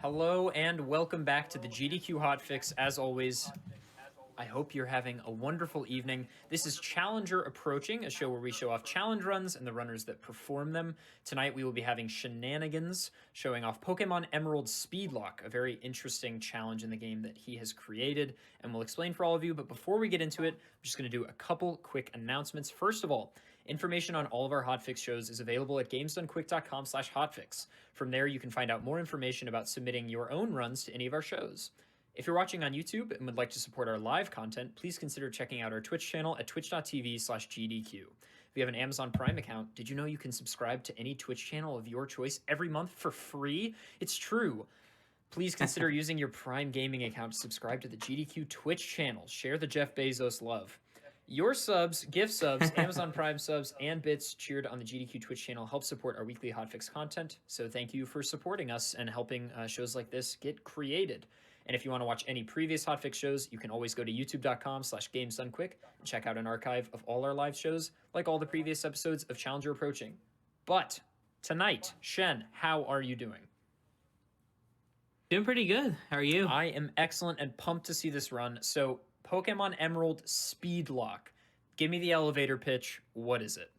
Hello and welcome back to the GDQ Hotfix. As always, I hope you're having a wonderful evening. This is Challenger Approaching, a show where we show off challenge runs and the runners that perform them. Tonight we will be having Shenanigans, showing off Pokemon Emerald Speedlocke, a very interesting challenge in the game that he has created, and we'll explain for all of you. But before we get into it, I'm just going to do a couple quick announcements. First of all, information on all of our Hotfix shows is available at gamesdonequick.com/hotfix. From there, you can find out more information about submitting your own runs to any of our shows. If you're watching on YouTube and would like to support our live content, please consider checking out our Twitch channel at twitch.tv/GDQ. If you have an Amazon Prime account, did you know you can subscribe to any Twitch channel of your choice every month for free? It's true. Please consider using your Prime Gaming account to subscribe to the GDQ Twitch channel. Share the Jeff Bezos love. Your subs, gift subs, Amazon Prime subs, and bits cheered on the GDQ Twitch channel help support our weekly Hotfix content. So thank you for supporting us and helping shows like this get created. And if you want to watch any previous Hotfix shows, you can always go to youtube.com/gamesdonequick and check out an archive of all our live shows, like all the previous episodes of Challenger Approaching. But tonight, Shen, how are you doing? Doing pretty good. How are you? I am excellent and pumped to see this run. So, Pokemon Emerald Speedlocke. Give me the elevator pitch. What is it?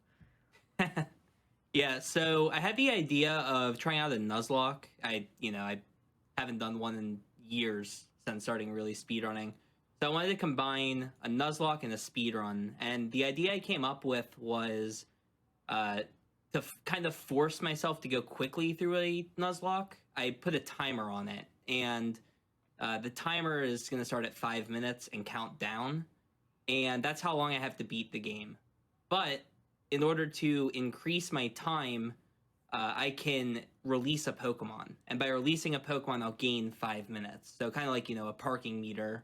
Yeah, so I had the idea of trying out a Nuzlocke. I haven't done one in years since starting really speedrunning. So I wanted to combine a Nuzlocke and a speedrun. And the idea I came up with was to kind of force myself to go quickly through a Nuzlocke. I put a timer on it, and the timer is going to start at 5 minutes and count down. And that's how long I have to beat the game. But in order to increase my time, I can release a Pokemon. And by releasing a Pokemon, I'll gain 5 minutes. So kind of like, a parking meter.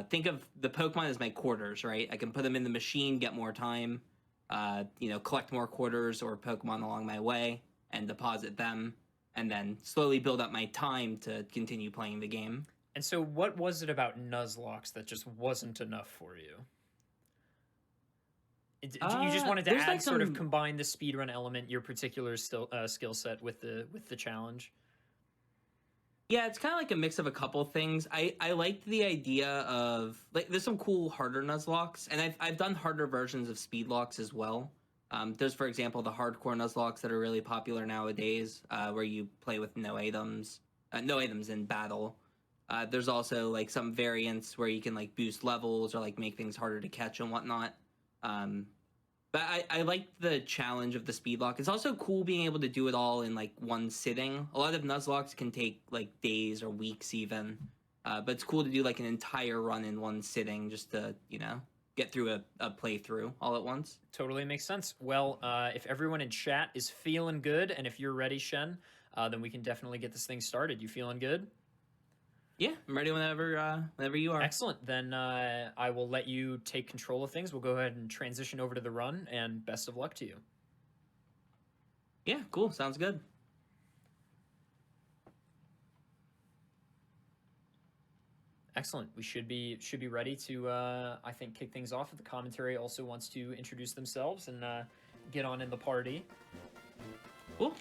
Think of the Pokemon as my quarters, right? I can put them in the machine, get more time, collect more quarters or Pokemon along my way and deposit them, and then slowly build up my time to continue playing the game. And so what was it about Nuzlockes that just wasn't enough for you? You just wanted to add sort of combine the speedrun element, your particular skill set with the challenge? Yeah, it's kind of like a mix of a couple things. I liked the idea of, like, there's some cool harder Nuzlockes, and I've done harder versions of Speedlocks as well. There's, for example, the hardcore Nuzlockes that are really popular nowadays, where you play with no items in battle. There's also like some variants where you can like boost levels or like make things harder to catch and whatnot. But I like the challenge of the Speedlocke. It's also cool being able to do it all in like one sitting. A lot of Nuzlockes can take like days or weeks even. But it's cool to do like an entire run in one sitting just to, get through a playthrough all at once. Totally makes sense. Well, if everyone in chat is feeling good, and if you're ready, Shen, then we can definitely get this thing started. You feeling good? Yeah, I'm ready whenever you are. Excellent. Then I will let you take control of things. We'll go ahead and transition over to the run, and best of luck to you. Yeah, cool. Sounds good. Excellent. We should be ready to, I think, kick things off. If the commentary also wants to introduce themselves and get on in the party. Cool.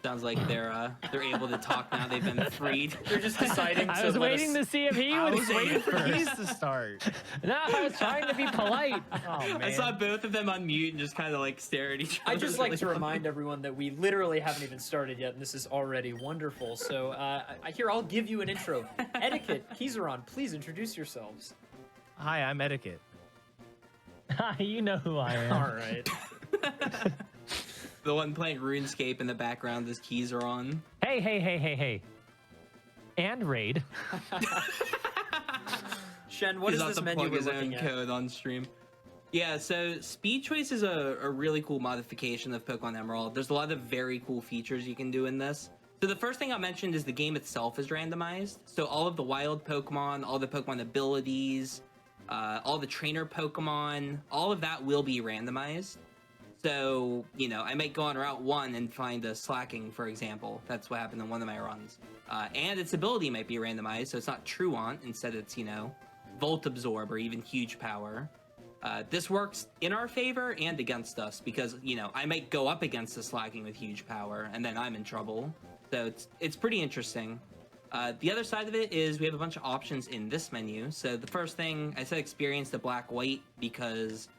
Sounds like they're able to talk now. They've been freed. They're just deciding. I was waiting to see if he would. I was waiting for his to start. No, I was trying to be polite. Oh man! I saw both of them unmute and just kind of like stare at each other. I just like to remind everyone that we literally haven't even started yet, and this is already wonderful. So I'll give you an intro. Etiquette, Kizaron, please introduce yourselves. Hi, I'm Etiquette. You know who I am. All right. The one playing RuneScape in the background, his keys are on. Hey. And Raid. Shen, what is this menu we're looking at? Code on stream. Yeah, so speed choice is a really cool modification of Pokemon Emerald. There's a lot of very cool features you can do in this. So the first thing I mentioned is the game itself is randomized. So all of the wild Pokemon, all the Pokemon abilities, all the trainer Pokemon, all of that will be randomized. So, I might go on Route 1 and find a Slacking, for example. That's what happened in one of my runs. And its ability might be randomized, so it's not Truant. Instead, it's, Volt Absorb or even Huge Power. This works in our favor and against us because, you know, I might go up against a Slaking with huge power and then I'm in trouble. So it's pretty interesting. The other side of it is we have a bunch of options in this menu. So the first thing, I said experience the black-white because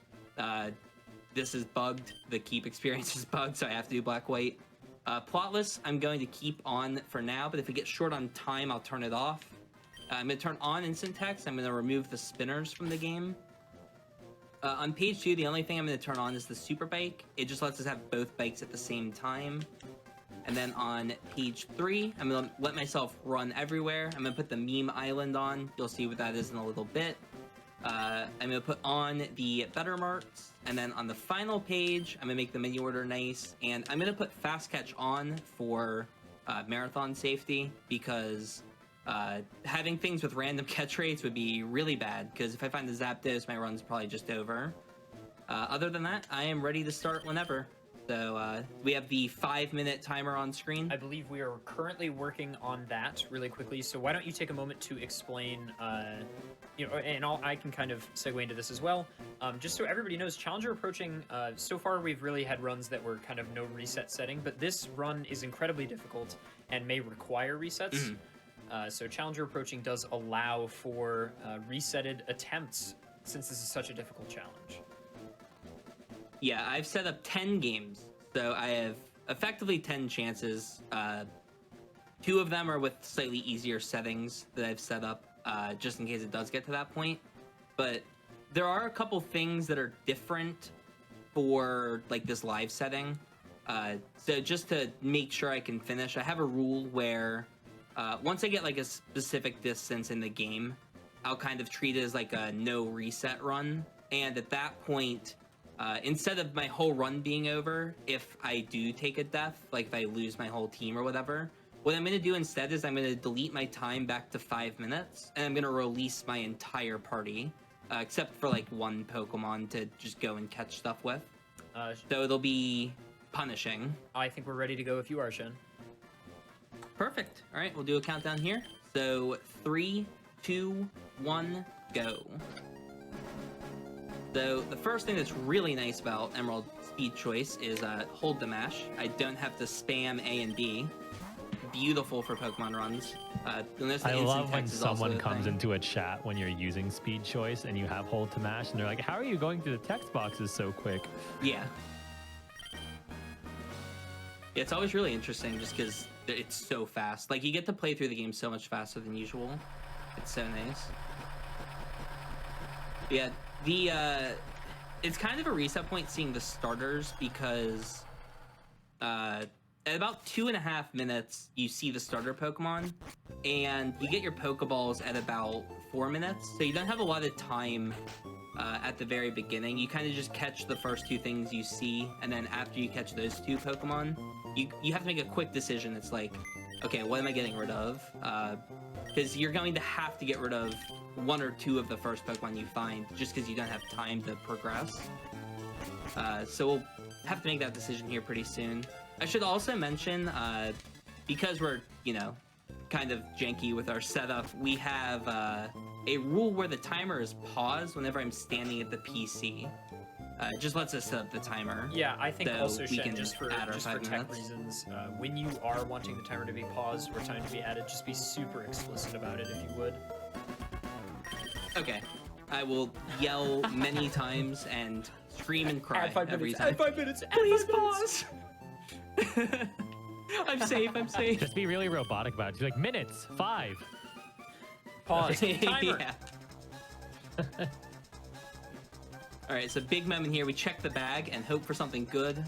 this is bugged. The keep experience is bugged, so I have to do black-white. Plotless, I'm going to keep on for now, but if it gets short on time, I'll turn it off. I'm going to turn on instant text. I'm going to remove the spinners from the game. On page 2, the only thing I'm going to turn on is the super bike. It just lets us have both bikes at the same time. And then on page 3, I'm going to let myself run everywhere. I'm going to put the meme island on. You'll see what that is in a little bit. I'm going to put on the better marks. And then on the final page, I'm going to make the menu order nice. And I'm going to put fast catch on for marathon safety because having things with random catch rates would be really bad. Because if I find the Zapdos, my run's probably just over. Other than that, I am ready to start whenever. So we have the 5-minute timer on screen. I believe we are currently working on that really quickly. So why don't you take a moment to explain, you know, and I can kind of segue into this as well. Just so everybody knows, Challenger approaching, so far we've really had runs that were kind of no reset setting, but this run is incredibly difficult and may require resets. So Challenger approaching does allow for resetted attempts since this is such a difficult challenge. Yeah, I've set up 10 games, so I have effectively 10 chances. 2 of them are with slightly easier settings that I've set up, just in case it does get to that point. But there are a couple things that are different for like this live setting. So just to make sure I can finish, I have a rule where once I get like a specific distance in the game, I'll kind of treat it as like a no reset run. And at that point, instead of my whole run being over, if I do take a death, like if I lose my whole team or whatever, what I'm going to do instead is I'm going to delete my time back to 5 minutes, and I'm going to release my entire party, except for like one Pokemon to just go and catch stuff with. So it'll be punishing. I think we're ready to go if you are, Shen. Perfect. All right, we'll do a countdown here. So 3, 2, 1, go. So the first thing that's really nice about Emerald Speed Choice is hold the mash. I don't have to spam A and B. Beautiful for Pokemon runs. I love when someone comes into a chat when you're using Speed Choice and you have hold to mash and they're like, how are you going through the text boxes so quick? Yeah. It's always really interesting just because it's so fast. Like, you get to play through the game so much faster than usual. It's so nice. Yeah. It's kind of a reset point seeing the starters because at about 2.5 minutes you see the starter Pokemon and you get your Pokeballs at about 4 minutes, so you don't have a lot of time at the very beginning. You kind of just catch the first 2 things you see, and then after you catch those 2 Pokemon, you have to make a quick decision. It's like, okay, what am I getting rid of? Because you're going to have to get rid of 1 or 2 of the first Pokemon you find just because you don't have time to progress. So we'll have to make that decision here pretty soon. I should also mention, because we're, you know, kind of janky with our setup, we have a rule where the timer is paused whenever I'm standing at the PC. It just lets us set up the timer. Yeah, I think so also, we Shen, can just for add our 5 tech minutes. reasons, when you are wanting the timer to be paused or time to be added, just be super explicit about it if you would. Okay. I will yell many times and scream and cry Add 5 every minutes, time. add 5 minutes, add Please 5 minutes. pause! I'm safe, I'm safe. Just be really robotic about it. Just be like, minutes, 5. Pause. Timer. Yeah. Alright, so big moment here. We check the bag and hope for something good.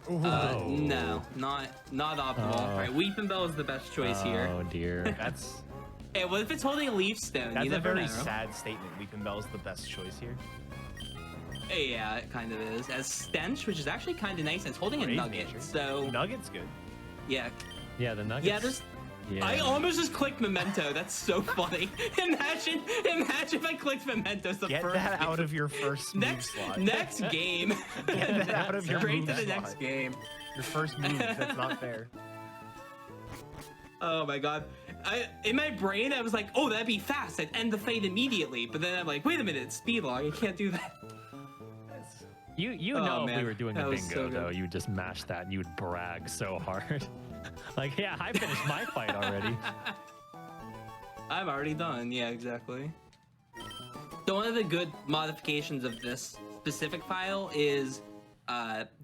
No, not optimal. Alright, Weeping Bell is the best choice here. Oh dear. That's Hey, what if it's holding a Leaf Stone? that's You a never very know. sad statement. Weeping Bell is the best choice here. Yeah, it kind of is. As Stench, which is actually kind of nice. It's holding a Brave Nugget, nature. so Nugget's good. yeah. Yeah, the nuggets. Yeah, there's... Yeah. I almost just clicked Memento. That's so funny. Imagine if I clicked Memento as the Get first that out game. of your first move slot. Next game. Get that out of your Straight move to the slot. next game. Your first move. That's not fair. Oh my god. In my brain, I was like, oh, that'd be fast. I'd end the fight immediately. But then I'm like, wait a minute, it's Speedlocke. I can't do that. You Oh, know if we man. were doing That a was bingo so good. though, you would just mash that and you would brag so hard. Like, yeah, I finished my fight already. I'm already done. Yeah, exactly. So one of the good modifications of this specific file is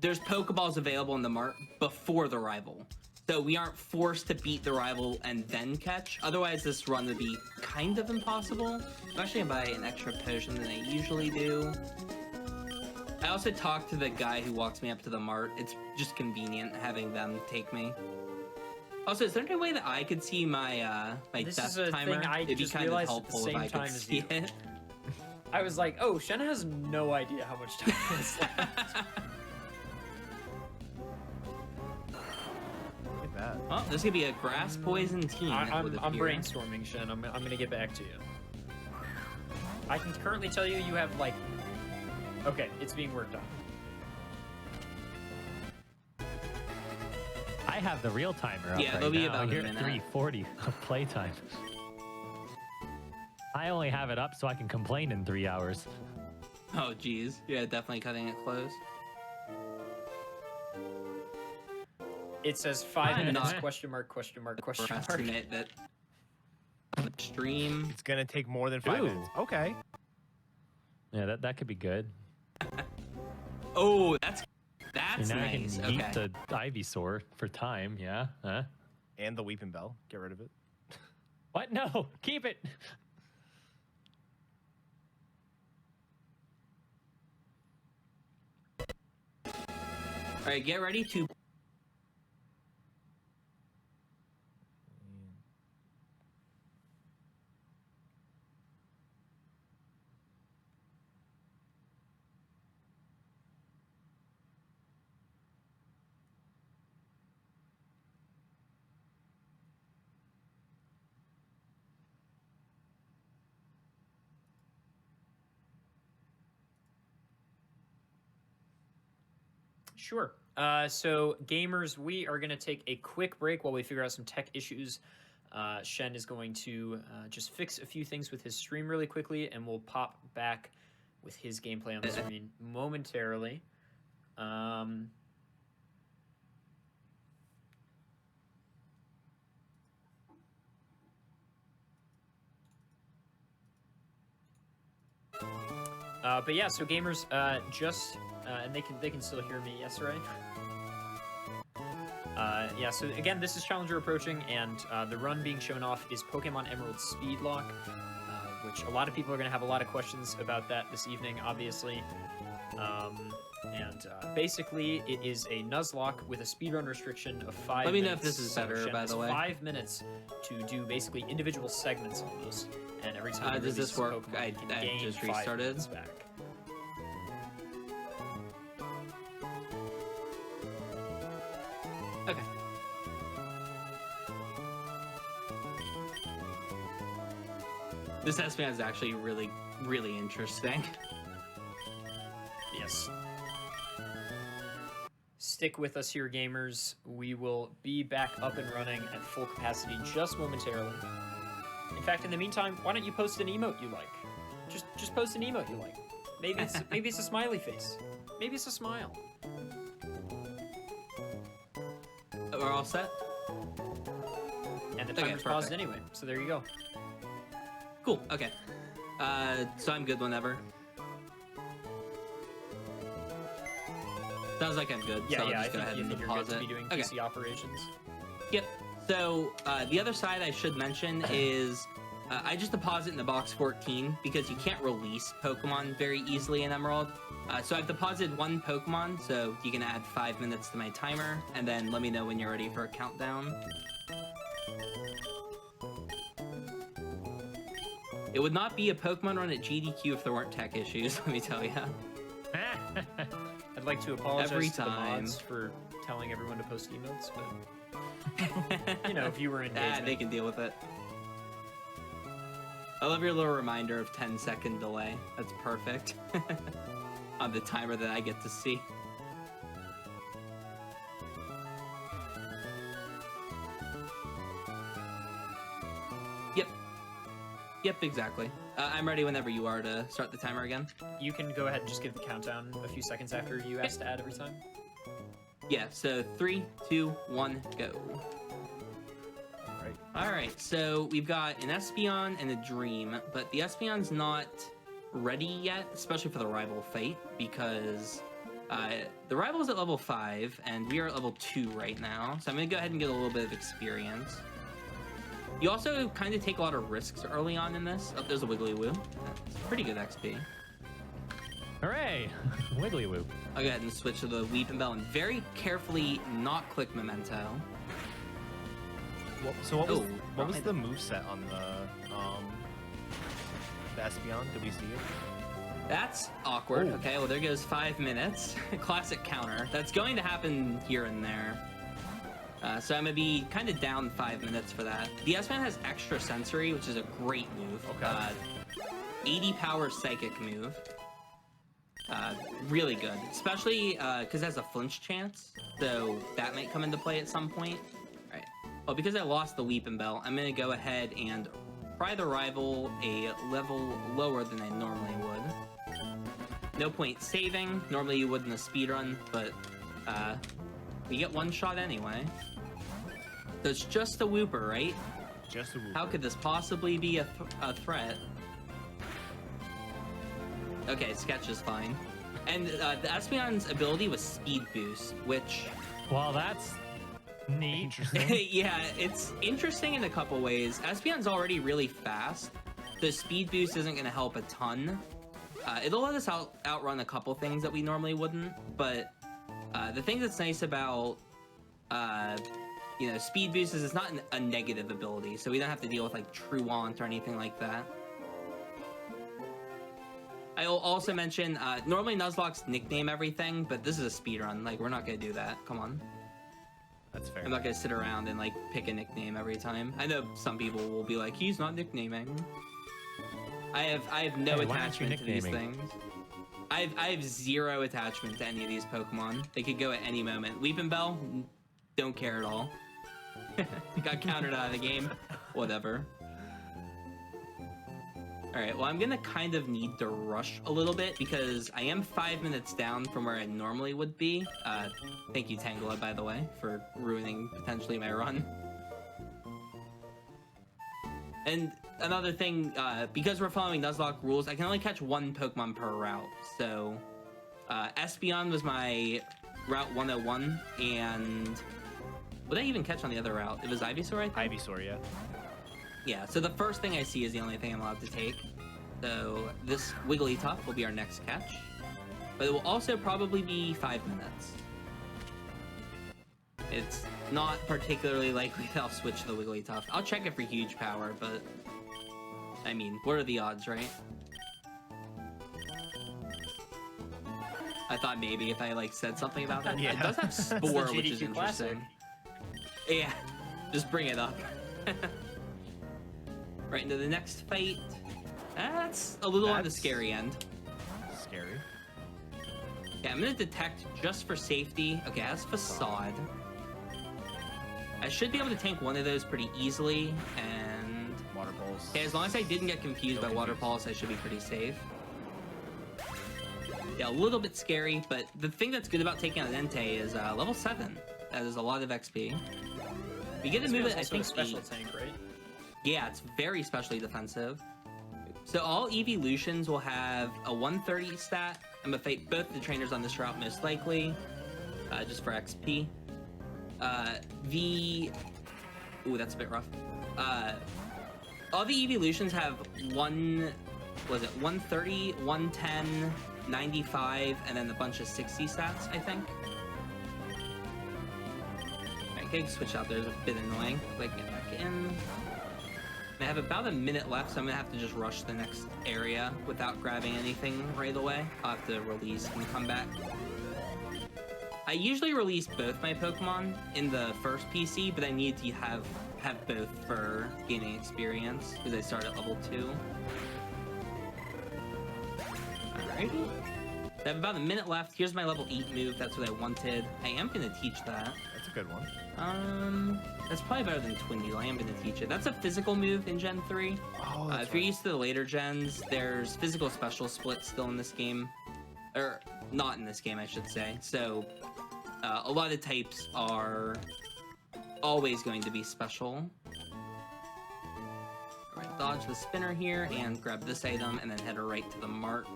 there's Pokeballs available in the mart before the rival. So we aren't forced to beat the rival and then catch. Otherwise, this run would be kind of impossible. I'm actually gonna buy an extra potion than I usually do. I also talked to the guy who walks me up to the mart. It's just convenient having them take me. Also, is there any way that I could see my my This death is a timer? thing I It'd be just kind of realized at the helpful if same I time could as see you. it. I was like, oh, Shen has no idea how much time is left. Look at that. Well, this could be a grass poison team. it I'm would appear. brainstorming, Shen. I'm gonna get back to you. I can currently tell you have like. Okay, it's being worked on. I have the real timer up Yeah, right it'll be now. about a You're at minute. 3:40 of playtime. I only have it up so I can complain in 3 hours. Oh, geez. Yeah, definitely cutting it close. It says 5 I'm minutes? not- Question mark? Question mark? Question For us mark? to admit that the stream. It's gonna take more than 5 Ooh. minutes. Okay. Yeah, that could be good. Oh, that's And now nice. I can Okay. eat the Ivysaur for time, yeah? Huh? And the Weeping Bell. Get rid of it. What? No, keep it. All right, get ready to. Sure. So, gamers, we are going to take a quick break while we figure out some tech issues. Shen is going to just fix a few things with his stream really quickly, and we'll pop back with his gameplay on the screen momentarily. But yeah, so gamers, and they can still hear me, yes, right? Yeah, so again, this is Challenger approaching, and the run being shown off is Pokemon Emerald Speedlocke, which a lot of people are going to have a lot of questions about that this evening, obviously. Basically, it is a Nuzlocke with a speedrun restriction of 5 minutes. Let me know if this is So better, Shen by has the way. 5 minutes to do basically individual segments almost, and every time he Does this releases a work? Pokemon, I he can just gain 5 restarted. minutes back. Okay. This SPN is actually really, really interesting. Yes. Stick with us here, gamers. We will be back up and running at full capacity just momentarily. In fact, in the meantime, why don't you post an emote you like? Just post an emote you like. Maybe it's a smiley face. Maybe it's a smile. We're all set? And the Okay, timer's paused perfect. anyway, so there you go. Cool, okay. So I'm good whenever. Sounds like I'm good, Yeah, so I'll yeah, I just go think ahead you and think you're good pause to it. be doing Okay. PC operations. Yep. So the other side I should mention is I just deposit in the box 14 because you can't release Pokemon very easily in Emerald. So I've deposited one Pokemon, so you can add 5 minutes to my timer, and then let me know when you're ready for a countdown. It would not be a Pokemon run at GDQ if there weren't tech issues, let me tell you. I'd like to apologize Every to the time. mods for telling everyone to post emotes, but you know, viewer engagement. They can deal with it. I love your little reminder of 10-second delay. That's perfect. On the timer that I get to see. Yep. Yep, exactly. I'm ready whenever you are to start the timer again. You can go ahead and just give the countdown a few seconds after you ask to add every time. Yeah, so 3, 2, 1, go. Right. Alright, so we've got an Espeon and a Dream, but the Espeon's not ready yet, especially for the rival fight, because the rival's at level 5, and we are at level 2 right now, so I'm going to go ahead and get a little bit of experience. You also kind of take a lot of risks early on in this. Oh, there's a Wiggly Woo. That's pretty good XP. Hooray! Wiggly Whoop. I'll go ahead and switch to the Weeping Bell and very carefully not click Memento. So what was Oh, the moveset on the Espeon? Did we see it? That's awkward. Oh. Okay, well there goes 5 minutes. Classic counter. That's going to happen here and there. So I'm gonna be kind of down 5 minutes for that. The S-Man has extra sensory, which is a great move. Okay. 80 power psychic move. Really good, especially because it has a flinch chance, so that might come into play at some point. All right. Well, because I lost the Weeping Bell, I'm gonna go ahead and try the rival a level lower than I normally would. No point saving. Normally you would in a speedrun, but we get one shot anyway. So it's just a Wooper, right? Just a Wooper. How could this possibly be a threat? Okay, Sketch is fine. And the Espeon's ability was Speed Boost, which... Well, that's neat. Interesting. yeah, it's interesting in a couple ways. Espeon's already really fast. The Speed Boost isn't going to help a ton. It'll let us outrun a couple things that we normally wouldn't, but the thing that's nice about you know, Speed Boost is it's not a negative ability, so we don't have to deal with like Truant or anything like that. I'll also mention, normally Nuzlocke's nickname everything, but this is a speedrun. Like, we're not gonna do that. Come on. That's fair. I'm not gonna sit around and like pick a nickname every time. I know some people will be like, he's not nicknaming. I have no Hey, why aren't you attachment to these nicknaming? things. I have zero attachment to any of these Pokemon. They could go at any moment. Weeping Bell, don't care at all. Got countered out of the game. Whatever. Alright, well I'm gonna kind of need to rush a little bit because I am 5 minutes down from where I normally would be. Thank you Tangela, by the way, for ruining potentially my run. And another thing, because we're following Nuzlocke rules, I can only catch one Pokemon per route. So, Espeon was my Route 101, and what did I even catch on the other route? It was Ivysaur, I think? Ivysaur, yeah. Yeah, so the first thing I see is the only thing I'm allowed to take. So this Wigglytuff will be our next catch. But it will also probably be 5 minutes. It's not particularly likely that I'll switch to the Wigglytuff. I'll check it for huge power, but... I mean, what are the odds, right? I thought maybe if I, like, said something about that. Yeah. It does have Spore, which is GDQ classic. interesting. Yeah, just bring it up. Right into the next fight. That's a little on the That's- scary end. Scary. Yeah, I'm gonna detect just for safety. Okay, that's Facade. I should be able to tank one of those pretty easily, and... Water Pulse. Okay, as long as I didn't get confused by Water Pulse, I should be pretty safe. Yeah, a little bit scary, but the thing that's good about taking out Entei is level 7. That is a lot of XP. We get to move it, I Also think, a special 8. tank, right? Yeah, it's very specially defensive. So all evolutions will have a 130 stat. I'm gonna fight both the trainers on this route most likely, just for XP. Ooh, that's a bit rough. All the evolutions have 130, 110, 95, and then a bunch of 60 stats, I think. Alright, getting switched out there is a bit annoying. Like, get back in. I have about a minute left, so I'm gonna have to just rush the next area without grabbing anything right away. I'll have to release and come back. I usually release both my Pokemon in the first PC, but I need to have both for gaining experience, because I start at level 2. Alrighty. I have about a minute left. Here's my level 8 move. That's what I wanted. I am going to teach that. That's a good one. That's probably better than Twin Needle. I am going to teach it. That's a physical move in Gen 3. Oh, that's if you're used to the later gens, there's physical special split still in this game. Or, not in this game, I should say. So, a lot of types are always going to be special. Alright, dodge the spinner here and grab this item and then head right to the mart.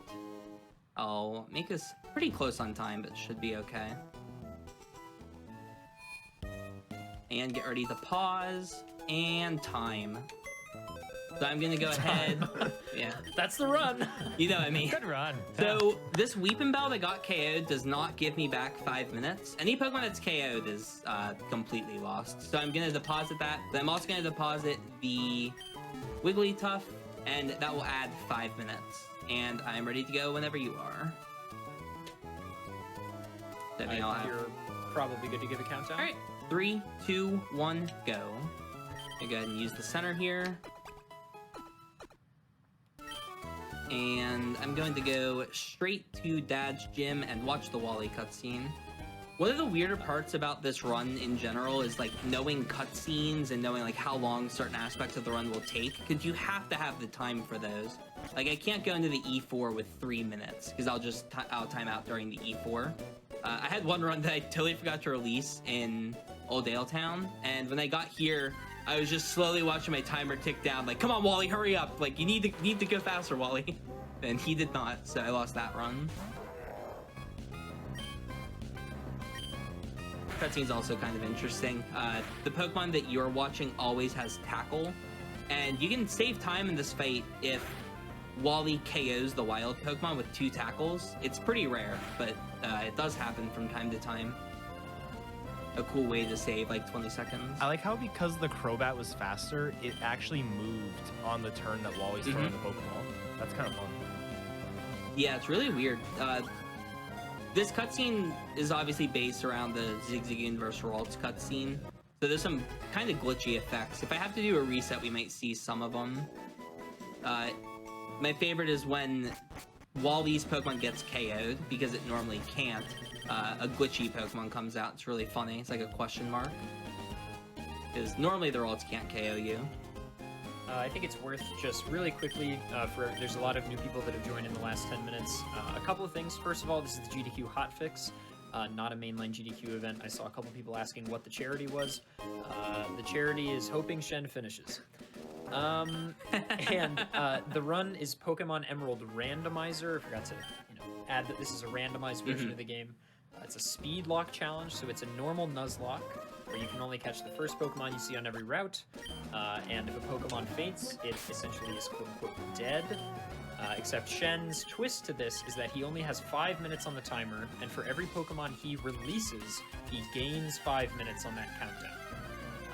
I'll make us pretty close on time, but should be okay. And get ready to pause and time. So I'm gonna go ahead. Yeah. That's the run. You know what I mean. Good run. So this Weeping Bell that got KO'd does not give me back 5 minutes. Any Pokemon that's KO'd is completely lost. So I'm gonna deposit that. Then I'm also gonna deposit the Wigglytuff, and that will add 5 minutes. And I'm ready to go whenever you are. You're probably good to give a countdown. All right, 3, 2, 1, go. I go ahead and use the center here. And I'm going to go straight to Dad's gym and watch the Wally cutscene. One of the weirder parts about this run in general is like knowing cutscenes and knowing like how long certain aspects of the run will take, because you have to have the time for those. Like I can't go into the E4 with 3 minutes because I'll time out during the E4. I had one run that I totally forgot to release in Old Dale Town, and when I got here, I was just slowly watching my timer tick down. Like, come on, Wally, hurry up! Like, you need to go faster, Wally. And he did not, so I lost that run. Cutscene's also kind of interesting. The Pokemon that you're watching always has Tackle, and you can save time in this fight if Wally KOs the wild Pokemon with 2 tackles. It's pretty rare, but it does happen from time to time. A cool way to save like 20 seconds. I like how because the Crobat was faster, it actually moved on the turn that Wally's throwing the Pokeball. That's kind of fun. Yeah, it's really weird. This cutscene is obviously based around the Zigzag Universal Worlds cutscene, so there's some kind of glitchy effects. If I have to do a reset, we might see some of them. My favorite is when Wally's Pokemon gets KO'd, because it normally can't. A glitchy Pokemon comes out. It's really funny. It's like a question mark. Because normally the Worlds can't KO you. I think it's worth just really quickly, there's a lot of new people that have joined in the last 10 minutes. A couple of things. First of all, this is the GDQ hotfix, not a mainline GDQ event. I saw a couple people asking what the charity was. The charity is hoping Shen finishes. And the run is Pokemon Emerald Randomizer. I forgot to add that this is a randomized version of the game. It's a Speedlocke challenge, so it's a normal Nuzlocke, where you can only catch the first Pokemon you see on every route, and if a Pokemon faints, it essentially is quote-unquote dead. Except Shen's twist to this is that he only has 5 minutes on the timer, and for every Pokemon he releases, he gains 5 minutes on that countdown.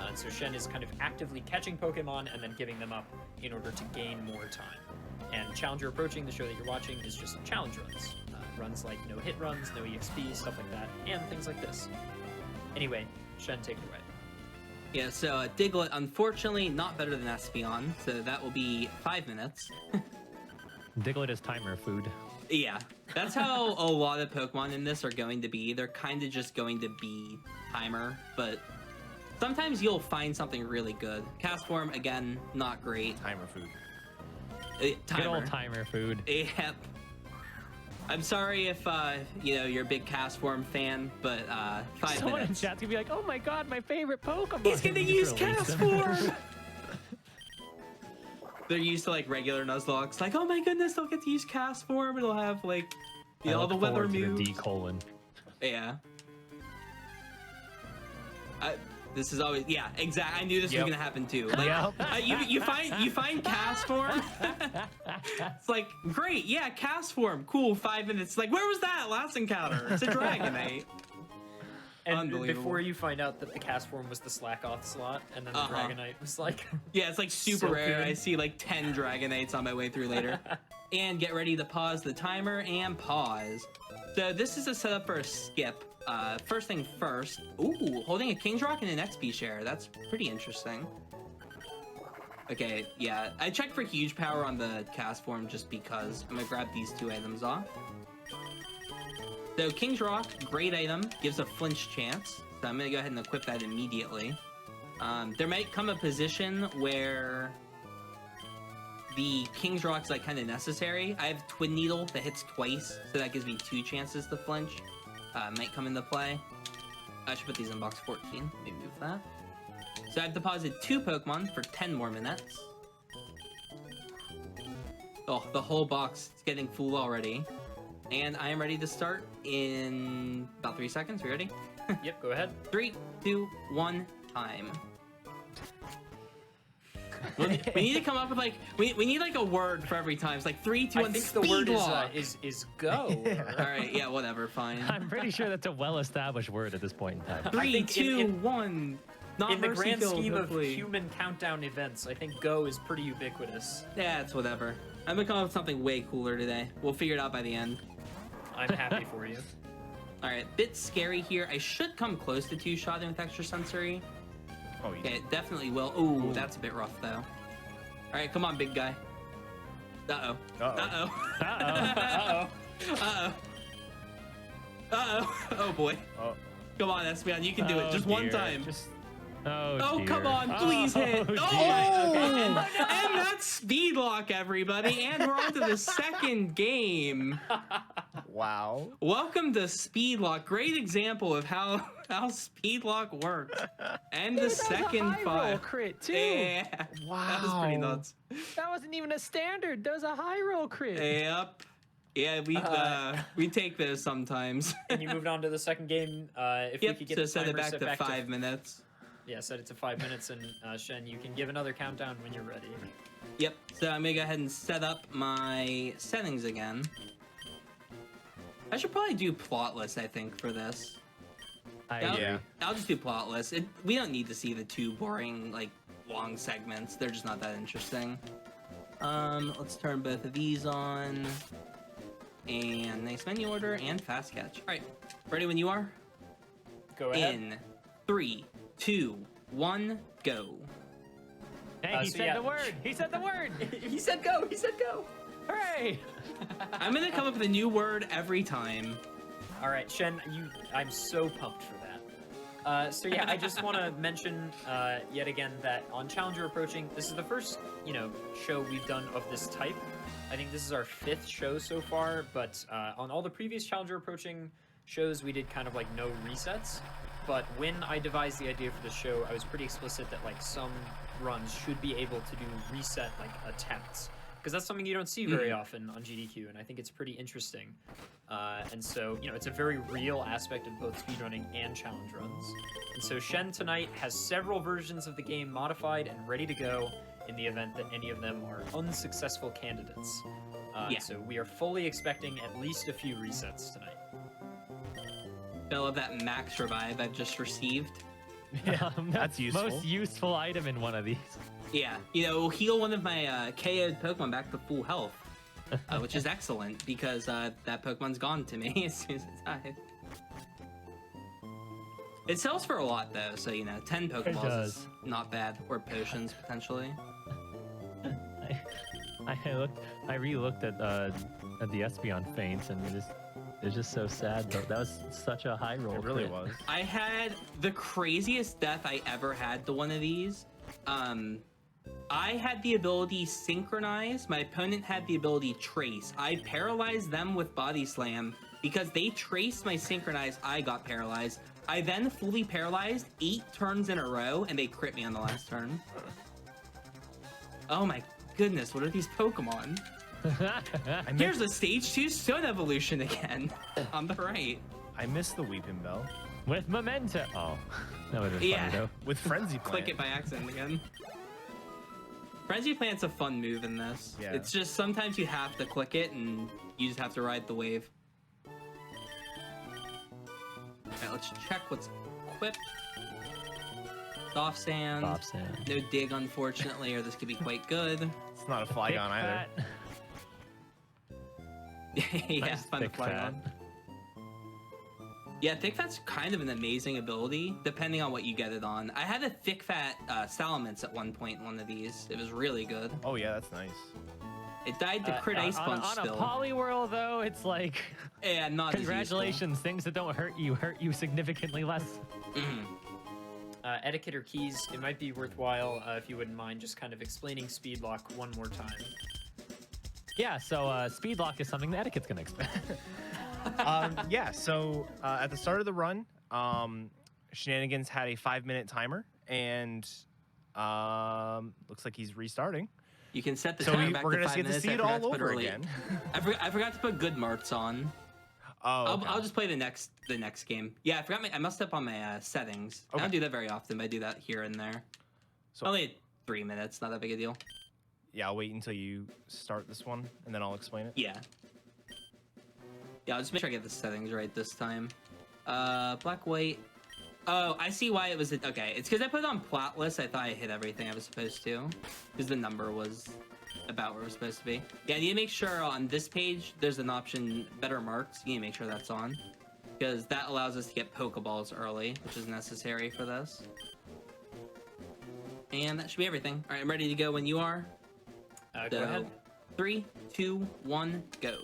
And so Shen is kind of actively catching Pokemon and then giving them up in order to gain more time. And Challenger Approaching, the show that you're watching, is just challenge runs. Runs like no-hit runs, no-exp, stuff like that, and things like this. Anyway, Shen, take it away. Yeah, so Diglett, unfortunately, not better than Espeon, so that will be 5 minutes. Diglett is timer food. Yeah, that's how a lot of Pokemon in this are going to be. They're kind of just going to be timer, but sometimes you'll find something really good. Cast form, again, not great. Timer food. Timer. Good old timer food. Yep. I'm sorry if you're a big cast form fan, but 5 Someone minutes. in chat's gonna be like, "Oh my god, my favorite Pokemon!" He's gonna use Just release cast them. form. They're used to like regular Nuzlocks. Like, oh my goodness, they'll get to use cast form. It'll have like I all the look weather forward to moves. the D:. Yeah. This is always exactly. I knew this was gonna happen too. Like, Yep. you find cast form. It's like great, yeah, cast form, cool. 5 minutes. Like, where was that last encounter? It's a Dragonite. And Unbelievable. before you find out that the cast form was the Slakoth slot, and then the Dragonite was like... Yeah, it's like super So rare. good. I see like 10 Dragonites on my way through later. And get ready to pause the timer and pause. So this is a setup for a skip. First thing first. Ooh, holding a King's Rock and an XP share. That's pretty interesting. Okay, yeah. I checked for huge power on the cast form just because. I'm gonna grab these 2 items off. So King's Rock, great item, gives a flinch chance. So I'm gonna go ahead and equip that immediately. There might come a position where the King's Rock's like kind of necessary. I have Twin Needle that hits twice, so that gives me 2 chances to flinch. Might come into play. I should put these in box 14. Maybe move that. So I've deposited 2 Pokemon for 10 more minutes. Oh, the whole box is getting full already. And I am ready to start in about 3 seconds. We ready? Yep, go ahead. 3, 2, 1, time. We need to come up with like we need like a word for every time. It's like 3, 2, 1. I think the word is go. Yeah. All right, yeah, whatever, fine. I'm pretty sure that's a well-established word at this point in time. 3, 2, 1. Not in the grand mercy-filled, scheme hopefully. of human countdown events, I think go is pretty ubiquitous. Yeah, it's whatever. I'm gonna come up with something way cooler today. We'll figure it out by the end. I'm happy for you. All right, bit scary here. I should come close to 2-shotting with extra sensory. Oh, you Okay, it definitely will. Ooh, that's a bit rough though. All right, come on, big guy. Uh-oh. Uh-oh. Uh-oh. Uh-oh. Uh-oh. Oh boy. Oh. Come on, Espeon, you can do it. Just one dear. time. Oh, come dear. on, please hit. dear. And that's Speedlocke, everybody. And we're on to the second game. Wow. Welcome to Speedlocke. Great example of how Speedlocke works. And the second Roll file. crit too. Yeah. Wow. That was pretty nuts. That wasn't even a standard. That was a high roll crit. Yep. Yeah, we take those sometimes. And you moved on to the second game. If Yep, we could get so the set it timer back to 5 minutes. Yeah, set it to 5 minutes, and Shen, you can give another countdown when you're ready. Yep, so I'm gonna go ahead and set up my settings again. I should probably do plotless, I think, for this. Yeah. I'll just do plotless. We don't need to see the 2 boring, like, long segments. They're just not that interesting. Let's turn both of these on. And nice menu order and fast catch. All right, ready when you are? Go ahead. In 3, 2, 1, go. Hey, he so said yeah. the word. He said the word. He said go. He said go. Hooray! I'm gonna come up with a new word every time. All right, Shen, I'm so pumped for that. So yeah, I just want to mention yet again that on Challenger Approaching, this is the first show we've done of this type. I think this is our 5th show so far, but on all the previous Challenger Approaching shows, we did kind of like no resets. But when I devised the idea for the show, I was pretty explicit that like some runs should be able to do reset like attempts, because that's something you don't see very often on GDQ, and I think it's pretty interesting. And so, it's a very real aspect of both speedrunning and challenge runs. And so Shen tonight has several versions of the game modified and ready to go in the event that any of them are unsuccessful candidates. Yeah. So we are fully expecting at least a few resets tonight. I love that max revive I've just received. Yeah, That's useful. Most useful item in one of these. Yeah, it'll heal one of my KO'd Pokemon back to full health, which is excellent because that Pokemon's gone to me as soon as it died. It sells for a lot though, so 10 Pokeballs is not bad, or potions potentially. I re-looked at the Espeon feints, and it's just so sad. Though that was such a high roll. It really crit. was. I had the craziest death I ever had to one of these. I had the ability Synchronize. My opponent had the ability Trace. I paralyzed them with Body Slam. Because they traced my Synchronize, I got paralyzed. I then fully paralyzed 8 turns in a row, and they crit me on the last turn. Oh my goodness, what are these Pokemon? Here's a stage 2 Stone Evolution again, on the right. I missed the Weeping Bell. With Memento. Oh, that would have been funny though. With Frenzy Plant. Click it by accident again. Frenzy Plant's a fun move in this. Yeah. It's just sometimes you have to click it, and you just have to ride the wave. Alright, let's check what's equipped. Soft Sand. Soft Sand. No Dig, unfortunately, or this could be quite good. It's not a Flygon either. Yeah, Nice fun to thick fly fat. on. Yeah, Thick Fat's kind of an amazing ability, depending on what you get it on. I had a Thick Fat Salamence at one point in one of these. It was really good. Oh yeah, that's nice. It died to crit ice punch on still. a Poliwhirl, though, it's like... Yeah, not congratulations, things that don't hurt you significantly less. Etiquette or keys, it might be worthwhile if you wouldn't mind just kind of explaining Speedlocke one more time. Yeah, so Speedlocke is something that Etiquette's going to explain. Yeah, so at the start of the run, Shenanigans had a 5-minute timer, and looks like he's restarting. You can set the So timer back we're to gonna 5 get to minutes. see it I forgot all to put over early- again. I forgot to put good marks on. Oh, okay. I'll just play the next game. Yeah, I messed up on my settings. I Okay. don't do that very often, but I do that here and there. So- Only 3 minutes, not that big a deal. Yeah, I'll wait until you start this one, and then I'll explain it. Yeah. Yeah, I'll just make sure I get the settings right this time. Black, white. Oh, I see why it was... Okay, it's because I put it on platless. I thought I hit everything I was supposed to. Because the number was about where it was supposed to be. Yeah, you need to make sure on this page, there's an option, better marks. You need to make sure that's on. Because that allows us to get Pokeballs early, which is necessary for this. And that should be everything. All right, I'm ready to go when you are. Go ahead. 3, 2, 1, go.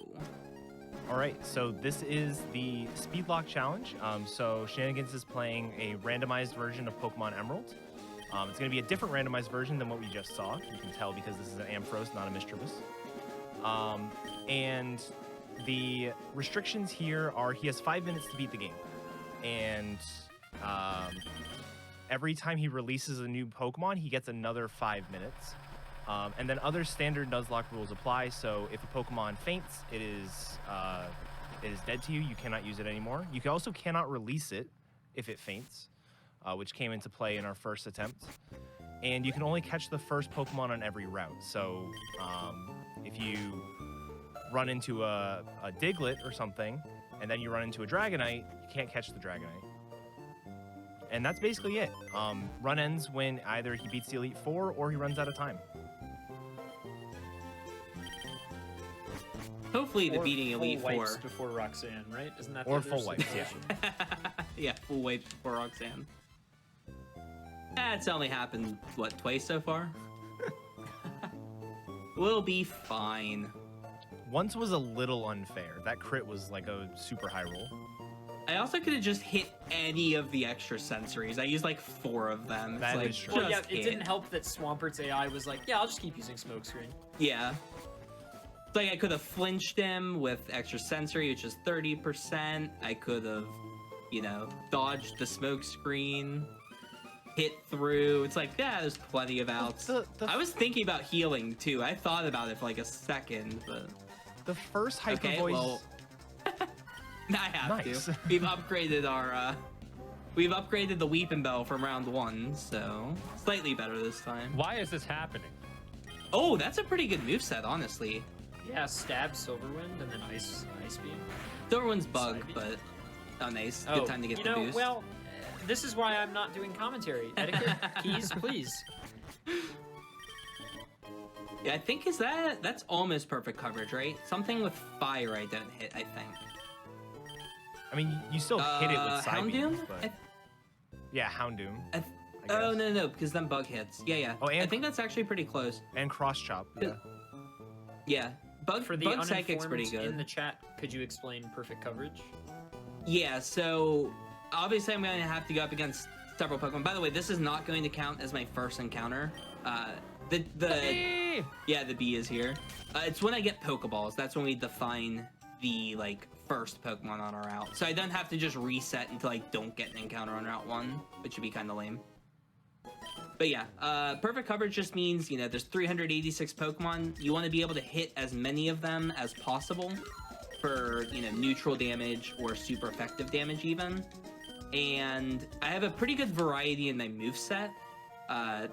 All right, so this is the Speedlocke challenge. So Shenanigans is playing a randomized version of Pokemon Emerald. It's going to be a different randomized version than what we just saw. You can tell because this is an Ampharos, not a Mischievous. And the restrictions here are he has 5 minutes to beat the game. And every time he releases a new Pokemon, he gets another 5 minutes. And then other standard Nuzlocke rules apply. So if a Pokemon faints, it is dead to you. You cannot use it anymore. You also cannot release it if it faints, which came into play in our first attempt. And you can only catch the first Pokemon on every route. So if you run into a Diglett or something, and then you run into a Dragonite, you can't catch the Dragonite. And that's basically it. Run ends when either he beats the Elite Four or he runs out of time. Hopefully the Or beating full Elite wipes Four. before Roxanne, right? Isn't that the Or other full wipes, yeah. stipulation? Yeah, full wipes before Roxanne. That's only happened, what, twice so far? We'll be fine. Once was a little unfair. That crit was like a super high roll. I also could have just hit any of the extra sensories. I used like 4 of them. It's That like, is true. Well, yeah, just it hit. didn't help that Swampert's AI was like, yeah, I'll just keep using Smokescreen. Yeah. It's like I could have flinched him with extra sensory, which is 30%. I could have, you know, dodged the smoke screen, hit through. It's like, yeah, there's plenty of outs. I was thinking about healing too. I thought about it for like a second, but The first Hyper okay, Voice... well, I have Nice. to. We've upgraded our, we've upgraded the Weeping Bell from round 1, so slightly better this time. Why is this happening? Oh, that's a pretty good moveset, honestly. Yeah, Stab, Silverwind, and then Ice Beam. Silverwind's bug, Psybe. but oh, nice. Oh, Good time to get you the know, boost. well, this is why I'm not doing commentary. Etiquette, keys, please. Yeah, I think that's almost perfect coverage, right? Something with fire I don't hit, I think. I mean, you still hit it with Psybeam, Houndoom? but... Yeah, Houndoom. I guess. oh, no, because then bug hits. Yeah. Oh, and- I think that's actually pretty close. And Cross Chop, yeah. Yeah. Bug For the Bug Psychic's pretty uninformed good. in the chat, could you explain perfect coverage? Yeah, so obviously I'm going to have to go up against several Pokemon. By the way, this is not going to count as my first encounter. The bee is here. It's when I get Pokeballs. That's when we define the like first Pokemon on our route. So I don't have to just reset until I don't get an encounter on Route 1, which would be kind of lame. But yeah, perfect coverage just means, you know, there's 386 Pokemon. You want to be able to hit as many of them as possible for, you know, neutral damage or super effective damage even. And I have a pretty good variety in my moveset.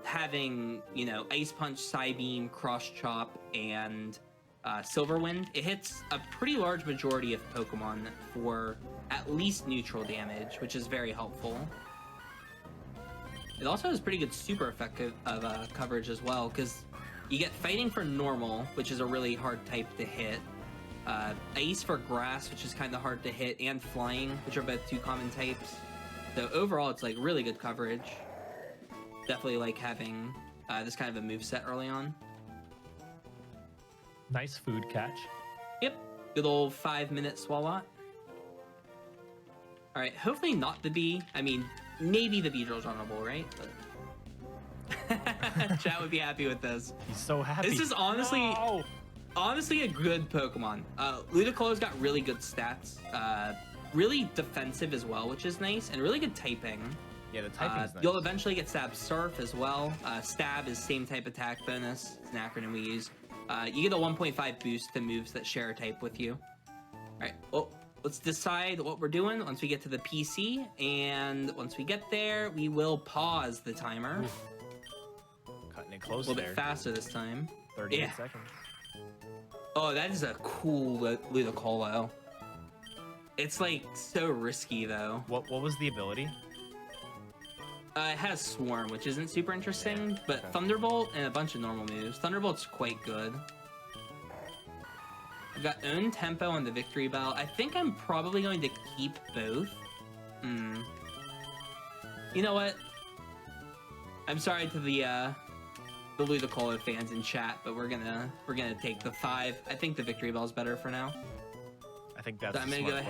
Having, you know, Ice Punch, Psybeam, Cross Chop, and Silverwind. It hits a pretty large majority of Pokemon for at least neutral damage, which is very helpful. It also has pretty good super effective coverage as well, because you get Fighting for normal, which is a really hard type to hit. Ice for grass, which is kind of hard to hit, and Flying, which are both 2 common types. So overall, it's like really good coverage. Definitely like having this kind of a moveset early on. Nice food catch. Yep. Good old 5-minute Swalot. Alright, hopefully not the bee. I mean, maybe the Beedrill's runnable, right? But chat would be happy with this. He's so happy. This is honestly No! honestly a good Pokemon. Ludicolo's got really good stats. Really defensive as well, which is nice, and really good typing. Yeah, the typing's nice. You'll eventually get Stab Surf as well. Stab is same type attack bonus. It's an acronym we use. You get a 1.5 boost to moves that share a type with you. Alright, well, let's decide what we're doing once we get to the PC, and once we get there, we will pause the timer. Cutting it close A little there. bit faster this time. 38 Yeah. seconds. Oh, that is a cool Ludicolo. It's like so risky though. What was the ability? It has Swarm, which isn't super interesting, but okay. Thunderbolt and a bunch of normal moves. Thunderbolt's quite good. I've got Own Tempo on the Victory Bell. I think I'm probably going to keep both. You know what? I'm sorry to the Ludicolo fans in chat, but we're gonna take the 5. I think the Victory Bell's better for now. I think that's So I'm the gonna go smart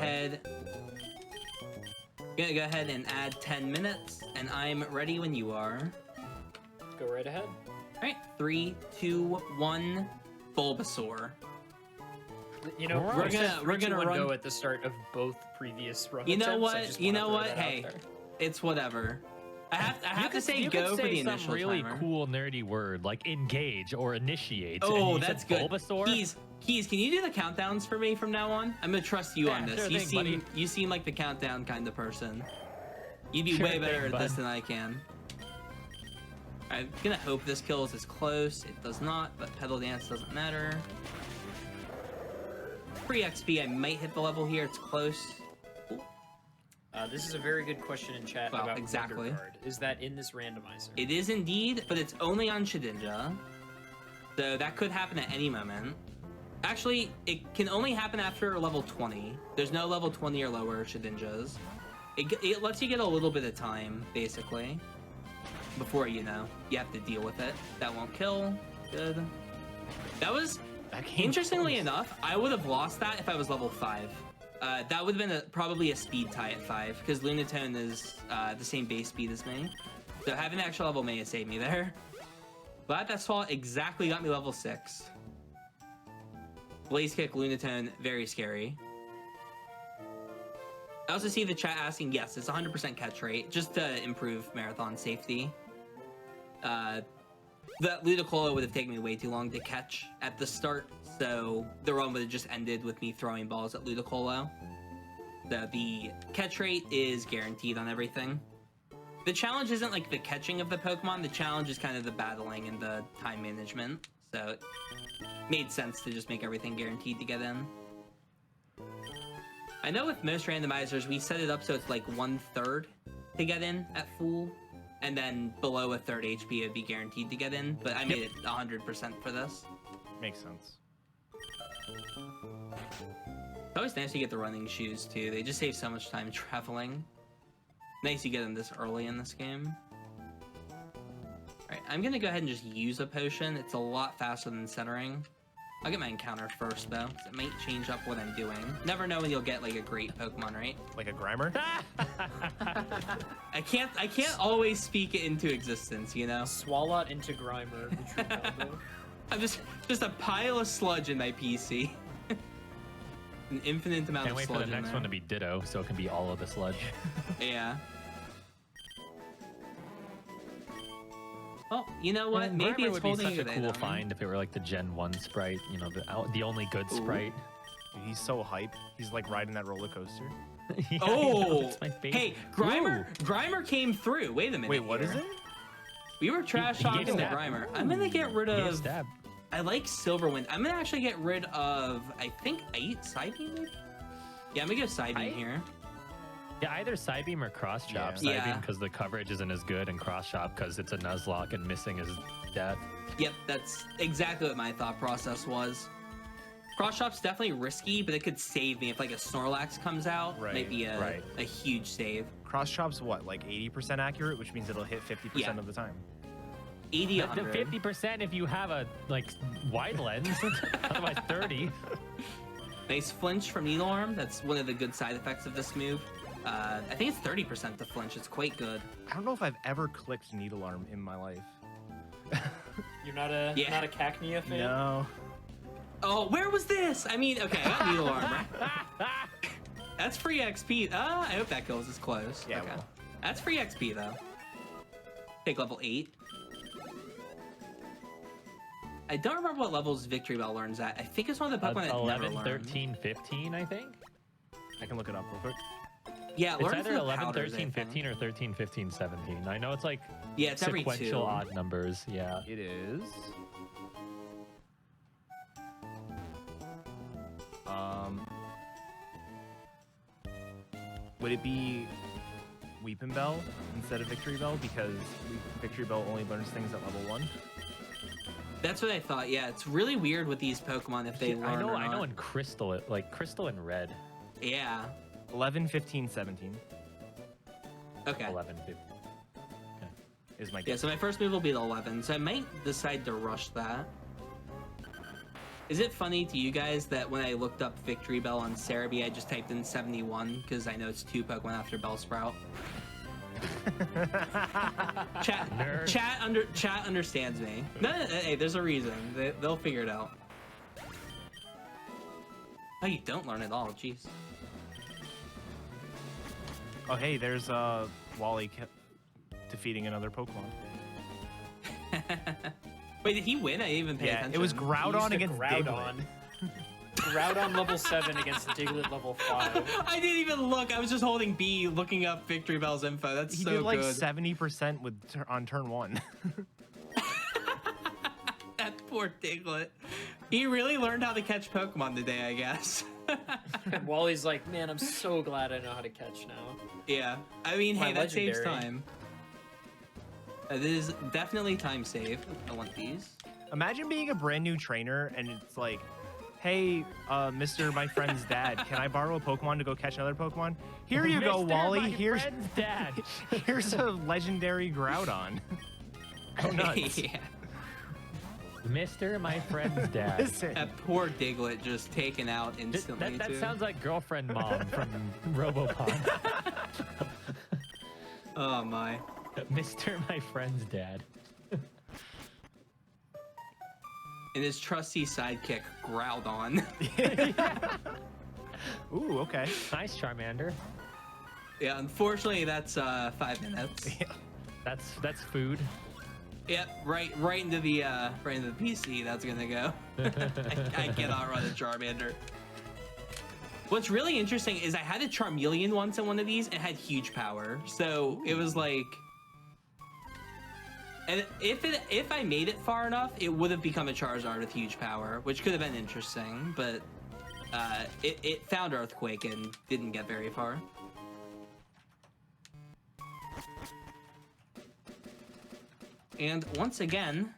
play. ahead and add 10 minutes, and I'm ready when you are. Go right ahead. All right, 3, 2, 1, Bulbasaur. You know, We're gonna run- go at the start of both previous run You know attempts. I what? just You wanna know throw what? that out Hey, there. it's whatever. I have to say you go could for say the some initial really timer. cool nerdy word like engage or initiate. Oh, and you that's said good. Bulbasaur? Keys, can you do the countdowns for me from now on? I'm gonna trust you on Yeah, this. sure You thing, you seem like the countdown kind of person. You'd be Sure way better thing, at this bud. than I can. I'm gonna hope this kills is close. It does not, but Pedal Dance doesn't matter. Free XP, I might hit the level here. It's close. This is a very good question in chat Well, about exactly. Wonder Guard. Is that in this randomizer? It is indeed, but it's only on Shedinja. So that could happen at any moment. Actually, it can only happen after level 20. There's no level 20 or lower Shedinjas. It lets you get a little bit of time, basically, before, you know, you have to deal with it. That won't kill. Good. That was, That came interestingly close. enough, I would have lost that if I was level 5. That would have been probably a speed tie at 5, because Lunatone is the same base speed as me. So having an extra level may have saved me there. But that Swallow exactly got me level 6. Blaze Kick, Lunatone, very scary. I also see the chat asking, yes, it's 100% catch rate, just to improve marathon safety. The Ludicolo would have taken me way too long to catch at the start, so the run would have just ended with me throwing balls at Ludicolo. So the catch rate is guaranteed on everything. The challenge isn't like the catching of the Pokemon, the challenge is kind of the battling and the time management. So it made sense to just make everything guaranteed to get in. I know with most randomizers, we set it up so it's like 1/3 to get in at full, and then below a third HP it would be guaranteed to get in, but I made it 100% for this. Makes sense. It's always nice to get the running shoes too, they just save so much time traveling. Nice you get them this early in this game. Alright, I'm gonna go ahead and just use a potion, it's a lot faster than centering. I'll get my encounter first though, 'cause it might change up what I'm doing. Never know when you'll get like a great Pokemon, right? Like a Grimer? I can't always speak it into existence, you know? Swalot into Grimer, the true combo. I'm just a pile of sludge in my PC. An infinite amount Can't of wait for sludge the in next there. one to be Ditto, so it can be all of the sludge. Yeah. Well, you know what? And Maybe Grimer it's would be holding such a today, cool though. find if it were like the Gen 1 sprite, you know, the only good Ooh. sprite. Dude, he's so hype. He's like riding that roller coaster. Yeah, I know, Oh, it's my favorite. hey, Grimer came through. Wait a minute. Wait, what is here. it? We were trash He talking gave the stab. Grimer. I'm gonna get rid He gave of. stab. I like Silverwind. I'm gonna actually get rid of. I think Psybeam. Maybe? Yeah, I'm gonna go Psybeam here. Yeah, either Psybeam or Cross Chop. Yeah. Psybeam because the coverage isn't as good, and Cross Chop because it's a Nuzlocke and missing is death. Yep, that's exactly what my thought process was. Cross Chop's definitely risky, but it could save me if like a Snorlax comes out. Right, Might be a huge save. Cross chop's what, like 80% accurate, which means it'll hit 50% Yeah. of the time. 80, The 100. 50% if you have a like wide lens, otherwise 30. Nice flinch from Needle Arm. That's one of the good side effects of this move. I think it's 30% to flinch. It's quite good. I don't know if I've ever clicked Needle Arm in my life. You're not a Cacnea fan? No. Oh, where was this? I mean, okay, I got Needle Arm, right? That's free XP. I hope that goes as close. Yeah, okay. well. That's free XP, though. Take level 8. I don't remember what levels Victory Bell learns at. I think it's one of the Pokemon that 11, never learned. 13, 15, I think. I can look it up real quick. Yeah, It's learn either from the 11, powders, 13, I think. 15, or 13, 15, 17. I know it's like Yeah, it's every sequential 2. odd numbers. Yeah. It is. Would it be Weepin' Bell instead of Victory Bell because Victory Bell only learns things at level 1? That's what I thought. Yeah, it's really weird with these Pokemon if they learn or I know not. in Crystal, like Crystal and Red. Yeah. 11, 15, 17 Okay. 11, 15. is my Yeah, guess. so my first move will be the 11, so I might decide to rush that. Is it funny to you guys that when I looked up Victory Bell on Cerebi, I just typed in 71 because I know it's 2 Pokemon after Bellsprout? Chat understands me. No, hey, there's a reason. They'll figure it out. Oh, you don't learn at all. Jeez. Oh, hey, there's Wally defeating another Pokemon. Wait, did he win? I didn't even pay attention. It was Groudon He used against a Diglett. Groudon level 7 against Diglett level 5. I didn't even look. I was just holding B, looking up Victory Bell's info. That's He so did like good. 70% with on turn 1. That poor Diglett. He really learned how to catch Pokemon today, I guess. And Wally's like, man, I'm so glad I know how to catch now. Yeah. I mean, My hey, that saves legendary. time. That is definitely time saved. I want these. Imagine being a brand new trainer and it's like, hey, Mr. My friend's dad, can I borrow a Pokemon to go catch another Pokemon? Here you go, Mr. Wally. My Here's friend's dad. here's a legendary Groudon. Go nuts. Yeah. Mr. My friend's dad. Listen. That poor Diglett just taken out instantly, That too. sounds like girlfriend mom from Robopop. Oh, my. Mr. My friend's dad. And his trusty sidekick, Groudon. Ooh, okay. Nice Charmander. Yeah, unfortunately, that's 5 minutes. That's food. Yep, right into the PC. That's gonna go. I cannot run a Charmander. What's really interesting is I had a Charmeleon once in one of these and it had huge power. So it was like, and if I made it far enough, it would have become a Charizard with huge power, which could have been interesting. But it found Earthquake and didn't get very far. And once again,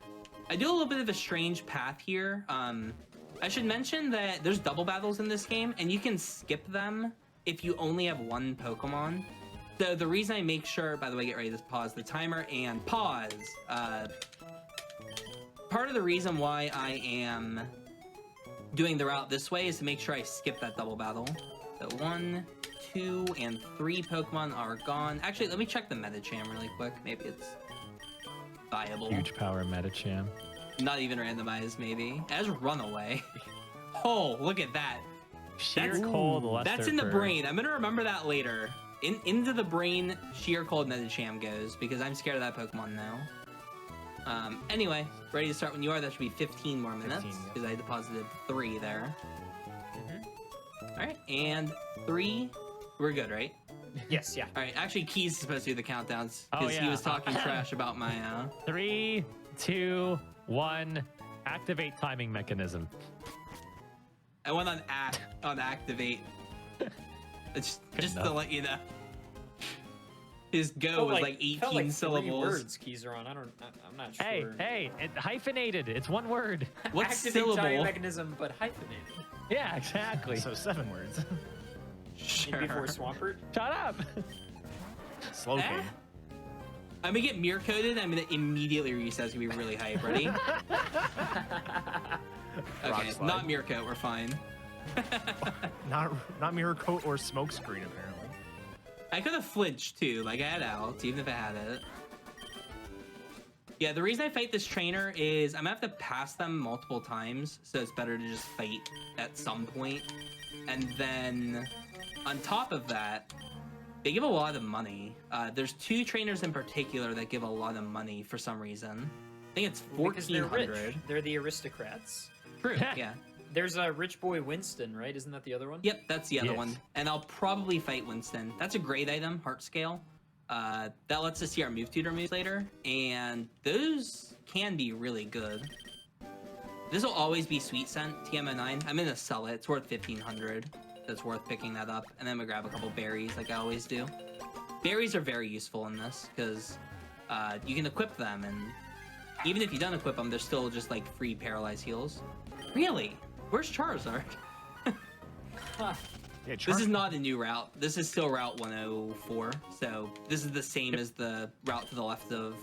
I do a little bit of a strange path here. I should mention that there's double battles in this game, and you can skip them if you only have one Pokemon. So the reason I make sure, by the way, get ready to pause the timer and pause. Part of the reason why I am doing the route this way is to make sure I skip that double battle. So 1, 2, and 3 Pokemon are gone. Actually, let me check the Medicham really quick. Maybe it's viable. Huge power Medicham. Not even randomized, maybe. As Runaway. Oh, look at that. Sheer That's- cold luster. That's in the for- brain. I'm gonna remember that later. Into the brain, Sheer Cold Medicham goes, because I'm scared of that Pokemon now. Anyway, ready to start when you are. That should be 15 more minutes, 15, yeah. because I deposited 3 there. Alright, and 3. We're good, right? Yes, yeah. Alright, actually, Keys is supposed to do the countdowns, Oh, because he yeah. was talking trash about my, 3, 2, 1. Activate timing mechanism. I went on activate. It's just to enough. let you know. His go Felt was like 18 felt like 3 syllables. words keys are on. I'm not sure. Hey, it hyphenated. It's one word. What Activate syllable? timing mechanism, but hyphenated. Yeah, exactly. So 7 words. Sure. Before Swampert. Shut up. Slow Eh? game. I'm gonna get mirror coded. I'm gonna immediately reset. It's gonna be really hype. Ready? Okay, not mirror coat. We're fine. not mirror coat or smoke screen apparently. I could have flinched too. Like I had outs, even if I had it. Yeah, the reason I fight this trainer is I'm gonna have to pass them multiple times, so it's better to just fight at some point. And then on top of that, they give a lot of money. There's 2 trainers in particular that give a lot of money for some reason. I think it's 1,400. They're rich. They're the aristocrats. True, yeah. There's a rich boy Winston, right? Isn't that the other one? Yep, that's the other one. And I'll probably fight Winston. That's a great item, heart scale. That lets us see our move tutor moves later, and those can be really good. This will always be sweet scent, TMO9. I'm gonna sell it. It's worth 1,500. So it's worth picking that up. And then I'm gonna grab a couple berries like I always do. Berries are very useful in this because you can equip them, and even if you don't equip them, they're still just like free paralyze heals. Really? Where's Charizard? Yeah, this is not a new route. This is still Route 104. So this is the same as the route to the left of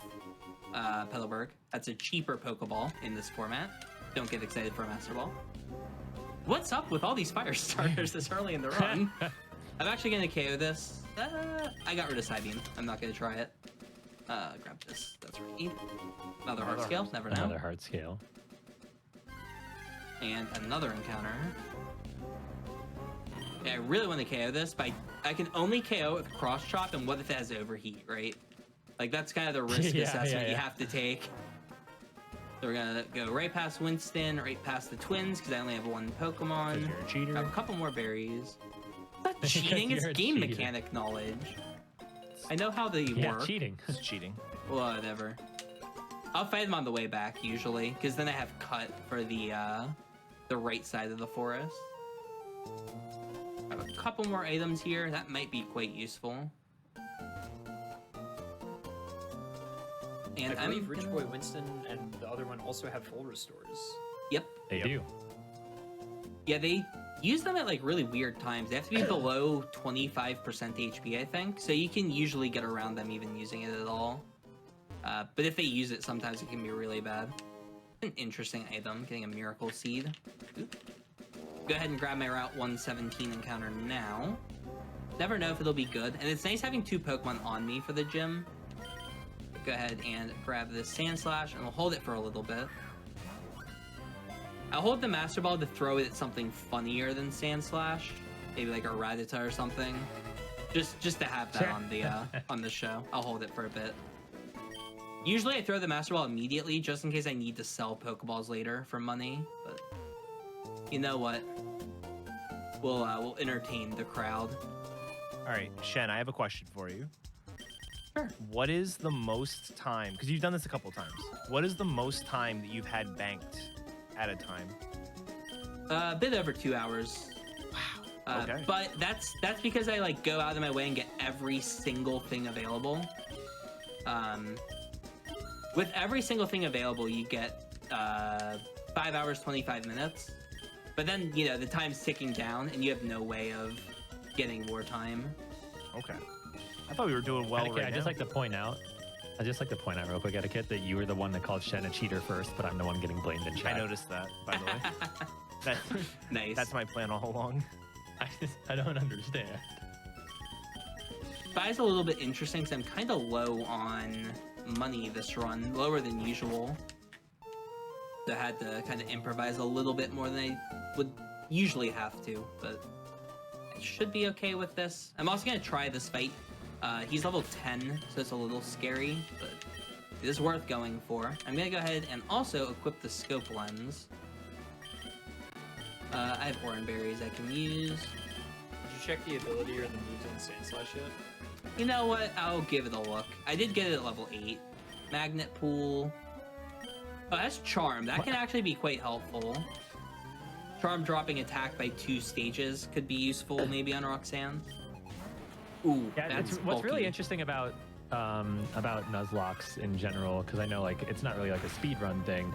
Petalburg. That's a cheaper Pokeball in this format. Don't get excited for a Master Ball. What's up with all these fire starters this early in the run? I'm actually going to KO this. I got rid of Psybeam. I'm not going to try it. Grab this. That's right. Another heart scale. Never know. Another heart scale. And another encounter. Yeah, I really want to KO this, but I can only KO it with Cross Chop, and what if it has Overheat, right? Like, that's kind of the risk assessment you have to take. So we're going to go right past Winston, right past the twins, because I only have 1 Pokemon. You're a cheater. Grab a couple more berries. It's not cheating, it's game mechanic knowledge. I know how they work. Cheating. It's cheating. Whatever. I'll fight them on the way back, usually, because then I have cut for the right side of the forest. I have a couple more items here. That might be quite useful. And I believe Rich Boy Winston and the other one also have full restores. Yep. They do. Yeah, they use them at like really weird times. They have to be below 25% HP, I think. So you can usually get around them even using it at all. But if they use it, sometimes it can be really bad. An interesting item, getting a Miracle Seed. Oop. Go ahead and grab my Route 117 encounter now. Never know if it'll be good. And it's nice having 2 Pokemon on me for the gym. Go ahead and grab this Sand Slash, and we'll hold it for a little bit. I'll hold the Master Ball to throw it at something funnier than Sand Slash. Maybe like a Rattata or something. Just to have that on the show. I'll hold it for a bit. Usually I throw the Master Ball immediately just in case I need to sell Pokeballs later for money, but you know what? We'll entertain the crowd. All right, Shen, I have a question for you. Sure. What is the most time, because you've done this a couple times, what is the most time that you've had banked at a time? A bit over 2 hours. Wow. Okay. But that's because I like go out of my way and get every single thing available. With every single thing available, you get 5 hours, 25 minutes. But then, you know, the time's ticking down, and you have no way of getting more time. Okay. I thought we were doing well right now. I'd just like to point out real quick, Etiquette, that you were the one that called Shen a cheater first, but I'm the one getting blamed in chat. I noticed that, by the way. Nice. That's my plan all along. I don't understand. Buy's a little bit interesting because I'm kind of low on money this run, lower than usual. So I had to kind of improvise a little bit more than I would usually have to, but I should be okay with this. I'm also going to try this fight. He's level 10, so it's a little scary, but it is worth going for. I'm going to go ahead and also equip the scope lens. I have Oran Berries I can use. Did you check the ability or the moves on Sand Slash yet? You know what? I'll give it a look. I did get it at level 8. Magnet Pool. Oh, that's Charm. That can actually be quite helpful. Charm dropping attack by 2 stages could be useful maybe on Roxanne. Ooh, Yeah, that's what's really bulky. interesting about Nuzlocks in general, because I know like it's not really like a speed run thing,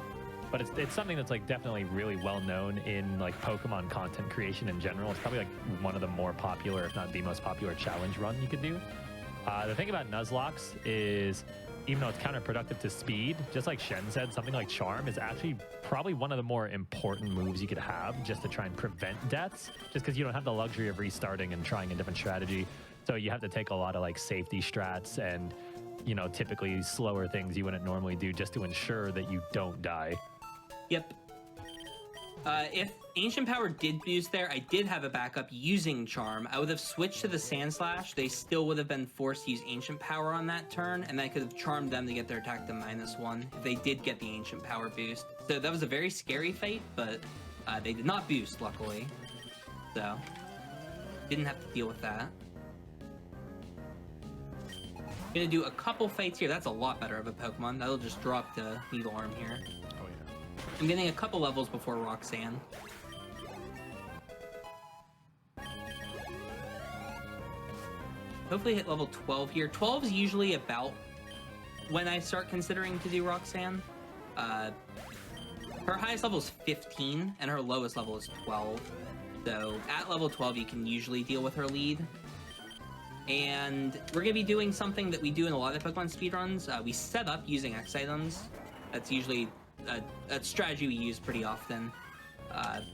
but it's something that's like definitely really well known in like Pokemon content creation in general. It's probably like one of the more popular, if not the most popular challenge run you could do. The thing about Nuzlocks is even though it's counterproductive to speed, just like Shen said, something like Charm is actually probably one of the more important moves you could have just to try and prevent deaths, just because you don't have the luxury of restarting and trying a different strategy. So you have to take a lot of like safety strats and, you know, typically slower things you wouldn't normally do just to ensure that you don't die. Yep. If Ancient Power did boost there, I did have a backup using Charm. I would have switched to the Sand Slash. They still would have been forced to use Ancient Power on that turn, and I could have charmed them to get their attack to -1 if they did get the Ancient Power boost. So that was a very scary fight, but they did not boost, luckily. So, didn't have to deal with that. Gonna do a couple fights here. That's a lot better of a Pokemon. That'll just drop the Needle Arm here. Oh yeah. I'm getting a couple levels before Roxanne. Hopefully hit level 12 here. 12 is usually about when I start considering to do Roxanne. Her highest level is 15, and her lowest level is 12. So at level 12, you can usually deal with her lead. And we're going to be doing something that we do in a lot of Pokemon speedruns. We set up using X items. That's usually a strategy we use pretty often.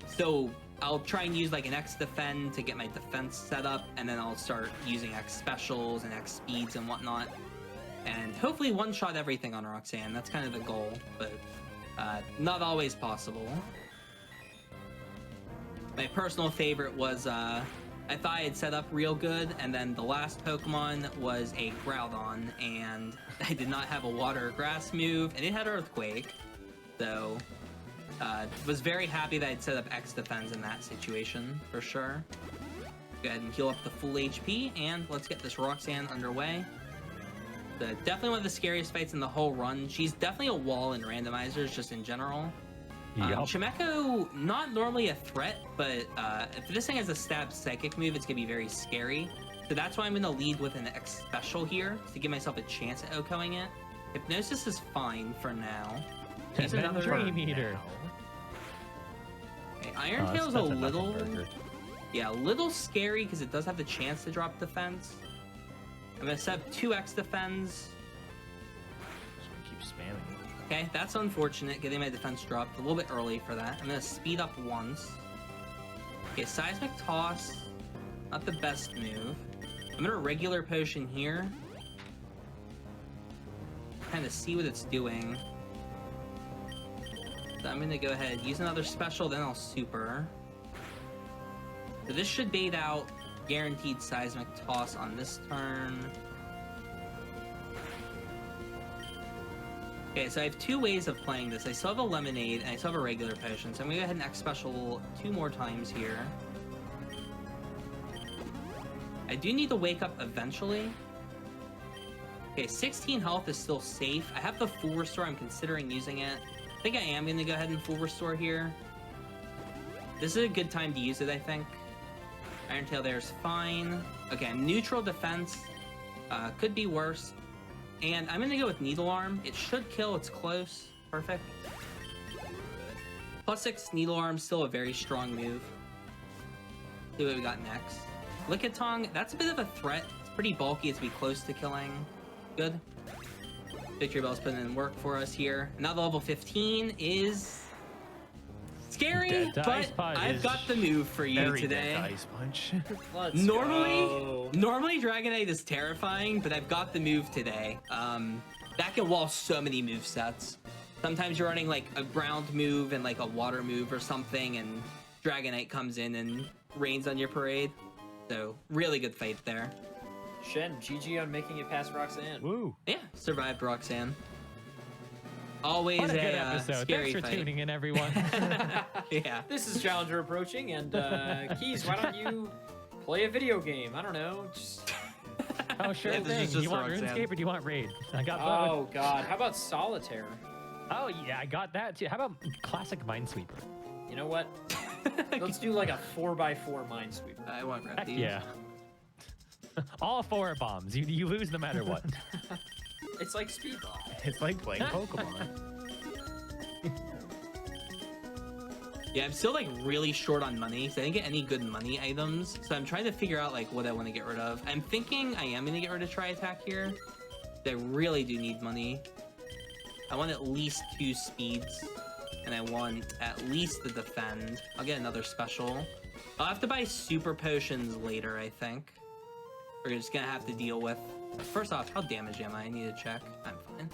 So I'll try and use like an X defend to get my defense set up, and then I'll start using X specials and X speeds and whatnot. And hopefully one-shot everything on Roxanne. That's kind of the goal, but not always possible. My personal favorite was, I thought I had set up real good, and then the last Pokemon was a Groudon, and I did not have a Water or Grass move, and it had Earthquake. So, was very happy that I'd set up X defense in that situation, for sure. Go ahead and heal up the full HP, and let's get this Roxanne underway. Definitely one of the scariest fights in the whole run. She's definitely a wall in randomizers, just in general. Yep. Shimeko, not normally a threat, but if this thing has a stab psychic move, it's going to be very scary. So that's why I'm going to lead with an X special here, to give myself a chance at OHKOing it. Hypnosis is fine for now. And then Dream Eater. Okay, Iron Tail's a little... Yeah, a little scary, because it does have the chance to drop defense. I'm going to set up 2 X defense. Just gonna keep spamming it. Okay, that's unfortunate, getting my defense dropped a little bit early for that. I'm going to speed up once. Okay, Seismic Toss, not the best move. I'm going to regular potion here. Kind of see what it's doing. So I'm going to go ahead, use another special, then I'll super. So this should bait out guaranteed Seismic Toss on this turn. Okay, so I have 2 ways of playing this. I still have a Lemonade, and I still have a regular potion, so I'm gonna go ahead and X special 2 more times here. I do need to wake up eventually. Okay, 16 health is still safe. I have the full restore, I'm considering using it. I think I am gonna go ahead and full restore here. This is a good time to use it, I think. Iron Tail there is fine. Okay, neutral defense. Could be worse. And I'm gonna go with Needle Arm. It should kill, it's close. Perfect. +6 Needle Arm, still a very strong move. See what we got next. Lickitung, that's a bit of a threat. It's pretty bulky, it's be close to killing. Good. Victory Bell's putting in work for us here. Now the level 15 is... scary, but I've got the move for you today. Dead Ice Punch. Let's Normally go. Dragonite is terrifying, but I've got the move today. That can wall so many move sets. Sometimes you're running like a ground move and like a water move or something, and Dragonite comes in and rains on your parade. So really good fight there. Shen, GG on making it past Roxanne. Woo! Yeah, survived Roxanne. Always What a good a episode. scary Thanks for fight. tuning in, everyone. Yeah. This is Challenger approaching, and Keys, why don't you play a video game? I don't know, just... Oh, sure Yeah, this thing. is just You want Roxanne. RuneScape or do you want Raid? I got both. Oh God, how about Solitaire? Oh, yeah, I got that too. How about Classic Minesweeper? You know what? Let's do like a 4x4 Minesweeper. I want Heck these. yeah. All 4 bombs. You lose no matter what. It's like Speedlocke. It's like playing Pokemon. Yeah, I'm still like really short on money, so I didn't get any good money items. So I'm trying to figure out like what I want to get rid of. I'm thinking I am going to get rid of Tri-Attack here. I really do need money. I want at least 2 speeds, and I want at least the defend. I'll get another special. I'll have to buy super potions later, I think. We're just gonna have to deal with. First off, how damaged am I? I need to check. I'm fine.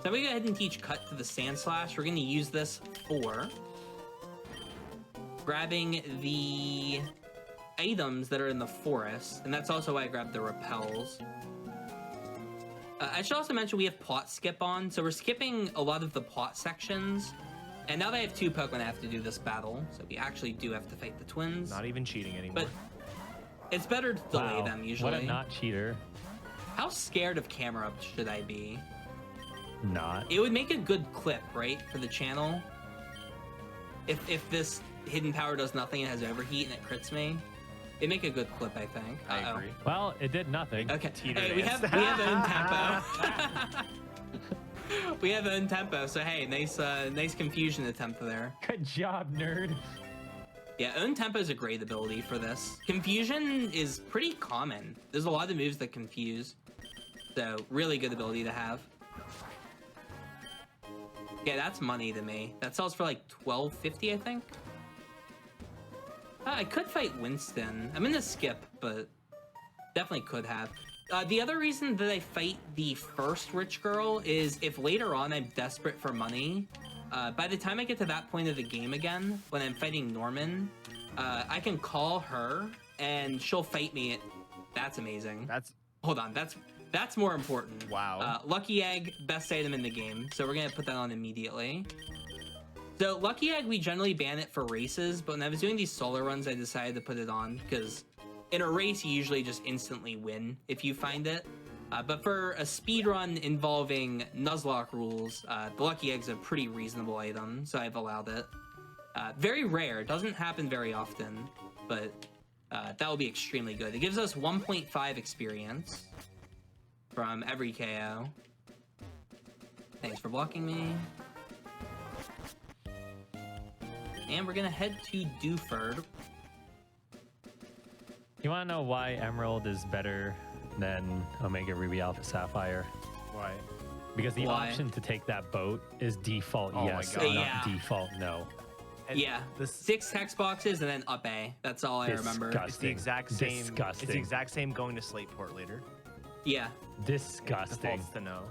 So we go ahead and teach cut to the sand slash. We're gonna use this for grabbing the items that are in the forest, and that's also why I grabbed the repels. I should also mention we have plot skip on, so we're skipping a lot of the plot sections. And now that I have 2 Pokemon, I have to do this battle, so we actually do have to fight the twins. Not even cheating anymore. But it's better to delay them usually. What a not cheater. How scared of camera up should I be? Not. It would make a good clip, right, for the channel. If this hidden power does nothing and has overheat and it crits me, it'd make a good clip, I think. I agree. Well, it did nothing. Okay, Teeter hey, we dance. have own tempo. We have own tempo, so hey, nice confusion attempt there. Good job, nerd. Yeah, own tempo is a great ability for this. Confusion is pretty common. There's a lot of moves that confuse, so really good ability to have. Yeah, that's money to me. That sells for like $12.50, I think. I could fight Winston. I'm gonna skip, but definitely could have. The other reason that I fight the first rich girl is if later on I'm desperate for money, by the time I get to that point of the game again, when I'm fighting Norman, I can call her and she'll fight me. That's amazing. Hold on, that's more important. Wow. Lucky Egg, best item in the game, so we're gonna put that on immediately. So Lucky Egg, we generally ban it for races, but when I was doing these solo runs, I decided to put it on because in a race, you usually just instantly win if you find it. But for a speed run involving Nuzlocke rules, the Lucky Egg's a pretty reasonable item, so I've allowed it. Very rare, doesn't happen very often, but that will be extremely good. It gives us 1.5 experience from every KO. Thanks for blocking me. And we're gonna head to Dewford. You want to know why Emerald is better than Omega Ruby Alpha Sapphire? Why? Because the Why? option to take that boat is default Oh my yes, God. and not Yeah. default no. And Yeah, this 6 text boxes and then up A. That's all I remember. it's the exact same. Disgusting. It's the exact same going to Slateport later. Yeah, Disgusting. Defaults to no.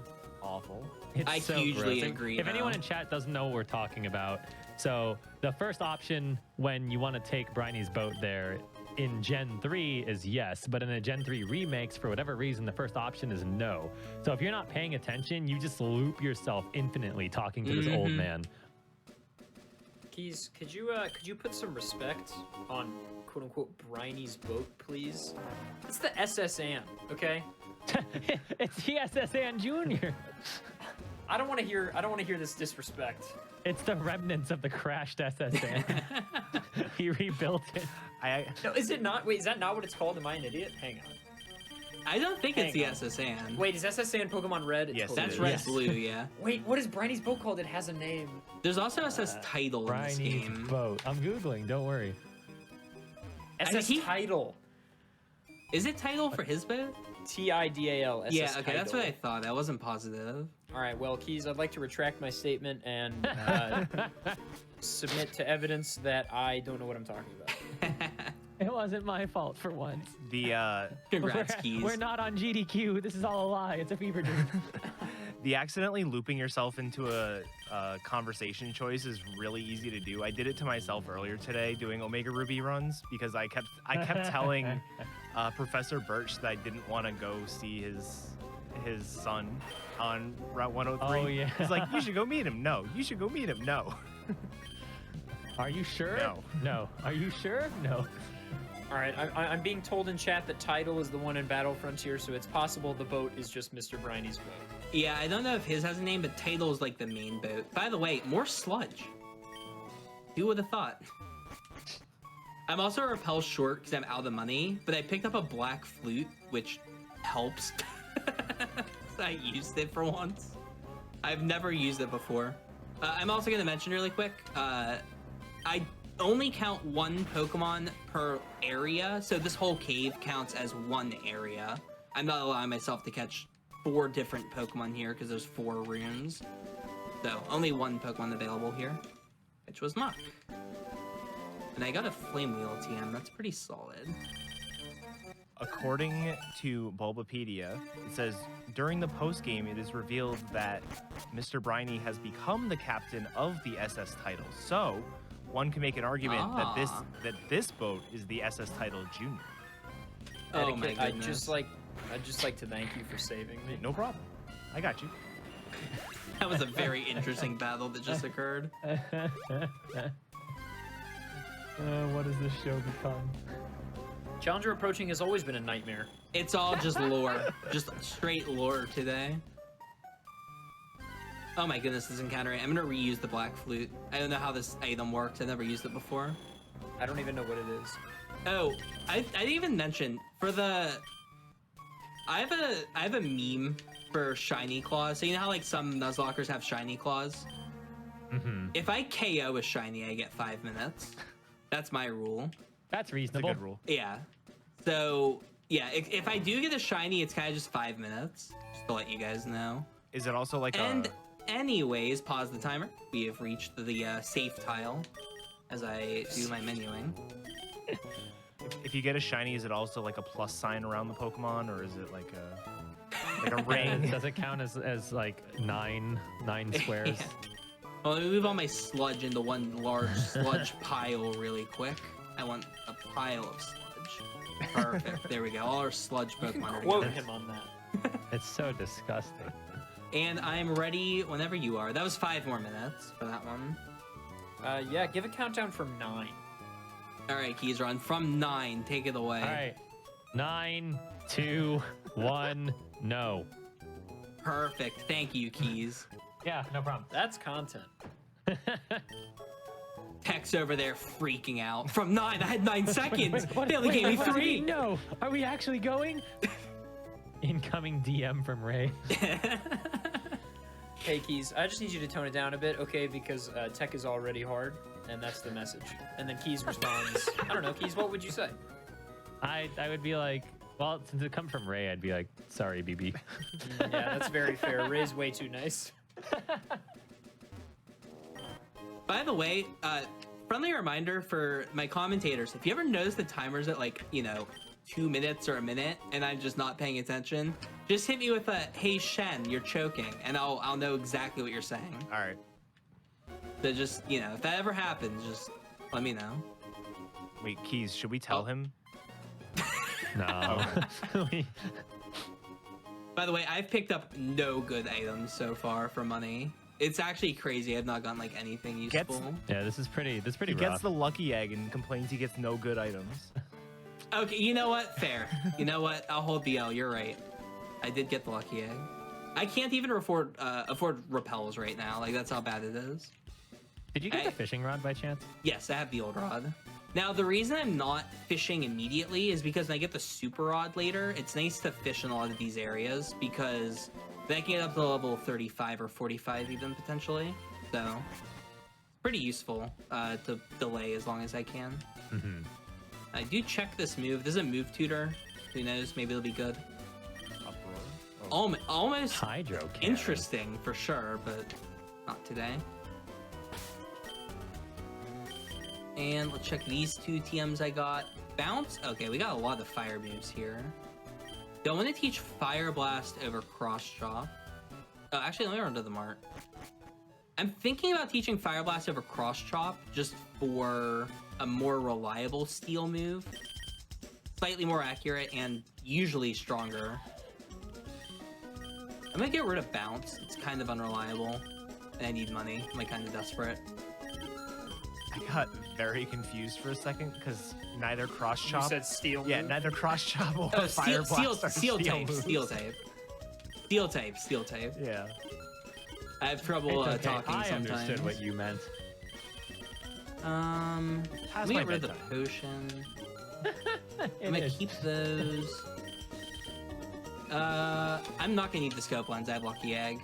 Awful. It's I so hugely gross. agree, If anyone though. in chat doesn't know what we're talking about, so the first option when you want to take Bryony's boat there in Gen 3 is yes, but in a Gen 3 remakes, for whatever reason, the first option is no. So if you're not paying attention, you just loop yourself infinitely talking to this old man. Keys, could you put some respect on quote unquote Bryony's boat, please? It's the SS Ann, okay? It's the SSN Junior. I don't want to hear this disrespect. It's the remnants of the crashed SSN. He rebuilt it. No, is it not? Wait, is that not what it's called? Am I an idiot? Hang on. I don't think it's the Hang on. SSN. Wait, is SSN Pokemon Red? It Yes, totally That's is. Red Yes. Blue, yeah. Wait, what is Bryony's boat called? It has a name. There's also SS Title in this Bryony's game. boat. I'm Googling, don't worry. SS he- Tidal. Is it Title for his boat? Tidal. SS Yeah, okay, that's what I Tidal. thought. I wasn't positive. All right, well, Keys, I'd like to retract my statement and submit to evidence that I don't know what I'm talking about. It wasn't my fault for once. The Congrats, Keys. We're not on GDQ. This is all a lie. It's a fever dream. the accidentally looping yourself into a conversation choice is really easy to do. I did it to myself earlier today doing Omega Ruby runs because I kept telling Professor Birch that I didn't want to go see his son on Route 103. Oh, yeah. He's like, you should go meet him. No. You should go meet him. No. Are you sure? No. No. Are you sure? No. All right, I'm being told in chat that Tidal is the one in Battle Frontier, so it's possible the boat is just Mr. Bryony's boat. Yeah, I don't know if his has a name, but Title is like the main boat. By the way, more sludge. Who would have thought? I'm also a repel short because I'm out of money, but I picked up a black flute, which helps. I used it for once. I've never used it before. I'm also going to mention really quick, I only count one Pokemon per area, so this whole cave counts as one area. I'm not allowing myself to catch 4 different Pokemon here because there's 4 runes. So only 1 Pokemon available here, which was Mach. And I got a Flame Wheel TM. That's pretty solid. According to Bulbapedia, it says during the post-game, it is revealed that Mr. Briny has become the captain of the SS title. So one can make an argument that this boat is the SS title Junior. Oh my I'd goodness. just like to thank you for saving me. No problem. I got you. That was a very interesting battle that just occurred. What does this show become? Challenger approaching has always been a nightmare. It's all just lore. Just straight lore today. Oh my goodness, this encounter. I'm gonna reuse the Black Flute. I don't know how this item works. I've never used it before. I don't even know what it is. Oh, I didn't even mention for the. I have a meme for shiny claws. So you know how like some Nuzlockers have shiny claws. Mm-hmm. If I KO a shiny, I get 5 minutes. That's my rule. That's That's a reasonable. good rule. Yeah. So yeah, if I do get a shiny, it's kind of just 5 minutes. Just to let you guys know. Is it also like And anyways, pause the timer. We have reached the safe tile as I do my menuing. if you get a shiny, is it also like a plus sign around the Pokemon, or is it like a ring? Does it count as like nine squares? Yeah. Well, let me move all my sludge into one large sludge pile really quick. I want a pile of sludge. Perfect. There we go. All our sludge Pokemon are Quote together. him on that. It's so disgusting. And I'm ready whenever you are. That was 5 more minutes for that one. Yeah, give a countdown from 9. All right, Keys Run. From 9, take it away. All right. 9, 2, 1, no. Perfect. Thank you, Keys. Yeah, no problem. That's content. Tech's over there freaking out. From 9, I had 9 seconds. Wait, They only gave me what does it 3. mean? No. Are we actually going? Incoming DM from Ray. Hey, Keys, I just need you to tone it down a bit, okay? Because tech is already hard, and that's the message. And then Keys responds, I don't know, Keys, what would you say? I would be like, well, since it comes from Ray, I'd be like, sorry, BB. Yeah, that's very fair. Ray's way too nice. By the way, friendly reminder for my commentators, if you ever notice the timers at like, 2 minutes or a minute and I'm just not paying attention, just hit me with a, hey Shen, you're choking, and I'll know exactly what you're saying. All right. So just, if that ever happens, just let me know. Wait, Keys, should we tell him? No. By the way, I've picked up no good items so far for money. It's actually crazy. I've not gotten like anything useful. Yeah, this is pretty He rough. gets the lucky egg and complains he gets no good items. Okay, you know what? Fair. You know what? I'll hold the L. You're right. I did get the lucky egg. I can't even afford repels right now. Like, that's how bad it is. Did you get the fishing rod by chance? Yes, I have the old rod. Now, the reason I'm not fishing immediately is because when I get the super rod later, it's nice to fish in a lot of these areas because then I can get up to level 35 or 45 even potentially. So, pretty useful to delay as long as I can. Mm-hmm. I do check this move. This is a move tutor. Who knows? Maybe it'll be good. Almost Hydro cannon. interesting for sure, but not today. And let's check these 2 TMs I got. Bounce? Okay, we got a lot of fire moves here. Do I want to teach Fire Blast over Cross Chop? Oh, actually, let me run to the mart. I'm thinking about teaching Fire Blast over Cross Chop just for a more reliable steel move. Slightly more accurate and usually stronger. I'm gonna get rid of Bounce. It's kind of unreliable. And I need money. I'm like kind of desperate. I got very confused for a second because neither cross You chop. said steel Yeah, move? neither cross chop or Oh, fire blast are steel tape, moves. steel tape. Steel tape, steel tape. Yeah. I have trouble It's okay. talking I sometimes. understood what you meant. Let Past me my get rid of the bedtime. potion. I'm It gonna is. keep those. I'm not gonna need the scope lens. I have Lucky Egg.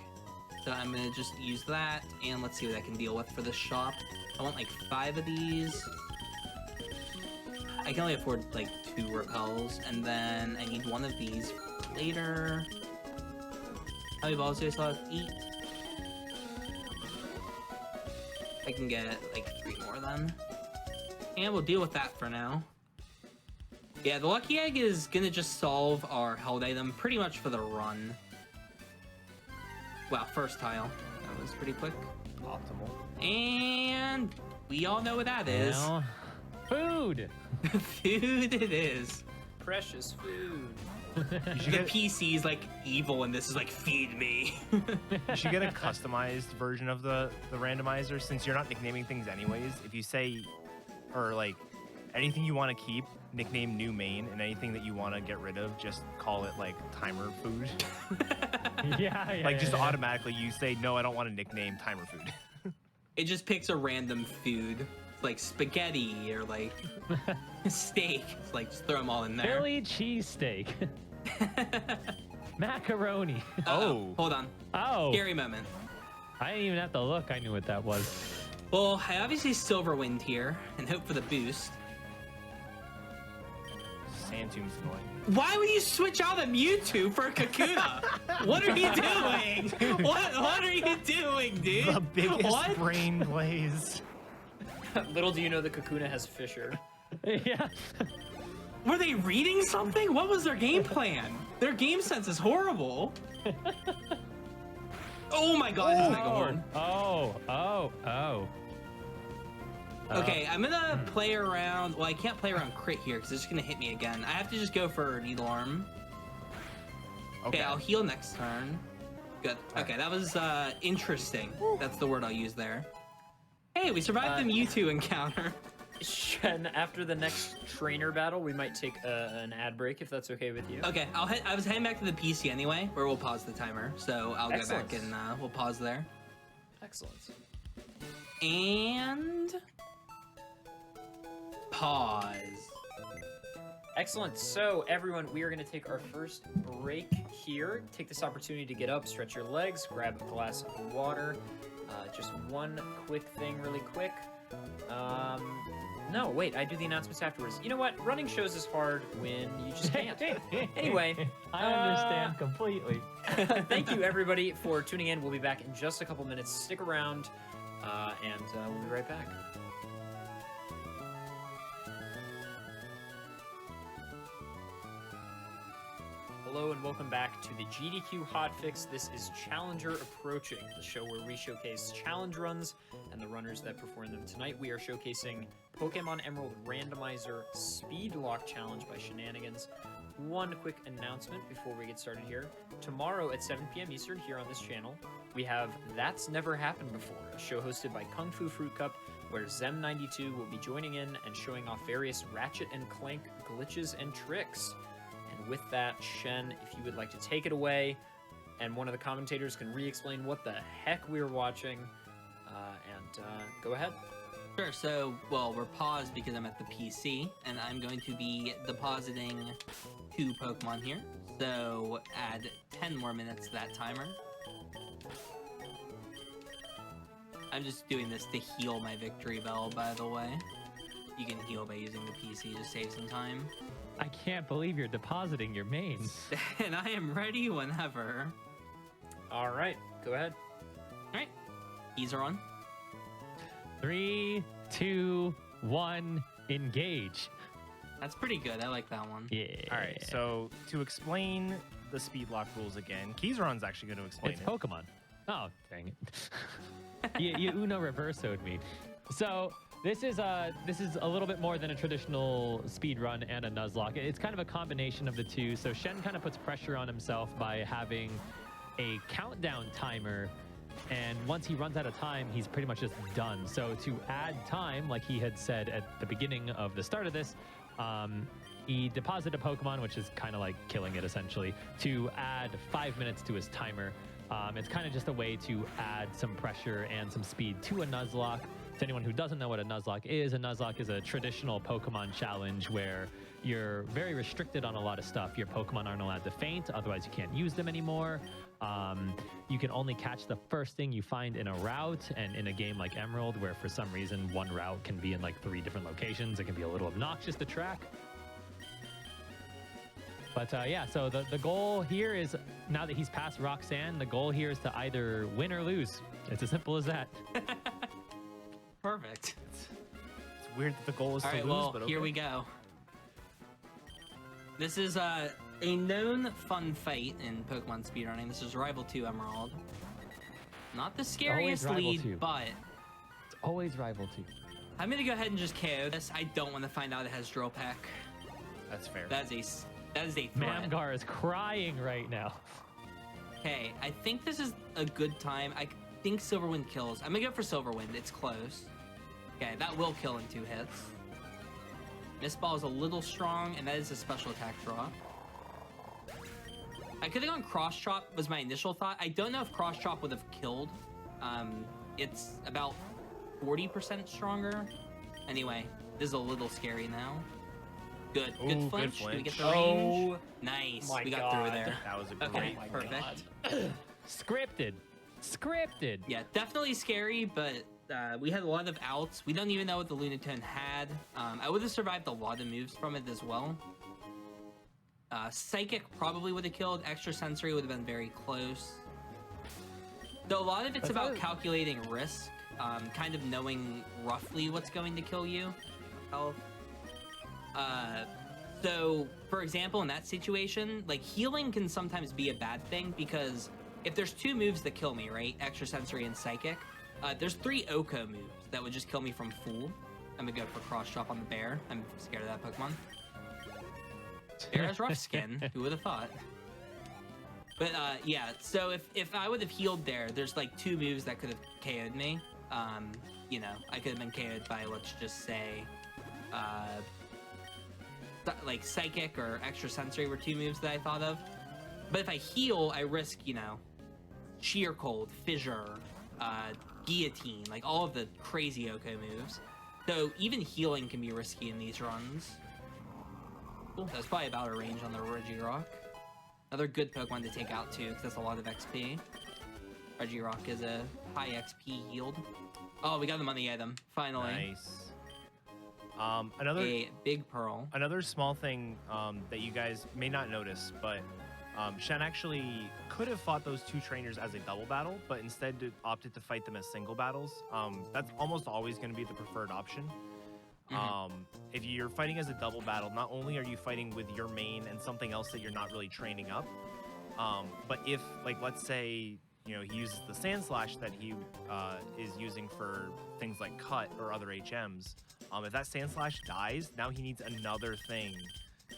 So I'm gonna just use that, and let's see what I can deal with for this shop. I want like 5 of these. I can only afford like 2 repels, and then I need 1 of these for later. How many balls do I still have to eat? I can get like 3 more then. And we'll deal with that for now. Yeah, the lucky egg is gonna just solve our held item pretty much for the run. Wow, first tile. That was pretty quick. Optimal. And we all know what that is. Now, food. Food it is. Precious food. You should The get, PC is like evil and this is like, feed me. you should get a customized version of the randomizer, since you're not nicknaming things anyways. If you say, or like, anything you want to keep, nickname new main, and anything that you want to get rid of, just call it like timer food. Yeah. Like just automatically you say, no, I don't want to nickname timer food. It just picks a random food. Like spaghetti or like steak. It's like just throw them all in there. Philly cheesesteak. Macaroni. Oh. Hold on. Oh. Scary moment. I didn't even have to look. I knew what that was. Well, I obviously silver wind here and hope for the boost. Sand Tomb's annoying. Why would you switch out a Mewtwo for a Kakuna? What are you doing? What are you doing, dude? The biggest What? brain blaze. Little do you know the Kakuna has Fisher. Yeah. Were they reading something? What was their game plan? Their game sense is horrible. Oh my god, this is Mega Horn. Oh. Okay, I'm gonna play around. Well, I can't play around crit here because it's just gonna hit me again. I have to just go for Needle Arm. Okay, I'll heal next turn. Good. Okay, that was interesting. That's the word I'll use there. Hey, we survived the Mewtwo encounter. Shen, after the next trainer battle, we might take an ad break if that's okay with you. Okay, I was heading back to the PC anyway, where we'll pause the timer. So I'll go back and we'll pause there. Excellent. And pause. Excellent. So, everyone, we are going to take our first break here. Take this opportunity to get up, stretch your legs, grab a glass of water. Just one quick thing really quick. No, wait, I do the announcements afterwards. You know what? Running shows is hard when you just can't. Anyway. I understand completely. Thank you, everybody, for tuning in. We'll be back in just a couple minutes. Stick around, and we'll be right back. Hello and welcome back to the GDQ Hotfix. This is Challenger Approaching, the show where we showcase challenge runs and the runners that perform them. Tonight we are showcasing Pokemon Emerald Randomizer Speedlocke Challenge by Shenanigans. One quick announcement before we get started here. Tomorrow at 7 p.m. Eastern here on this channel, we have That's Never Happened Before, a show hosted by Kung Fu Fruit Cup, where Zem92 will be joining in and showing off various Ratchet and Clank glitches and tricks. And with that, Shen, if you would like to take it away, and one of the commentators can re-explain what the heck we were watching, go ahead. Sure, so, well, we're paused because I'm at the PC, and I'm going to be depositing 2 Pokemon here. So, add 10 more minutes to that timer. I'm just doing this to heal my victory bell, by the way. You can heal by using the PC to save some time. I can't believe you're depositing your mains. And I am ready whenever. All right, go ahead. All right, keys are on. 3, 2, 1, engage. That's pretty good. I like that one. Yeah. All right, so to explain the Speedlocke rules again, Keyzeron's actually going to explain It's it. Pokemon. Oh, dang it. you Uno Reverso'd me. So this is a little bit more than a traditional speed run and a Nuzlocke. It's kind of a combination of the two. So Shen kind of puts pressure on himself by having a countdown timer, and once he runs out of time, he's pretty much just done. So to add time, like he had said at the beginning of the start of this, he deposited a Pokemon, which is kind of like killing it essentially, to add 5 minutes to his timer. It's kind of just a way to add some pressure and some speed to a Nuzlocke. To anyone who doesn't know what a Nuzlocke is a traditional Pokemon challenge where you're very restricted on a lot of stuff. Your Pokemon aren't allowed to faint, otherwise you can't use them anymore. You can only catch the first thing you find in a route, and in a game like Emerald, where for some reason one route can be in like 3 different locations, it can be a little obnoxious to track. But yeah, so the goal here is, now that he's past Roxanne, the goal here is to either win or lose. It's as simple as that. Perfect. It's weird that the goal is All to right, lose, well, but okay. here we go. This is a known fun fight in Pokemon speedrunning. This is Rival 2 Emerald. Not the scariest Rival lead, 2. but It's always Rival 2. I'm gonna go ahead and just KO this. I don't want to find out it has Drill Peck. That's fair. That is a threat. Mamgar is crying right now. Okay, I think this is a good time. I think Silverwind kills. I'm gonna go for Silverwind. It's close. Okay, that will kill in 2 hits. Miss Ball is a little strong, and that is a special attack draw. I could have gone Cross Chop was my initial thought. I don't know if Cross Chop would have killed. It's about 40% stronger. Anyway, this is a little scary now. Good, Ooh, good good flinch. Do we flinch. get the range? Oh, Nice. my We got through God. there. That was a Okay, great perfect. Scripted. Scripted. Yeah, definitely scary, but we had a lot of outs. We don't even know what the Lunatone had. I would have survived a lot of moves from it as well. Psychic probably would have killed. Extrasensory would have been very close. So a lot of it's about calculating risk, kind of knowing roughly what's going to kill you. Health. So, for example, in that situation, like, healing can sometimes be a bad thing because if there's 2 moves that kill me, right? Extrasensory and Psychic, there's 3 Oko moves that would just kill me from full. I'm gonna go for Cross Chop on the bear. I'm scared of that Pokemon. Bear has rough skin. Who would have thought? But yeah, so if I would have healed there, there's like 2 moves that could have KO'd me. You know, I could have been KO'd by, let's just say, like Psychic or Extrasensory were 2 moves that I thought of. But if I heal, I risk, you know, Sheer Cold, Fissure, Guillotine, like all of the crazy Oko moves. So even healing can be risky in these runs. Cool. That's probably about a range on the Regirock. Another good Pokemon to take out too, because that's a lot of XP. Regirock is a high XP yield. Oh, we got the money item, finally. Nice. Another A big pearl. Another small thing that you guys may not notice, but Shen actually could have fought those 2 trainers as a double battle, but instead opted to fight them as single battles. That's almost always going to be the preferred option. If you're fighting as a double battle, not only are you fighting with your main and something else that you're not really training up, but if, like, let's say, you know, he uses the Sand Slash that he is using for things like Cut or other HMs, if that Sand Slash dies, now he needs another thing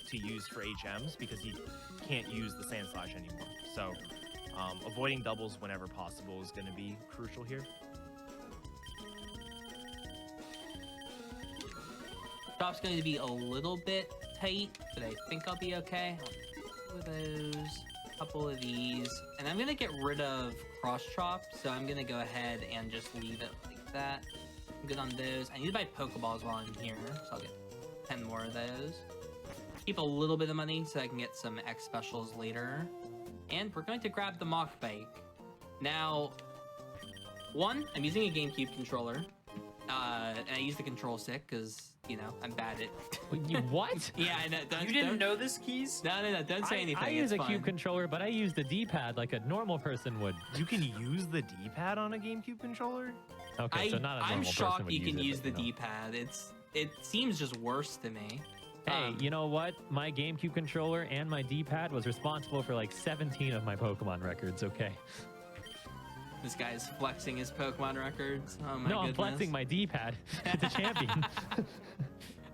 to use for HMs because he can't use the Sand Slash anymore. So avoiding doubles whenever possible is going to be crucial here. Top's going to be a little bit tight, but I think I'll be okay. Couple of those, couple of these, and I'm going to get rid of Cross Chop, so I'm going to go ahead and just leave it like that. I'm good on those. I need to buy Pokeballs while I'm here, so I'll get 10 more of those. Keep a little bit of money so I can get some X specials later. And we're going to grab the Mach Bike. Now, one, I'm using a GameCube controller. And I use the control stick because, you know, I'm bad at... You what? Yeah, I know. You didn't know this, Keys? No, don't say anything. I use it's a cube fine. controller, but I use the D-pad like a normal person would. You can use the D-pad on a GameCube controller? Okay, so not a normal I'm person shocked would you can it, use the but, you know. D-pad. It seems just worse to me. Hey, you know what? My GameCube controller and my D-pad was responsible for like 17 of my Pokemon records, okay? This guy's flexing his Pokemon records. Oh my No, I'm goodness. flexing my D-pad. It's a champion.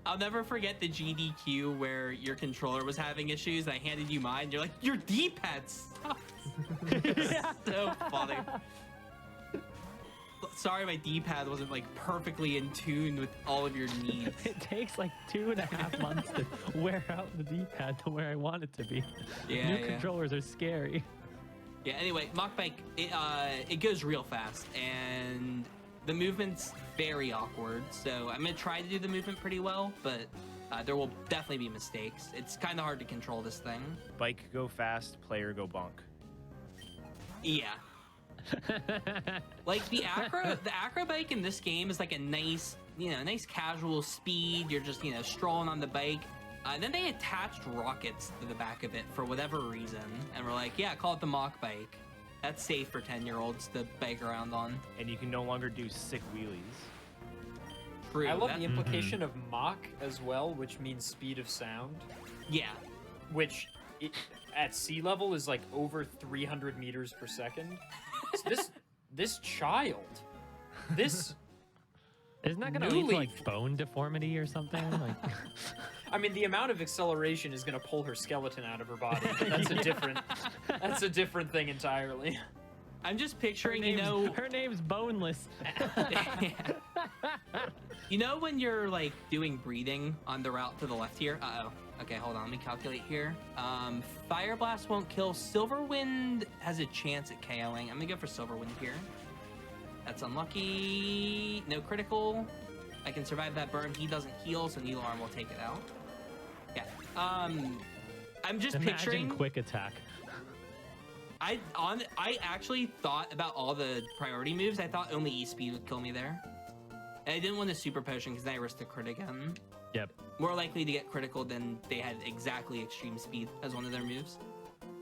I'll never forget the GDQ where your controller was having issues. I handed you mine. You're like, your D-pad sucks. Yeah. So funny. Sorry, my D-pad wasn't like perfectly in tune with all of your needs. It takes like 2.5 months to wear out the D-pad to where I want it to be. Yeah, New yeah. controllers are scary. Yeah, anyway, Mach Bike, it goes real fast, and the movement's very awkward, so I'm going to try to do the movement pretty well, but there will definitely be mistakes. It's kind of hard to control this thing. Bike go fast, player go bonk. Yeah. Like, the acro bike in this game is like a nice, nice casual speed. You're just, strolling on the bike. And then they attached rockets to the back of it for whatever reason, and we're like, yeah, call it the mock bike. That's safe for 10-year-olds to bike around on. And you can no longer do sick wheelies. True. I love the implication of Mach as well, which means speed of sound, Yeah. which at sea level is like over 300 meters per second. This child, this. Isn't that gonna lead to like bone deformity or something? Like, I mean, the amount of acceleration is gonna pull her skeleton out of her body. But that's a different. That's a different thing entirely. I'm just picturing, her name's Boneless. You know when you're like doing breathing on the route to the left here? Uh-oh. Okay, hold on, let me calculate here. Fire Blast won't kill. Silverwind has a chance at KOing. I'm gonna go for Silverwind here. That's unlucky. No critical. I can survive that burn. He doesn't heal, so Needle Arm will take it out. Yeah. I'm just picturing quick attack. I actually thought about all the priority moves. I thought only E-Speed would kill me there. And I didn't want a super potion because then I risked a crit again. Yep. More likely to get critical than they had exactly extreme speed as one of their moves.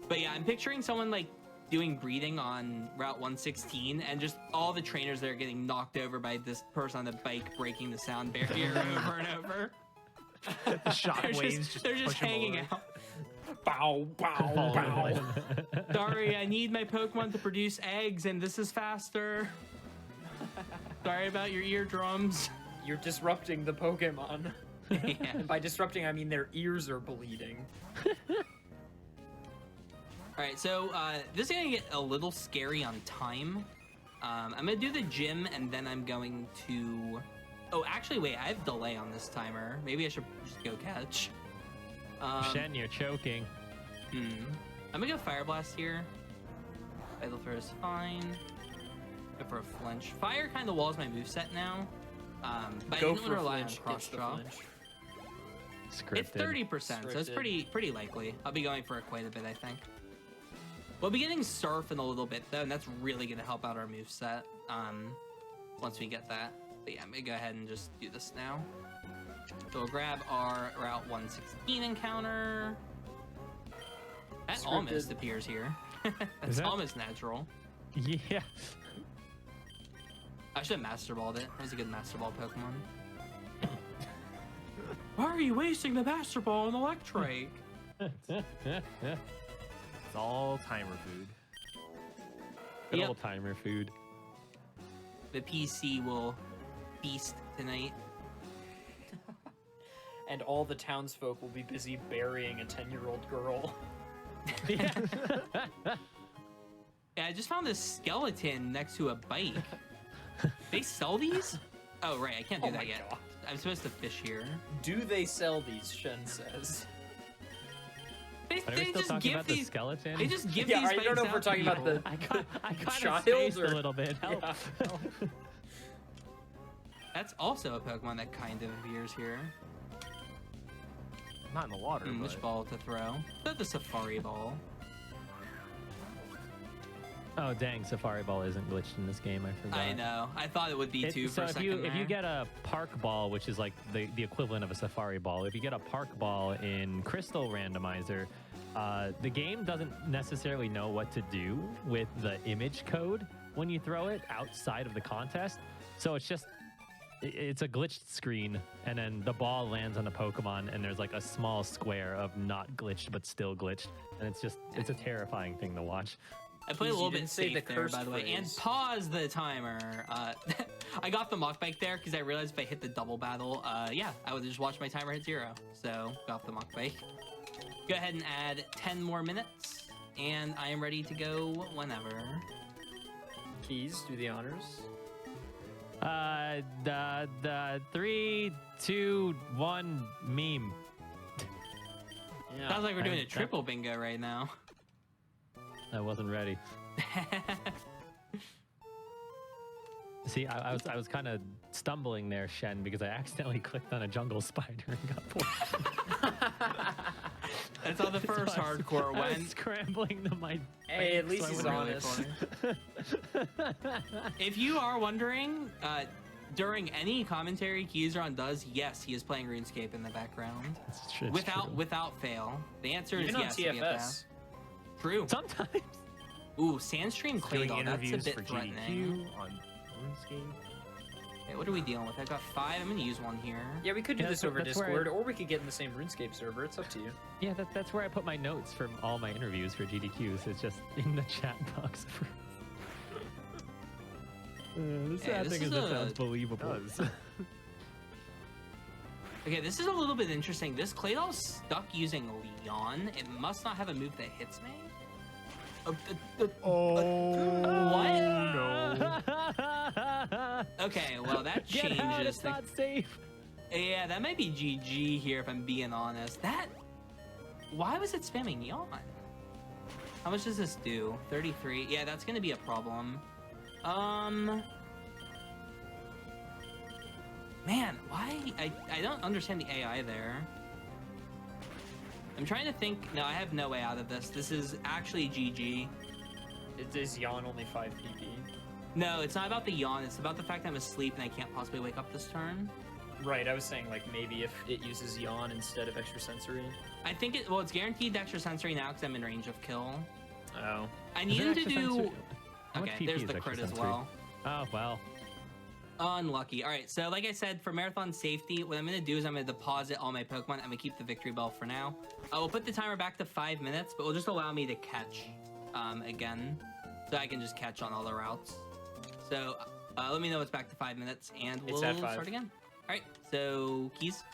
But yeah, I'm picturing someone like doing breathing on Route 116 and just all the trainers that are getting knocked over by this person on the bike breaking the sound barrier over and over. The shot waves they're just push 'em hanging over. out. Bow, bow, bow. Sorry, I need my Pokemon to produce eggs and this is faster. Sorry about your eardrums. You're disrupting the Pokemon. Yeah. And by disrupting, I mean their ears are bleeding. All right, so this is gonna get a little scary on time. I'm gonna do the gym and then I'm going to... Oh, actually, wait, I have delay on this timer. Maybe I should just go catch. Shen, you're choking. I'm gonna go Fire Blast here. Vital Throw is fine. Go for a flinch. Fire kind of walls my moveset now. But I didn't want to rely on cross draw. Scripted. It's 30%, so it's pretty likely. I'll be going for it quite a bit, I think. We'll be getting Surf in a little bit though, and that's really gonna help out our moveset. Once we get that. But yeah, I'm gonna go ahead and just do this now. So we'll grab our Route 116 encounter. That almost appears here. That's almost natural. Yeah. I should have Master Balled it. That was a good Master Ball Pokemon. Why are you wasting the Master Ball on Electrike? It's all timer food. Good old timer food. The PC will feast tonight. And all the townsfolk will be busy burying a 10-year-old girl. Yeah. Yeah, I just found this skeleton next to a bike. They sell these? Oh, right, I can't do that yet. God. I'm supposed to fish here. Do they sell these, Shen says. They Are we still just talking give about these. the skeleton? They just give Yeah, these. I don't know if we're talking about the I kind child of spaced or... a little bit. Help. Yeah. That's also a Pokemon that kind of appears here. Not in the water. Which but... ball to throw? The Safari Ball. Oh dang, Safari Ball isn't glitched in this game. I forgot. I know. I thought it would be too for a second. If you get a Park Ball, which is like the equivalent of a Safari Ball, if you get a Park Ball in Crystal Randomizer, the game doesn't necessarily know what to do with the image code when you throw it outside of the contest. So it's a glitched screen, and then the ball lands on the Pokemon, and there's like a small square of not glitched but still glitched, and it's a terrifying thing to watch. I played a little bit safe the there, by the way, and pause the timer. I got the mock bike there because I realized if I hit the double battle, yeah, I would just watch my timer hit 0. So got off the mock bike. Go ahead and add 10 more minutes, and I am ready to go whenever. Keys, do the honors. The 3, 2, 1 meme. Yeah. Sounds like we're doing a triple bingo right now. I wasn't ready. See, I was kind of stumbling there, Shen, because I accidentally clicked on a jungle spider and got poisoned. That's how the first hardcore I was went. scrambling to my... Hey, at least So I he's wouldn't really honest. If you are wondering, during any commentary Keyzron does, yes, he is playing RuneScape in the background. It's true. Without fail. The answer Even is on yes. if you get TFS. that. True. Sometimes. Ooh, Sandstream Doing Claydol, that's a interviews bit for threatening. GDQ on RuneScape. Okay, what are we dealing with? I got 5. I'm gonna use one here. Yeah, we could do Yeah, this that's- over that's where Discord, or we could get in the same RuneScape server. It's up to you. Yeah, that's where I put my notes from all my interviews for GDQs. It's just in the chat box. The sad this thing is is, it a- sounds believable. Okay, this is a little bit interesting. This Claydol's stuck using Leon. It must not have a move that hits me. What? No. Okay, well that Get out, changes it's not safe. Yeah, that might be GG here if I'm being honest. Why was it spamming Yawn? How much does this do? 33. Yeah, that's gonna be a problem. Man, why? I don't understand the AI there. I'm trying to think. No, I have no way out of this. This is actually GG. Is Yawn only 5 PP? No, it's not about the yawn. It's about the fact I'm asleep and I can't possibly wake up this turn. Right, I was saying like maybe if it uses Yawn instead of extrasensory. I think it's guaranteed extrasensory now because I'm in range of kill. Oh. I Is need it him to extra do. sensory? How much Okay, PP there's is the extra crit as sensory? well. Oh, well. Unlucky. All right, so like I said, for marathon safety, what I'm gonna do is I'm gonna deposit all my Pokemon. I'm gonna keep the victory bell for now. We'll put the timer back to 5 minutes, but will just allow me to catch again, so I can just catch on all the routes. So let me know it's back to 5 minutes, and we'll It's at 5. start again. All right, so keys.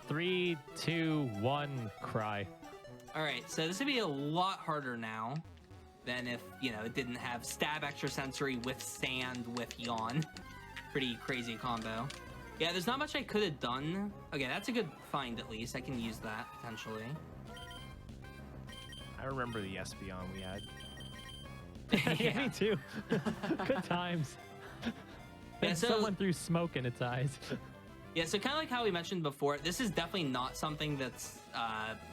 3, 2, 1, cry. All right, so this would be a lot harder now than if, it didn't have stab extrasensory with sand with yawn. Pretty crazy combo. Yeah, there's not much I could have done. Okay, that's a good find at least. I can use that potentially. I remember the Espeon we had. Yeah, me too. Good times. Yeah, And so- someone threw smoke in its eyes. Yeah, so kind of like how we mentioned before, this is definitely not something that's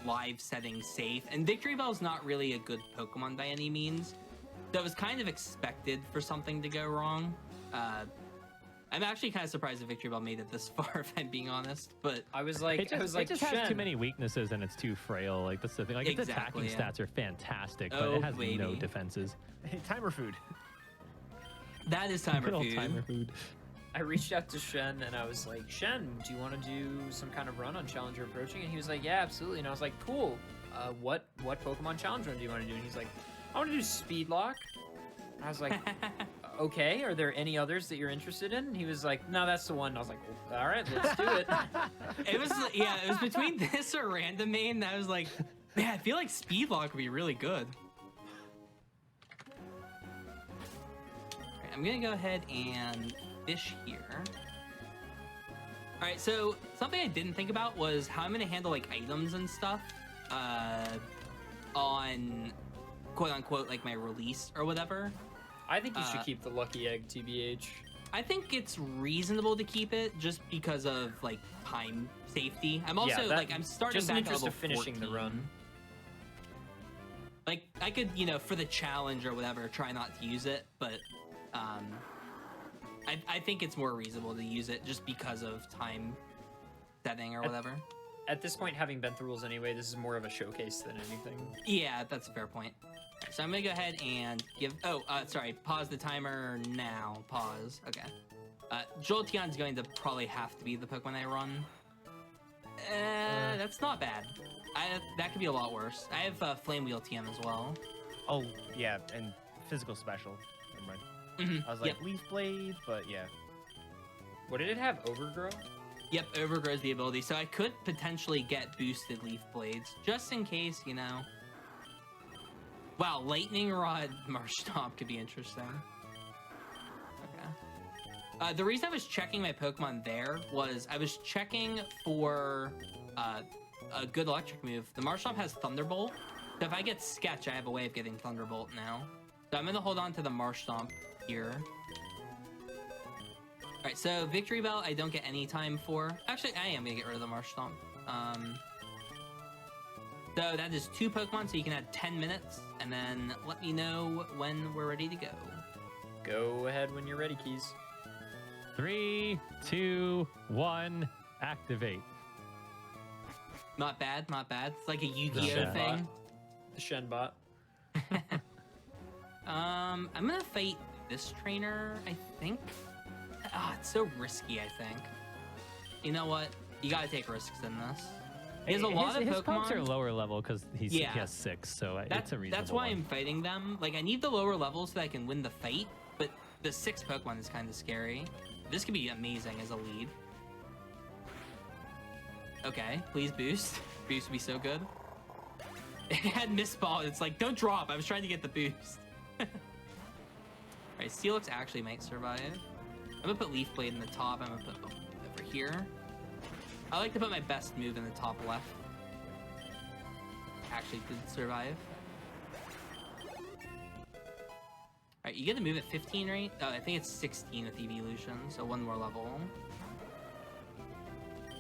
live setting safe. And Victory Bell's not really a good Pokemon by any means. So it was kind of expected for something to go wrong. I'm actually kind of surprised that Victory Bell made it this far, if I'm being honest. But I was like, It just has Shen. too many weaknesses and it's too frail. Like, that's the thing. Like, its Exactly, attacking yeah. stats are fantastic, but Oh, it has no baby. defenses. Hey, timer food. that is timer Good old food. timer food. I reached out to Shen and I was like, Shen, do you want to do some kind of run on Challenger Approaching? And he was like, yeah, absolutely. And I was like, cool. What Pokemon Challenge run do you want to do? And he's like, I want to do Speedlocke. And I was like, okay. Are there any others that you're interested in? And he was like, no, that's the one. And I was like, well, all right, let's do it. It was between this or Random Main that I was like, man, I feel like Speedlocke would be really good. Alright, I'm gonna go ahead and fish here. Alright, so something I didn't think about was how I'm gonna handle like items and stuff on quote unquote like my release or whatever. I think you should keep the Lucky Egg, TBH. I think it's reasonable to keep it just because of like time safety. I'm also that- like I'm starting just in back at interest level of finishing the 14. run. Like I could, for the challenge or whatever, try not to use it, but I think it's more reasonable to use it just because of time setting or whatever. At this point, having bent the rules anyway, this is more of a showcase than anything. Yeah, that's a fair point. So I'm gonna go ahead and pause the timer now. Pause. Okay. Jolteon's going to probably have to be the Pokemon I run. That's not bad. That could be a lot worse. I have Flame Wheel TM as well. Oh, yeah, and physical special. Never mind. Mhm, I was like, yep. Leaf Blade, but yeah. What did it have? Overgrow? Yep, overgrows the ability, so I could potentially get boosted Leaf Blades, just in case, Wow, Lightning Rod Marshtomp could be interesting. Okay. The reason I was checking my Pokemon there was I was checking for a good electric move. The Marshtomp has Thunderbolt, so if I get Sketch, I have a way of getting Thunderbolt now. So I'm gonna hold on to the Marshtomp here. Alright, so Victory Bell, I don't get any time for. Actually, I am gonna get rid of the Marshtomp. So that is 2 Pokemon, so you can add 10 minutes, and then let me know when we're ready to go. Go ahead when you're ready, Keys. 3, 2, 1, activate. Not bad, not bad. It's like a Yu-Gi-Oh Shen thing. The Shen bot. I'm gonna fight this trainer, I think. It's so risky, I think. You know what? You gotta take risks in this. He has a lot of his Pokemon. pokes are lower level because he has 6, so it's a reasonable That's why one. I'm fighting them. Like, I need the lower levels so that I can win the fight, but the 6 Pokemon is kind of scary. This could be amazing as a lead. Okay, please boost. Boost would be so good. It had Mist Ball. It's like, don't drop. I was trying to get the boost. Alright, Steelix actually might survive. I'm gonna put Leaf Blade in the top. I'm gonna put over here. I like to put my best move in the top left. Actually did survive. Alright, you get to move at 15, right? Oh, I think it's 16 with Evolution, so 1 more level.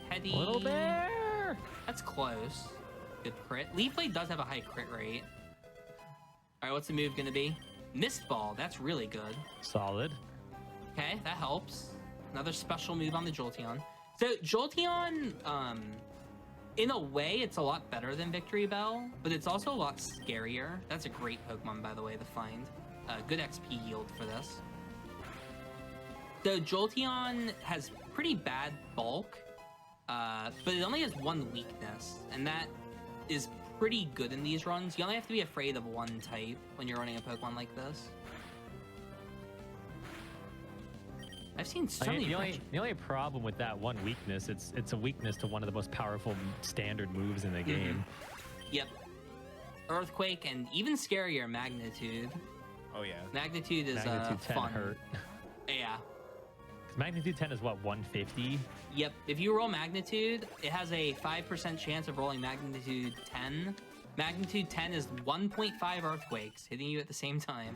Heady. Little bear! That's close. Good crit. Leaf Blade does have a high crit rate. Alright, what's the move gonna be? Mist Ball, that's really good. Solid. Okay, that helps. Another special move on the Jolteon. So Jolteon, in a way, it's a lot better than Victory Bell, but it's also a lot scarier. That's a great Pokemon, by the way, to find. Good XP yield for this. So Jolteon has pretty bad bulk, but it only has 1 weakness, and that is pretty good in these runs. You only have to be afraid of 1 type when you're running a Pokemon like this. I've seen so many. The only problem with that 1 weakness, it's a weakness to one of the most powerful standard moves in the game. Yep. Earthquake and even scarier, Magnitude. Oh yeah. Magnitude is Magnitude 10 fun. hurt. Yeah. Magnitude 10 is what, 150? Yep. If you roll Magnitude, it has a 5% chance of rolling Magnitude 10. Magnitude 10 is 1.5 earthquakes hitting you at the same time.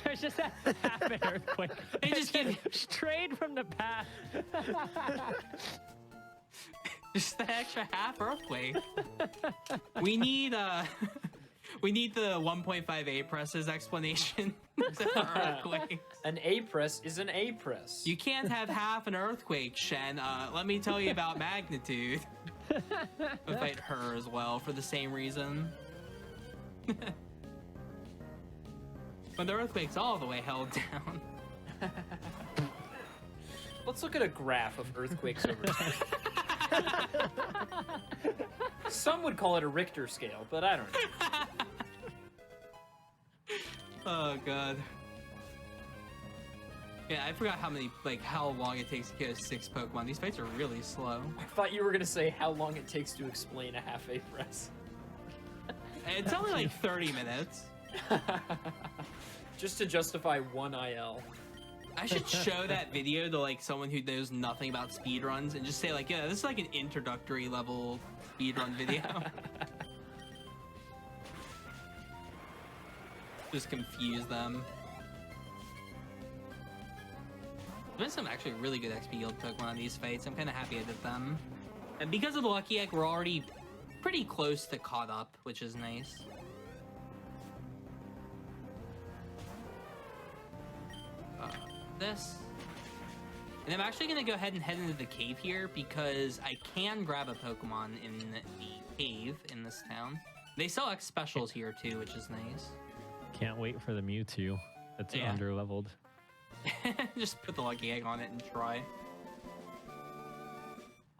There's just a half an earthquake. They just get straight from the path. just the extra half earthquake. We need we need the 1.5 A presses explanation for earthquakes. An A press is an A press. You can't have half an earthquake, Shen. Let me tell you about Magnitude. I'll fight her as well for the same reason. When the earthquake's all the way held down. Let's look at a graph of earthquakes over time. Some would call it a Richter scale, but I don't know. Oh god. Yeah, I forgot how long it takes to kill 6 Pokemon. These fights are really slow. I thought you were gonna say how long it takes to explain a half A press. It's only like 30 minutes. Just to justify 1 IL. I should show that video to like someone who knows nothing about speedruns and just say like, yeah, this is like an introductory level speedrun video. Just confuse them. There's some actually really good XP yield Pokemon on these fights. I'm kind of happy I did them. And because of the Lucky Egg, we're already pretty close to caught up, which is nice. This. And I'm actually going to go ahead and head into the cave here because I can grab a Pokemon in the cave in this town. They sell X specials here too, which is nice. Can't wait for the Mewtwo that's under-leveled. Just put the Lucky Egg on it and try.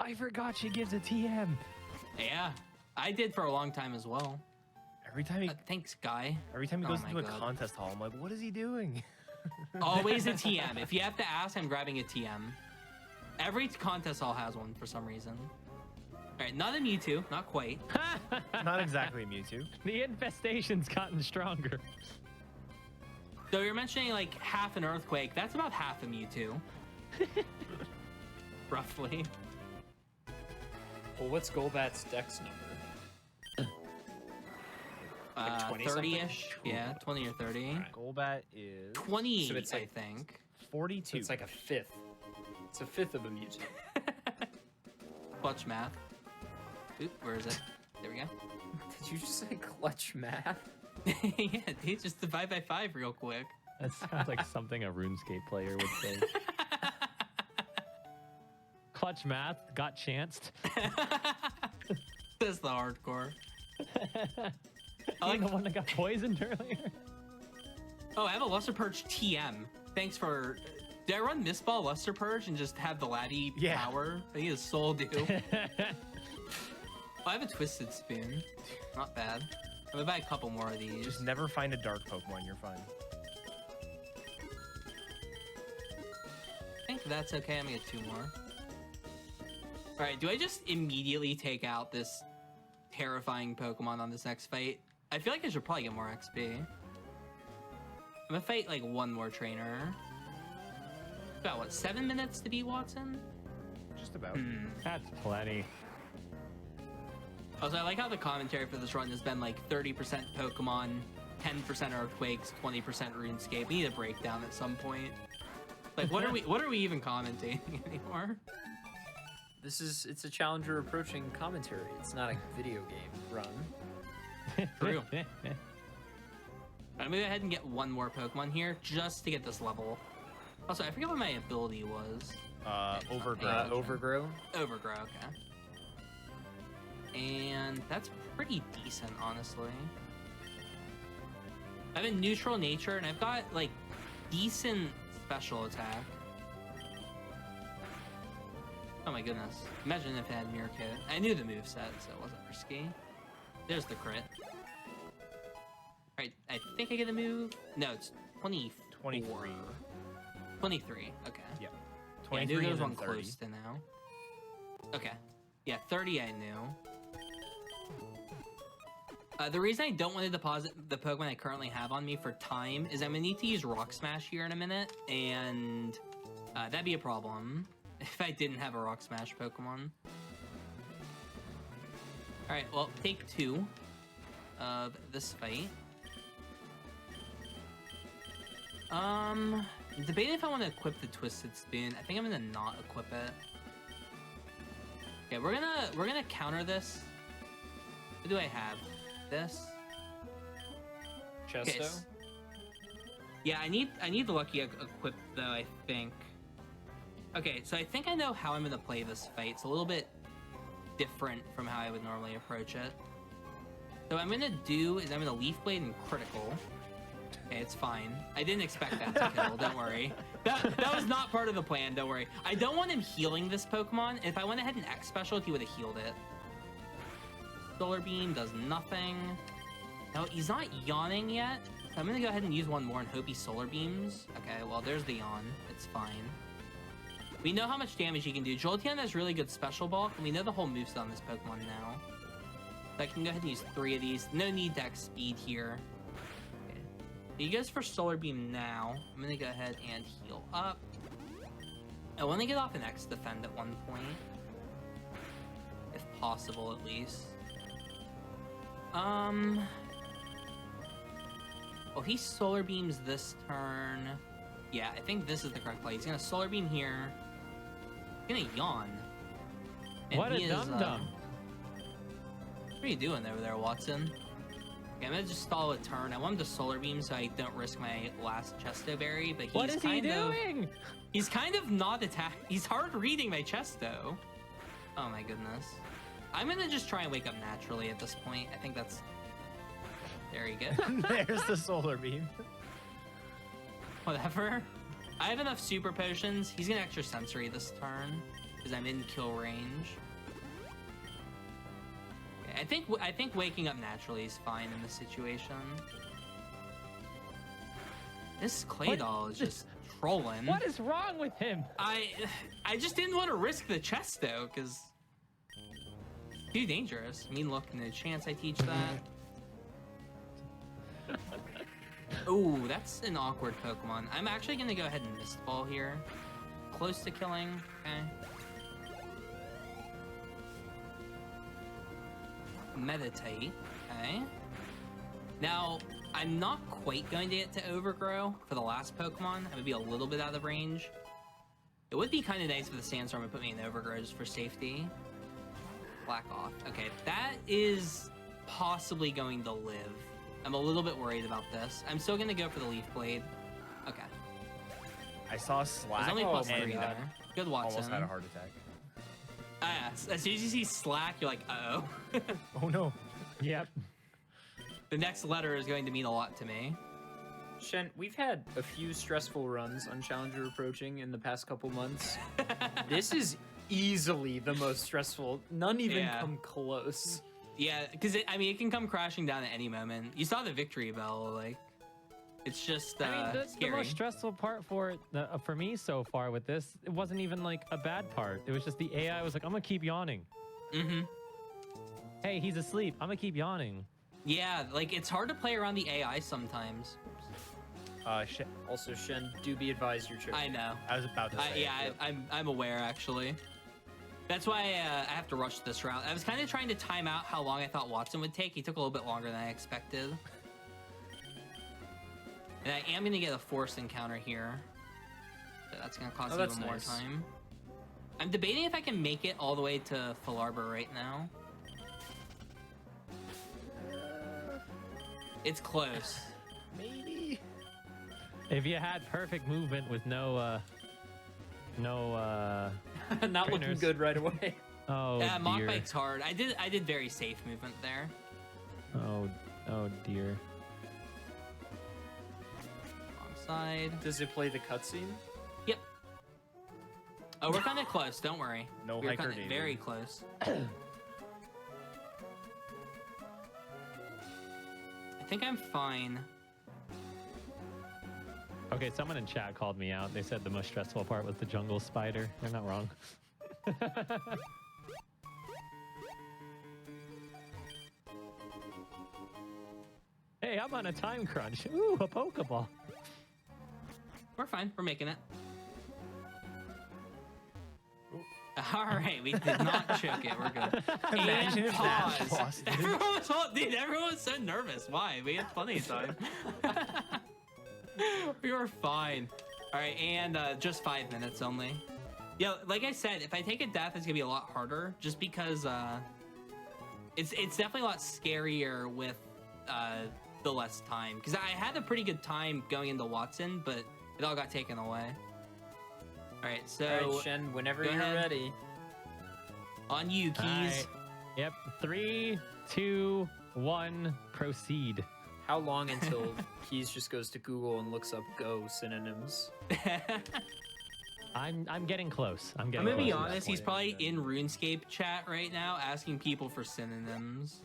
I forgot she gives a TM. Yeah, I did for a long time as well. Every time he Thanks, Guy. goes my into a God. contest hall, I'm like, what is he doing? Always a TM. If you have to ask, I'm grabbing a TM. Every contest hall has one for some reason. Alright, not a Mewtwo. Not quite. Not exactly Mewtwo. The infestation's gotten stronger. So you're mentioning like half an Earthquake. That's about half a Mewtwo. Roughly. Well, what's Golbat's dex number? Like 20 30-ish. something? Yeah, 20 or 30. Right. Golbat is 28, So it's I like- think. 42. So it's like a fifth. It's a fifth of a Mewtwo. Clutch math. Oop, where is it? There we go. Did you just say clutch math? Yeah, dude, just divide by 5 real quick. That sounds like something a RuneScape player would say. Clutch math got chanced. That's the hardcore. I'm the one that got poisoned earlier. Oh, I have a Luster Purge TM. Thanks for... Did I run Mistball Luster Purge and just have the laddie power? I think it's Soul do. I have a Twisted Spoon. Not bad. I'm gonna buy a couple more of these. Just never find a dark Pokemon, you're fine. I think that's okay. I'm gonna get 2 more. Alright, do I just immediately take out this terrifying Pokemon on this next fight? I feel like I should probably get more XP. I'm gonna fight like 1 more trainer. About what, 7 minutes to beat Watson? Just about. That's plenty. Also, I like how the commentary for this run has been like 30% Pokemon, 10% Earthquakes, 20% RuneScape. We need a breakdown at some point. Like, what are we even commentating anymore? It's a challenger approaching commentary. It's not a video game run. True. I'm gonna go ahead and get 1 more Pokemon here just to get this level. Also, I forget what my ability was. Overgrow. Overgrow. Overgrow, okay. And that's pretty decent, honestly. I have a neutral nature, and I've got, like, decent special attack. Oh my goodness. Imagine if it had Mirror Kit. I knew the moveset, so it wasn't risky. There's the crit. Alright, I think I get a move. No, it's 24. 23. 23, okay. Yeah. 23 23 I knew there was and one 30. close to now. Okay. Yeah, 30 I knew. The reason I don't want to deposit the Pokemon I currently have on me for time is I'm going to need to use Rock Smash here in a minute, and that'd be a problem if I didn't have a Rock Smash Pokemon. Alright, well, take 2 of this fight. Debating if I want to equip the Twisted Spoon. I think I'm gonna not equip it. Okay, we're gonna counter this. What do I have? This? Chesto. Okay, yeah, I need the Lucky equipped though, I think. Okay, so I think I know how I'm gonna play this fight. It's a little bit different from how I would normally approach it. So what I'm gonna do is I'm gonna Leaf Blade and critical. Okay, it's fine. I didn't expect that to kill, don't worry. That was not part of the plan, don't worry. I don't want him healing this Pokemon. If I went ahead and X Special, he would have healed it. Solar Beam does nothing. No, he's not yawning yet. So I'm gonna go ahead and use 1 more and hope he Solar Beams. Okay, well, there's the yawn. It's fine. We know how much damage he can do. Jolteon has really good special bulk, and we know the whole moveset on this Pokemon now. So I can go ahead and use 3 of these. No need to X speed here. Okay. He goes for Solar Beam now. I'm gonna go ahead and heal up. I want to get off an X defend at one point. If possible, at least. Well, he Solar Beams this turn. Yeah, I think this is the correct play. He's gonna Solar Beam here. He's gonna yawn. And What a he is, dum-dum. What are you doing over there, Watson? Okay, I'm gonna just stall a turn. I want him to Solar Beam so I don't risk my last Chesto Berry, but he's What is he doing? He's kind of not attack. He's hard reading my Chesto. Oh my goodness. I'm gonna just try and wake up naturally at this point. I think that's... There you go. There's the Solar Beam. Whatever. I have enough Super Potions. He's gonna Extra Sensory this turn because I'm in kill range. Okay, I think waking up naturally is fine in this situation. This Claydol is just trolling. What is wrong with him? I just didn't want to risk the Chesto because it's too dangerous. I mean, look, no chance I teach that. Oh, that's an awkward Pokemon. I'm actually gonna go ahead and Mist Ball here. Close to killing. Okay. Meditate. Okay. Now, I'm not quite going to get to Overgrow for the last Pokemon. I'm gonna be a little bit out of range. It would be kind of nice if the Sandstorm would put me in Overgrow just for safety. Black off. Okay, that is possibly going to live. I'm a little bit worried about this. I'm still gonna go for the Leaf Blade. I saw Slack. There's only Oh plus my 3 God. there. Good Watson. Almost had a heart attack. Ah, as soon as you see Slack, you're like, uh-oh. Oh no. Yep. The next letter is going to mean a lot to me. Shen, we've had a few stressful runs on Challenger Approaching in the past couple months. This is easily the most stressful. None even Yeah. come close. Yeah, because I mean, it can come crashing down at any moment. You saw the victory bell, like, it's just I mean, the scary. most stressful part for me so far with this, it wasn't even like a bad part. It was just the AI was like, I'm gonna keep yawning. Mm-hmm. Hey, he's asleep. I'm gonna keep yawning. Yeah, like, it's hard to play around the AI sometimes. Shit. Also, Shen, do be advised you're choking. I know. I was about to say. Yeah, I'm aware, actually. That's why I have to rush this route. I was kind of trying to time out how long I thought Watson would take. He took a little bit longer than I expected. And I am going to get a forced encounter here. So that's going to cost that's even more nice. time. I'm debating if I can make it all the way to Falarbor right now. It's close. Maybe. If you had perfect movement with no Not looking trainers. good right away. Oh Yeah, mock dear. bike's hard. I did very safe movement there. Oh dear. Wrong side. Does it play the cutscene? Yep. Oh, we're kind of close. Don't worry. No We're hiker kinda David. very close. I think I'm fine. Okay, someone in chat called me out. They said the most stressful part was the jungle spider. They're not wrong. Hey, I'm on a time crunch. Ooh, a Pokeball. We're fine. We're making it. All right, we did not choke it. We're good. Imagine And if that pause. paused it. Everyone was so nervous. Why? We had plenty of time. We were fine. All right, and just 5 minutes only. Yeah, like I said, if I take a death, it's gonna be a lot harder, just because it's definitely a lot scarier with the less time. Because I had a pretty good time going into Watson, but it all got taken away. All right, so All right, Shen, whenever go you're ahead. ready. on you, Keys. Alright. Yep. 3, 2, 1, proceed. How long until Keys just goes to Google and looks up Go synonyms? I'm getting close. I'm I'm getting gonna be close. honest, he's point, probably yeah. in RuneScape chat right now asking people for synonyms.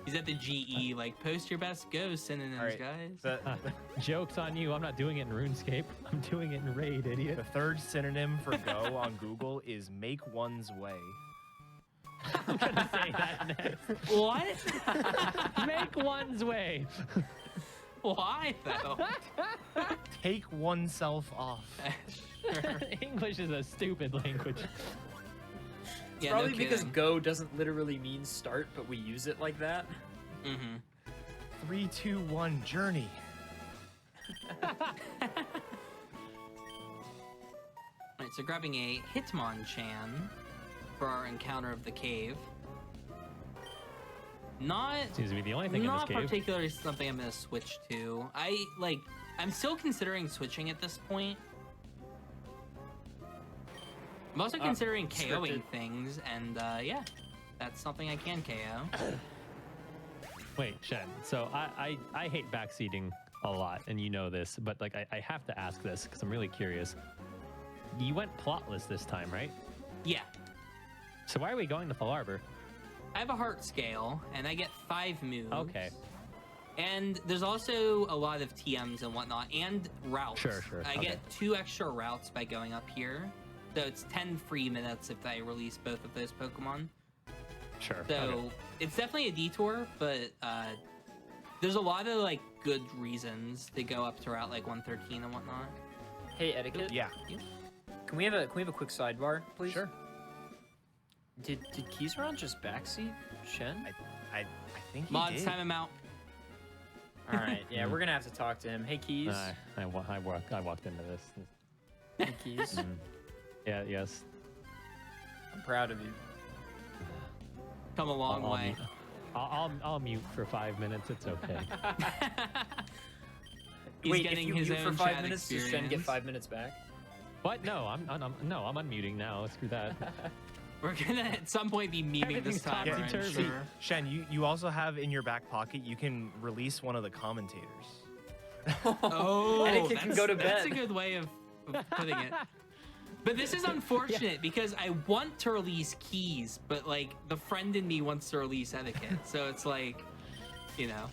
He's at the GE, like, post your best Go synonyms, All right. guys. The, Joke's on you. I'm not doing it in RuneScape. I'm doing it in Raid, idiot. the third synonym for go on Google is make one's way. I'm gonna say that next. What? Make one's way. Why, though? Take oneself off. Sure. English is a stupid language. It's Yeah, probably no because kidding. Go doesn't literally mean start, but we use it like that. Mm-hmm. 3, 2, 1, journey. Alright, so grabbing a Hitmonchan for our encounter of the cave. Not Seems to be the only thing in not this cave. particularly something I'm gonna switch to. I'm still considering switching at this point. I'm also considering KOing scripted. things, and yeah, that's something I can KO. Wait, Shen. So I hate backseating a lot, and you know this, but like I have to ask this because I'm really curious. You went plotless this time, right? Yeah, So why are we going to Falarbor? I have a heart scale, and I get 5 moves. Okay. And there's also a lot of TMs and whatnot, and routes. Sure. I Okay. get 2 extra routes by going up here. So it's 10 free minutes if I release both of those Pokemon. Sure. So Okay. it's definitely a detour, but there's a lot of like good reasons to go up to Route like 113 and whatnot. Hey, Etiquette. Yeah. Can we have a quick sidebar, please? Sure. Did Keysron just backseat Shen? I think he Mods, did. time him out. All right. Yeah, we're gonna have to talk to him. Hey, Keys. I walked into this. Hey, Keys. Yeah. Yes. I'm proud of you. Come a long I'll way. mute. I'll mute for 5 minutes. It's okay. He's Wait, if getting you his mute for own 5 chat minutes, does Shen get experience. 5 minutes back? What? No, I'm unmuting now. Screw that. We're gonna at some point be memeing this Everything's time. I'm topsy-turvy. sure. Shen, you also have in your back pocket, you can release one of the commentators. Oh, Etiquette can go to That's a bed. good way of putting it. But this is unfortunate because I want to release keys, but like the friend in me wants to release etiquette. So it's like, you know,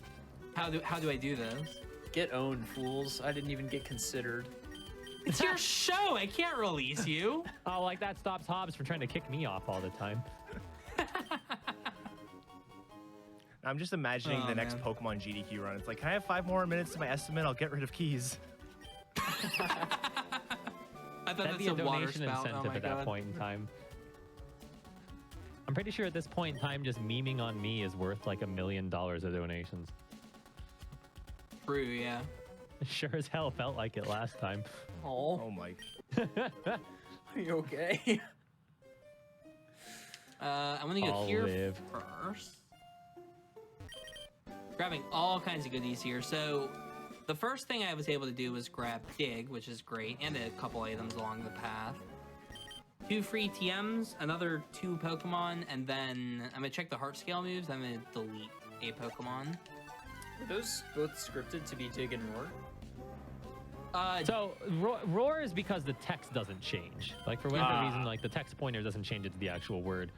how do I do this? Get owned, fools. I didn't even get considered. It's your show. I can't release you. Oh, like that stops Hobbs from trying to kick me off all the time. I'm just imagining Oh, the next man. Pokemon GDQ run. It's like, can I have 5 more minutes to my estimate? I'll get rid of keys. I thought That'd that's be a a water donation spout. Oh incentive my at that God. point in time. I'm pretty sure at this point in time, just memeing on me is worth like $1 million of donations. True, yeah. Sure as hell felt like it last time. Oh, Oh my. are you okay? I'm gonna go I'll here live. first. Grabbing all kinds of goodies here. So the first thing I was able to do was grab Dig, which is great, and a couple items along the path. 2 free TMs, another 2 Pokemon, and then I'm gonna check the heart scale moves. I'm gonna delete a Pokemon. Were those both scripted to be Dig and Roar? So roar is because the text doesn't change. Like for whatever reason, like the text pointer doesn't change it to the actual word.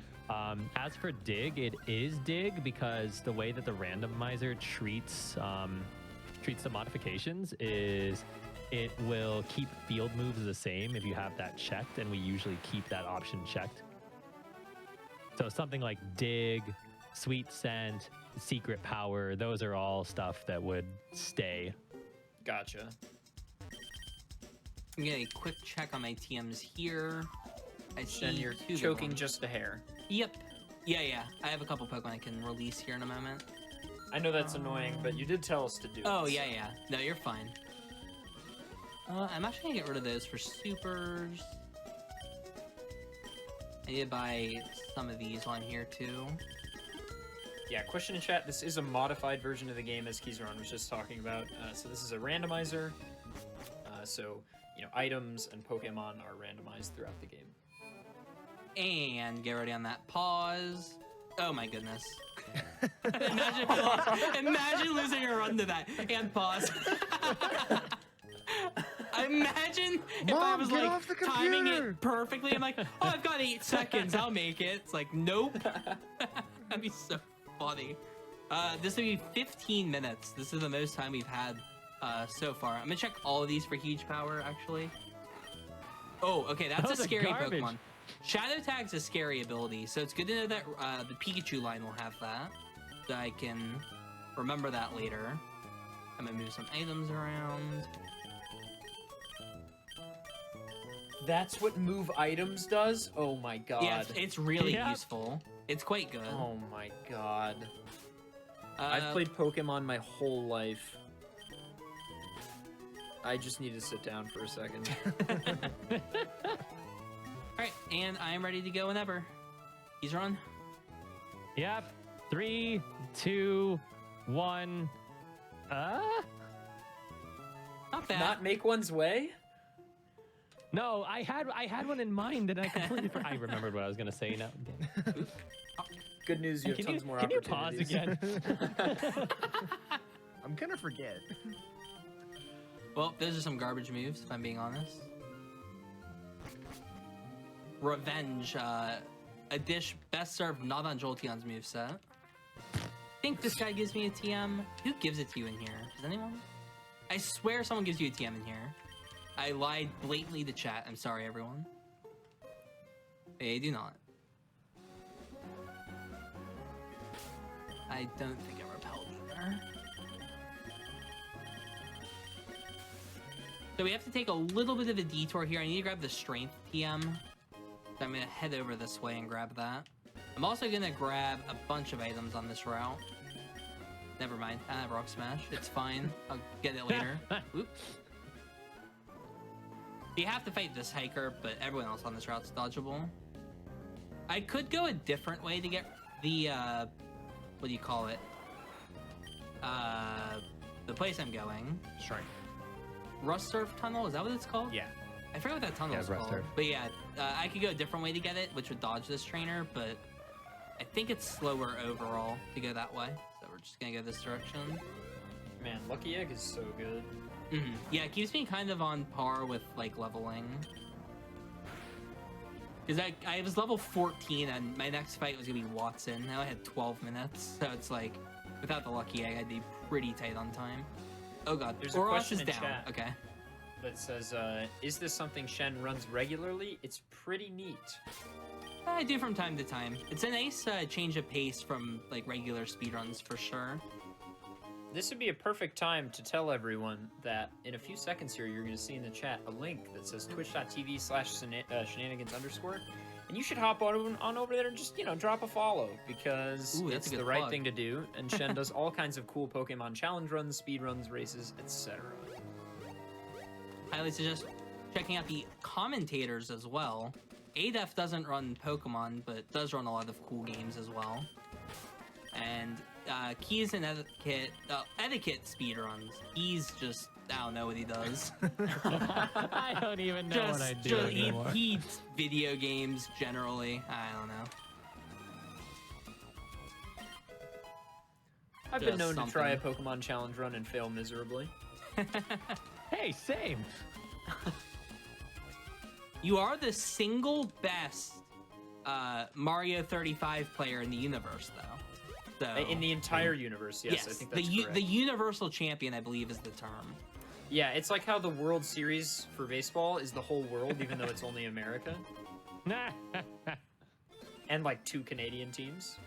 As for dig, it is dig because the way that the randomizer treats the modifications is it will keep field moves the same if you have that checked, and we usually keep that option checked. So something like dig, sweet scent, secret power, those are all stuff that would stay. Gotcha. I'm gonna get a quick check on my TMs here. I see Shen, you're 2 good choking ones. just a hair. Yep. Yeah. I have a couple Pokemon I can release here in a moment. I know that's annoying, but you did tell us to do it. Oh, so- yeah. No, you're fine. I'm actually gonna get rid of those for supers. I need to buy some of these on here too. Yeah, question in chat. This is a modified version of the game, as Kizaron was just talking about. So this is a randomizer. So, you know, items and Pokemon are randomized throughout the game. And get ready on that pause. Oh my goodness. Imagine losing a run to that. And pause. Imagine if I Mom, was get like off the timing computer. it perfectly. I'm like, oh, I've got 8 seconds. I'll make it. It's like, nope. That'd be so funny. This will be 15 minutes. This is the most time we've had so far. I'm gonna check all of these for huge power, actually. Oh, okay, that's Those a are scary garbage. Pokemon. Shadow Tag's a scary ability, so it's good to know that the Pikachu line will have that. So I can remember that later. I'm gonna move some items around. That's what move items does? Oh my god. Yeah, it's really Yep. useful. It's quite good. Oh my god. I've played Pokemon my whole life. I just need to sit down for a second. Alright, and I'm ready to go whenever. He's run. Yep. 3, 2, 1. Not bad. Not make one's way? No, I had one in mind and I completely I remembered what I was gonna say now. Good news, you have Can tons more can you opportunities. pause again? I'm gonna forget. Well, those are some garbage moves, if I'm being honest. Revenge, a dish best served not on Jolteon's moveset. I think this guy gives me a TM. Who gives it to you in here? Does anyone? I swear someone gives you a TM in here. I lied blatantly to chat. I'm sorry, everyone. They do not. I don't think I repelled either. So we have to take a little bit of a detour here. I need to grab the strength TM. So I'm gonna head over this way and grab that. I'm also gonna grab a bunch of items on this route. Never mind. Rock Smash. It's fine. I'll get it later. Oops. You have to fight this hiker, but everyone else on this route's dodgeable. I could go a different way to get the, what do you call it? The place I'm going. Strength. Rust Surf Tunnel. Is that what it's called? Yeah. I forget what that tunnel is Rust called. Surf. But yeah, I could go a different way to get it, which would dodge this trainer, but I think it's slower overall to go that way. So we're just gonna go this direction. Man, Lucky Egg is so good. Yeah, it keeps me kind of on par with like leveling. Because I was level 14 and my next fight was gonna be Watson. Now I had 12 minutes, so it's like without the Lucky Egg, I'd be pretty tight on time. Oh god, There's a Oros question is in down. chat. Okay. That says, is this something Shen runs regularly? It's pretty neat. I do from time to time. It's a nice change of pace from like regular speedruns for sure. This would be a perfect time to tell everyone that in a few seconds here, you're going to see in the chat a link that says twitch.tv/shenanigans_. And you should hop on over there and just, drop a follow because Ooh, that's it's a good the right plug. thing to do. And Shen does all kinds of cool Pokemon challenge runs, speed runs, races, etc. Highly suggest checking out the commentators as well. ADEF doesn't run Pokemon, but does run a lot of cool games as well. And Keys and Etiquette speedruns. He's just, I don't know what he does. I don't even know what I do anymore. He eats video games generally. I don't know. I've been Just known to try a something. Pokemon challenge run and fail miserably. Hey, same. You are the single best Mario 35 player in the universe, though. So, In the entire universe, yes, I think that's correct. the universal champion, I believe, is the term. Yeah, it's like how the World Series for baseball is the whole world, even though it's only America. And like 2 Canadian teams.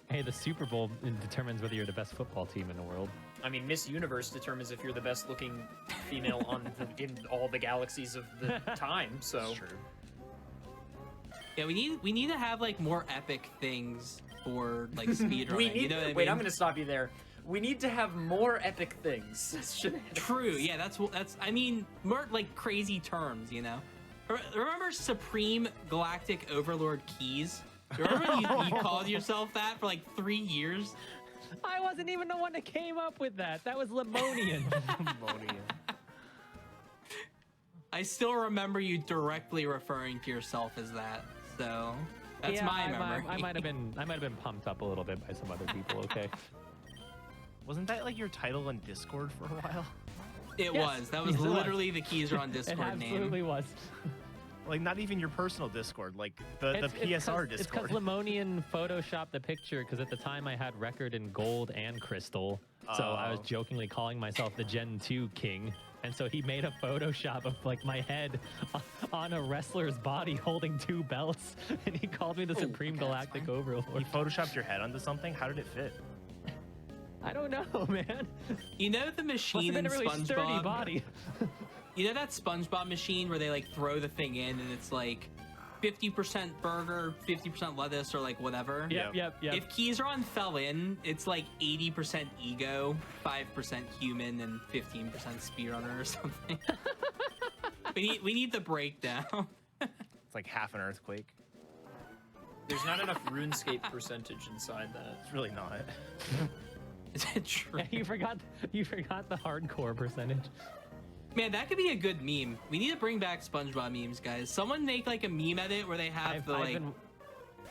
Hey, the Super Bowl determines whether you're the best football team in the world. I mean, Miss Universe determines if you're the best looking female in all the galaxies of the time, so. That's true. Yeah, we need to have like more epic things for like speedrunning. We need, you know what I wait, mean? I'm gonna stop you there. We need to have more epic things. True. Yeah, that's I mean, more like crazy terms. You know. Remember Supreme Galactic Overlord Keys? Remember you called yourself that for like 3 years? I wasn't even the one that came up with that. That was Lemonian. I still remember you directly referring to yourself as that. So that's yeah, my memory. I might have been pumped up a little bit by some other people. Okay. Wasn't that like your title on Discord for a while? It Yes. was. That was Yes, it was. literally the Keys are on Discord It absolutely name. was. Like not even your personal Discord, like the It's PSR It's because Discord. Lemonian photoshopped the picture because at the time I had record in gold and crystal. So I was Oh. jokingly calling myself the Gen 2 king. And so he made a Photoshop of like my head on a wrestler's body holding 2 belts. And he called me the Supreme okay, that's Galactic fine. You Overlord. photoshopped your head onto something. How did it fit? I don't know, man. You know the Must have machine been in a really sturdy SpongeBob? body. You know that SpongeBob machine where they like throw the thing in and it's like 50% burger, 50% lettuce, or like whatever? Yep. If Keysron fell in, it's like 80% ego, 5% human, and 15% speedrunner or something. we need the breakdown. It's like half an earthquake. There's not enough RuneScape percentage inside that. It's really not. Is it true? You forgot the hardcore percentage. Man, that could be a good meme. We need to bring back SpongeBob memes, guys. Someone make like a meme edit where they have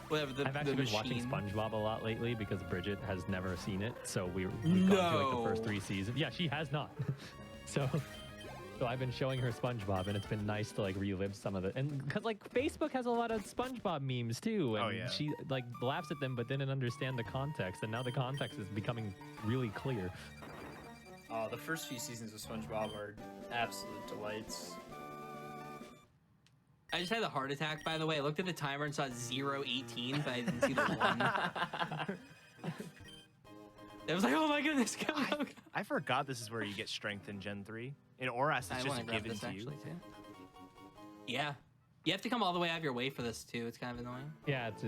whatever the I've actually the been watching machine. SpongeBob a lot lately because Bridget has never seen it, so we've gone through like the first No. 3 seasons. Yeah, she has not. So I've been showing her SpongeBob, and it's been nice to like relive some of it. And because like Facebook has a lot of SpongeBob memes too, and Oh, yeah. she like laughs at them but didn't understand the context, and now the context is becoming really clear. The first few seasons of SpongeBob are absolute delights. I just had a heart attack, by the way. I looked at the timer and saw 0:18, but I didn't see the 1. I was like, oh my goodness, go, go, go. I forgot this is where you get strength in Gen 3. In Oras, I it's want just to grab given this to you. actually, too. Yeah. You have to come all the way out of your way for this, too. It's kind of annoying. Yeah, it's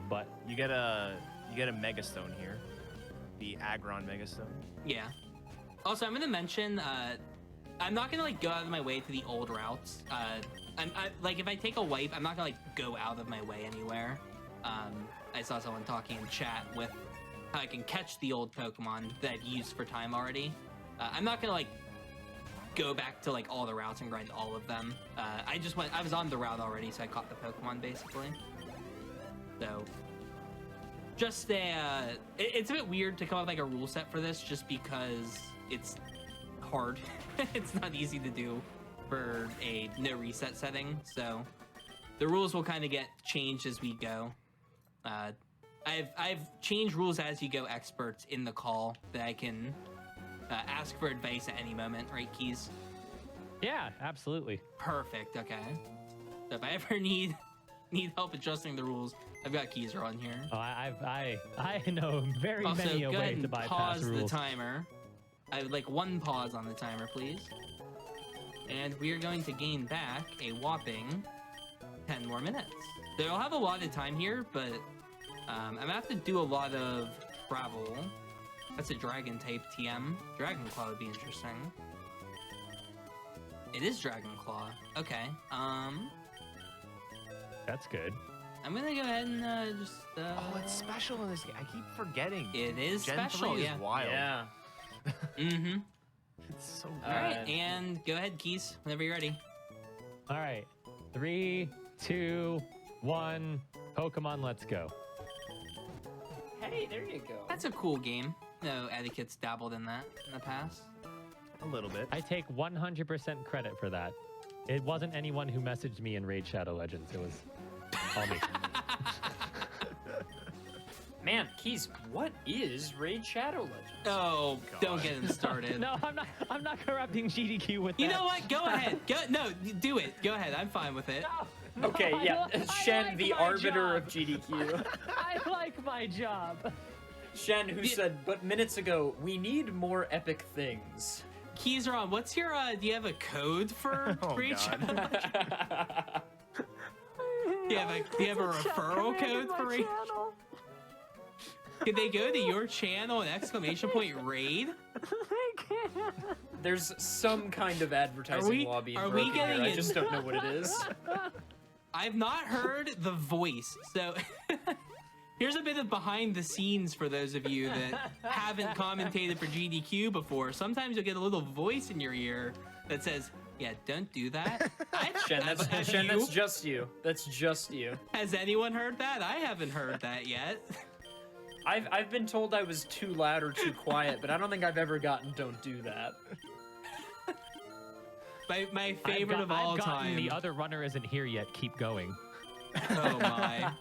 but You get a Megastone here, the Agron Megastone. Yeah. Also, I'm going to mention, I'm not going to, like, go out of my way to the old routes. Like, if I take a wipe, I'm not going to, like, go out of my way anywhere. I saw someone talking in chat with how I can catch the old Pokemon that I've used for time already. I'm not gonna like go back to like all the routes and grind all of them. I was on the route already, so I caught the Pokemon basically. So just it's a bit weird to come up with like a rule set for this, just because it's hard. It's not easy to do for a no reset setting. So the rules will kind of get changed as we go. I've changed rules as you go experts in the call that I can ask for advice at any moment, right, Keys? Yeah, absolutely. Perfect. Okay. So if I ever need help adjusting the rules, I've got Keezer on here. Oh, I know very Also, many a go ahead way to and bypass pause the rules. timer. I would like one pause on the timer, please. And we are going to gain back a whopping 10 more minutes. So I'll have a lot of time here, but I'm gonna have to do a lot of travel. That's a dragon type TM. Dragon Claw would be interesting. It is Dragon Claw. Okay. That's good. I'm gonna go ahead and just. Oh, it's special in this game. I keep forgetting. It is Gen special. 3 Yeah. is wild. Yeah. Mm-hmm. It's so good. All right, Uh, and go ahead, Keys, whenever you're ready. All right. 3, 2, 1. Pokemon, let's go. Hey, there you go. That's a cool game. No, Etiquette's dabbled in that in the past. A little bit. I take 100% credit for that. It wasn't anyone who messaged me in Raid Shadow Legends. It was all me. Man, Keys, what is Raid Shadow Legends? Oh, God. don't get him started. No, I'm not corrupting GDQ with that. You know what? Go ahead. No, do it. Go ahead. I'm fine with it. No, Okay, I yeah, like Shen, the my arbiter job. of GDQ. I like my job. Shen, who said, but minutes ago, we need more epic things. Keys are on. What's your? Do you have a code for Oh, Raid God. Shadow Legends? Do you have a referral code for Raid? Could they go to your channel and exclamation point raid? There's some kind of advertising lobby are we broken here. getting I in- just don't know what it is. I've not heard the voice, so here's a bit of behind the scenes for those of you that haven't commentated for GDQ before. Sometimes you'll get a little voice in your ear that says, "Yeah, don't do that." Shen, that's just you. That's just you. Has anyone heard that? I haven't heard that yet. I've been told I was too loud or too quiet, but I don't think I've ever gotten "don't do that." My favorite of all I've gotten time. The other runner isn't here yet. Keep going. Oh my.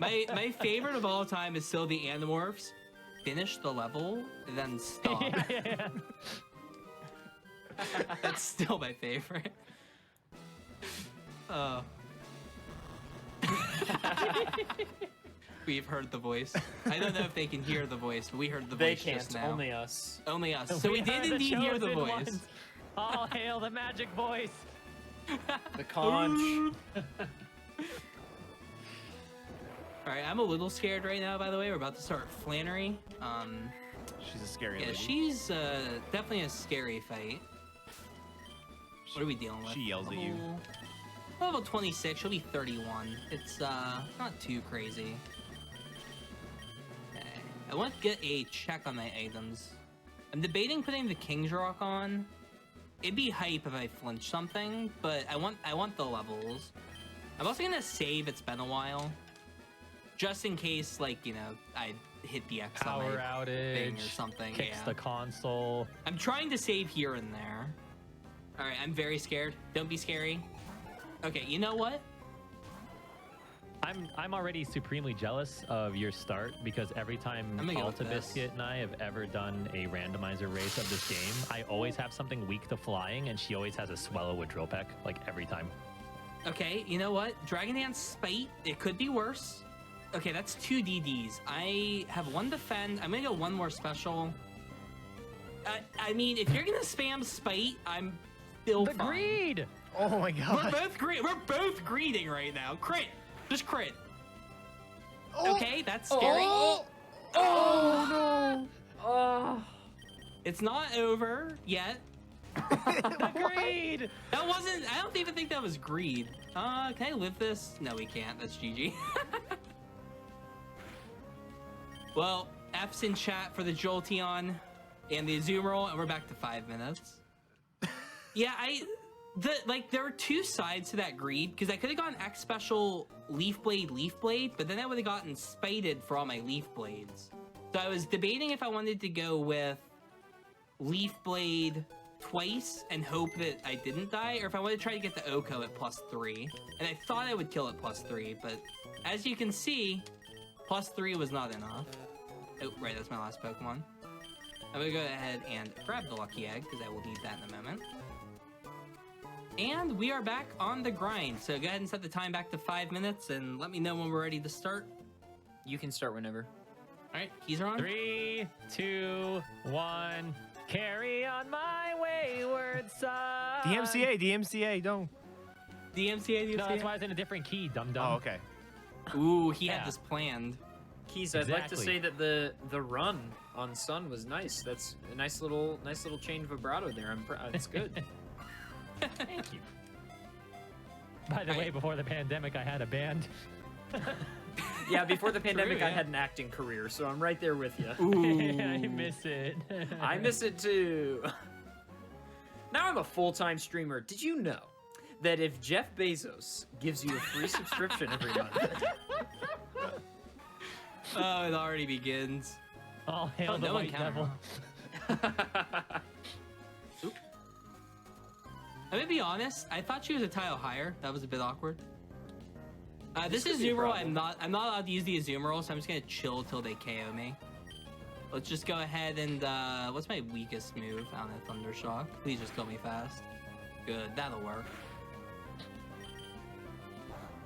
My favorite of all time is still the Animorphs. Finish the level, then stop. Yeah. That's still my favorite. Oh. We've heard the voice. I don't know if they can hear the voice, but we heard the They voice can't. just now. Only us. Only us. So we did are the indeed hear the chosen voice. ones. All hail the magic voice. The conch. Alright, I'm a little scared right now, by the way. We're about to start Flannery. She's a scary Yeah, lady. she's definitely a scary fight. What are we dealing with? She yells at you. Level 26, she'll be 31. It's not too crazy. Okay. I want to get a check on my items. I'm debating putting the King's Rock on. It'd be hype if I flinch something, but I want the levels. I'm also gonna save, it's been a while. Just in case, like, you know, I hit the X on Power my outage. thing or something. Kicks Yeah. the console. I'm trying to save here and there. Alright, I'm very scared. Don't be scary. Okay, you know what? I'm already supremely jealous of your start because every time I'm gonna go with Alta this. Biscuit and I have ever done a randomizer race of this game, I always have something weak to flying, and she always has a Swellow with Drill Peck, like every time. Okay, you know what? Dragon Dance Spite, it could be worse. Okay, that's 2 DDs. I have 1 defend. I'm gonna go 1 more special. I mean, if you're gonna spam Spite, I'm still The fine. greed! Oh my god. We're both greeting right now. Crit! Just crit. Oh. Okay, that's scary. Oh no. Oh. It's not over yet. The greed! That wasn't, I don't even think that was greed. Can I live this? No, we can't. That's GG. Well, F's in chat for the Jolteon. and the Azumarill, and we're back to 5 minutes. Yeah, there were two sides to that greed, because I could have gone X special Leaf Blade, but then I would have gotten spited for all my Leaf Blades. So I was debating if I wanted to go with Leaf Blade twice and hope that I didn't die, or if I wanted to try to get the Oko at +3. And I thought I would kill it +3, but as you can see, +3 was not enough. Oh, right, that's my last Pokemon. I'm gonna go ahead and grab the Lucky Egg, because I will need that in a moment. And we are back on the grind. So go ahead and set the time back to 5 minutes, and let me know when we're ready to start. You can start whenever. All right, keys are on. 3, 2, 1. Carry on my wayward son. DMCA, don't. DMCA. No, that's why it's in a different key, dum-dum. Oh, okay. Ooh, he Yeah. had this planned. Keys, I'd like to Exactly. say that the run on Sun was nice. That's a nice little chain vibrato there. It's good. Thank you. By the way, before the pandemic, I had a band. Yeah, before the pandemic, True, I yeah. had an acting career, so I'm right there with you. I miss it. I miss it too. Now I'm a full-time streamer. Did you know that if Jeff Bezos gives you a free subscription every month, Oh, it already begins. All hail Oh, the no white encounter. devil. Oop. I'm gonna be honest. I thought she was a tile higher. That was a bit awkward. This could is be a Azumarill. problem. I'm not allowed to use the Azumarill, so I'm just gonna chill till they KO me. Let's just go ahead and what's my weakest move? I don't know, Thundershock. Please just kill me fast. Good, that'll work.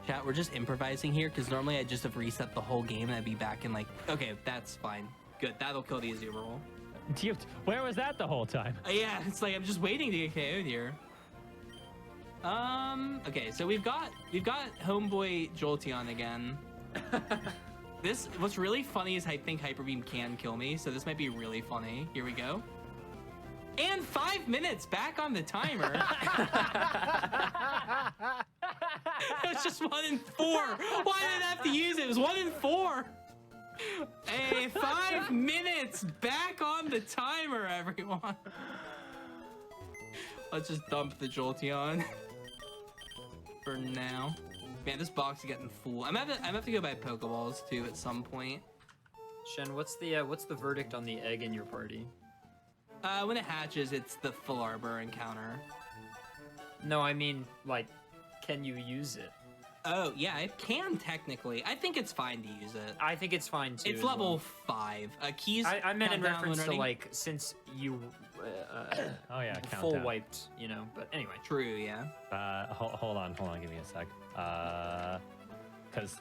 Chat, we're just improvising here because normally I just have reset the whole game and I'd be back in like, okay, that's fine. Good, that'll kill the Azumarill. Where was that the whole time? Yeah, it's like I'm just waiting to get KO'd here. Okay, so we've got homeboy Jolteon again. What's really funny is I think Hyper Beam can kill me, so this might be really funny. Here we go. And 5 minutes back on the timer. It's just 1 in 4. Why did I have to use it? It was 1 in 4. Hey, 5 minutes back on the timer, everyone. Let's just dump the Jolteon for now. Man, this box is getting full. I'm gonna have to go buy Pokeballs too at some point. Shen, what's the verdict on the egg in your party? When it hatches, it's the full arbor encounter. No, I mean, like, can you use it? Oh, yeah, it can technically. I think it's fine to use it. I think it's fine too. It's as level well. 5. Keys. I meant in countdown reference when to ready. like since you Oh yeah, full countdown. wiped, you know. But anyway, True, yeah. Hold on, give me a sec. Because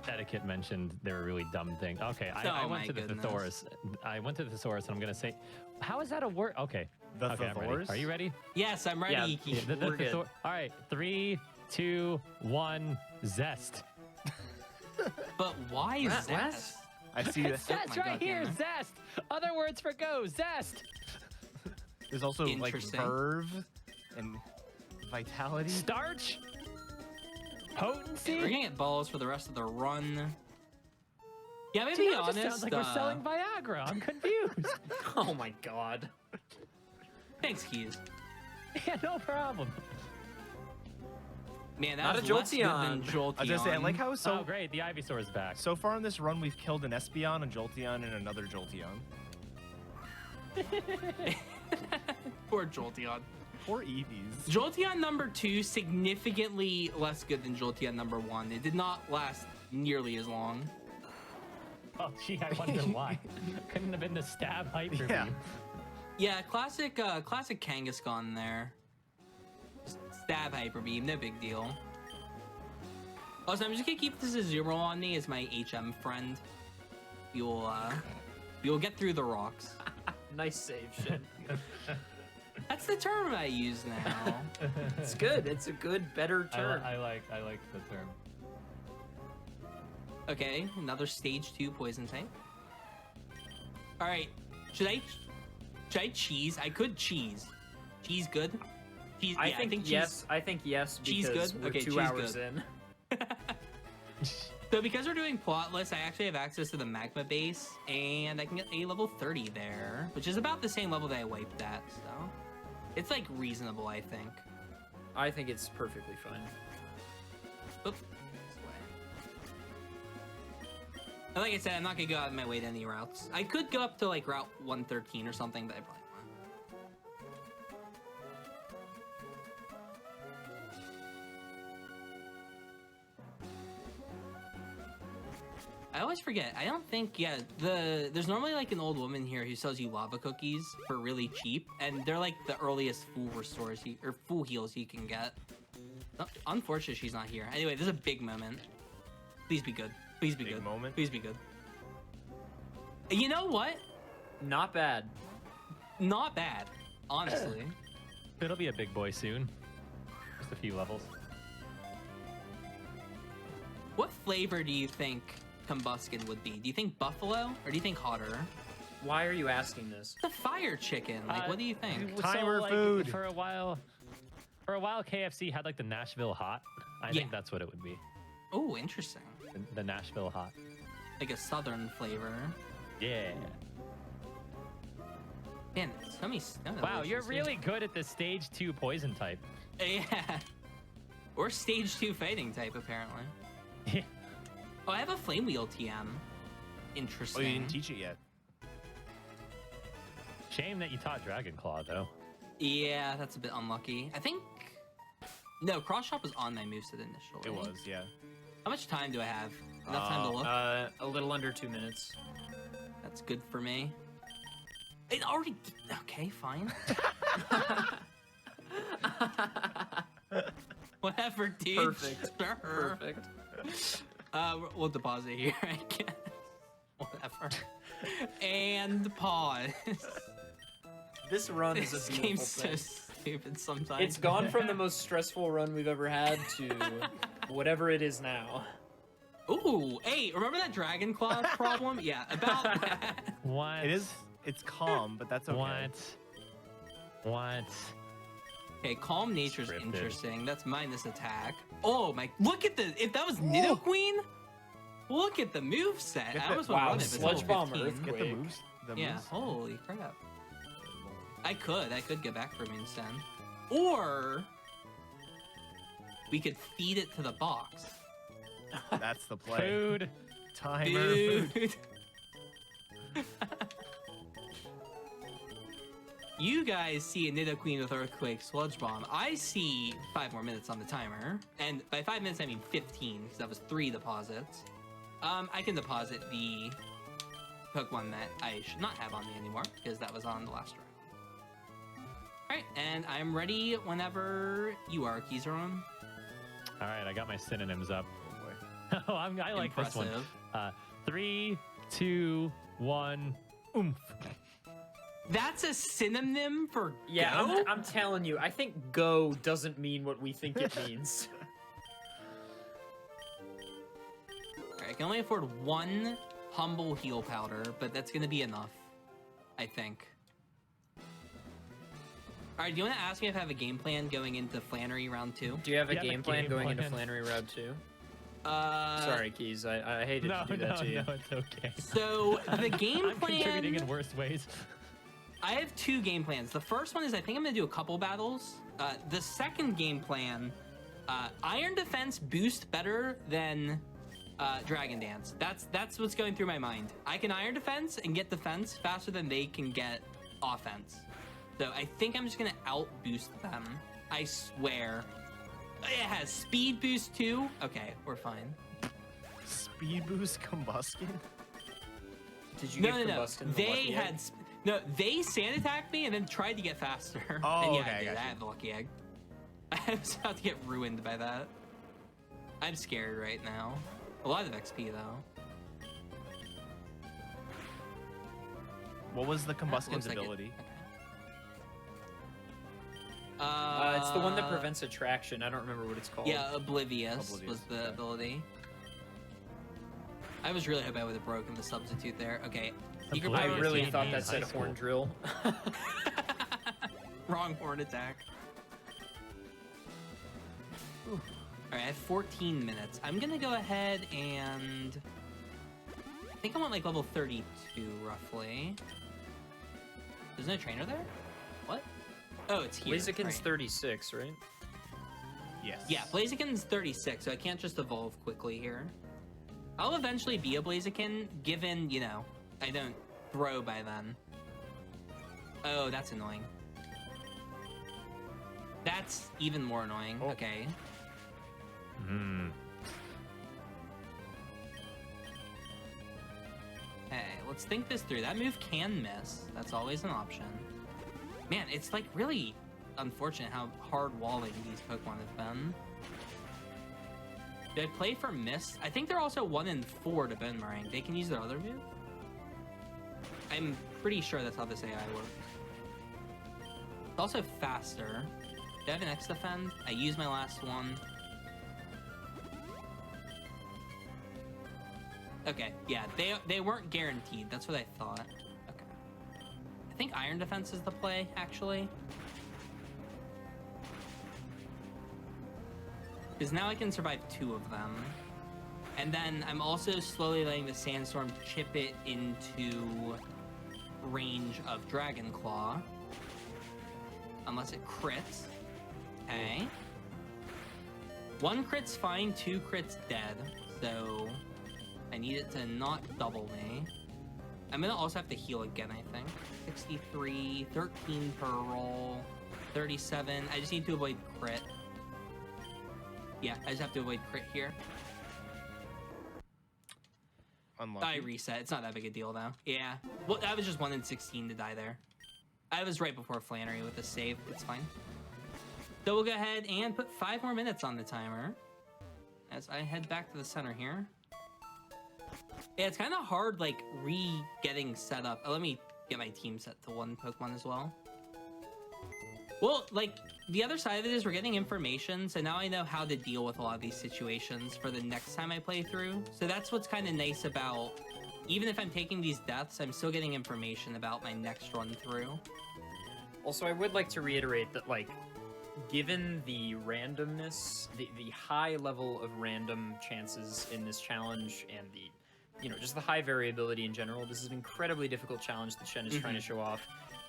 etiquette mentioned there were really dumb things. Okay, I Oh went my to the goodness. thesaurus. I went to the thesaurus, and I'm gonna say, how is that a word? Okay. The Okay, I'm ready. thesaurus? Are you ready? Yes, I'm ready, Yeah. Iki. Yeah, the We're good. All right, 3, 2, 1, zest. But why is What? that? I see that. Zest my right God, here, Cameron. zest. Other words for go, zest. There's also like Interesting. verve and vitality. Starch. Potency. We're gonna get balls for the rest of the run. Yeah, maybe Gee, be it honest. just sounds like we're selling Viagra. I'm confused. oh my god. Thanks, Keys. Yeah, no problem. Man, that Not was a less good than Jolteon. Jolteon. I was gonna say, I like how Oh, great. The Ivysaur is back. so far in this run we've killed an Espeon, a Jolteon, and another Jolteon. Poor Jolteon. Poor Eevees. Jolteon number 2 significantly less good than Jolteon number 1. It did not last nearly as long. Oh, gee, I wonder why. Couldn't have been the stab hyper Yeah. beam. Yeah, classic Kangaskhan there. Just stab hyper beam, no big deal. Also, I'm just gonna keep this Azumarill on me as my HM friend. We will get through the rocks. Nice save, Shen. That's the term I use now. It's good. It's a good, better term. I like the term. Okay, another stage 2 poison tank. All right, should I cheese? I could cheese. Cheese good? Cheese, I yeah, think cheese. yes. I think yes Cheese because good? we're Okay, 2 cheese hours good. in. So because we're doing plotless, I actually have access to the magma base, and I can get a level 30 there, which is about the same level that I wiped at, so it's like reasonable, I think. I think it's perfectly fine. Oop. This way. And like I said, I'm not gonna go out of my way to any routes. I could go up to like Route 113 or something, but I probably won't. I always forget. I don't think, yeah, there's normally like an old woman here who sells you lava cookies for really cheap, and they're like the earliest full restores or full heals you can get. Unfortunately, she's not here. Anyway, this is a big moment. Please be good. Please be Big good. moment? Please be good. You know what? Not bad. Not bad, honestly. It'll be a big boy soon. Just a few levels. What flavor do you think Combuskin would be? Do you think buffalo or do you think hotter? Why are you asking this? The fire chicken. Like, what do you think? Timer food. For a while, KFC had like the Nashville hot. I think that's what it would be. Oh, interesting. The Nashville hot. Like a southern flavor. Yeah. Man, so many. Wow, you're really good at the stage 2 poison type. Yeah. Or stage 2 fighting type, apparently. Yeah. Oh, I have a flame wheel TM. Oh, Interesting. you didn't teach it yet. Shame that you taught Dragon Claw though. Yeah, that's a bit unlucky. I think. No, cross shot was on my moveset initially. It was, yeah. How much time do I have? Enough time to look? A little under 2 minutes. That's good for me. It already. Okay, fine. Whatever, dude. Perfect. Sure. Perfect. We'll deposit here, I guess. Whatever. And pause. This run is a This beautiful game's so thing. stupid sometimes. It's gone from the most stressful run we've ever had to whatever it is now. Ooh, hey, remember that Dragon Claw problem? Yeah, about that. What? It's calm, but that's okay. What? Okay, calm nature's Scripted. interesting. That's minus attack. Oh my, look at the, if that was Nidoqueen, look at the move set. Get I the- almost wow, run it, but it's Sludge level Bomb 15. Earthquake. Get the moves. The Yeah, moves. holy crap. I could get back for Moonstone. Or we could feed it to the box. That's the play. Food. Timer. Dude. Food. You guys see a Nidoqueen with Earthquake Sludge Bomb. I see 5 more minutes on the timer. And by 5 minutes, I mean 15, because that was 3 deposits. I can deposit the Pokemon that I should not have on me anymore, because that was on the last round. Alright, and I'm ready whenever you are, Kizaron. All right, I got my synonyms up. Oh boy. Oh, I like this one. Impressive. 3, 2, 1. Oomph. That's a synonym for Yeah, go? I'm telling you, I think go doesn't mean what we think it means. Alright, I can only afford 1 humble heal powder, but that's gonna be enough, I think. Alright, do you want to ask me if I have a game plan going into Flannery round 2? Do you have a You have a game plan game going into plan? Flannery Route 2? Sorry. Sorry, Keys, I hated No, to do that to you. no, it's okay. So, the game I'm contributing in plan... worse ways. I have 2 game plans. The first one is I think I'm going to do a couple battles. The second game plan, Iron Defense boost better than Dragon Dance. That's what's going through my mind. I can Iron Defense and get defense faster than they can get offense. So I think I'm just gonna out boost them. I swear. It has speed boost too. Okay, we're fine. Speed boost Combuskin? Did you No, give no, no. Combustion the They lucky had egg? no. They sand attacked me and then tried to get faster. Oh, and yeah, okay, I I did. got I you. had the lucky egg. I was about to get ruined by that. I'm scared right now. A lot of XP though. What was the Looks Combuskin's like it. ability? Okay. It's the one that prevents attraction. I don't remember what it's called. Yeah, Oblivious was the okay. ability. I was really hoping I would have broken the substitute there. Okay. Secret I Power Oblivious really gave thought me that in said high horn school. drill. Wrong horn attack. All right, I have 14 minutes. I'm gonna go ahead and I think I want like level 32 roughly. There's no trainer there? What? Oh, it's here. Blaziken's right. 36, right? Yes. Yeah, Blaziken's 36, so I can't just evolve quickly here. I'll eventually be a Blaziken, given, you know, I don't throw by then. Oh, that's annoying. That's even more annoying. Oh. Okay. Hmm. Hey, let's think this through. That move can miss. That's always an option. Man, it's like really unfortunate how hard walling these Pokemon have been. Did I play for miss? I think they're also 1 in 4 to Boomerang. They can use their other move? I'm pretty sure that's how this AI works. It's also faster. Do I have an X defend? I used my last one. Okay, yeah, they weren't guaranteed. That's what I thought. Okay. I think Iron Defense is the play, actually. Because now I can survive 2 of them. And then I'm also slowly letting the Sandstorm chip it into range of Dragon Claw. Unless it crits. Okay. 1 crit's fine, 2 crits dead. So I need it to not double me. I'm gonna also have to heal again, I think. 63, 13 per roll, 37. I just need to avoid crit. Yeah, I just have to avoid crit here. Unlucky. I reset. It's not that big a deal, though. Yeah. Well, I was just 1 in 16 to die there. I was right before Flannery with the save. It's fine. So we'll go ahead and put 5 more minutes on the timer as I head back to the center here. Yeah, it's kind of hard, like, re-getting set up. Let me get my team set to 1 Pokemon as well. Well, like, the other side of it is we're getting information, so now I know how to deal with a lot of these situations for the next time I play through. So that's what's kind of nice about, even if I'm taking these deaths, I'm still getting information about my next run through. Also, I would like to reiterate that, like, given the randomness, the high level of random chances in this challenge and the, you know, just the high variability in general, this is an incredibly difficult challenge that Shen is trying to show off.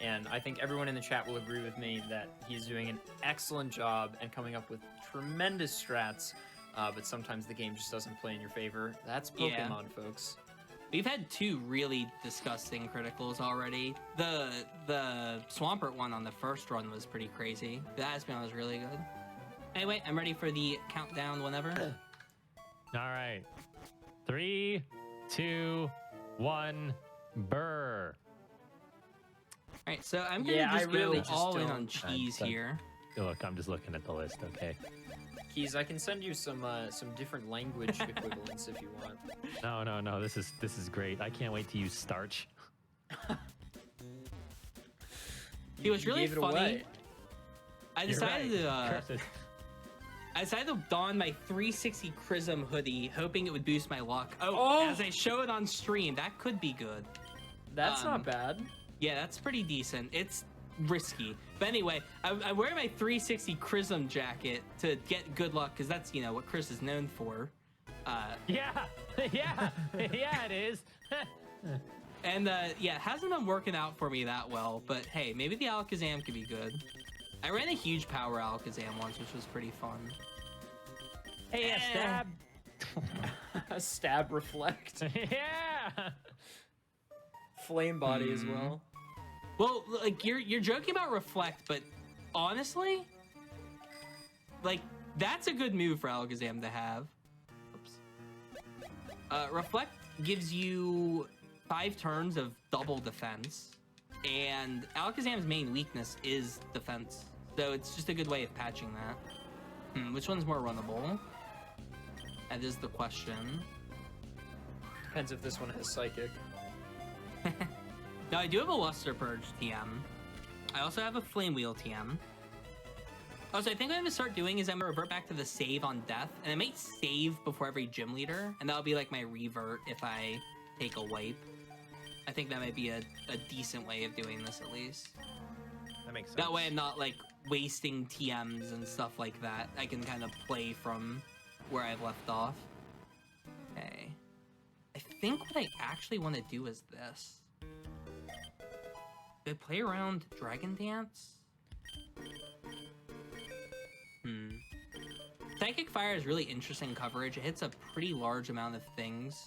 And I think everyone in the chat will agree with me that he's doing an excellent job and coming up with tremendous strats, but sometimes the game just doesn't play in your favor. That's Pokemon, folks. We've had 2 really disgusting criticals already. The Swampert one on the first run was pretty crazy. The Aspen was really good. Anyway, I'm ready for the countdown whenever. All right. 3, 2, 1, burr. All right, so I'm gonna just really go just all in don't- on cheese here. Look, I'm just looking at the list, okay? Keys, I can send you some different language equivalents if you want. No, this is great. I can't wait to use starch. It was really gave it funny. away. I You're decided right. I decided to don my 360 Chrism hoodie, hoping it would boost my luck. Oh! As I show it on stream, that could be good. That's not bad. Yeah, that's pretty decent. It's risky. But anyway, I wear my 360 Chrism jacket to get good luck, because that's, you know, what Chris is known for. Yeah, it is. And yeah, it hasn't been working out for me that well, but hey, maybe the Alakazam could be good. I ran a huge power Alakazam once, which was pretty fun. Hey, a stab. Stab reflect. Yeah. Flame body as well. Well, like you're joking about reflect, but honestly, like that's a good move for Alakazam to have. Oops. Reflect gives you 5 turns of double defense, and Alakazam's main weakness is defense, so it's just a good way of patching that. Which one's more runnable? That is the question. Depends if this one has psychic. Now, I do have a Luster Purge TM. I also have a Flame Wheel TM. Also, I think what I'm going to start doing is I'm going to revert back to the save on death, and I might save before every gym leader, and that'll be like my revert if I take a wipe. I think that might be a decent way of doing this, at least. That makes sense. That way I'm not, like, wasting TMs and stuff like that. I can kind of play from where I've left off. Okay. I think what I actually want to do is this. Do I play around Dragon Dance? Psychic Fire is really interesting coverage. It hits a pretty large amount of things.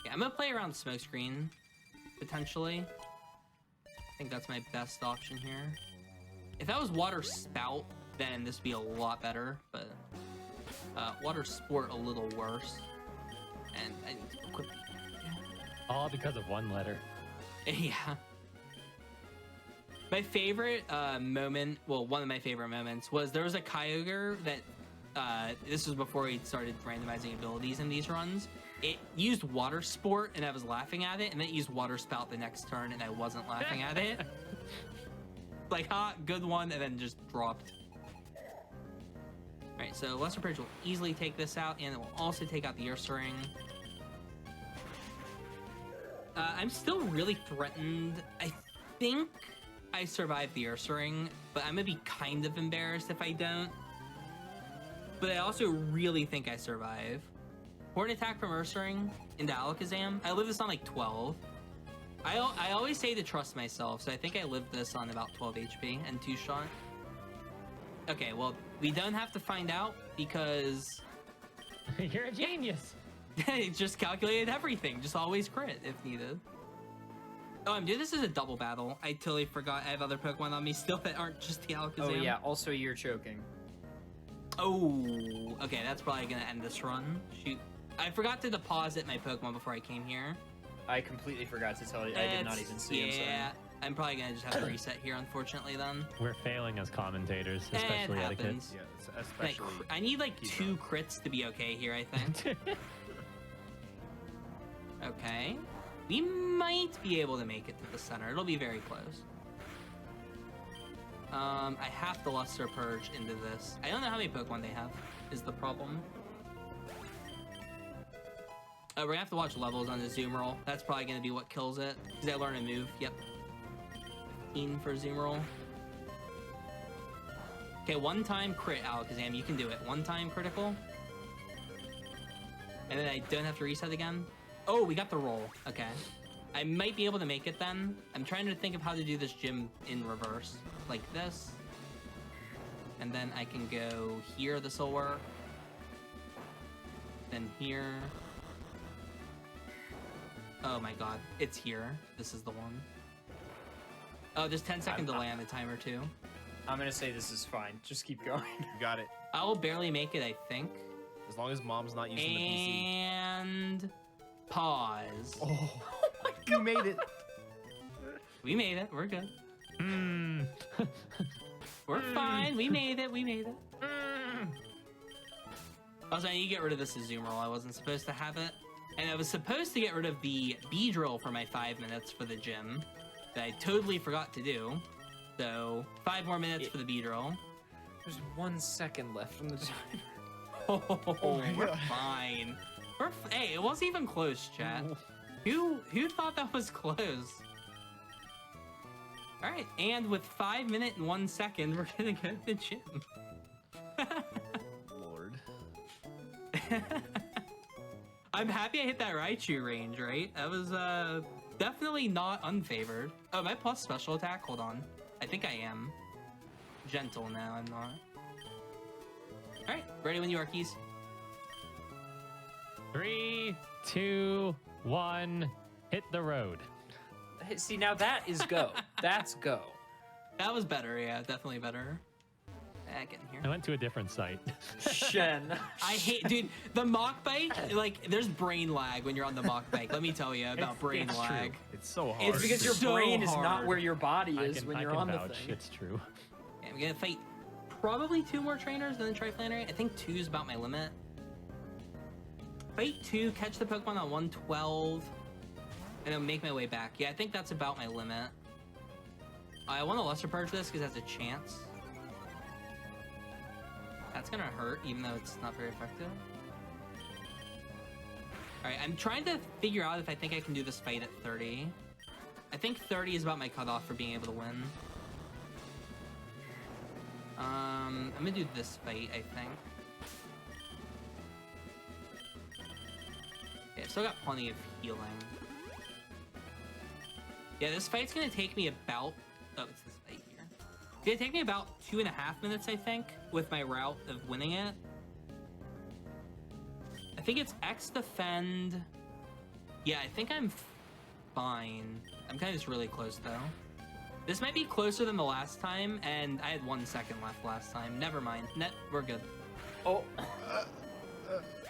Yeah, I'm gonna play around Smokescreen, potentially. I think that's my best option here. If that was Water Spout, then this would be a lot better, but Water Sport a little worse. And I need to equip. All because of one letter. Yeah. My favorite moment, well, one of my favorite moments was there was a Kyogre that, this was before he started randomizing abilities in these runs. It used Water Sport and I was laughing at it, and then it used Water Spout the next turn and I wasn't laughing at it. Like, good one, and then just dropped. Alright, so Lesser Purge will easily take this out, and it will also take out the Ursaring. I'm still really threatened. I think I survived the Ursaring, but I'm gonna be kind of embarrassed if I don't. But I also really think I survive. Horn attack from Ursaring into Alakazam. I lived this on like 12. I always say to trust myself, so I think I lived this on about 12 HP and 2-shot. Okay, well, we don't have to find out because... You're a genius! It just calculated everything. Just always crit if needed. Oh, I'm doing this as a double battle. I totally forgot I have other Pokemon on me still that aren't just the Alakazam. Oh yeah, also you're choking. Oh, okay, that's probably gonna end this run. Shoot. I forgot to deposit my Pokemon before I came here. I completely forgot to tell you. I did not even see him. Yeah, I'm probably gonna just have to reset here, unfortunately, then. We're failing as commentators, especially it etiquette. happens. Yeah, especially. I need like 2 crits to be okay here, I think. Okay. We might be able to make it to the center. It'll be very close. I have to Luster Purge into this. I don't know how many Pokemon they have, is the problem. We're gonna have to watch levels on the Zoom roll. That's probably gonna be what kills it. Because I learn a move. Yep. 15 for Zoom roll. Okay, 1-time crit, Alakazam. You can do it. 1-time critical. And then I don't have to reset again. Oh, we got the roll. Okay. I might be able to make it then. I'm trying to think of how to do this gym in reverse. Like this. And then I can go here. This will work. Then here. Oh my god. It's here. This is the one. Oh, there's 10-second delay on the timer too. I'm gonna say this is fine. Just keep going. You got it. I will barely make it, I think. As long as mom's not using the PC. And pause. Oh my god. You made it. We made it. We're good. We're fine. We made it. We made it. Also, I need to get rid of this Zoom roll. I wasn't supposed to have it. And I was supposed to get rid of the B drill for my 5 minutes for the gym that I totally forgot to do. So 5 more minutes for the B drill. There's 1 second left on the timer. Oh, we're fine. Hey, it wasn't even close, chat. Who thought that was close? All right, and with 5 minutes and 1 second, we're gonna go to the gym. Lord. I'm happy I hit that Raichu range, right? That was definitely not unfavored. Oh, am I plus special attack? Hold on. I think I am. Gentle now, I'm not. All right, ready when you are, Keys. 3, 2, 1, hit the road. See, now that is go. That's go. That was better, yeah, definitely better. Get in here. I went to a different site. Shen. I hate, dude, the mock bike, like, there's brain lag when you're on the mock bike. Let me tell you about brain it's lag. true. It's so hard. It's because your So brain is not hard. where your body is when I you're can on the vouch. thing. It's true. Okay, I'm gonna fight probably 2 more trainers, then Triflanary. I think 2 is about my limit. Fight 2, catch the Pokemon on 112, and then make my way back. Yeah, I think that's about my limit. I want to Lesser Purge this because it has a chance. That's gonna hurt, even though it's not very effective. Alright, I'm trying to figure out if I think I can do this fight at 30. I think 30 is about my cutoff for being able to win. I'm gonna do this fight, I think. Okay, I've still got plenty of healing. Yeah, this fight's gonna take me about... Oh, it's this fight here. It's gonna take me about 2.5 minutes, I think, with my route of winning it. I think it's X defend. Yeah, I think I'm fine. I'm kind of just really close, though. This might be closer than the last time, and I had 1 second left last time. Never mind. We're good. Oh.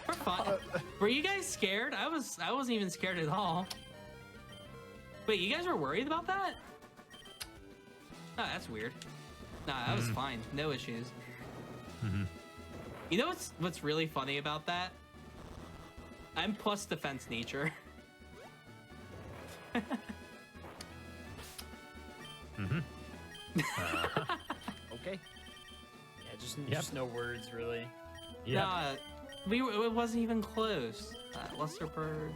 We're fine. Were you guys scared? I wasn't even scared at all. Wait, you guys were worried about that? Oh, that's weird. Nah, that was fine. No issues. You know what's really funny about that? I'm plus defense nature. Okay. Yeah, just no words, really. Yeah. Nah, it wasn't even close. Luster Purge.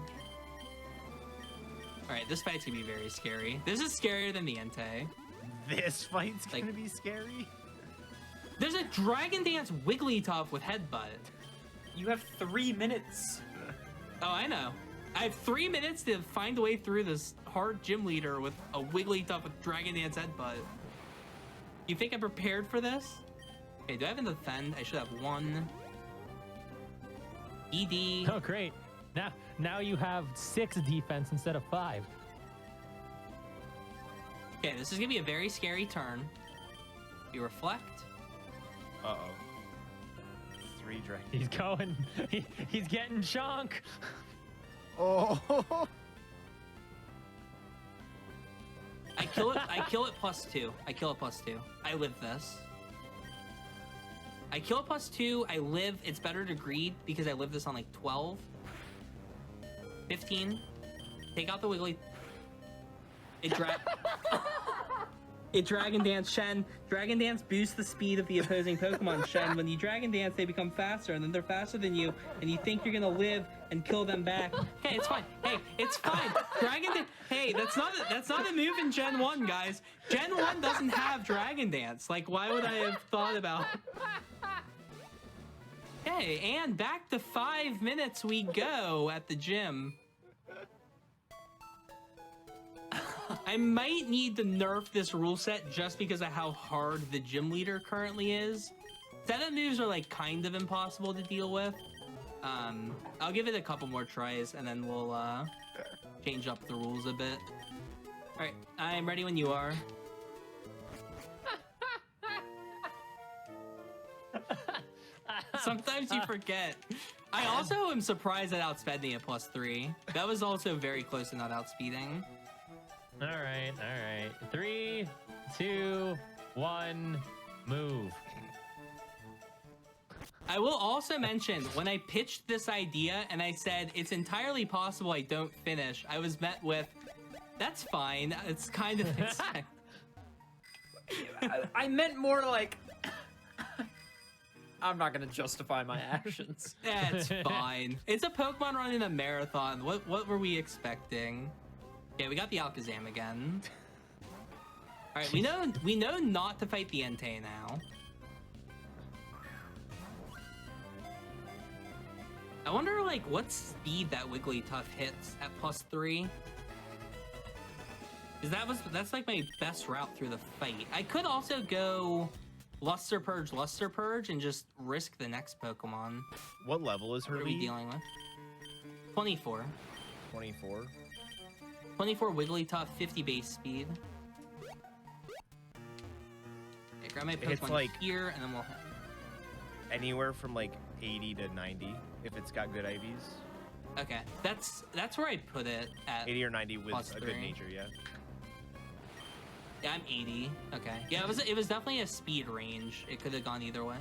Alright, this fight's gonna be very scary. This is scarier than the Entei. This fight's Like- gonna be scary. There's a Dragon Dance Wigglytuff with Headbutt. You have 3 minutes. Oh, I know. I have 3 minutes to find a way through this hard gym leader with a Wigglytuff with Dragon Dance Headbutt. You think I'm prepared for this? Okay, do I have a defend? I should have 1. ED. Oh, great. Now you have 6 defense instead of 5. Okay, this is gonna be a very scary turn. You reflect. Uh-oh. 3 dragons. He's going. He's getting chunk. Oh. I kill it +2. I kill it +2. I live this. I kill it +2. I live. It's better to greed because I live this on like 12. 15. Take out the Wiggly. It Dragon Dance Shen. Dragon Dance boosts the speed of the opposing Pokemon Shen. When you Dragon Dance, they become faster, and then they're faster than you, and you think you're gonna live and kill them back. Hey, it's fine. Hey, it's fine. Dragon Dance. Hey, that's not a move in Gen 1, guys. Gen 1 doesn't have Dragon Dance. Like, why would I have thought about? Okay, and back to 5 minutes we go at the gym. I might need to nerf this rule set just because of how hard the gym leader currently is. 7 moves are like kind of impossible to deal with. I'll give it a couple more tries and then we'll change up the rules a bit. All right, I'm ready when you are. Sometimes you forget. I also am surprised at outspending at +3. That was also very close to not outspeeding. All right. 3, 2, 1, move. I will also mention, when I pitched this idea and I said, it's entirely possible I don't finish, I was met with, that's fine, it's kind of expected. I meant more like... I'm not gonna justify my actions. That's fine. It's a Pokemon run in a marathon. What were we expecting? Okay, we got the Alakazam again. All right, we know not to fight the Entei now. I wonder like what speed that Wigglytuff hits at +3. Because that's like my best route through the fight. I could also go Luster Purge, and just risk the next Pokemon. What level is her What are we lead? dealing with? 24. 24. 24 Wigglytuff, 50 base speed. Okay, grab my It's Pokemon like- here, and then we'll... Anywhere from like 80 to 90 if it's got good IVs. Okay, that's where I'd put it at. 80 or 90 with Plus a good 3. nature, yeah. Yeah, I'm 80. Okay. Yeah, it was definitely a speed range. It could have gone either way.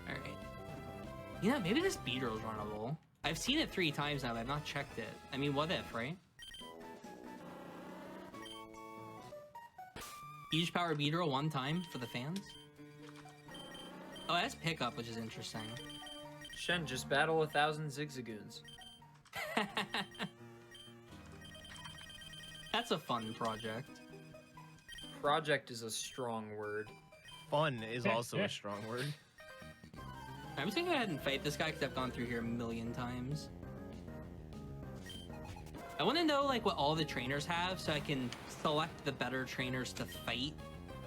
Alright. You know, maybe this Beedrill's runnable. I've seen it 3 times now, but I've not checked it. I mean, what if, right? Huge power Beedrill 1 time for the fans. Oh, that's pickup, which is interesting. Shen, just battle 1,000 Zigzagoons. That's a fun project. Project is a strong word. Fun is also a strong word. I'm just gonna go ahead and fight this guy because I've gone through here a million times. I want to know like what all the trainers have so I can select the better trainers to fight.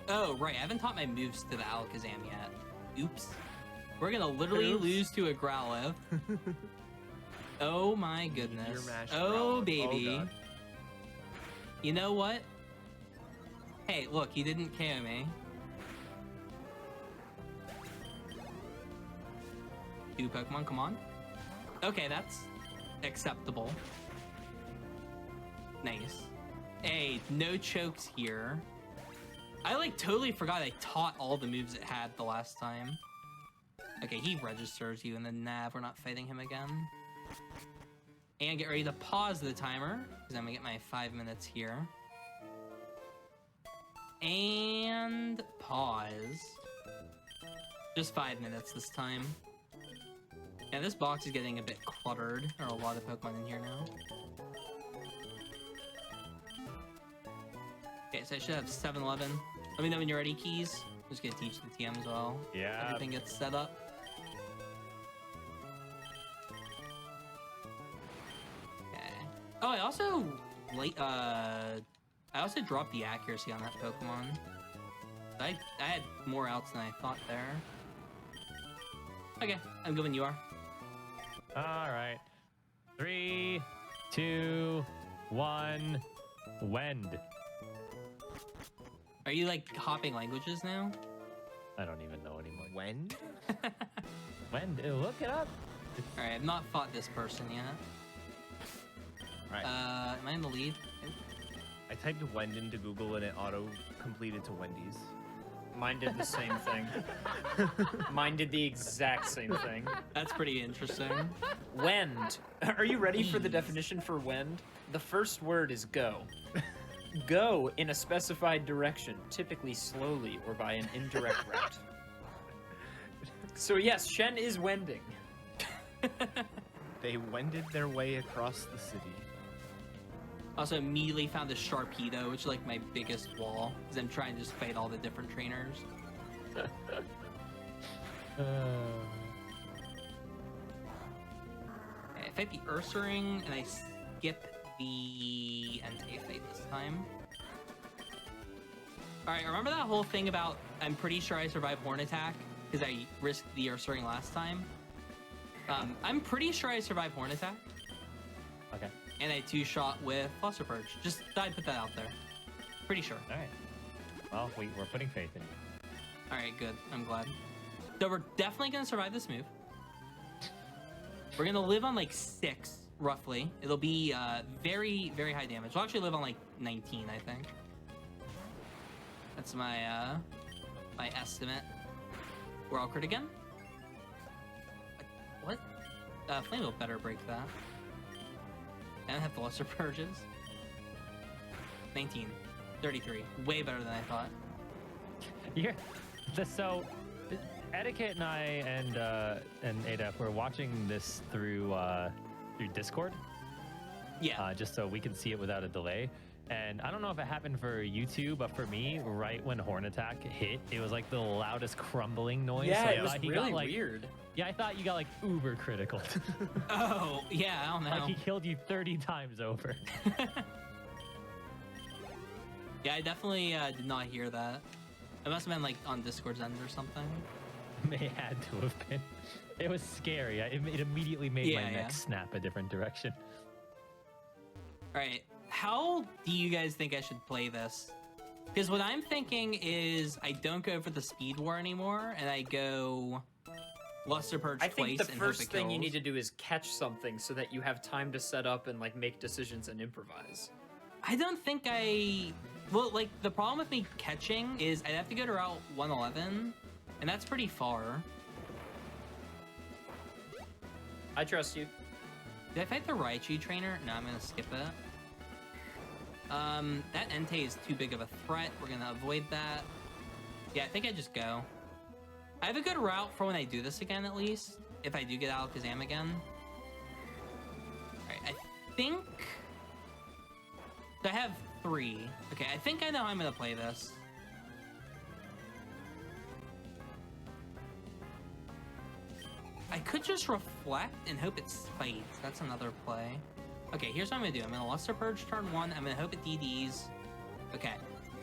Oh, right. I haven't taught my moves to the Alakazam yet. Oops. We're gonna literally lose to a Growlithe. Oh my goodness. Oh, baby. Oh, you know what? Hey, look, he didn't KO me. Two Pokemon, come on. Okay, that's acceptable. Nice. Hey, no chokes here. I like totally forgot I taught all the moves it had the last time. Okay, he registers you in the nav. We're not fighting him again. And get ready to pause the timer, because I'm gonna get my 5 minutes here. And pause. Just 5 minutes this time. And this box is getting a bit cluttered. There are a lot of Pokemon in here now. Okay, so I should have 7-Eleven. Let me know when you're ready, Keys. I'm just gonna teach the TM as well. Yeah. Everything gets set up. Okay. Oh, I also dropped the accuracy on that Pokemon. I had more outs than I thought there. Okay, I'm good when you are. All right. 3, 2, 1. Wend. Are you like hopping languages now? I don't even know anymore. When? Wend. Look it up. Alright, I've not fought this person yet. Right. Am I in the lead? I typed Wend into Google and it auto-completed to Wendy's. Mine did the same thing. Mine did the exact same thing. That's pretty interesting. Wend. Are you ready for the definition for wend? The first word is go. Go in a specified direction, typically slowly or by an indirect route. So yes, Shen is wending. They wended their way across the city. Also immediately found the Sharpedo, which is like my biggest wall, because I'm trying to just fight all the different trainers. Okay, I fight the Ursaring, and I skip the Entei fight this time. Alright, remember that whole thing about I'm pretty sure I survived Horn Attack, because I risked the Ursaring last time? I'm pretty sure I survived Horn Attack. Okay. And I two-shot with Fluster Purge. Just thought I'd put that out there. Pretty sure. All right. Well, we're putting faith in you. Alright, good. I'm glad. So we're definitely going to survive this move. We're going to live on like 6, roughly. It'll be very, very high damage. We'll actually live on like 19, I think. That's my my estimate. We're all crit again? What? Flame will better break that. I don't have the lesser purges. 19. 33. Way better than I thought. Yeah. So, Etiquette and I and ADF were watching this through Discord. Yeah. Just so we can see it without a delay. And I don't know if it happened for you two, but for me, right when Horn Attack hit, it was like the loudest crumbling noise. Yeah, So I it was thought he really got, like, weird. Yeah, I thought you got like uber critical. Oh, yeah, I don't know. Like he killed you 30 times over. Yeah, I definitely did not hear that. It must have been like on Discord's end or something. May had to have been. It was scary. It immediately made my neck snap a different direction. All right, how do you guys think I should play this? Because what I'm thinking is I don't go for the Speed War anymore, and I go Luster Purge I twice. think the and hope first it thing you kills. need to do is catch something so that you have time to set up and like make decisions and improvise. I don't think I... Well, like, the problem with me catching is I'd have to go to Route 111, and that's pretty far. I trust you. Did I fight the Raichu trainer? No, I'm gonna skip it. That Entei is too big of a threat. We're gonna avoid that. Yeah, I think I just go. I have a good route for when I do this again, at least. If I do get Alakazam again. Alright, I think... So I have 3. Okay, I think I know how I'm gonna play this. I could just reflect and hope it spikes. That's another play. Okay, here's what I'm gonna do. I'm gonna Luster Purge turn 1. I'm gonna hope it DDs. Okay,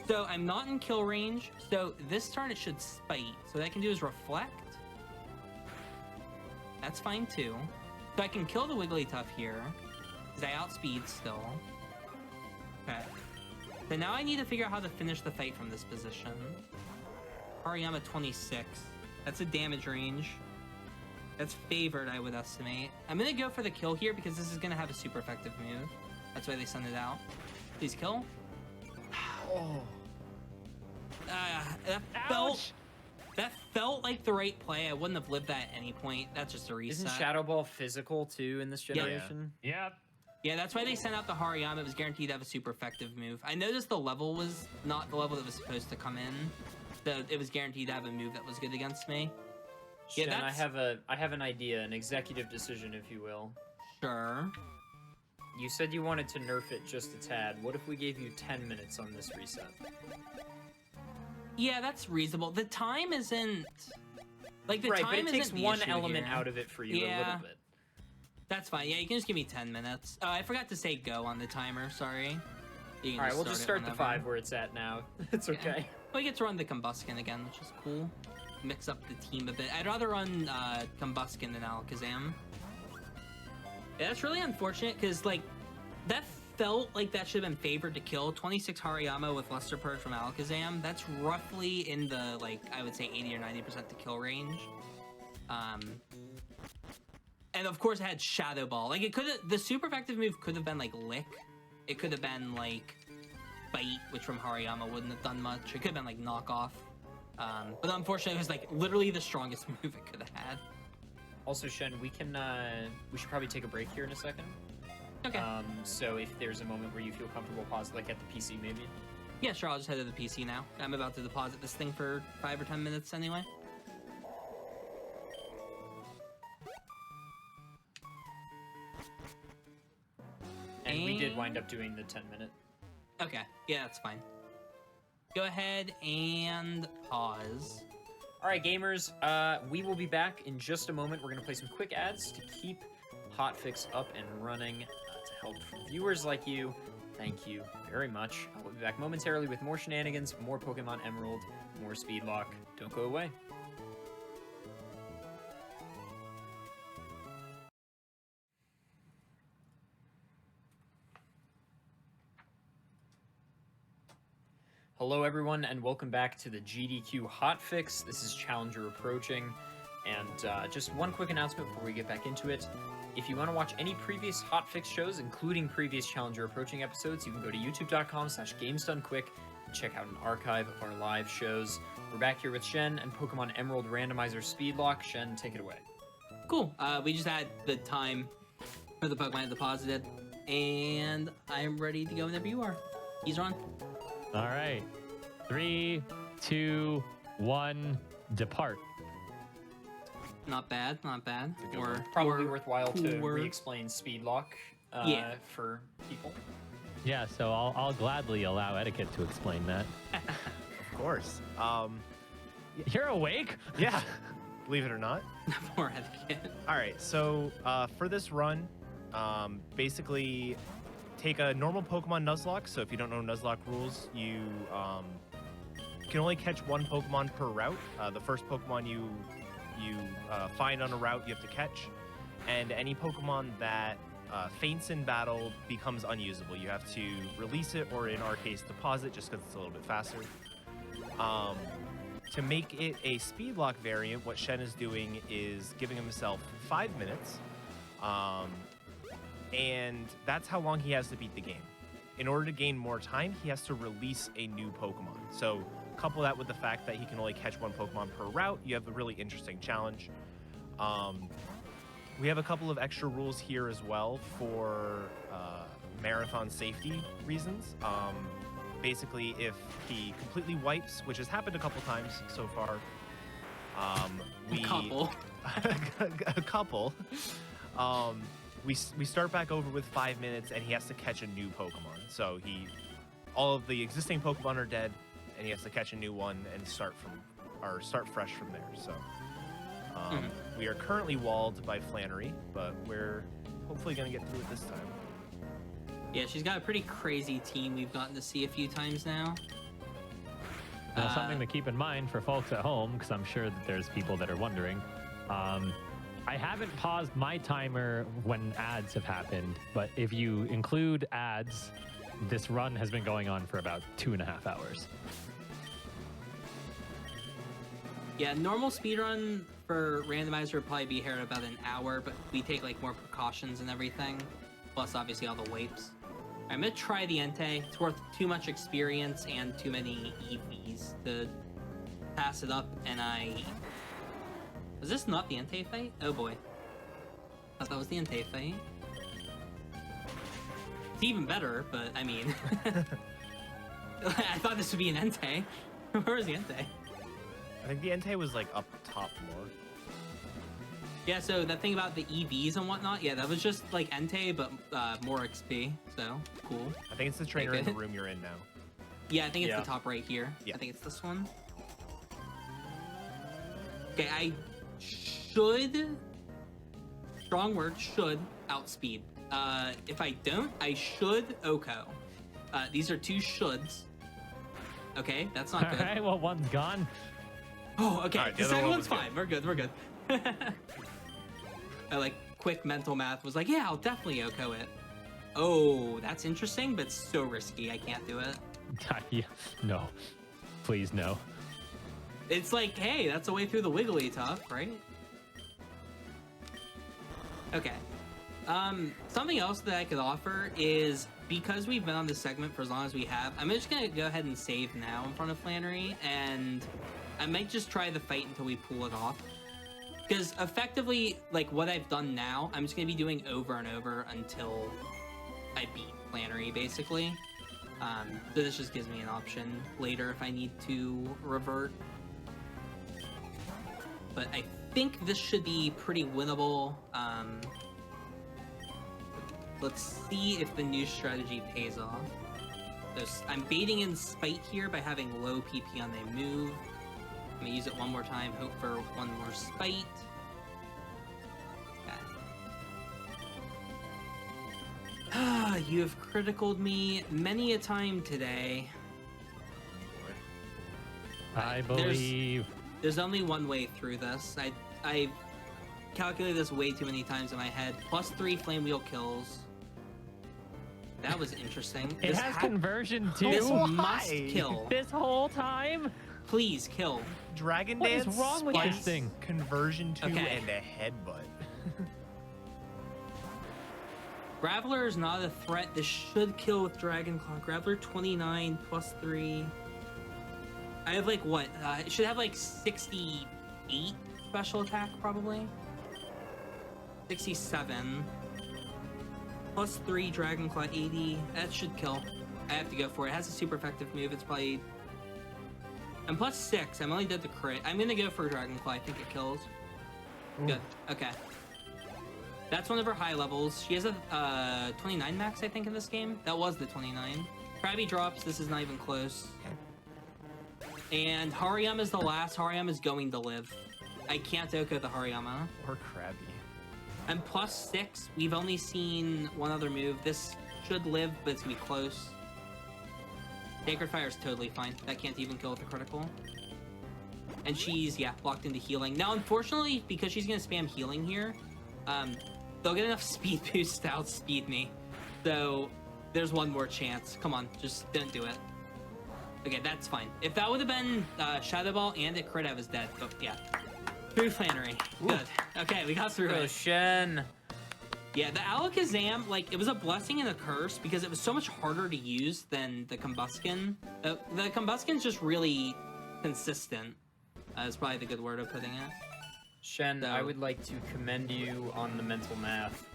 so I'm not in kill range. So this turn it should spite. So what I can do is reflect. That's fine too. So I can kill the Wigglytuff here, because I outspeed still. Okay. So now I need to figure out how to finish the fight from this position. Hariyama 26. That's a damage range. That's favored, I would estimate. I'm gonna go for the kill here because this is gonna have a super effective move. That's why they send it out. Please kill. Oh. That felt like the right play. I wouldn't have lived that at any point. That's just a reset. Isn't Shadow Ball physical too in this generation? Yeah. Yeah, that's why they sent out the Hariyama. It was guaranteed to have a super effective move. I noticed the level was not the level that was supposed to come in. So it was guaranteed to have a move that was good against me. Shen, Yeah, I have an idea, an executive decision, if you will. Sure. You said you wanted to nerf it just a tad. What if we gave you 10 minutes on this reset? Yeah, that's reasonable. The time isn't... Like, the right, time but it takes isn't the one issue element here. out of it for you a Yeah. little bit. That's fine. Yeah, you can just give me 10 minutes. Oh, I forgot to say go on the timer. Sorry. You can All right, we'll just start it the whenever. 5 where it's at now. It's Yeah. okay. We get to run the Combuskin again, which is cool. Mix up the team a bit. I'd rather run Combuskin than Alakazam. Yeah, that's really unfortunate because, like, that felt like that should have been favored to kill. 26 Hariyama with Luster Purge from Alakazam. That's roughly in the, like, I would say 80 or 90% to kill range. And of course it had Shadow Ball. Like, it could have, the super effective move could have been, like, Lick. It could have been, like, Bite, which from Hariyama wouldn't have done much. It could have been, like, Knockoff. But unfortunately, it was, like, literally the strongest move it could have had. Also, Shen, we should probably take a break here in a second. Okay. So if there's a moment where you feel comfortable, pause, like at the PC maybe. Yeah, sure, I'll just head to the PC now. I'm about to deposit this thing for 5 or 10 minutes anyway. And we did wind up doing the 10-minute. Okay, yeah, that's fine. Go ahead and pause. All right, gamers, we will be back in just a moment. We're going to play some quick ads to keep Hotfix up and running to help viewers like you. Thank you very much. I will be back momentarily with more shenanigans, more Pokemon Emerald, more Speedlocke. Don't go away. Hello everyone and welcome back to the GDQ Hotfix. This is Challenger approaching, and just one quick announcement before we get back into it. If you want to watch any previous Hotfix shows, including previous Challenger approaching episodes, you can go to youtube.com/GamesDoneQuick and check out an archive of our live shows. We're back here with Shen and Pokemon Emerald Randomizer Speedlocke. Shen, take it away. Cool. We just had the time for the Pokemon deposited, and I'm ready to go whenever you are. He's on. All right. 3, 2, 1, depart. Not bad, not bad. Or Probably worthwhile to or- re-explain Speedlocke Yeah. for people. Yeah, so I'll gladly allow etiquette to explain that. Of course. You're awake? Yeah, believe it or not. more etiquette. All right, so for this run, basically take a normal Pokemon Nuzlocke. So if you don't know Nuzlocke rules, you can only catch one Pokemon per route. The first Pokemon you find on a route you have to catch, and any Pokemon that faints in battle becomes unusable. You have to release it, or in our case, deposit, just because it's a little bit faster. To make it a Speedlocke variant, what Shen is doing is giving himself 5 minutes, and that's how long he has to beat the game. In order to gain more time, he has to release a new Pokemon. So couple that with the fact that he can only catch one Pokemon per route, you have a really interesting challenge. We have a couple of extra rules here as well for marathon safety reasons. Basically, if he completely wipes, which has happened a couple times so far, A couple. a couple. We start back over with 5 minutes, and he has to catch a new Pokemon. So he all of the existing Pokemon are dead, and he has to catch a new one and start fresh from there. So we are currently walled by Flannery, but we're hopefully going to get through it this time. Yeah, she's got a pretty crazy team we've gotten to see a few times now. Now, something to keep in mind for folks at home, because I'm sure that there's people that are wondering. I haven't paused my timer when ads have happened, but if you include ads, this run has been going on for about 2.5 hours. Yeah, normal speedrun for Randomizer would probably be here at about an hour, but we take like more precautions and everything. Plus, obviously, all the wipes. I'm gonna try the Entei. It's worth too much experience and too many EVs to pass it up, and Was this not the Entei fight? Oh boy. I thought that was the Entei fight. It's even better, but I mean... I thought this would be an Entei. Where was the Entei? I think the Entei was like up top more. Yeah, so that thing about the EVs and whatnot, yeah, that was just like Entei, but more XP, so cool. I think it's the trainer in the room you're in now. Yeah, I think it's the top right here. Yeah. I think it's this one. Okay, I should, strong word, should outspeed. If I don't, I should Oko. These are two shoulds. Okay, that's not good. Alright, well, one's gone. Oh, okay, right, the second one's fine. We're good, we're good. I like quick mental math was like, yeah, I'll definitely Oko it. Oh, that's interesting, but so risky. I can't do it. Yeah, no. Please, no. It's like, hey, that's a way through the Wigglytuff, right? Okay. Something else that I could offer is, because we've been on this segment for as long as we have, I'm just gonna go ahead and save now in front of Flannery, and I might just try the fight until we pull it off. Because effectively, like what I've done now, I'm just gonna be doing over and over until I beat Flannery, basically. So this just gives me an option later if I need to revert. But I think this should be pretty winnable. Let's see if the new strategy pays off. I'm baiting in Spite here by having low PP on the move. I'm gonna use it one more time, hope for one more Spite. Ah, you have criticaled me many a time today. I believe... There's only one way through this. I calculated this way too many times in my head. +3 flame wheel kills. That was interesting. It has conversion too. This must kill. This whole time? Please kill. Dragon What Dance, is wrong with Spite, this thing? Conversion 2, Okay. and a headbutt. Graveler is not a threat. This should kill with Dragon Claw. Graveler 29 +3. I have like what? It should have like 68 special attack probably. 67. +3 Dragon Claw 80. That should kill. I have to go for it. It has a super effective move. It's probably. I'm +6. I'm only dead to crit. I'm gonna go for Dragon Claw. I think it kills. Ooh. Good. Okay. That's one of her high levels. She has a 29 max, I think, in this game. That was the 29. Krabby drops. This is not even close. And Hariyama is the last. Hariyama is going to live. I can't Oko the Hariyama. Or Krabby. I'm +6. We've only seen one other move. This should live, but it's gonna be close. Sacred Fire is totally fine. That can't even kill with a critical. And she's, yeah, locked into healing. Now, unfortunately, because she's gonna spam healing here, they'll get enough speed boost to outspeed me. So, there's one more chance. Come on, just don't do it. Okay, that's fine. If that would have been Shadow Ball and it crit, I was dead. But yeah. Through Flannery. Good. Okay, we got through it. Shen. Yeah, the Alakazam, like, it was a blessing and a curse because it was so much harder to use than the Combuskin. The Combuskin's just really consistent. Is probably the good word of putting it. Shen, So- I would like to commend you on the mental math.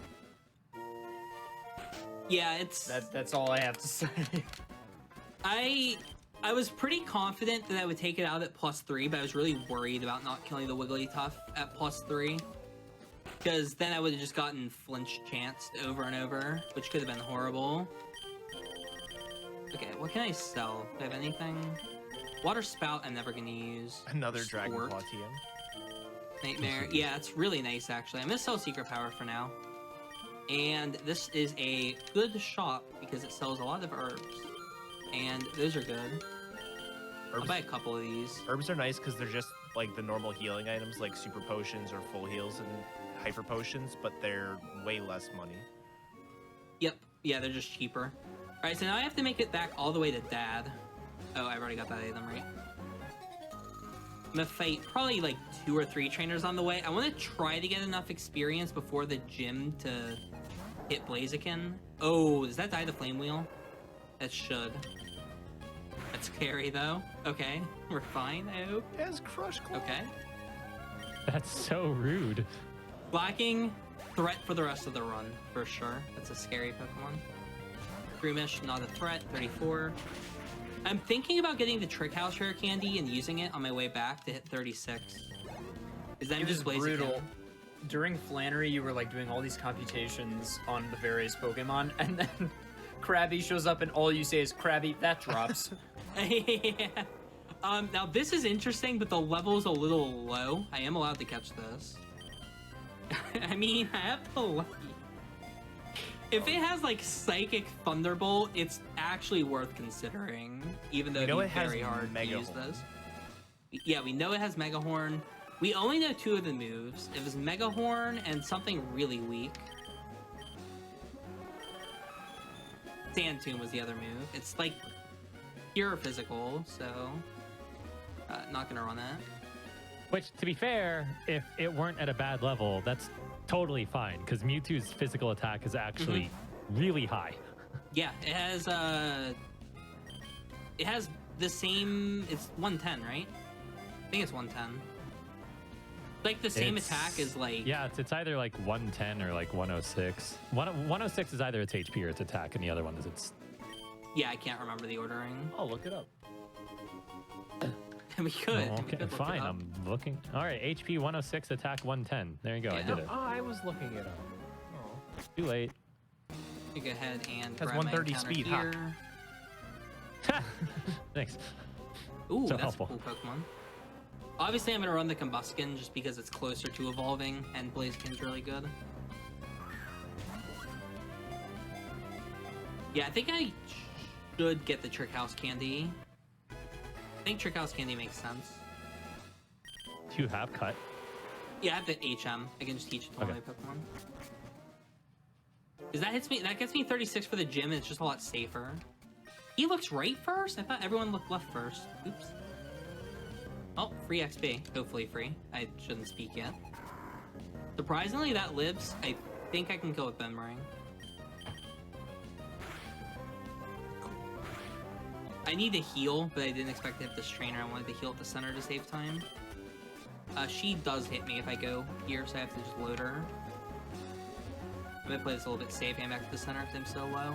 Yeah, it's... That's all I have to say. I was pretty confident that I would take it out at +3, but I was really worried about not killing the Wigglytuff at +3. Because then I would have just gotten flinch chanced over and over, which could have been horrible. Okay, what can I sell? Do I have anything? Water Spout I'm never gonna use. Another Dragon Sport. Claw TM. Nightmare. Yeah, it's really nice actually. I'm gonna sell Secret Power for now. And this is a good shop because it sells a lot of herbs. And those are good. I'll buy a couple of these. Herbs are nice because they're just like the normal healing items like super potions or full heals and hyper potions, but they're way less money. Yep. Yeah, they're just cheaper. Alright, so now I have to make it back all the way to Dad. Oh, I've already got that item right. I'm gonna fight probably like 2 or 3 trainers on the way. I want to try to get enough experience before the gym to hit Blaziken. Oh, does that die the Flame Wheel? That should. That's scary though. Okay, we're fine, I hope. It has Crush Claw. Okay. That's so rude. Blocking, threat for the rest of the run, for sure. That's a scary Pokemon. Groomish, not a threat, 34. I'm thinking about getting the Trick House Rare Candy and using it on my way back to hit 36. Is that It was just Blaziken? brutal. During Flannery, you were like doing all these computations on the various Pokemon, and then Krabby shows up, and all you say is Krabby. That drops. Yeah. Now this is interesting, but the level's a little low. I am allowed to catch this. I mean, I have the lucky. If it has like Psychic Thunderbolt, it's actually worth considering, even though know it'd be it has very hard to use Megahorn. this. Yeah, we know it has Mega Horn. We only know 2 of the moves. It was Mega Horn and something really weak. Sand Tomb was the other move. It's like pure physical, so not gonna run it. Which, to be fair, if it weren't at a bad level, that's totally fine, because Mewtwo's physical attack is actually really high. Yeah, it has the same. It's 110, right? I think it's 110. Like the same attack is like. Yeah, it's either like 110 or like 106. 106 is either its HP or its attack, and the other one is its. Yeah, I can't remember the ordering. Oh, look it up. We could. Oh, We okay, could look fine. it up. I'm looking. All right, HP 106, attack 110. There you go. I Yeah. did it. Oh, I was looking it up. Oh. Too late. You go ahead and Has grab 130 my encounter speed, here. Thanks. Ooh, So that's helpful. a cool Pokemon. Obviously, I'm gonna run the Combuskin just because it's closer to evolving, and Blaziken's really good. Yeah, I think I should get the Trick House Candy. I think Trick House Candy makes sense. Do you have cut? Yeah, I have the HM. I can just teach it to all Okay. my Pokemon. Because that hits me. That gets me 36 for the gym, and it's just a lot safer. He looks right first. I thought everyone looked left first. Oops. Oh, free XP. Hopefully free. I shouldn't speak yet. Surprisingly, that lives. I think I can go with Boomerang. I need to heal, but I didn't expect to hit this trainer. I wanted to heal at the center to save time. She does hit me if I go here, so I have to just load her. I'm gonna play this a little bit safe and back to the center because I'm so low.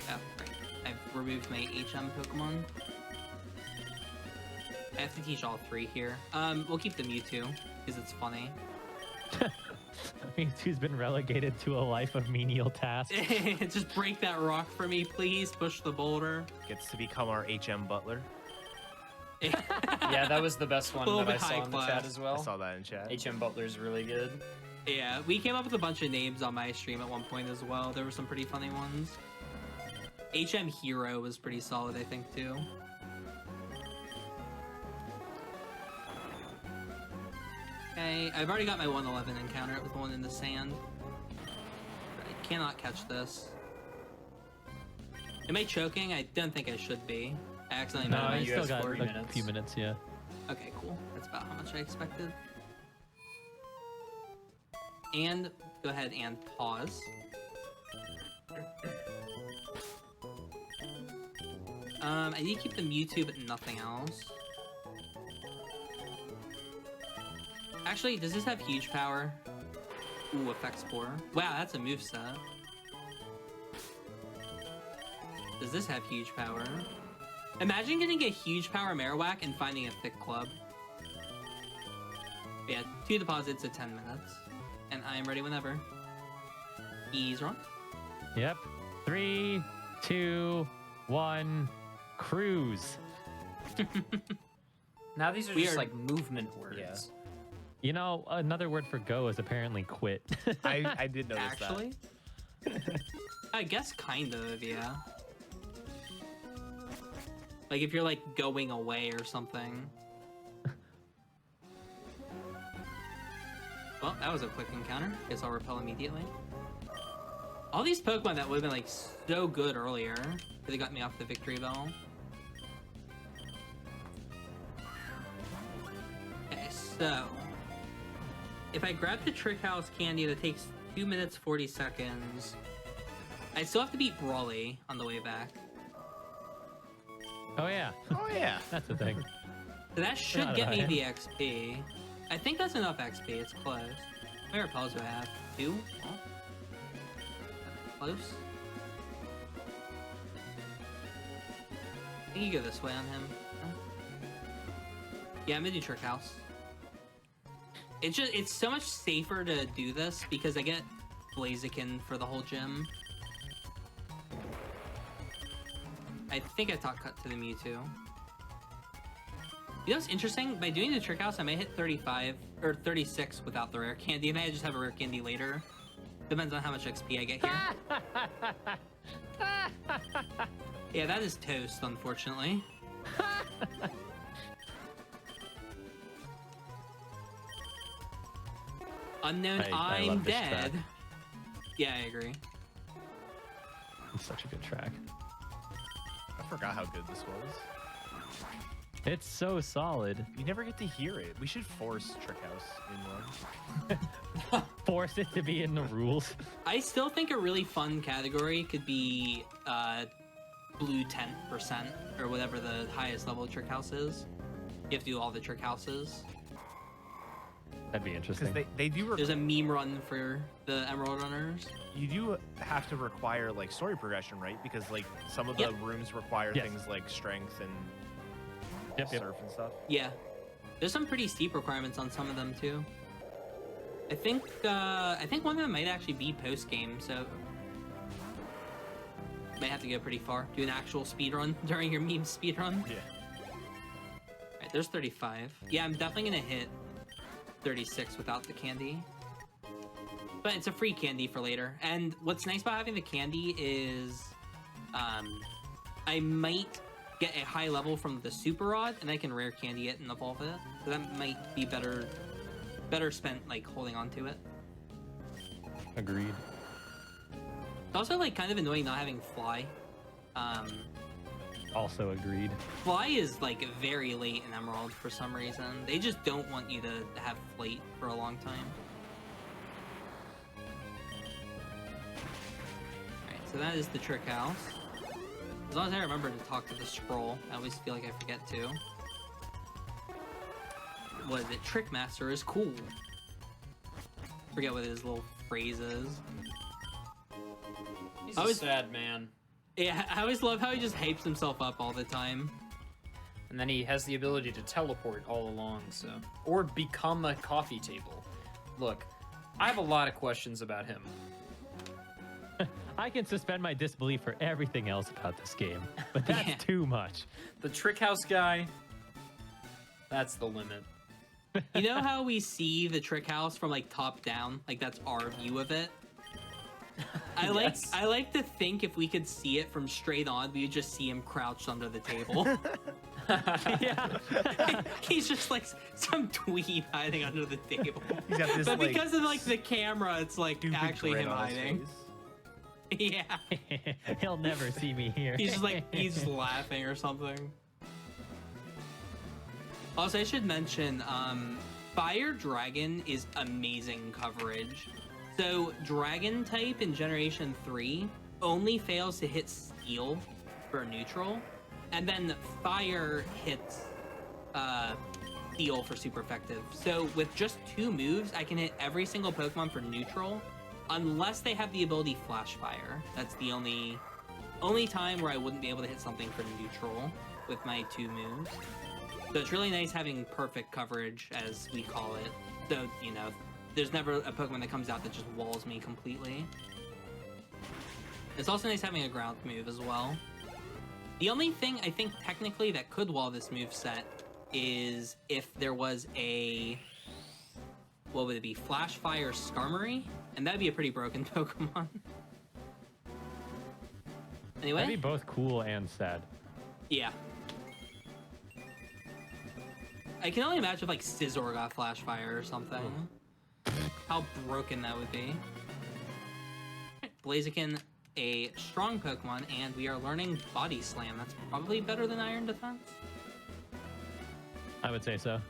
Oh, right. I've removed my HM Pokemon. I have to teach all 3 here. We'll keep the Mewtwo, because it's funny. Mewtwo's been relegated to a life of menial tasks. Just break that rock for me, please. Push the boulder. Gets to become our HM Butler. Yeah, that was the best one A little that I bit saw high in the class. chat as well. I saw that in chat. HM Butler's really good. Yeah, we came up with a bunch of names on my stream at one point as well. There were some pretty funny ones. HM Hero was pretty solid, I think, too. Okay, I've already got my 111 encounter. It was the one in the sand. I cannot catch this. Am I choking? I don't think I should be. I accidentally No, minimized you you still guys got 40 a minutes. few minutes, yeah. Okay, cool. That's about how much I expected. And go ahead and pause. I need to keep the Mewtwo, but nothing else. Actually, does this have huge power? Ooh, Effect Spore. Wow, that's a moveset. Does this have huge power? Imagine getting a huge power Marowak and finding a thick club. Yeah, 2 deposits at 10 minutes. And I am ready whenever. He's wrong. Yep. 3, 2, 1, cruise. Now these are We just are- like movement words. Yeah. You know, another word for go is apparently quit. I did notice Actually, I guess kind of, yeah. Like if you're like going away or something. Well, that was a quick encounter. Guess I'll repel immediately. All these Pokemon that would have been like so good earlier, they got me off the victory bell. Okay, so if I grab the Trick House candy, that takes 2 minutes 40 seconds. I still have to beat Brawly on the way back. Oh yeah, that. Oh yeah. that's the thing. So that should Not get me bad. the XP. I think that's enough XP. It's close. How many repels do I have? 2? Oh. Close. I think you go this way on him. Yeah, I'm gonna do Trick House. It's so much safer to do this because I get Blaziken for the whole gym. I think I taught cut to the Mewtwo. You know what's interesting? By doing the Trick House, I may hit 35 or 36 without the rare candy, and I just have a rare candy later. Depends on how much XP I get here. Yeah, that is toast, unfortunately. Unknown, I I'm love this dead. track. Yeah, I agree. It's such a good track. I forgot how good this was. It's so solid. You never get to hear it. We should force Trick House in one. Force it to be in the rules. I still think a really fun category could be blue 10% or whatever the highest level trick house is. You have to do all the trick houses. That'd be Because interesting. they do There's a meme run for the Emerald Runners. you do have to require like story progression, right? Because like some of the Yep. rooms require Yes. things like strength and Yep, yep. surf and stuff. Yeah. There's some pretty steep requirements on some of them too. I think one of them might actually be post game, so might have to go pretty far. Do an actual speed run during your meme speed run. Yeah. Alright, there's 35. Yeah, I'm definitely gonna hit 36 without the candy. But it's a free candy for later. And what's nice about having the candy is I might get a high level from the Super Rod, and I can rare candy it and evolve it. So that might be better spent like holding on to it. Agreed. It's also like kind of annoying not having Fly. Also agreed. Fly is like very late in Emerald for some reason. They just don't want you to have Flight for a long time. Alright, so that is the trick house. As long as I remember to talk to the scroll, I always feel like I forget to. What is it? Trick Master is cool. Forget what his little phrase is. He's I a was- sad man. Yeah, I always love how he just hypes himself up all the time. And then he has the ability to teleport all along, so. Or become a coffee table. Look, I have a lot of questions about him. I can suspend my disbelief for everything else about this game, but that's Yeah. too much. The trick house guy, that's the limit. You know how we see the trick house from like top down? Like that's our view of it. Yes. I like to think if we could see it from straight on, we would just see him crouched under the table. Yeah. He's just like some tweed hiding under the table. He's got this But like because of like the camera, it's like stupid actually grin him on his hiding. face. Yeah. He'll never see me here. He's just like he's just laughing or something. Also, I should mention, Fire Dragon is amazing coverage. So Dragon type in Generation 3 only fails to hit Steel for neutral, and then Fire hits Steel for super effective. So with just 2 moves, I can hit every single Pokemon for neutral, unless they have the ability Flash Fire. That's the only time where I wouldn't be able to hit something for neutral with my 2 moves. So it's really nice having perfect coverage, as we call it. So, you know, there's never a Pokemon that comes out that just walls me completely. It's also nice having a ground move as well. The only thing I think technically that could wall this moveset is if there was a, what would it be, Flash Fire Skarmory? And that'd be a pretty broken Pokemon. Anyway. That'd be both cool and sad. Yeah. I can only imagine if like Scizor got Flash Fire or something. How broken that would be. Blaziken, a strong Pokemon, and we are learning Body Slam. That's probably better than Iron Defense. I would say so.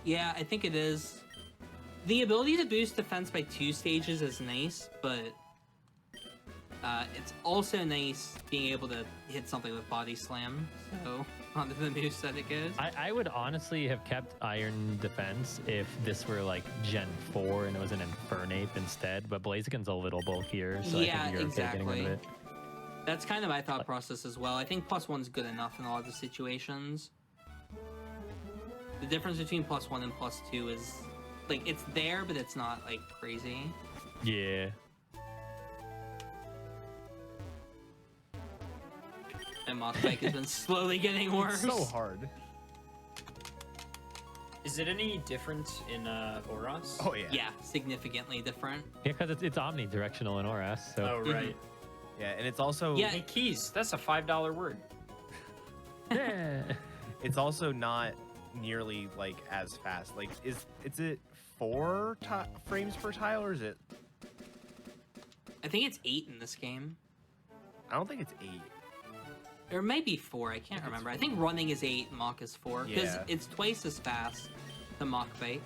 Yeah, I think it is. The ability to boost defense by 2 stages is nice, but it's also nice being able to hit something with Body Slam. So onto the moveset it goes. I would honestly have kept Iron Defense if this were like Gen 4 and it was an Infernape instead, but Blaziken's a little bulkier, so Yeah, I think you're okay getting rid of it. That's kind of my thought process as well. I think +1's good enough in a lot of the situations. The difference between +1 and +2 is, like, it's there, but it's not, like, crazy. Yeah. And Mothbike has been slowly getting worse. It's so hard. Is it any different in Oras? Oh, yeah. Yeah, significantly different. Yeah, because it's omnidirectional in Oras, so... Oh, right. Yeah, and it's also... Yeah. Hey, keys. That's a $5 word. Yeah. It's also not nearly, like, as fast. Like, is it 4 frames per tile, or is it... I think it's 8 in this game. I don't think it's 8. Or maybe 4, I can't remember. I think running is 8, Mach is 4. Because Yeah. it's twice as fast to Mach Bike.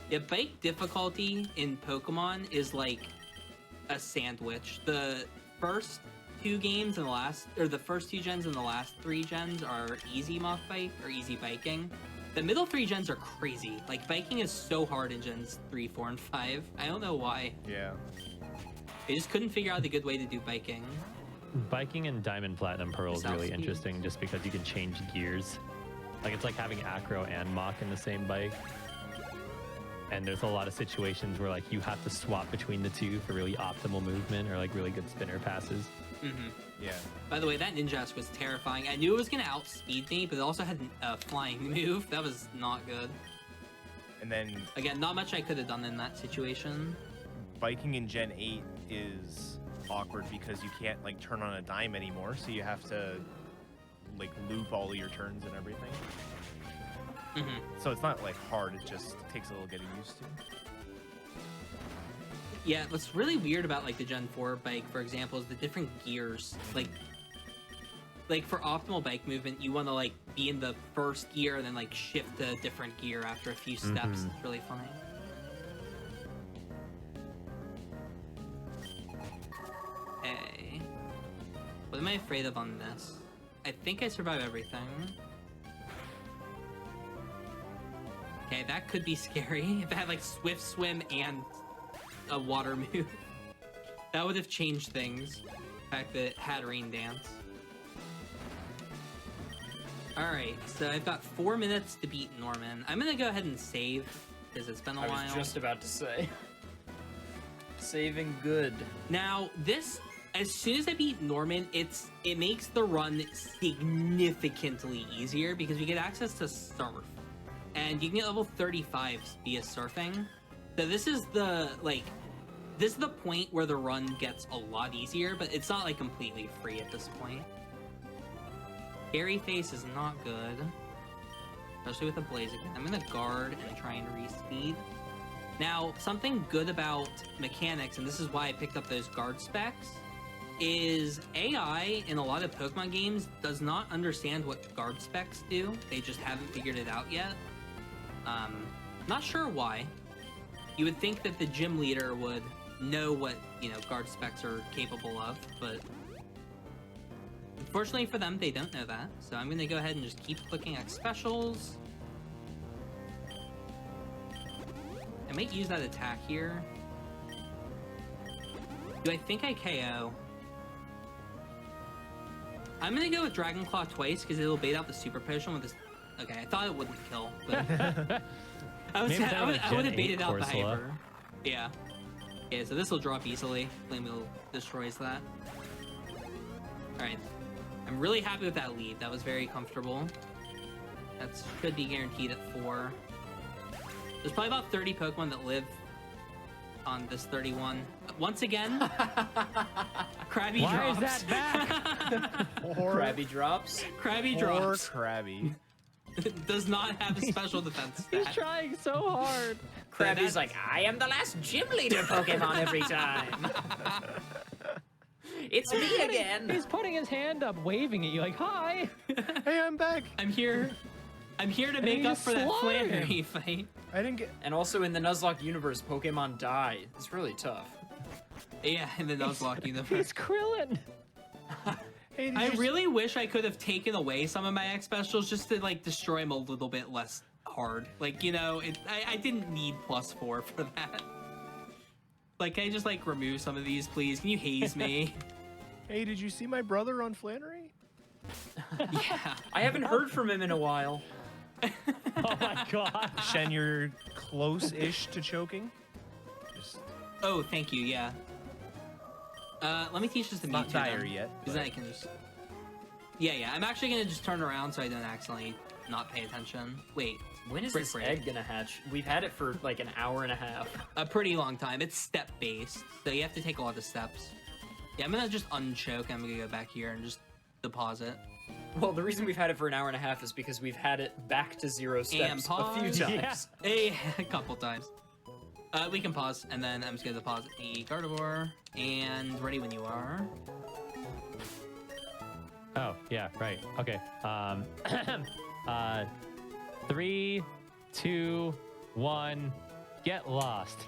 Yeah, bike difficulty in Pokemon is like a sandwich. The first 2 games in the last, or the first 2 gens in the last 3 gens are easy Mach Bike or easy biking. The middle 3 gens are crazy. Like, biking is so hard in gens 3, 4, and 5. I don't know why. Yeah. They just couldn't figure out a good way to do biking. Biking in Diamond Platinum Pearl is South really Speed. interesting just because you can change gears. Like, it's like having Acro and Mach in the same bike. And there's a lot of situations where, like, you have to swap between the 2 for really optimal movement or, like, really good spinner passes. Mm-hmm. Yeah. By the way, that Ninjask was terrifying. I knew it was going to outspeed me, but it also had a flying move. That was not good. And then Again, not much I could have done in that situation. biking in Gen 8 is awkward because you can't, like, turn on a dime anymore, so you have to, like, loop all of your turns and everything. Mm-hmm. So it's not, like, hard, it just takes a little getting used to. Yeah, what's really weird about, like, the Gen 4 bike, for example, is the different gears. Like for optimal bike movement, you want to, like, be in the first gear and then, like, shift to a different gear after a few steps. It's really funny. Okay. What am I afraid of on this? I think I survive everything. Okay, that could be scary. If I had, like, Swift Swim and a water move. That would have changed things. The fact that it had Rain Dance. Alright, so I've got 4 minutes to beat Norman. I'm gonna go ahead and save, because it's been a while. I was just about to say. Saving good. Now, this, as soon as I beat Norman, it makes the run significantly easier, because we get access to Surf. And you can get level 35 via surfing. So this is the, like, this is the point where the run gets a lot easier, but it's not, like, completely free at this point. Scary Face is not good. Especially with a Blaziken. I'm gonna guard and try and re-speed. Now, something good about mechanics, and this is why I picked up those guard specs, is AI in a lot of Pokemon games does not understand what guard specs do. They just haven't figured it out yet. Not sure why. You would think that the gym leader would know what, you know, guard specs are capable of, but unfortunately for them, they don't know that. So I'm gonna go ahead and just keep clicking X specials. I might use that attack here. Do I think I KO? I'm gonna go with Dragon Claw twice because it'll bait out the Super Potion with this. Okay, I thought it wouldn't kill, but I would have baited out the Hyper. Yeah. Okay, so this will drop easily. Flame Wheel destroys that. Alright. I'm really happy with that lead. That was very comfortable. That should be guaranteed at 4. There's probably about 30 Pokemon that live on this 31. Once again, Krabby Why drops. is that back? Krabby drops. Krabby Poor drops. Krabby. Does not have a special defense He's stat. trying so hard. Krabby's like, I am the last gym leader Pokemon every time. It's me again. He's putting his hand up, waving at you like, hi. Hey, I'm back. I'm here to make up for that Flannery fight. I didn't get. And also in the Nuzlocke universe, Pokemon die. It's really tough. Yeah, in the Nuzlocke universe. He's Krillin. Hey, I really wish I could have taken away some of my X specials just to like destroy him a little bit less hard. Like, you know, I didn't need +4 for that. Like, can I just like remove some of these, please? Can you haze me? Hey, did you see my brother on Flannery? Yeah. I haven't heard from him in a while. Oh my god. Shen, you're close-ish to choking. Just Oh, thank you. Yeah. Let me teach this to not Mewtwo. dire then, yet. Because then I can just. Yeah. I'm actually gonna just turn around so I don't accidentally not pay attention. Wait. When is Brick this break. egg gonna hatch? We've had it for like an hour and a half. A pretty long time. It's step based, so you have to take a lot of steps. Yeah, I'm gonna just unchoke. I'm gonna go back here and just deposit. Well, the reason we've had it for an hour and a half is because we've had it back to 0 steps a few pause. times. Yeah. A couple times. We can pause, and then I'm just gonna deposit the Gardevoir, and ready when you are. Oh, yeah, right. Okay. 3, 2, 1, get lost.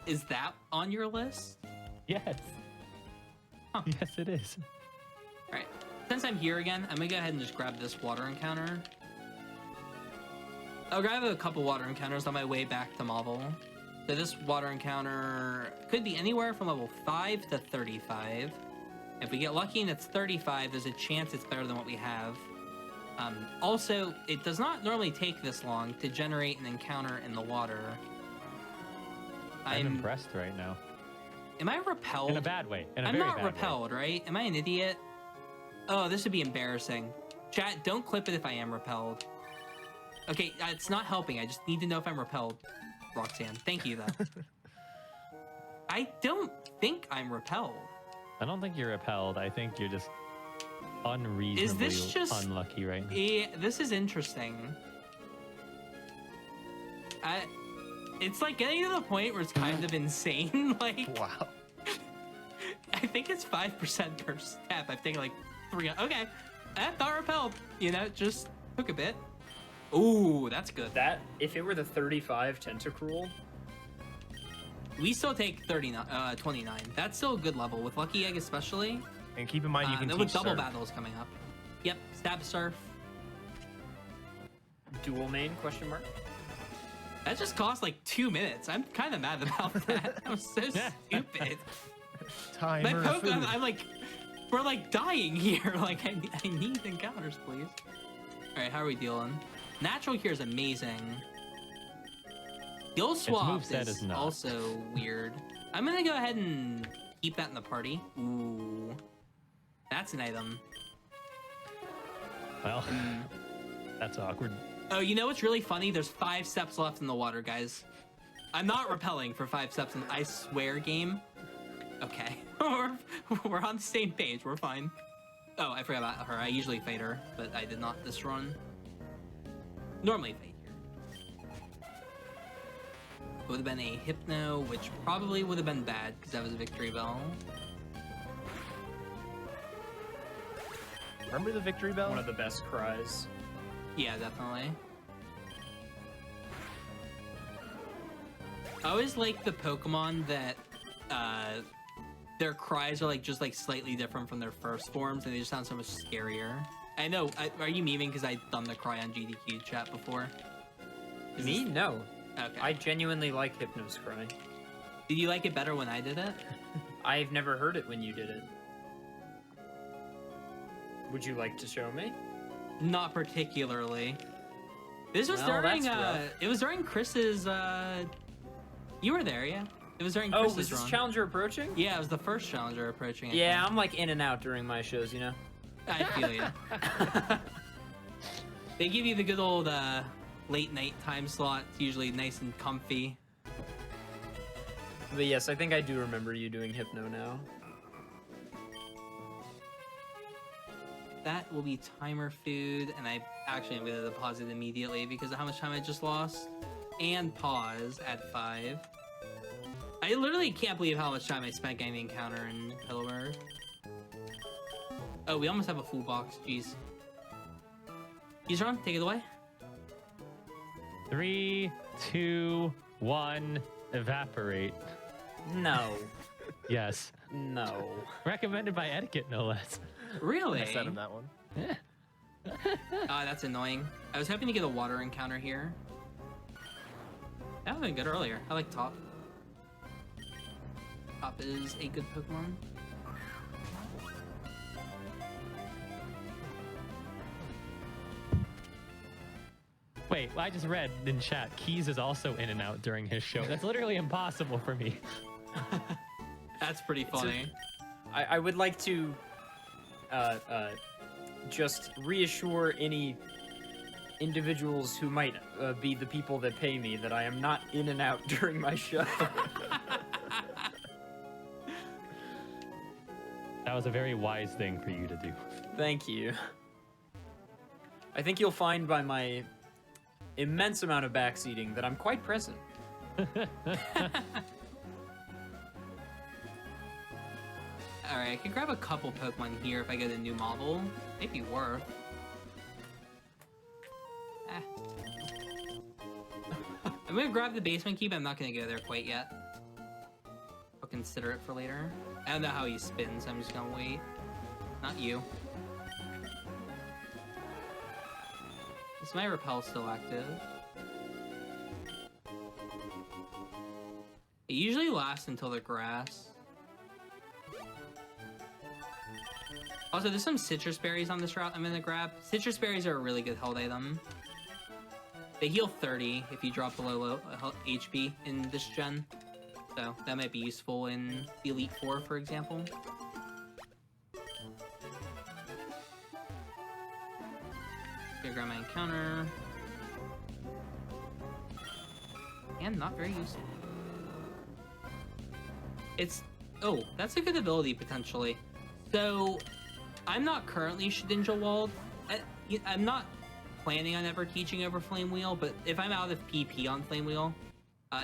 Is that on your list? Yes. Huh. Yes, it is. All right. Since I'm here again, I'm gonna go ahead and just grab this water encounter. I'll grab a couple water encounters on my way back to Marvel. So this water encounter could be anywhere from level 5 to 35. If we get lucky and it's 35, there's a chance it's better than what we have. Also, it does not normally take this long to generate an encounter in the water. I'm impressed right now. Am I repelled? In a bad way. In a I'm very not bad way. repelled, right? Am I an idiot? Oh, this would be embarrassing. Chat, don't clip it if I am repelled. Okay, it's not helping. I just need to know if I'm repelled. Roxanne, thank you, though. I don't think I'm repelled. I don't think you're repelled. I think you're just unreasonably just- unlucky right now. Yeah, this is interesting. It's like getting to the point where it's kind of insane. Like, Wow. I think it's 5% per step. I've taken like 3. Okay, I thought repelled. You know, just took a bit. Ooh, that's good. That, if it were the 35 Tentacruel, We still take 29. That's still a good level with Lucky Egg, especially. And keep in mind you can with teach double surf. battles coming up. Yep, stab surf. dual main, question mark? That just cost like 2 minutes. I'm kind of mad about that. That was so stupid. My Timer food. Pokemon, I'm like, we're like dying here. Like, I need encounters, please. All right, how are we dealing? Natural here is amazing. Skill swap moveset is is not. also weird. I'm gonna go ahead and keep that in the party. Ooh, that's an item. Well, that's awkward. Oh, you know what's really funny? There's 5 steps left in the water, guys. I'm not repelling for 5 steps, and I swear, game. Okay, we're on the same page. We're fine. Oh, I forgot about her. I usually fade her, but I did not this run. Normally fade here. It would have been a Hypno, which probably would have been bad because that was a Victory Bell. Remember the victory bell? One of the best cries. Yeah, definitely. I always like the Pokemon that their cries are like just like slightly different from their first forms, and they just sound so much scarier. I know. Are you memeing because I've done the cry on GDQ chat before? Is Me? this- No. Okay. I genuinely like Hypno's cry. Did you like it better when I did it? I've never heard it when you did it. Would you like to show me? Not particularly. This was Well, during that's rough. it was during Chris's you were there, yeah. It was during Oh, Chris's was this run. Challenger approaching? Yeah, it was the first challenger approaching. I Yeah, think. I'm like in and out during my shows, you know? I feel you. They give you the good old late night time slot. It's usually nice and comfy. But yes, I think I do remember you doing Hypno now. That will be timer food, and I actually am going to deposit immediately because of how much time I just lost. And pause at 5. I literally can't believe how much time I spent getting the encounter in Heidelberg. Oh, we almost have a full box. Jeez. He's wrong. Take it away. 3, 2, 1, evaporate. No. Yes. No. Recommended by Etiquette, no less. Really? I sent him that one. Yeah. That's annoying. I was hoping to get a water encounter here. That would have been good earlier. I like Top. Top is a good Pokemon. Wait, I just read in chat, Keys is also in and out during his show. That's literally impossible for me. That's pretty funny. I would like to just reassure any individuals who might be the people that pay me that I am not in and out during my show. That was a very wise thing for you to do. Thank you. I think you'll find by my immense amount of backseating that I'm quite present. Alright, I can grab a couple Pokemon here if I get a new model. Maybe worth. I'm gonna grab the basement key, but I'm not gonna go there quite yet. I'll consider it for later. I don't know how he spins, I'm just gonna wait. Not you. Is my repel still active? It usually lasts until the grass. Also, there's some citrus berries on this route I'm gonna grab. Citrus berries are a really good health item. They heal 30 if you drop below low HP in this gen. So that might be useful in the Elite Four, for example. Gonna grab my encounter. And not very useful. It's... Oh, that's a good ability, potentially. So, I'm not currently Shedinja Walled. I'm not planning on ever teaching over Flame Wheel, but if I'm out of PP on Flame Wheel,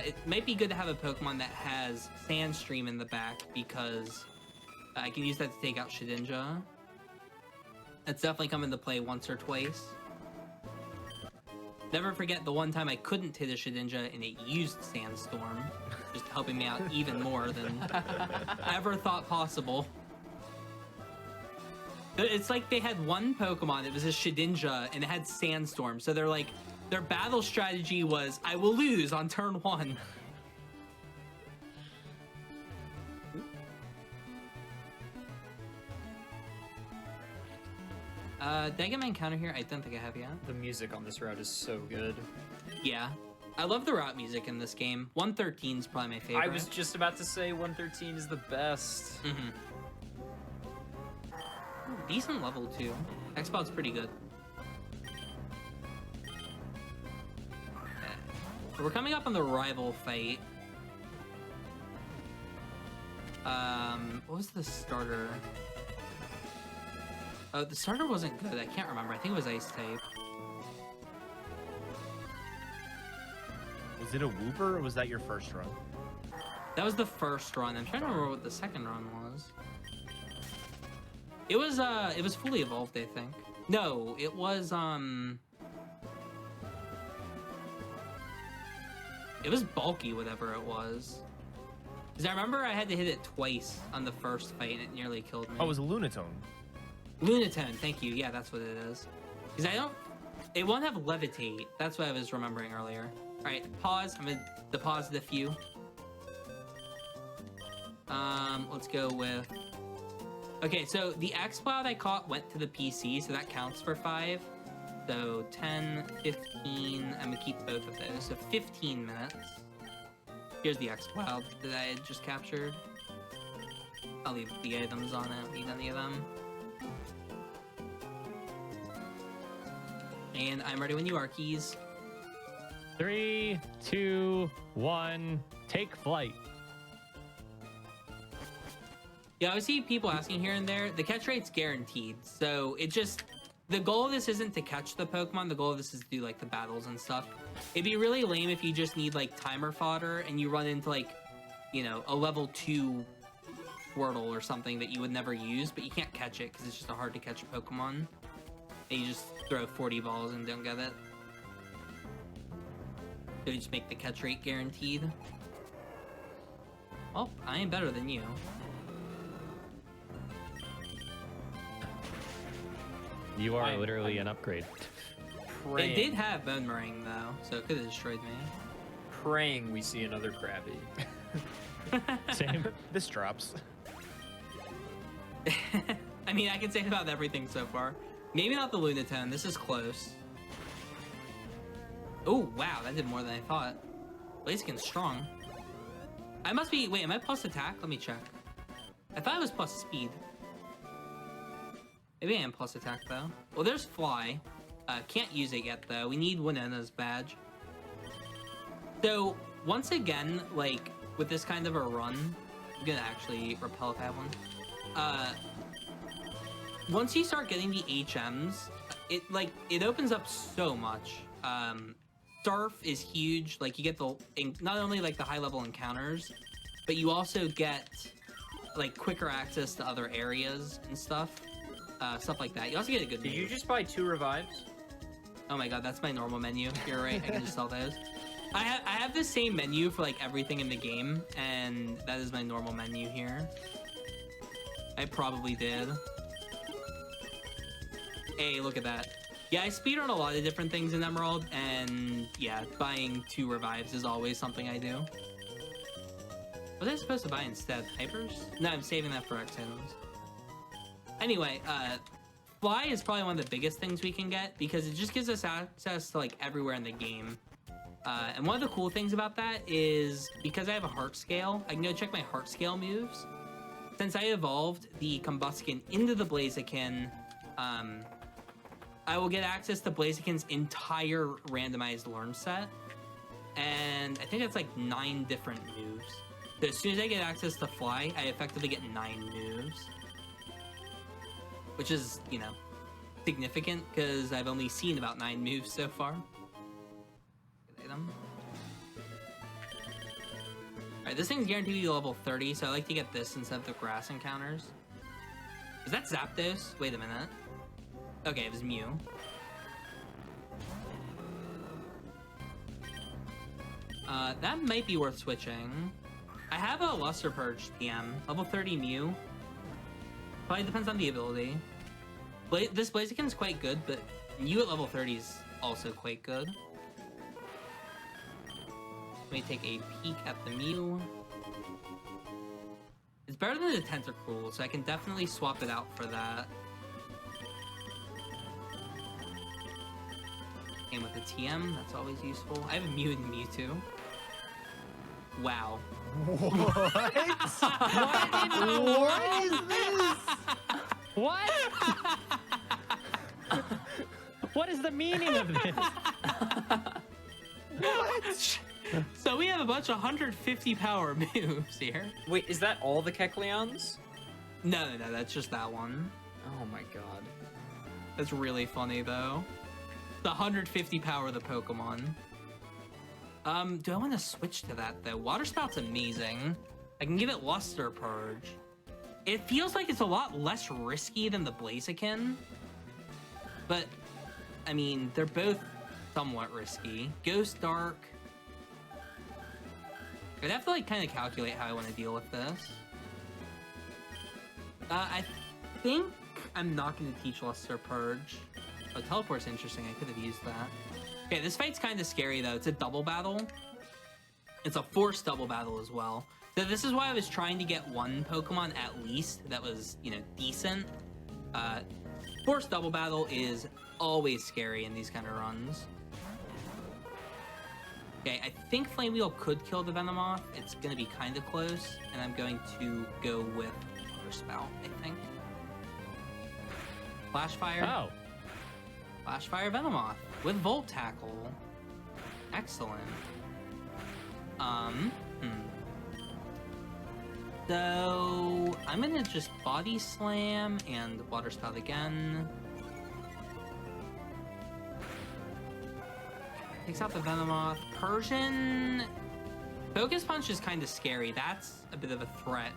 it might be good to have a Pokemon that has Sandstream in the back, because I can use that to take out Shedinja. That's definitely come into play once or twice. Never forget the one time I couldn't hit a Shedinja and it used Sandstorm, just helping me out even more than ever thought possible. It's like they had one Pokemon, it was a Shedinja, and it had Sandstorm, so they're like, their battle strategy was, I will lose on turn 1. Did I get my encounter here? I don't think I have yet. The music on this route is so good. Yeah. I love the route music in this game. 113 is probably my favorite. I was just about to say 113 is the best. Mm-hmm. Decent level, too. X-Pod's pretty good. So we're coming up on the rival fight. What was the starter? Oh, the starter wasn't good. I can't remember. I think it was Ice type. Was it a Wooper or was that your first run? That was the first run. I'm trying to remember what the second run was. It was fully evolved, I think. No, it was bulky, whatever it was. Because I remember I had to hit it twice on the first fight and it nearly killed me. Oh, it was a Lunatone. Lunatone, thank you. Yeah, that's what it is. Because it won't have Levitate. That's what I was remembering earlier. Alright, pause. I'm gonna deposit a few. Let's go with... Okay, so the X-Cloud I caught went to the PC, so that counts for 5. So 10, 15, I'm gonna keep both of those. So 15 minutes. Here's the X-Cloud that I had just captured. I'll leave the items on it, don't need any of them. And I'm ready when you are, Keys. 3, 2, 1, take flight. Yeah, I see people asking here and there. The catch rate's guaranteed, so it just... The goal of this isn't to catch the Pokemon. The goal of this is to do, like, the battles and stuff. It'd be really lame if you just need, like, timer fodder and you run into, like, you know, a level 2 Squirtle or something that you would never use, but you can't catch it because it's just a hard-to-catch Pokemon. And you just throw 40 balls and don't get it. So you just make the catch rate guaranteed. Well, I am better than you. You are literally an upgrade. Praying, It did have Bone Meringue, though, so it could have destroyed me. praying we see another Krabby. Same. This drops. I mean, I can say about everything so far. Maybe not the Lunatone. This is close. Oh, wow. That did more than I thought. Blaziken's strong. I must be... Wait, am I plus attack? Let me check. I thought I was plus speed. Maybe I am plus attack, though. Well, there's Fly. Can't use it yet, though. We need Winona's badge. So, once again, like, with this kind of a run... I'm gonna actually repel if I have one. Once you start getting the HMs, it opens up so much. Surf is huge. Like, you get not only like the high level encounters, but you also get like quicker access to other areas and stuff like that. You also get a good Did move. you just buy 2 revives? Oh my god, that's my normal menu. You're right, I can just sell those. I have the same menu for like everything in the game, and that is my normal menu here. I probably did. Hey, look at that. Yeah, I speedrun a lot of different things in Emerald, and yeah, buying 2 revives is always something I do. What was I supposed to buy instead? Hypers? No, I'm saving that for X items. Anyway, Fly is probably one of the biggest things we can get, because it just gives us access to like everywhere in the game. And one of the cool things about that is, because I have a heart scale, I can go check my heart scale moves. Since I evolved the Combuskin into the Blaziken, I will get access to Blaziken's entire randomized learn set. And I think that's like 9 different moves. So as soon as I get access to Fly, I effectively get 9 moves. Which is, you know, significant, because I've only seen about 9 moves so far. Item. Alright, this thing's guaranteed to be level 30, so I like to get this instead of the grass encounters. Is that Zapdos? Wait a minute. Okay, it was Mew. That might be worth switching. I have a Luster Purge TM. Level 30 Mew. Probably depends on the ability. This Blaziken's quite good, but Mew at level 30 is also quite good. Let me take a peek at the Mew. It's better than the Tentacruel, so I can definitely swap it out for that. And with the TM, that's always useful. I have a Mew and Mewtwo. Wow. What? What is this? What? What is the meaning of this? What? So we have a bunch of 150 power moves here. Wait, is that all the Kecleons? No, that's just that one. Oh my god. That's really funny, though. The 150 power of the Pokemon. Do I want to switch to that, though? Water Spout's amazing. I can give it Luster Purge. It feels like it's a lot less risky than the Blaziken. But, I mean, they're both somewhat risky. Ghost Dark. I'd have to, like, kind of calculate how I want to deal with this. I think I'm not going to teach Luster Purge. Oh, Teleport's interesting. I could have used that. Okay, this fight's kind of scary, though. It's a double battle. It's a forced double battle as well. So this is why I was trying to get one Pokemon at least that was, you know, decent. Forced double battle is always scary in these kind of runs. Okay, I think Flame Wheel could kill the Venomoth. It's going to be kind of close, and I'm going to go with Water Spout, I think. Flash Fire. Oh. Flash Fire Venomoth. with Volt Tackle. Excellent. So I'm gonna just Body Slam and Water Spout again. Takes out the Venomoth. Persian. Focus Punch is kind of scary. That's a bit of a threat.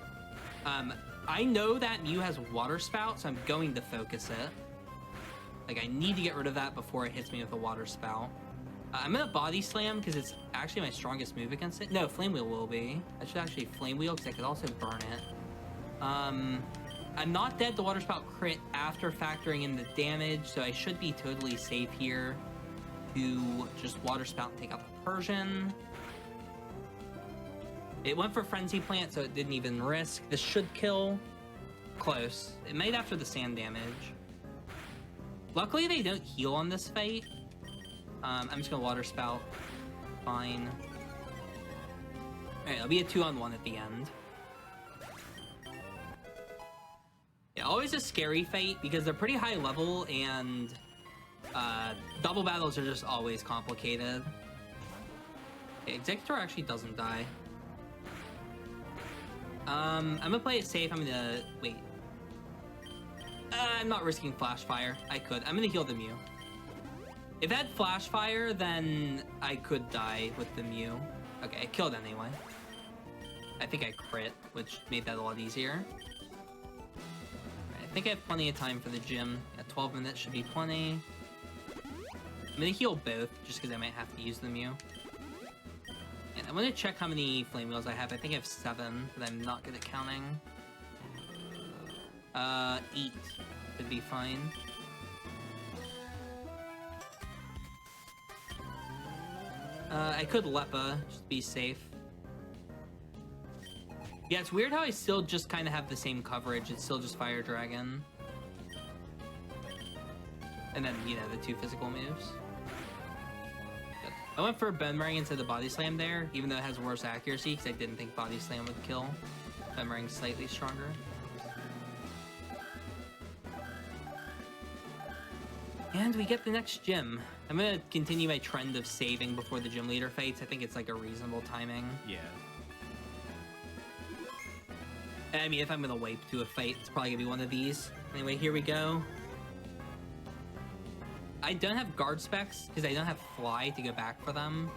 I know that Mew has Water Spout, so I'm going to focus it. Like, I need to get rid of that before it hits me with a Water Spout. I'm gonna Body Slam because it's actually my strongest move against it. No, Flame Wheel will be. I should actually Flame Wheel because I could also burn it. I'm not dead to Water Spout crit after factoring in the damage, so I should be totally safe here to just Water Spout and take out the Persian. It went for Frenzy Plant, so it didn't even risk. This should kill. Close. It might after the sand damage. Luckily, they don't heal on this fight. I'm just gonna Water Spout. Fine. Alright, it'll be a 2-on-1 at the end. Yeah, always a scary fight because they're pretty high level and double battles are just always complicated. Okay, Executor actually doesn't die. I'm gonna play it safe. I'm gonna wait. I'm not risking Flash Fire. I could. I'm gonna heal the Mew. If I had Flash Fire, then I could die with the Mew. Okay, I killed anyway. I think I crit, which made that a lot easier. Right, I think I have plenty of time for the gym. Yeah, 12 minutes should be plenty. I'm gonna heal both, just because I might have to use the Mew. And I'm gonna check how many Flame Wheels I have. I think I have 7, but I'm not good at counting. 8 should be fine. I could Leppa, just to be safe. Yeah, it's weird how I still just kind of have the same coverage. It's still just Fire Dragon. And then, you know, the 2 physical moves. Yep. I went for Boomerang instead of Body Slam there, even though it has worse accuracy, because I didn't think Body Slam would kill. Boomerang's slightly stronger. And we get the next gym. I'm gonna continue my trend of saving before the gym leader fights. I think it's like a reasonable timing. Yeah. I mean, if I'm gonna wipe to a fight, it's probably gonna be one of these. Anyway, here we go. I don't have guard specs because I don't have fly to go back for them.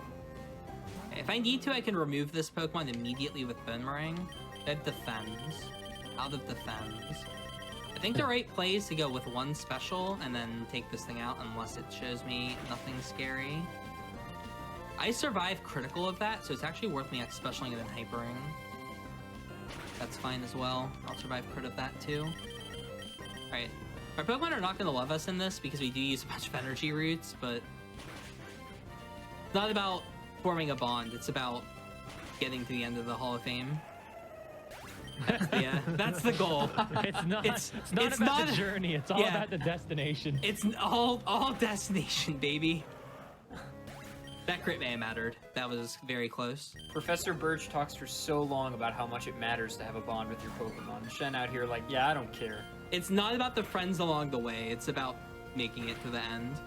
If I need to, I can remove this Pokemon immediately with Boomerang. That defends. Out of defends. I think the right play is to go with 1 special and then take this thing out unless it shows me nothing scary. I survive critical of that, so it's actually worth me specialing and then hypering. That's fine as well. I'll survive crit of that too. Alright. Our Pokemon are not going to love us in this because we do use a bunch of energy roots, but it's not about forming a bond. It's about getting to the end of the Hall of Fame. That's the goal. It's not about the journey. It's all about the destination. It's all destination, baby. That crit may have mattered. That was very close. Professor Birch talks for so long about how much it matters to have a bond with your Pokemon. Shen out here like, yeah, I don't care. It's not about the friends along the way. It's about making it to the end.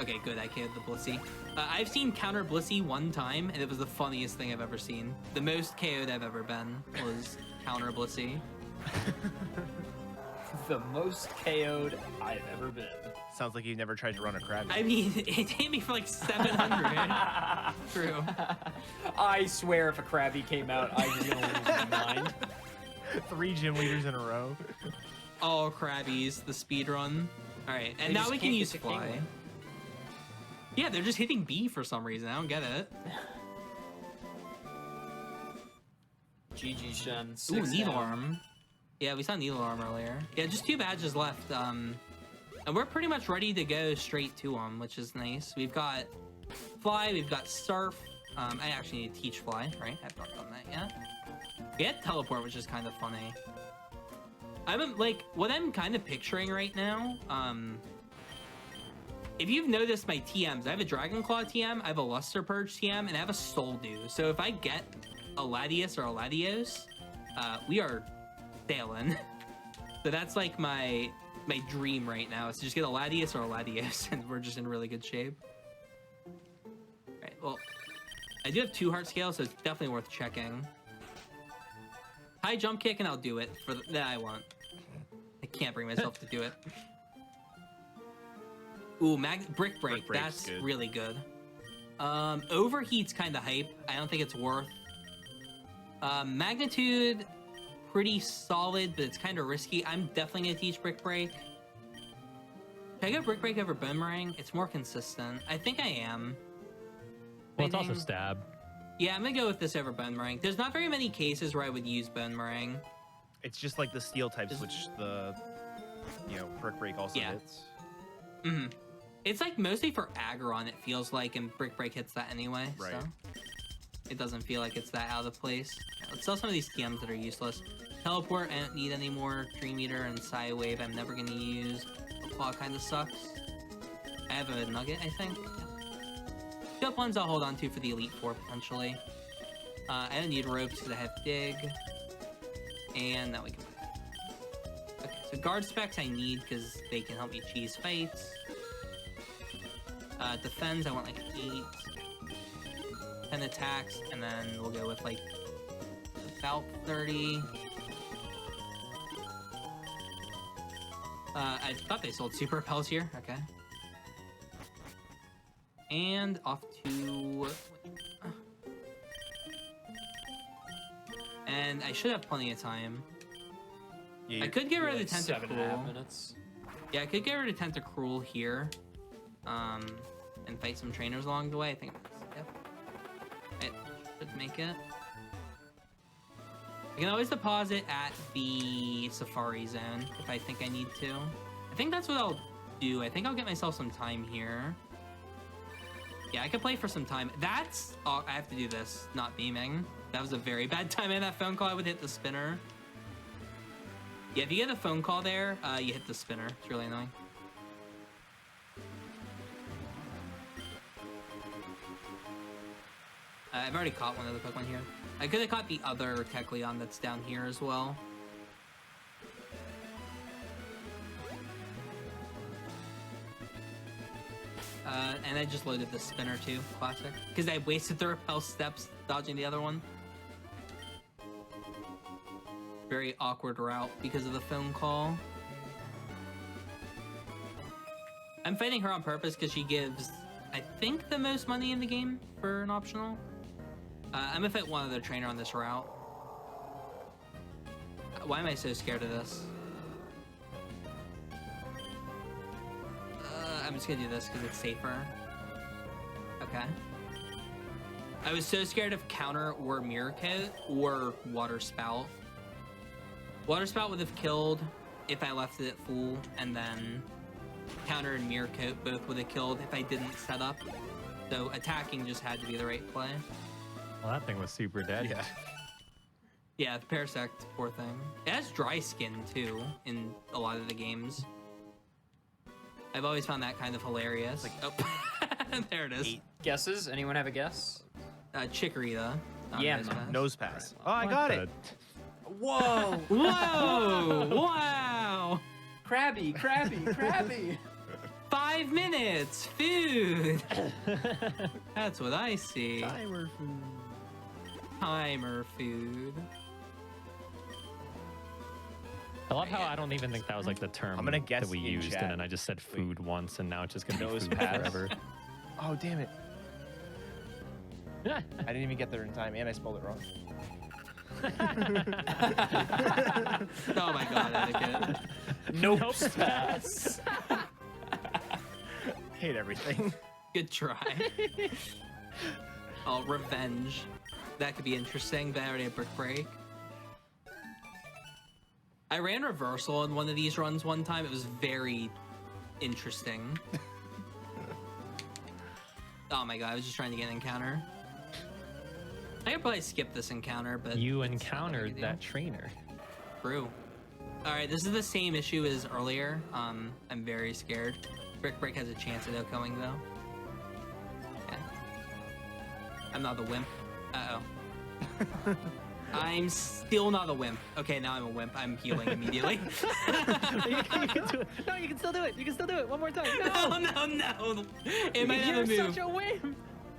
Okay, good. I KO'd the Blissey. I've seen counter Blissey 1 time, and it was the funniest thing I've ever seen. The most KO'd I've ever been was counter Blissey. The most KO'd I've ever been. Sounds like you've never tried to run a crab. I mean, it hit me for like 700. True. I swear if a Krabby came out, I was gonna lose my mind. 3 gym leaders in a row. All Krabbies, the speed run. All right, and They now just we can can't use get the Fly. Kingling. Yeah, they're just hitting B for some reason. I don't get it. GG Shen. Ooh, Needle Arm. Yeah, we saw Needle Arm earlier. Yeah, just 2 badges left. And we're pretty much ready to go straight to them, which is nice. We've got Fly, we've got Surf. I actually need to teach Fly, right? I've not done that yet. We had Teleport, which is kind of funny. I'm like, what I'm kind of picturing right now, if you've noticed my TMs, I have a Dragon Claw TM, I have a Luster Purge TM, and I have a Soul Dew. So if I get a Latios or a Latios, we are sailing. So that's like my my dream right now is to just get a Latios or a Latios, and we're just in really good shape. Alright, well, I do have 2 heart scales, so it's definitely worth checking. High jump kick, and I'll do it for that I want. I can't bring myself to do it. Ooh, brick break. That's good. Really good. Overheat's kind of hype. I don't think it's worth. Magnitude, pretty solid, but it's kind of risky. I'm definitely gonna teach brick break. Should I go brick break over boomerang? It's more consistent. I think I am. Well, it's also stab. Yeah, I'm gonna go with this over boomerang. There's not very many cases where I would use boomerang. It's just like the steel types, which the brick break also hits. Mm-hmm. It's like mostly for Aggron, it feels like, and brick break hits that anyway. Right. So it doesn't feel like it's that out of place. Let's sell some of these TMs that are useless. Teleport, I don't need any more. Dream Eater and Psy Wave, I'm never gonna use. Claw kind of sucks. I have a Nugget, I think. Jump ones I'll hold on to for the Elite Four potentially. I don't need ropes because I have Dig. And now we can. Okay, so guard specs I need because they can help me cheese fights. Defense I want like 8. 10 attacks, and then we'll go with like about 30. I thought they sold super repels here. Okay. And off to... And I should have plenty of time. Yeah, I could get rid of the 7.5 Tentacruel. minutes. Yeah, I could get rid of Tentacruel here. And fight some trainers along the way. I think I'm gonna skip. It should make it. I can always deposit at the Safari Zone if I think I need to. I think that's what I'll do. I think I'll get myself some time here. Yeah, I could play for some time. That's... Oh, I have to do this. Not beaming. That was a very bad time in that phone call. I would hit the spinner. Yeah, if you get a phone call there, you hit the spinner. It's really annoying. I've already caught one of the Pokemon here. I could have caught the other Kecleon that's down here as well. And I just loaded the spinner too, classic. Because I wasted the repel steps dodging the other one. Very awkward route because of the phone call. I'm fighting her on purpose because she gives, I think, the most money in the game for an optional. I'm gonna fight one other trainer on this route. Why am I so scared of this? I'm just gonna do this because it's safer. Okay. I was so scared of counter or mirror coat or water spout. Water spout would have killed if I left it at full, and then counter and mirror coat both would have killed if I didn't set up. So attacking just had to be the right play. Well, that thing was super dead. Yeah. Yeah, the Parasect, poor thing. It has dry skin too in a lot of the games. I've always found that kind of hilarious. Like, oh, there it is. 8 guesses? Anyone have a guess? Chikorita. Yeah, Nose pass. Oh, I got it. Whoa! Whoa! Wow! Crabby, crabby, crabby! 5 minutes! Food! That's what I see. Timer food. Timer food. I love how I don't even think that was like the term I'm gonna guess that we in used, chat. and then I just said food once, and now it's just gonna be Nose food pass. forever. Oh, damn it. I didn't even get there in time, and I spelled it wrong. Oh my god, etiquette. Nope. Pass. Hate everything. Good try. Oh, revenge. That could be interesting, but I already have Brick Break. I ran reversal in one of these runs one time. It was very interesting. Oh my god, I was just trying to get an encounter. I could probably skip this encounter, but... You it's not a big encountered deal. that trainer. True. Alright, this is the same issue as earlier. I'm very scared. Brick Break has a chance of going though. Okay. I'm not the wimp. Uh-oh. I'm still not a wimp. Okay, now I'm a wimp. I'm healing immediately. You can do it. No, you can still do it. You can still do it. One more time. No, no. It might have a You're move. such a wimp.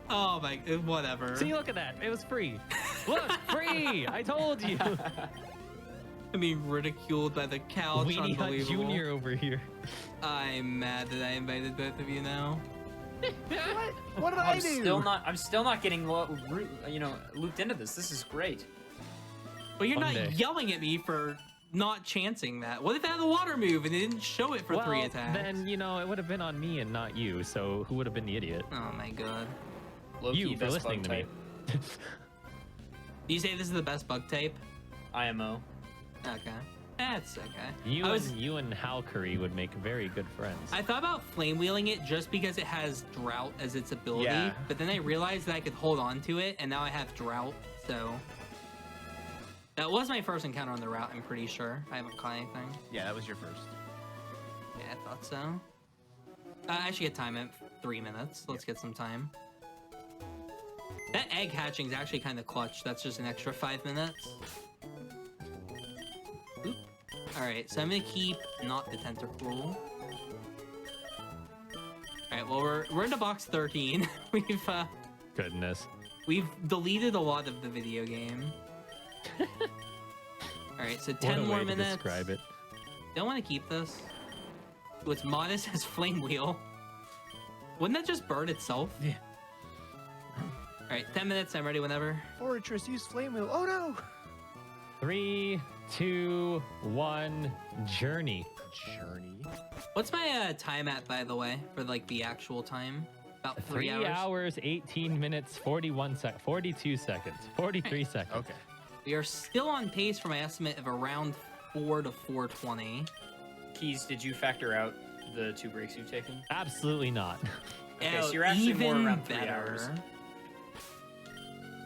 Oh my, whatever. See, look at that. It was free. Look, free. I told you. I'm being ridiculed by the couch. Weenie Hut Unbelievable. Jr. over here. I'm mad that I invited both of you now. What did I I'm do? still not getting looped into this. This is great. But you're Fun not day. yelling at me for not chancing that. What if I had the water move and it didn't show it for 3 attacks? Then, it would have been on me and not you. So who would have been the idiot? Oh my god. Low-key You for best listening bug to me. type. Do you say this is the best bug type? IMO. Okay. That's okay. You and Halcurry would make very good friends. I thought about flame wheeling it just because it has drought as its ability, Yeah. but then I realized that I could hold on to it, and now I have drought, so... That was my first encounter on the route, I'm pretty sure. I haven't caught anything. Yeah, that was your first. Yeah, I thought so. I should get time at 3 minutes. Let's get some time. That egg hatching is actually kind of clutch. That's just an extra 5 minutes. Oop. Alright, so I'm gonna keep not the tentacle. Alright, well we're into box 13. Goodness. We've deleted a lot of the video game. Alright, so 10 What a more way to minutes. describe it. Don't want to keep this. What's modest as flame wheel. Wouldn't that just burn itself? Yeah. Alright, 10 minutes, I'm ready whenever. Fortress, use flame wheel. Oh no! 3, 2, 1, journey. Journey. What's my time at, by the way, for like the actual time? About 3 3 hours? hours, 18 minutes, 42 seconds, 43 seconds. Okay. We are still on pace for my estimate of around 4 to 420. Keys, did you factor out the 2 breaks you've taken? Absolutely not. Okay, so you're actually more even around 3 better. hours.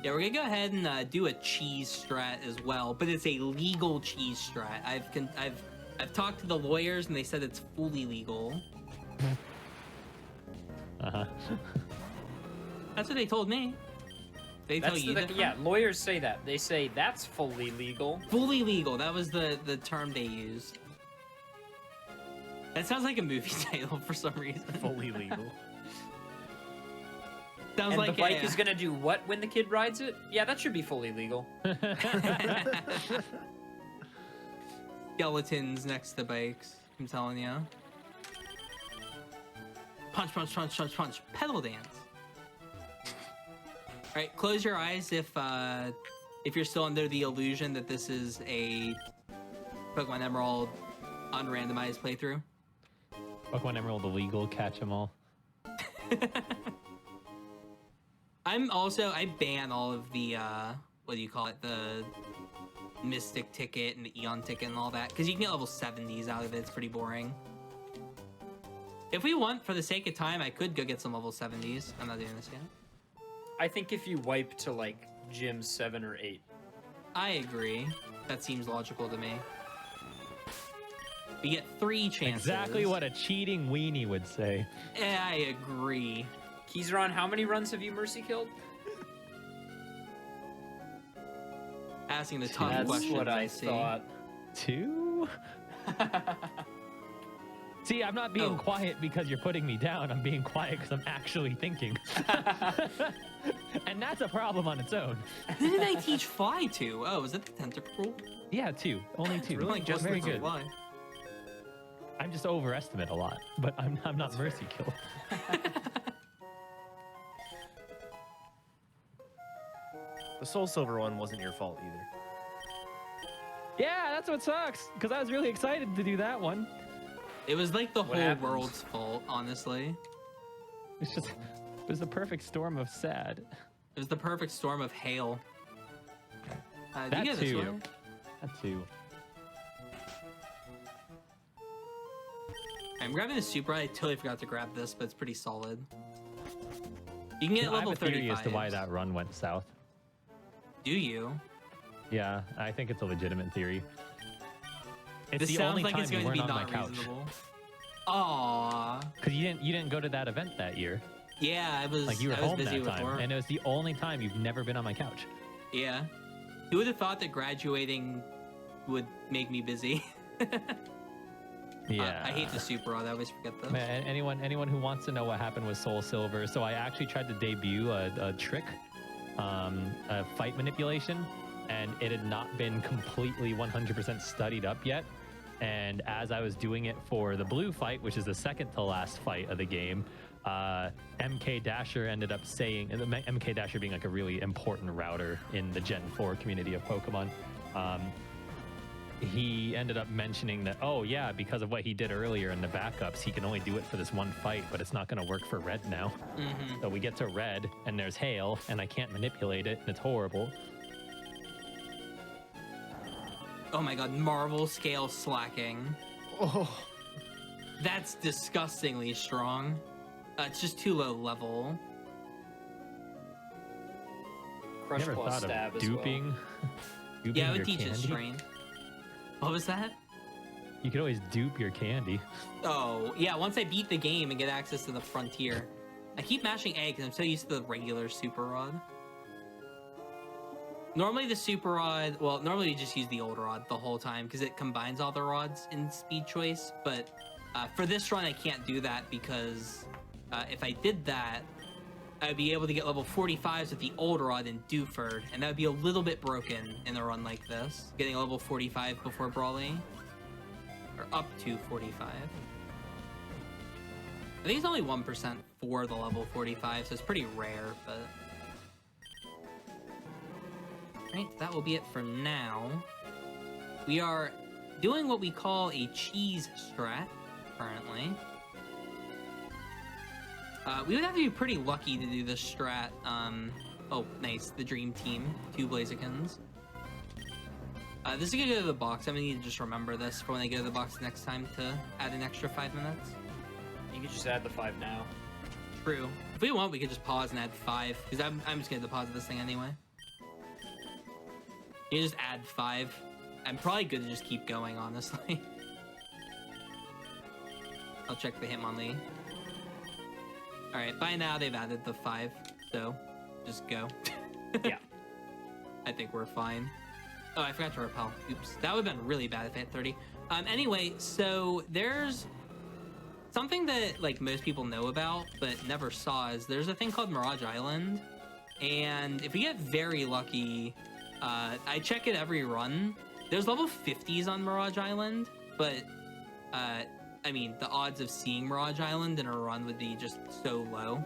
Yeah, we're gonna go ahead and do a cheese strat as well, but it's a legal cheese strat. I've talked to the lawyers and they said it's fully legal. Uh-huh. That's what they told me. They tell you that? Yeah, lawyers say that. They say that's fully legal. Fully legal. That was the term they used. That sounds like a movie title for some reason. Fully legal. Sounds And like the bike is gonna do what when the kid rides it? Yeah, that should be fully legal. Skeletons next to bikes. I'm telling you. Punch, punch, punch, punch, punch. Pedal dance. All right, close your eyes if you're still under the illusion that this is a Pokemon Emerald unrandomized playthrough. Pokemon Emerald illegal, catch 'em all. I ban all of the what do you call it, the Mystic ticket and the Eon ticket and all that, because you can get level 70s out of it. It's pretty boring. If we want, for the sake of time, I could go get some level 70s. I'm not doing this yet. I think if you wipe to like gym 7 or 8. I agree. That seems logical to me. We get 3 chances. Exactly what a cheating weenie would say. Yeah, I agree. Keyzron, how many runs have you mercy killed? Asking the tough That's questions, what I see. thought. 2? See, I'm not being Oh. quiet because you're putting me down. I'm being quiet because I'm actually thinking. And that's a problem on its own. Who did I teach Fly to? Oh, is it the Tentacle? Yeah, 2. Only 2. Really just very looks like good. Fly. I'm just overestimate a lot, but I'm not mercy kill. The Soul Silver one wasn't your fault either. Yeah, that's what sucks. Because I was really excited to do that one. It was like the What whole happens? world's fault, honestly. It was the perfect storm of sad. It was the perfect storm of hail. Do That you get this too. one? That too. I'm grabbing the super. I totally forgot to grab this, but it's pretty solid. You can get You know, I have level a theory 35. as to why that run went south. Do you? Yeah, I think it's a legitimate theory. It's This the sounds only like time it's you going to weren't be on my not couch. reasonable. Aww. Because you didn't go to that event that year. Yeah, I was. Like you were I was home busy that with time, work. and it was the only time you've never been on my couch. Yeah. Who would have thought that graduating would make me busy? Yeah. I hate the super rod. I always forget this. Man, anyone who wants to know what happened with Soul Silver, so I actually tried to debut a trick, a fight manipulation, and it had not been completely 100% studied up yet. And as I was doing it for the blue fight, which is the second to last fight of the game, MK Dasher ended up saying, and MK Dasher being like a really important router in the Gen 4 community of Pokemon, he ended up mentioning that, oh yeah, because of what he did earlier in the backups, he can only do it for this one fight, but it's not going to work for red now. So we get to red and there's hail and I can't manipulate it and it's horrible. Oh my god, Marvel scale slacking. Oh, That's disgustingly strong. It's just too low level. Crush Never plus thought stab of as well. duping. Duping Yeah, it your would teach it candy? strength. What was that? You could always dupe your candy. Oh, yeah, once I beat the game and get access to the frontier. I keep mashing A because I'm so used to the regular super rod. Normally the super rod, well, normally we just use the old rod the whole time because it combines all the rods in speed choice, but for this run I can't do that because if I did that, I'd be able to get level 45s with the old rod in Dewford, and that would be a little bit broken in a run like this, getting a level 45 before Brawly. Or up to 45. I think it's only 1% for the level 45, so it's pretty rare, but... Alright, that will be it for now. We are doing what we call a cheese strat, currently. We would have to be pretty lucky to do this strat. Oh, nice, the dream team, 2 Blazikens. This is gonna go to the box. I'm gonna need to just remember this for when I go to the box next time to add an extra 5 minutes. You could just add the 5 now. True. If we want, we could just pause and add 5, because I'm just gonna deposit this thing anyway. You just add 5. I'm probably good to just keep going, honestly. I'll check the Hitmonlee. Alright, by now they've added the 5, so just go. Yeah. I think we're fine. Oh, I forgot to repel. Oops. That would have been really bad if I hit 30. Anyway, so there's something that like most people know about but never saw is there's a thing called Mirage Island. And if we get very lucky, I check it every run. There's level 50s on Mirage Island, but I mean, the odds of seeing Mirage Island in a run would be just so low.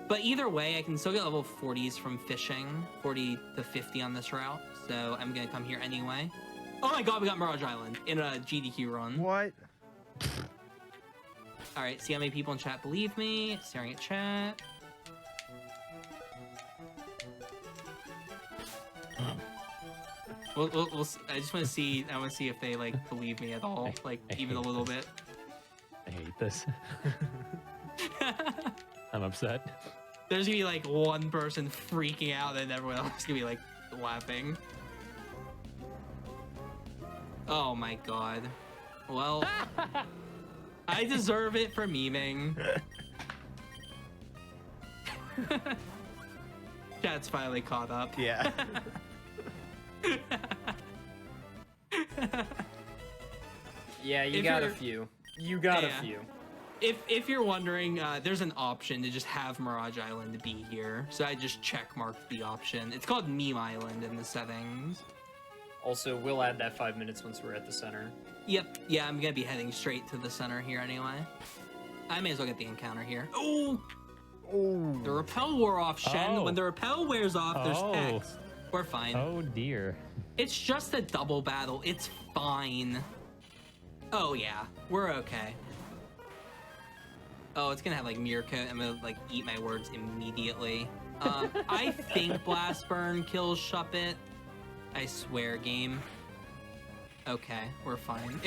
But either way, I can still get level 40s from fishing, 40 to 50 on this route. So I'm gonna come here anyway. Oh my god, we got Mirage Island in a GDQ run. what? All right, see how many people in chat believe me. Staring at chat. We'll I just want to see. I want to see if they like believe me at all, like I even a hate little this. bit. I hate this. I'm upset. There's gonna be like one person freaking out, and everyone else is gonna be like laughing. Oh my god. Well, I deserve it for memeing. Chat's finally caught up. Yeah. Yeah, you If got a you're- few. You got Yeah. a few. If you're wondering, there's an option to just have Mirage Island be here. So I just check marked the option. It's called Meme Island in the settings. Also, we'll add that 5 minutes once we're at the center. Yep, yeah, I'm gonna be heading straight to the center here anyway. I may as well get the encounter here. Oh! Oh. The repel wore off, Shen. Oh. When the repel wears off, there's Oh. text. We're fine. Oh dear. It's just a double battle. It's fine. Oh yeah, we're okay. Oh, it's gonna have like mirror coat. I'm gonna like eat my words immediately. I think Blast Burn kills Shuppet. I swear, game. Okay, we're fine.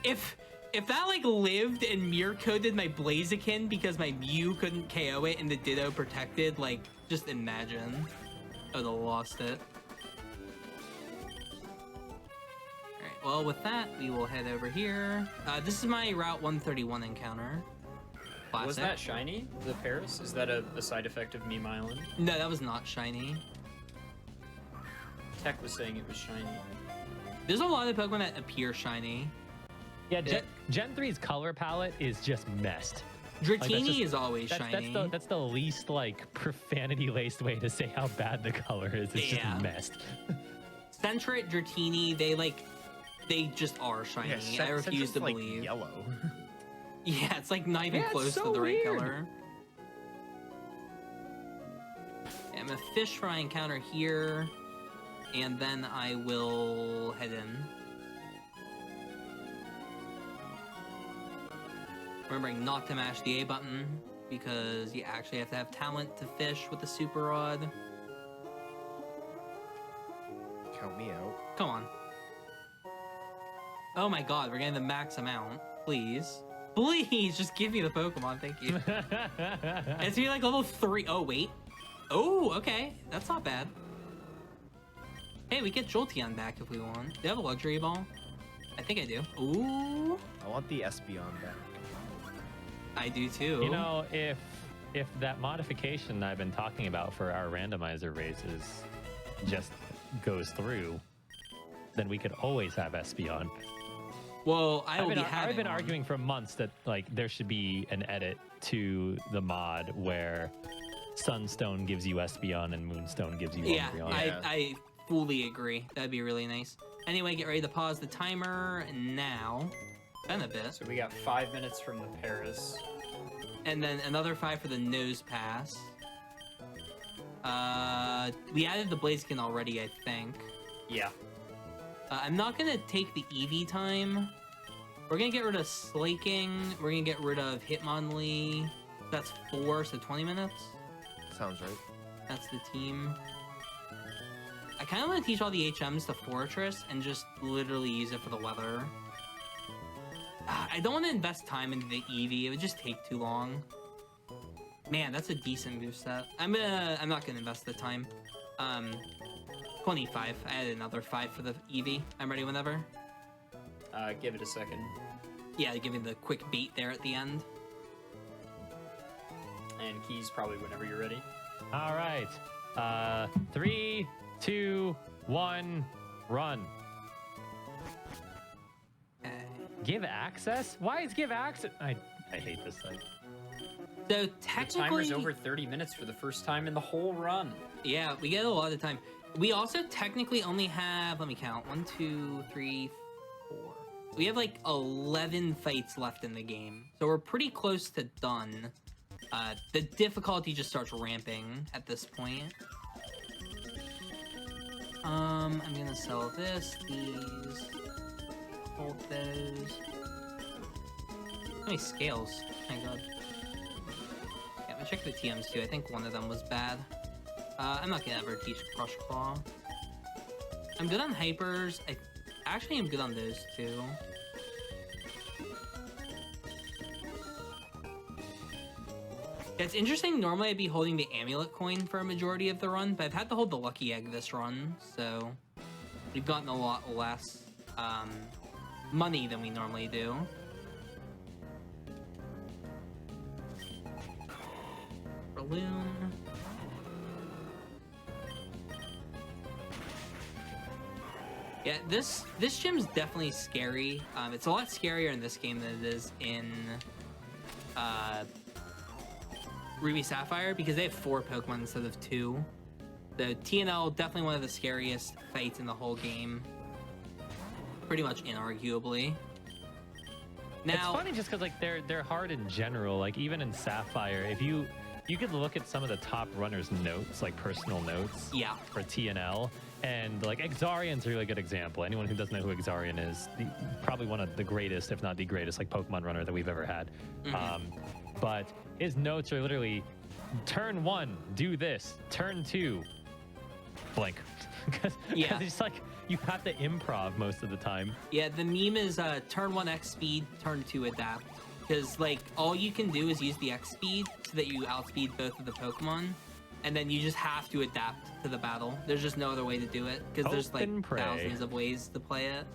If that like lived and mirror coded my Blaziken because my Mew couldn't KO it and the Ditto protected, like just imagine. I would have lost it. Alright, well with that, we will head over here. This is my Route 131 encounter. Classic. Was that shiny, the Paris? Is that a side effect of Meme Island? No, that was not shiny. Tech was saying it was shiny. There's a lot of Pokemon that appear shiny. Yeah, Gen 3's color palette is just messed. Dratini is always shiny. That's the least like profanity-laced way to say how bad the color is. It's just messed. Centret, Dratini, they just are shiny. Yeah, I refuse to like believe. yellow. Yeah, it's like not even close so to the right weird. color. I'm a fish for my encounter here, and then I will head in. Remembering not to mash the A button, because you actually have to have talent to fish with the super rod. Count me out. Come on. Oh my god, we're getting the max amount. Please. Please, just give me the Pokemon, thank you. It's be like level 3. Oh, wait. Oh, okay. That's not bad. Hey, we get Jolteon back if we want. Do you have a luxury ball? I think I do. Ooh. I want the Espeon back. I do too. You know, if that modification I've been talking about for our randomizer races just goes through, then we could always have Espeon. Well, I've been arguing for months that like there should be an edit to the mod where Sunstone gives you Espeon and Moonstone gives you Umbreon. I fully agree. That'd be really nice. Anyway, get ready to pause the timer now. Been a bit. So we got 5 minutes from the Paris. And then another 5 for the nose pass. We added the Blaziken already, I think. Yeah. I'm not gonna take the Eevee time. We're gonna get rid of Slaking. We're gonna get rid of Hitmonlee. That's 4, so 20 minutes. Sounds right. That's the team. I kind of want to teach all the HMs to Fortress and just literally use it for the weather. I don't want to invest time into the Eevee. It would just take too long. Man, that's a decent moveset. I'm not gonna invest the time. 25. I added another 5 for the Eevee. I'm ready whenever. Give it a second. Yeah, give me the quick beat there at the end. And keys probably whenever you're ready. All right. 3, 2, 1, run. Give access? Why is give access? I hate this site. So The technically, timer's over 30 minutes for the first time in the whole run. yeah, we get a lot of time. We also technically only have, let me count, 1, 2, 3, 4. We have like 11 fights left in the game. So we're pretty close to done. The difficulty just starts ramping at this point. I'm gonna sell this, these, hold those. How many scales? Thank God. Yeah, I'm gonna check the TMs too. I think one of them was bad. I'm not gonna ever teach Crush Claw. I'm good on Hypers. I actually am good on those too. Yeah, it's interesting. Normally I'd be holding the Amulet coin for a majority of the run, but I've had to hold the Lucky Egg this run, so we've gotten a lot less money than we normally do. Balloon. Yeah, this gym's definitely scary. It's a lot scarier in this game than it is in Ruby Sapphire because they have 4 Pokemon instead of 2. The TNL, definitely one of the scariest fights in the whole game. Pretty much inarguably. Now, it's funny just because like they're hard in general. Like even in Sapphire, if you could look at some of the top runners' notes, like personal notes, yeah, for TNL, and like Exarian's a really good example. Anyone who doesn't know who Exarian is, probably one of the greatest, if not the greatest, like Pokemon runner that we've ever had. But his notes are literally, turn 1, do this. Turn 2, blink. Because it's like you have to improv most of the time. Yeah, the meme is turn 1 X speed, turn 2 adapt. Because like all you can do is use the X speed so that you outspeed both of the Pokemon, and then you just have to adapt to the battle. There's just no other way to do it because there's like thousands of ways to play it.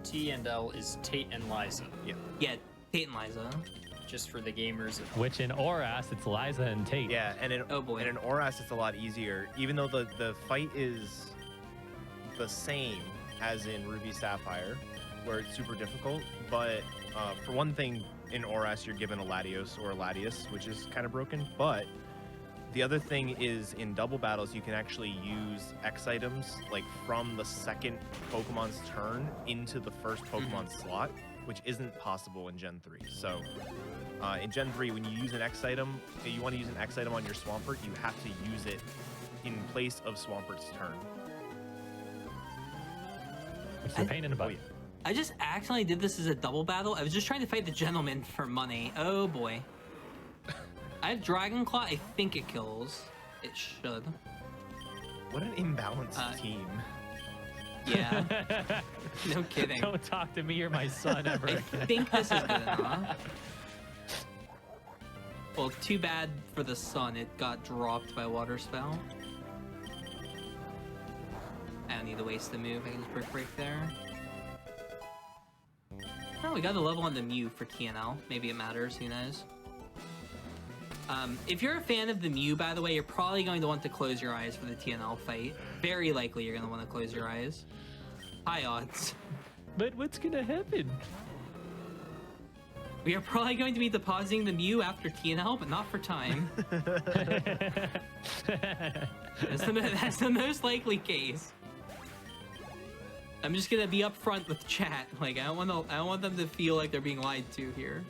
T and L is Tate and Liza. Yeah, Tate and Liza. Just for the gamers. Which in Oras, it's Liza and Tate. Yeah, and in Oh boy. and in Oras it's a lot easier. Even though the fight is the same as in Ruby Sapphire, where it's super difficult. But for one thing, in ORAS you're given a Latios or a Latias, which is kind of broken. But the other thing is in double battles you can actually use X items like from the second Pokemon's turn into the first Pokemon slot, which isn't possible in Gen 3. So in Gen 3, when you use an X item, you want to use an X item on your Swampert, you have to use it in place of Swampert's turn. It's a pain in the butt. Oh, yeah. I just accidentally did this as a double battle. I was just trying to fight the gentleman for money. Oh boy. I have Dragon Claw. I think it kills. It should. What an imbalanced team. Yeah. No kidding. Don't talk to me or my son ever I again. think this is good enough. Well, too bad for the sun. It got dropped by Water Spell. I don't need to waste the move. I can just Brick Break there. Oh, we got a level on the Mew for TNL. Maybe it matters. Who knows? If you're a fan of the Mew, by the way, you're probably going to want to close your eyes for the TNL fight. Very likely you're going to want to close your eyes. High odds. But what's gonna happen? We are probably going to be depositing the Mew after TNL, but not for time. That's the most likely case. I'm just gonna be upfront with chat. Like I don't want them to feel like they're being lied to here.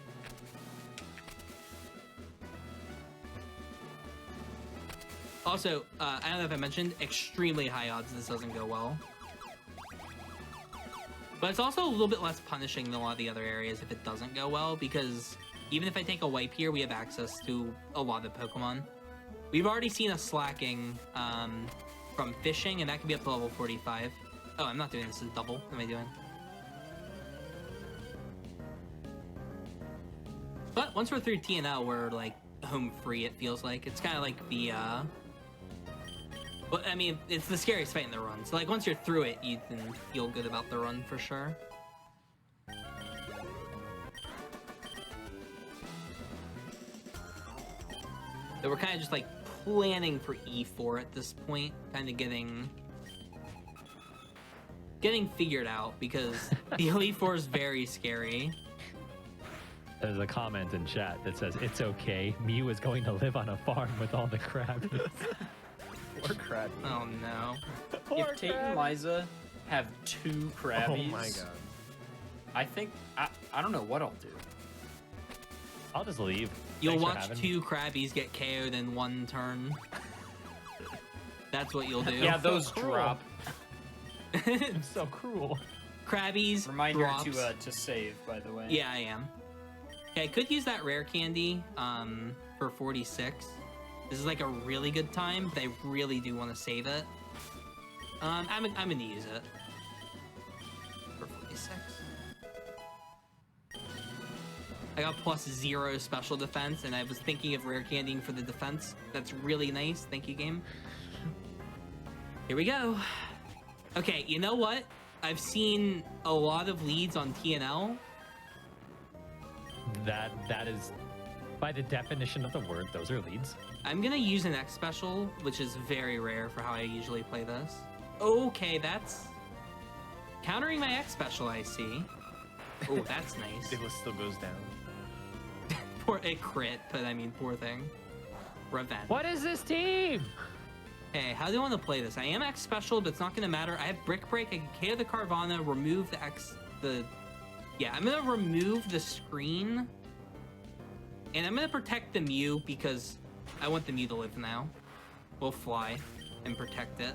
Also, I don't know if I mentioned, extremely high odds this doesn't go well. But it's also a little bit less punishing than a lot of the other areas if it doesn't go well, because even if I take a wipe here, we have access to a lot of Pokemon. We've already seen a slacking from fishing, and that can be up to level 45. Oh, I'm not doing this as double. What am I doing? But once we're through TNL, we're like home free, it feels like. It's kind of like the well, I mean, it's the scariest fight in the run. So like once you're through it, you can feel good about the run for sure. So we're kind of just like planning for E4 at this point, kind of getting figured out, because the Elite Four is very scary. There's a comment in chat that says, "It's okay. Mew is going to live on a farm with all the crabbies." Or Krabby. Oh no. If Tate and Liza have 2 Krabbies, Oh my god. I think I don't know what I'll do. I'll just leave. You'll Thanks for watch having 2 Krabbies get KO'd in one turn. That's what you'll do. Yeah, those cruel. drop. It's so cruel. Krabbies, Reminder drops. to save, by the way. Yeah, I am. Okay, I could use that rare candy for 46. This is like a really good time, but I really do want to save it. I'm gonna use it for 46. I got +0 special defense, and I was thinking of rare candying for the defense. That's really nice. Thank you, game. Here we go. Okay, you know what? I've seen a lot of leads on TNL. That is, by the definition of the word, those are leads. I'm gonna use an X special, which is very rare for how I usually play this. Okay, that's countering my X special, I see. Oh, that's nice. It still goes down. Poor it crit, but I mean, poor thing. Revenge. What is this team? Okay, how do I want to play this? I am X special, but it's not gonna matter. I have Brick Break. I can KO the Carvana, remove the yeah, I'm gonna remove the screen, and I'm gonna protect the Mew because I want the Mew to live now. We'll fly and protect it.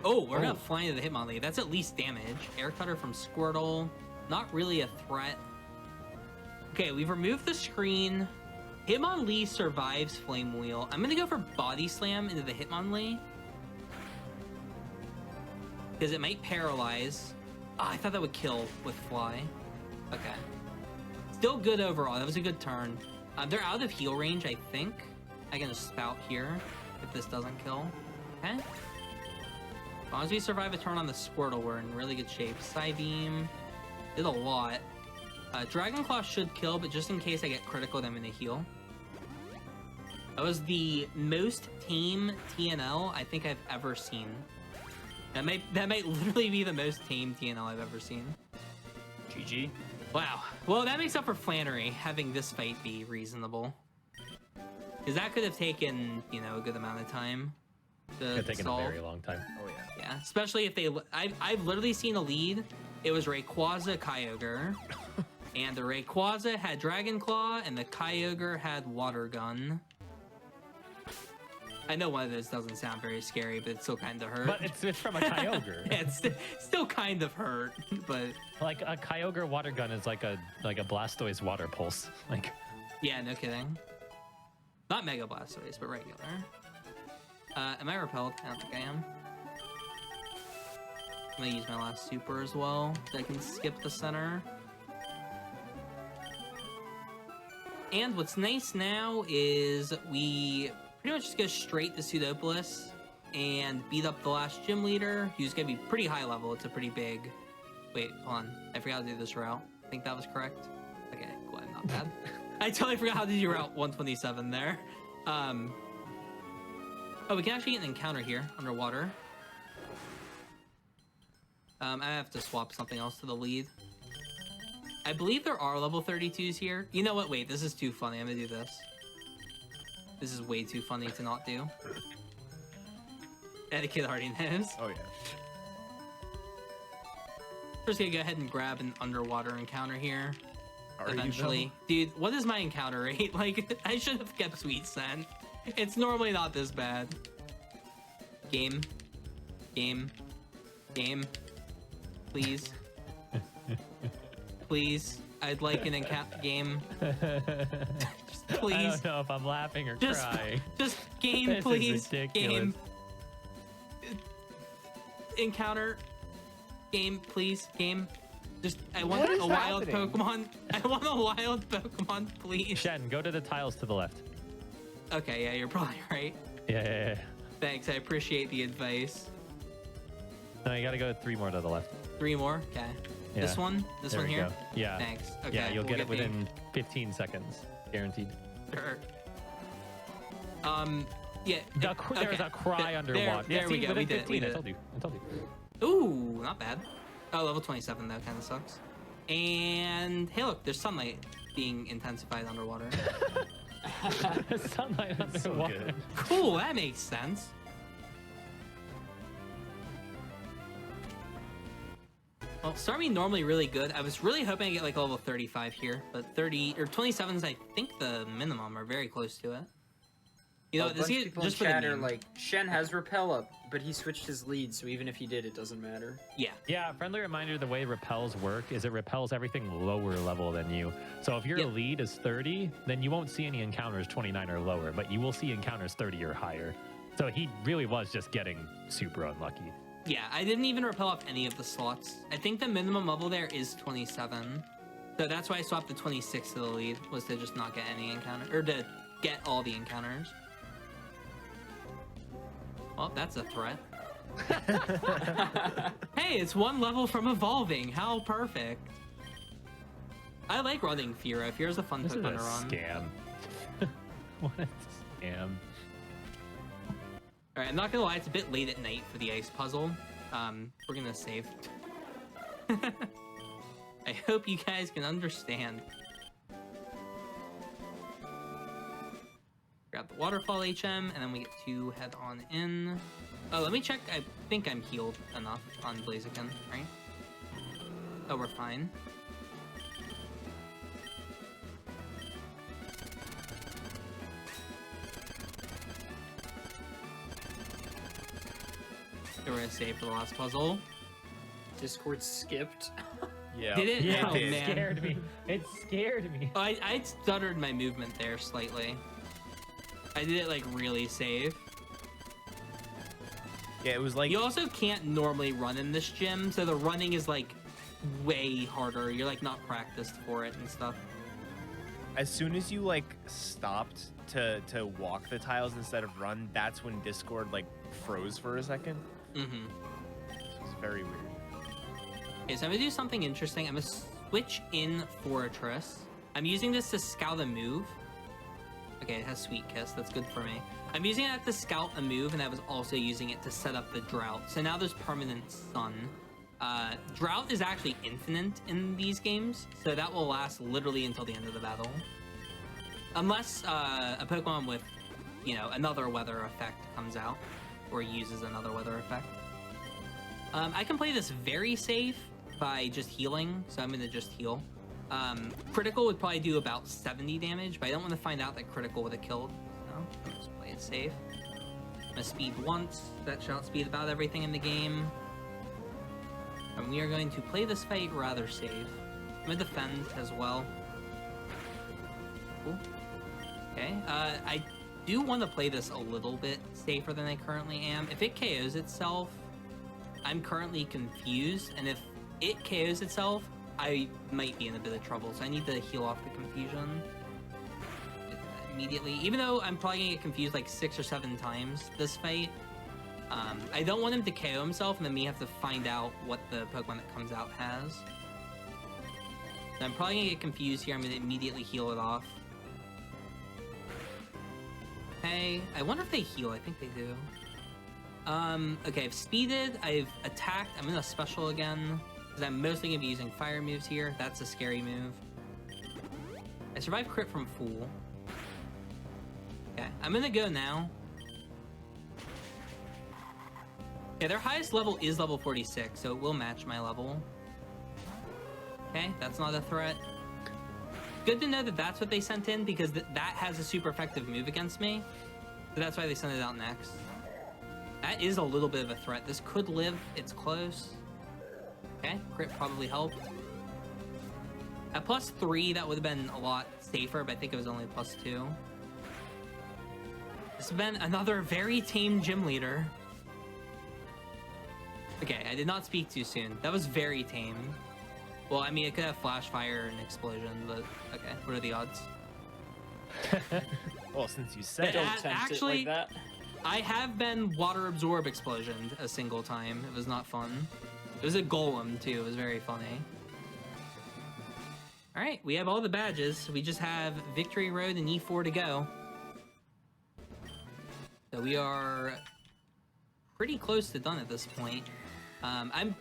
Oh, we're gonna fly into the Hitmonlee. That's at least damage. Air Cutter from Squirtle. Not really a threat. Okay, we've removed the screen. Hitmonlee survives Flame Wheel. I'm gonna go for Body Slam into the Hitmonlee, because it might paralyze. Oh, I thought that would kill with Fly. Okay. Still good overall. That was a good turn. They're out of heal range, I think. I can just spout here if this doesn't kill. Okay. As long as we survive a turn on the Squirtle, we're in really good shape. Psybeam did a lot. Dragon Claw should kill, but just in case I get critical, then I'm gonna heal. That was the most tame TNL I think I've ever seen. That might literally be the most tame TNL I've ever seen. GG. Wow. Well, that makes up for Flannery having this fight be reasonable. Because that could have taken, you know, a good amount of time to It's taken a solve. very long time. Oh yeah. Yeah, especially if they... I've literally seen a lead. It was Rayquaza Kyogre. And the Rayquaza had Dragon Claw, and the Kyogre had Water Gun. I know one of those doesn't sound very scary, but it still kind of hurt. But it's from a Kyogre. Yeah, it's still kind of hurt, but... Like a Kyogre water gun is like a Blastoise water pulse. Like, Yeah, no kidding. Not Mega Blastoise, but regular. Am I repelled? I don't think I am. I'm gonna use my last super as well, so I can skip the center. And what's nice now is we pretty much just go straight to Pseudopolis and beat up the last gym leader, who's gonna be pretty high level. It's a pretty big... Wait, hold on. I forgot to do this route. I think that was correct. Okay, cool. Not bad. I totally forgot how to do Route 127 there. Oh, we can actually get an encounter here, underwater. I have to swap something else to the lead. I believe there are level 32s here. You know what? Wait, this is too funny. I'm gonna do this. This is way too funny to not do. Etiquette already knows. Oh yeah. Just gonna go ahead and grab an underwater encounter here. Are you, Eventually. Dude, what is my encounter rate? Like, I should have kept Sweet Scent. It's normally not this bad. Game. Game. Game. Please. Please. I'd like an encounter game. Just please. I don't know if I'm laughing or crying. Just game, This is please. ridiculous. Game. Encounter. Game, please. Game. Just, I want What is a wild happening? Pokemon. I want a wild Pokemon, please. Shen, go to the tiles to the left. Okay, yeah, you're probably right. Yeah. Thanks, I appreciate the advice. No, you gotta go 3 more to the left. 3 more? Okay. Yeah. This one? This There one we here? go. Yeah. Thanks. Okay. Yeah, you'll we'll get it the- within 15 seconds, guaranteed. Sure. Yeah. There's a cry underwater. There we see, go. We within did it. We 15, did I it. told you. Ooh, not bad. Oh, level 27 though kind of sucks. And hey, look, there's sunlight being intensified underwater. Sunlight So underwater. good. Cool, that makes sense. Well, Starmie normally really good. I was really hoping to get like level 35 here, but 30 or 27 is I think the minimum, or very close to it. You know, A this bunch of is people just in for the chat are meme. like, Shen has repel up, but he switched his lead, so even if he did, it doesn't matter. Yeah. Yeah, friendly reminder, the way repels work is it repels everything lower level than you. So if your Yep. lead is 30, then you won't see any encounters 29 or lower, but you will see encounters 30 or higher. So he really was just getting super unlucky. Yeah, I didn't even repel off any of the slots. I think the minimum level there is 27. So that's why I swapped the 26 to the lead, was to just not get any encounter, or to get all the encounters. Well, that's a threat. Hey, it's 1 level from evolving. How perfect. I like running Fira. Fira's a fun This is a Pokemon to run. scam. What a scam. Alright, I'm not gonna lie, it's a bit late at night for the ice puzzle. We're gonna save. I hope you guys can understand. Grab the waterfall HM, and then we get to head on in. Oh, let me check. I think I'm healed enough on Blaziken, right? Oh, we're fine. So we're gonna save for the last puzzle. Discord skipped. Yeah. Did it? Yeah, Oh, it man. scared me. It scared me. Oh, I stuttered my movement there slightly. I did it like really safe. Yeah, it was like You also can't normally run in this gym, so the running is like way harder. You're like not practiced for it and stuff. as soon as you like stopped to walk the tiles instead of run, that's when Discord like froze for a second. Mm-hmm. It was very weird. Okay, so I'm gonna do something interesting. I'm gonna switch in Fortress. I'm using this to scout a move. Okay, it has Sweet Kiss. That's good for me. I'm using it to scout a move, and I was also using it to set up the Drought. So now there's Permanent Sun. Drought is actually infinite in these games, so that will last literally until the end of the battle. Unless a Pokemon with, you know, another weather effect comes out, or uses another weather effect. I can play this very safe by just healing, so I'm going to just heal. Critical would probably do about 70 damage, but I don't want to find out that critical would have killed. No, I'm just play it safe. I'm going to speed once. That shall speed about everything in the game. And we are going to play this fight rather safe. I'm going to defend as well. Cool. Okay, I do want to play this a little bit safer than I currently am. If it KOs itself, I'm currently confused, and if it KOs itself, I might be in a bit of trouble, so I need to heal off the confusion immediately. Even though I'm probably gonna get confused like 6 or 7 times this fight, I don't want him to KO himself and then me have to find out what the Pokemon that comes out has. So I'm probably gonna get confused here. I'm gonna immediately heal it off. Okay, I wonder if they heal. I think they do. Okay, I've speeded, I've attacked. I'm gonna special again, because I'm mostly gonna be using fire moves here. That's a scary move. I survived crit from Fool. Okay, I'm gonna go now. Okay, their highest level is level 46, so it will match my level. Okay, that's not a threat. Good to know that that's what they sent in, because that has a super effective move against me. So that's why they sent it out next. That is a little bit of a threat. This could live. It's close. Okay, crit probably helped. At +3, that would have been a lot safer, but I think it was only +2. This has been another very tame gym leader. Okay, I did not speak too soon. That was very tame. Well, I mean, it could have flash fire and explosion, but okay, what are the odds? Well, since you said it. Don't tempt actually, it like that. I have been water absorb explosioned a single time. It was not fun. It was a golem too. It was very funny. All right, we have all the badges. We just have Victory Road and E4 to go. So we are pretty close to done at this point. I'm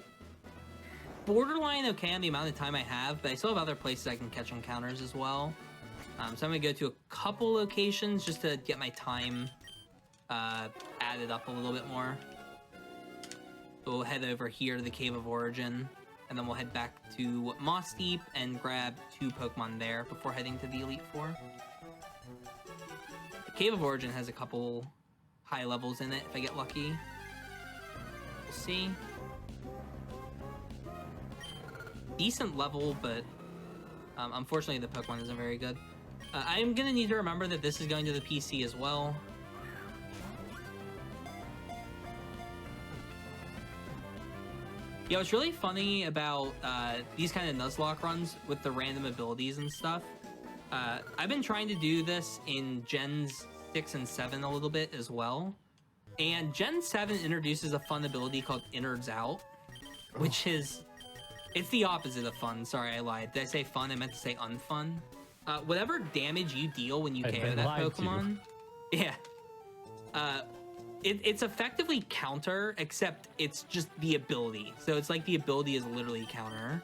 borderline okay on the amount of time I have, but I still have other places I can catch encounters as well. So I'm gonna go to a couple locations just to get my time added up a little bit more. So we'll head over here to the Cave of Origin, and then we'll head back to Moss Deep and grab 2 Pokemon there before heading to the Elite Four. The Cave of Origin has a couple high levels in it if I get lucky. We'll see. Decent level, but unfortunately the Pokemon isn't very good. I'm gonna need to remember that this is going to the PC as well. Yeah, what's really funny about these kind of Nuzlocke runs with the random abilities and stuff, I've been trying to do this in Gens 6 and 7 a little bit as well. And Gen 7 introduces a fun ability called Innards Out, which is... It's the opposite of fun. Sorry, I lied. Did I say fun? I meant to say unfun. Whatever damage you deal when you KO that Pokemon... Yeah. It's effectively counter, except it's just the ability. So it's like the ability is literally counter.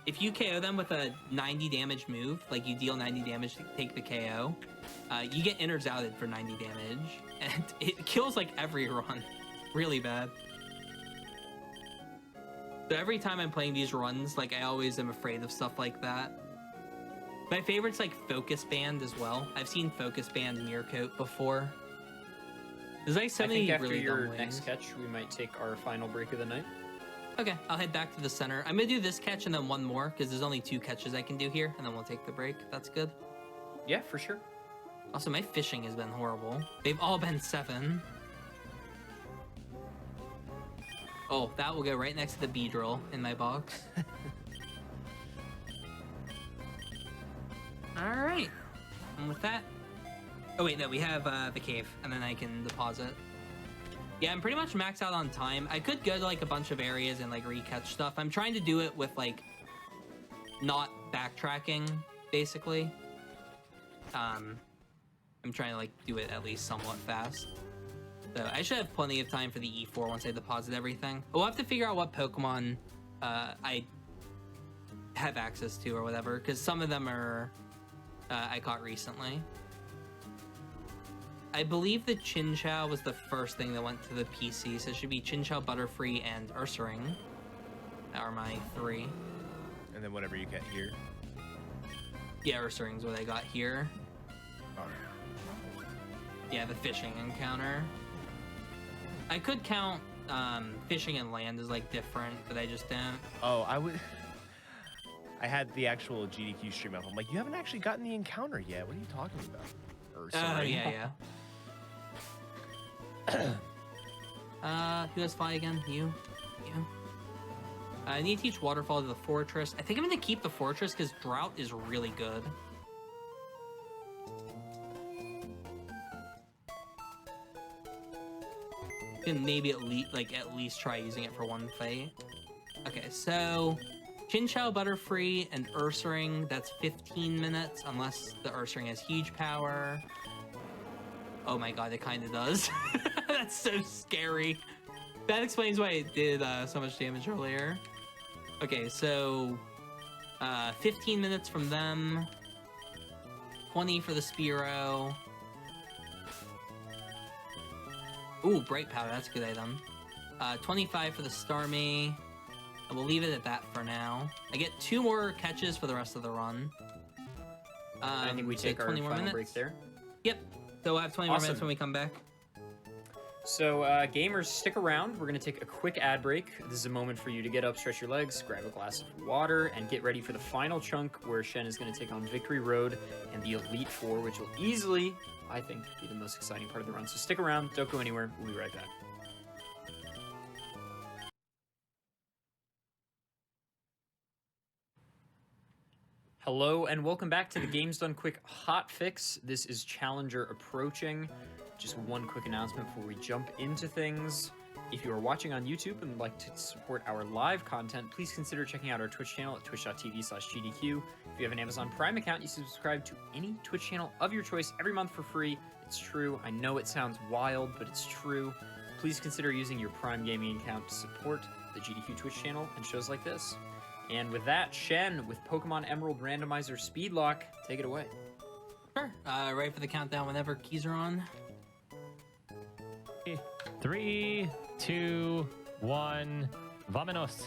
If you KO them with a 90 damage move, like you deal 90 damage to take the KO, you get Innards Outed for 90 damage. And it kills like every run. Really bad. So every time I'm playing these runs, like I always am afraid of stuff like that. My favorite's like Focus Band as well. I've seen Focus Band Mirror Coat before. There's like so many I think after really your dumb next ways. catch, we might take our final break of the night. Okay, I'll head back to the center. I'm gonna do this catch and then one more, because there's only 2 catches I can do here, and then we'll take the break. That's good. Yeah, for sure. Also, my fishing has been horrible. They've all been 7. Oh, that will go right next to the Beedrill in my box. Alright. And with that... Oh wait, no, we have the cave, and then I can deposit. Yeah, I'm pretty much maxed out on time. I could go to like a bunch of areas and like re-catch stuff. I'm trying to do it with like not backtracking, basically. I I'm trying to like do it at least somewhat fast. So I should have plenty of time for the E4 once I deposit everything. We'll have to figure out what Pokemon I have access to or whatever, because some of them are I caught recently. I believe the Chinchou was the first thing that went to the PC, so it should be Chinchou, Butterfree, and Ursaring. That are my 3. And then whatever you get here. Yeah, Ursaring's what I got here. Alright. Yeah, the fishing encounter. I could count fishing and land as like different, but I just don't. Oh, I had the actual GDQ stream up. I'm like, you haven't actually gotten the encounter yet. What are you talking about? Or, Oh, sorry. yeah. Who has fly again? You. I need to teach Waterfall to the Fortress. I think I'm going to keep the Fortress because Drought is really good. Can maybe at least try using it for one fight. Okay, so Chinchou, Butterfree, and Ursaring, that's 15 minutes, unless the Ursaring has huge power. Oh my god, it kind of does. That's so scary. That explains why it did so much damage earlier. Okay, so 15 minutes from them, 20 for the Spearow. Ooh, Bright Powder, that's a good item. 25 for the Starmie. I will leave it at that for now. I get 2 more catches for the rest of the run. I think we so take our 20 more final minutes. break there. Yep. So we'll have 20 more minutes when we come back. So, gamers, stick around. We're going to take a quick ad break. This is a moment for you to get up, stretch your legs, grab a glass of water, and get ready for the final chunk where Shen is going to take on Victory Road and the Elite Four, which will easily, I think, be the most exciting part of the run. So stick around. Don't go anywhere. We'll be right back. Hello, and welcome back to the Games Done Quick Hot Fix. This is Challenger approaching. Just one quick announcement before we jump into things. If you are watching on YouTube and would like to support our live content, please consider checking out our Twitch channel at twitch.tv/GDQ. If you have an Amazon Prime account, you subscribe to any Twitch channel of your choice every month for free. It's true. I know it sounds wild, but it's true. Please consider using your Prime Gaming account to support the GDQ Twitch channel and shows like this. And with that, Shen with Pokemon Emerald Randomizer Speedlocke, take it away. Sure. Ready for the countdown whenever keys are on. 3, 2, 1, Vamonos.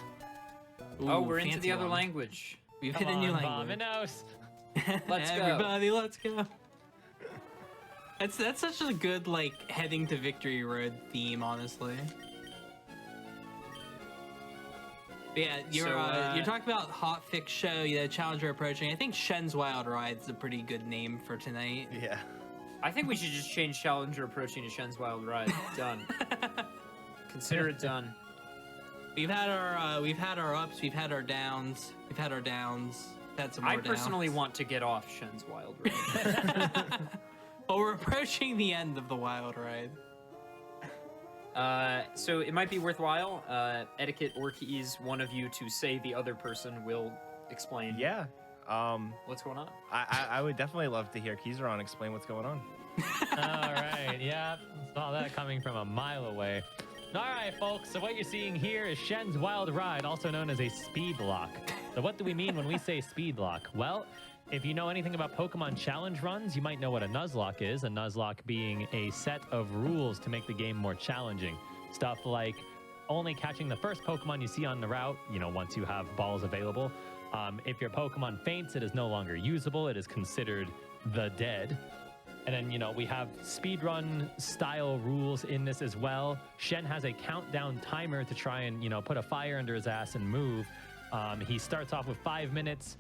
Oh, we're into fancy the other one. language. We've Come hit a new on, language. Vamonos. Let's go. Everybody, let's go. That's such a good like heading to Victory Road theme, honestly. But yeah, you're talking about hot fix show, Challenger approaching. I think Shen's Wild Ride's a pretty good name for tonight. Yeah. I think we should just change Challenger approaching to Shen's Wild Ride. Done. Consider it done. We've had our ups, we've had our downs, we've had some more I personally want to get off Shen's Wild Ride. downs. Well, we're approaching the end of the Wild Ride. So it might be worthwhile, etiquette or keys, one of you to say the other person will explain Yeah. what's going on. I would definitely love to hear Kizaron explain what's going on. All right, yeah, saw that coming from a mile away. All right, folks, so what you're seeing here is Shen's Wild Ride, also known as a Speedlocke. So what do we mean when we say Speedlocke? Well, if you know anything about Pokemon challenge runs, you might know what a Nuzlocke is. A Nuzlocke being a set of rules to make the game more challenging. Stuff like only catching the first Pokemon you see on the route, once you have balls available. If your Pokemon faints, it is no longer usable. It is considered the dead. And then, we have speedrun style rules in this as well. Shen has a countdown timer to try and, put a fire under his ass and move. He starts off with 5 minutes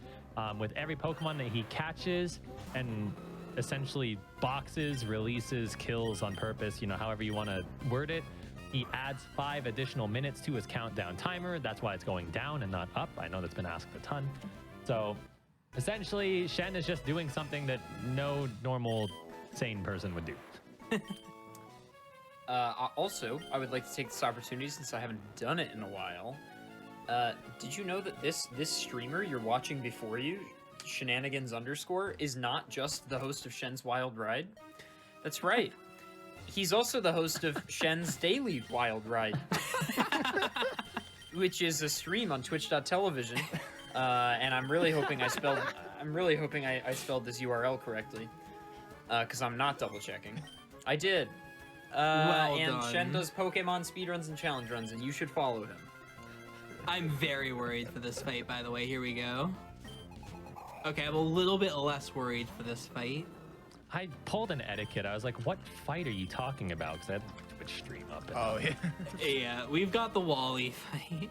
with every Pokemon that he catches and essentially boxes, releases, kills on purpose, however you want to word it. He adds 5 additional minutes to his countdown timer. That's why it's going down and not up. I know that's been asked a ton. So essentially, Shen is just doing something that no normal sane person would do. Also, I would like to take this opportunity, since I haven't done it in a while. Did you know that this streamer you're watching before you, Shenanigans_, is not just the host of Shen's Wild Ride? That's right. He's also the host of Shen's Daily Wild Ride, which is a stream on twitch.tv. And I'm really hoping I spelled this URL correctly, because I'm not double checking. I did. Well and done. Shen does Pokemon speedruns and challenge runs, and you should follow him. I'm very worried for this fight, by the way. Here we go. Okay, I'm a little bit less worried for this fight. I pulled an etiquette. I was like, what fight are you talking about? Because I had Twitch stream up. And Oh, yeah. Yeah, we've got the Wally fight.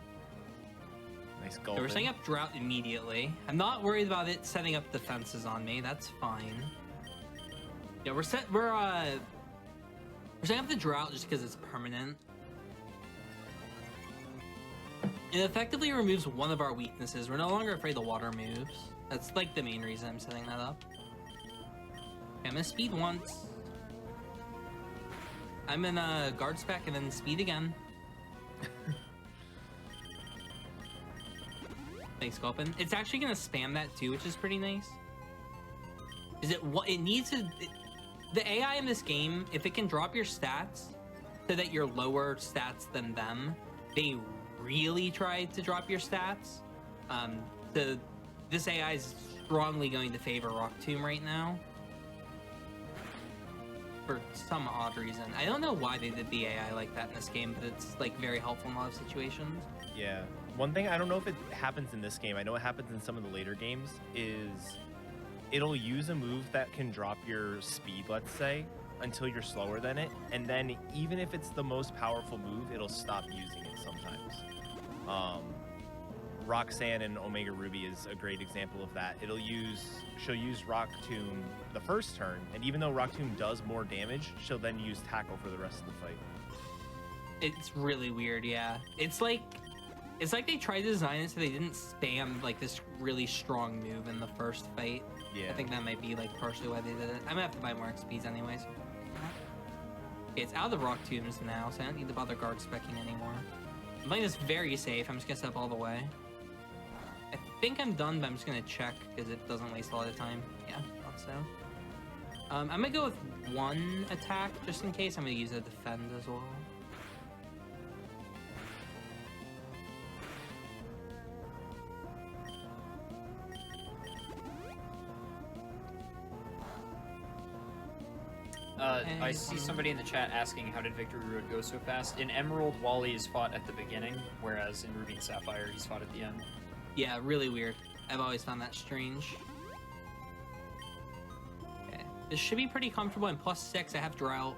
Nice So goal. we're setting up Drought immediately. I'm not worried about it setting up defenses on me. That's fine. Yeah, we're setting up the Drought just because it's permanent. It effectively removes one of our weaknesses. We're no longer afraid the water moves. That's like the main reason I'm setting that up. Okay, I'm gonna speed once. I'm in guard spec and then speed again. Thanks, Gulpin. It's actually gonna spam that too, which is pretty nice. Is it what it needs to? The AI in this game, if it can drop your stats so that you're lower stats than them, they really try to drop your stats. This AI is strongly going to favor Rock Tomb right now. For some odd reason. I don't know why they did the AI like that in this game, but it's like very helpful in a lot of situations. Yeah. One thing, I don't know if it happens in this game, I know it happens in some of the later games, is it'll use a move that can drop your speed, let's say, until you're slower than it, and then even if it's the most powerful move, it'll stop using it sometimes. Roxanne and Omega Ruby is a great example of that. She'll use Rock Tomb the first turn, and even though Rock Tomb does more damage, she'll then use Tackle for the rest of the fight. It's really weird, yeah. It's like they tried to design it so they didn't spam like this really strong move in the first fight. Yeah. I think that might be like partially why they did it. I'm gonna have to buy more XPs anyways. Okay, it's out of the Rock Tombs now, so I don't need to bother guard specking anymore. I'm playing this very safe. I'm just gonna step all the way. I think I'm done, but I'm just gonna check because it doesn't waste a lot of time. Yeah, thought so. I'm gonna go with one attack just in case. I'm gonna use a defend as well. I see somebody in the chat asking how did Victory Road go so fast. In Emerald, Wally is fought at the beginning, whereas in Ruby and Sapphire, he's fought at the end. Yeah, really weird. I've always found that strange. Okay. This should be pretty comfortable, and +6, I have Drought.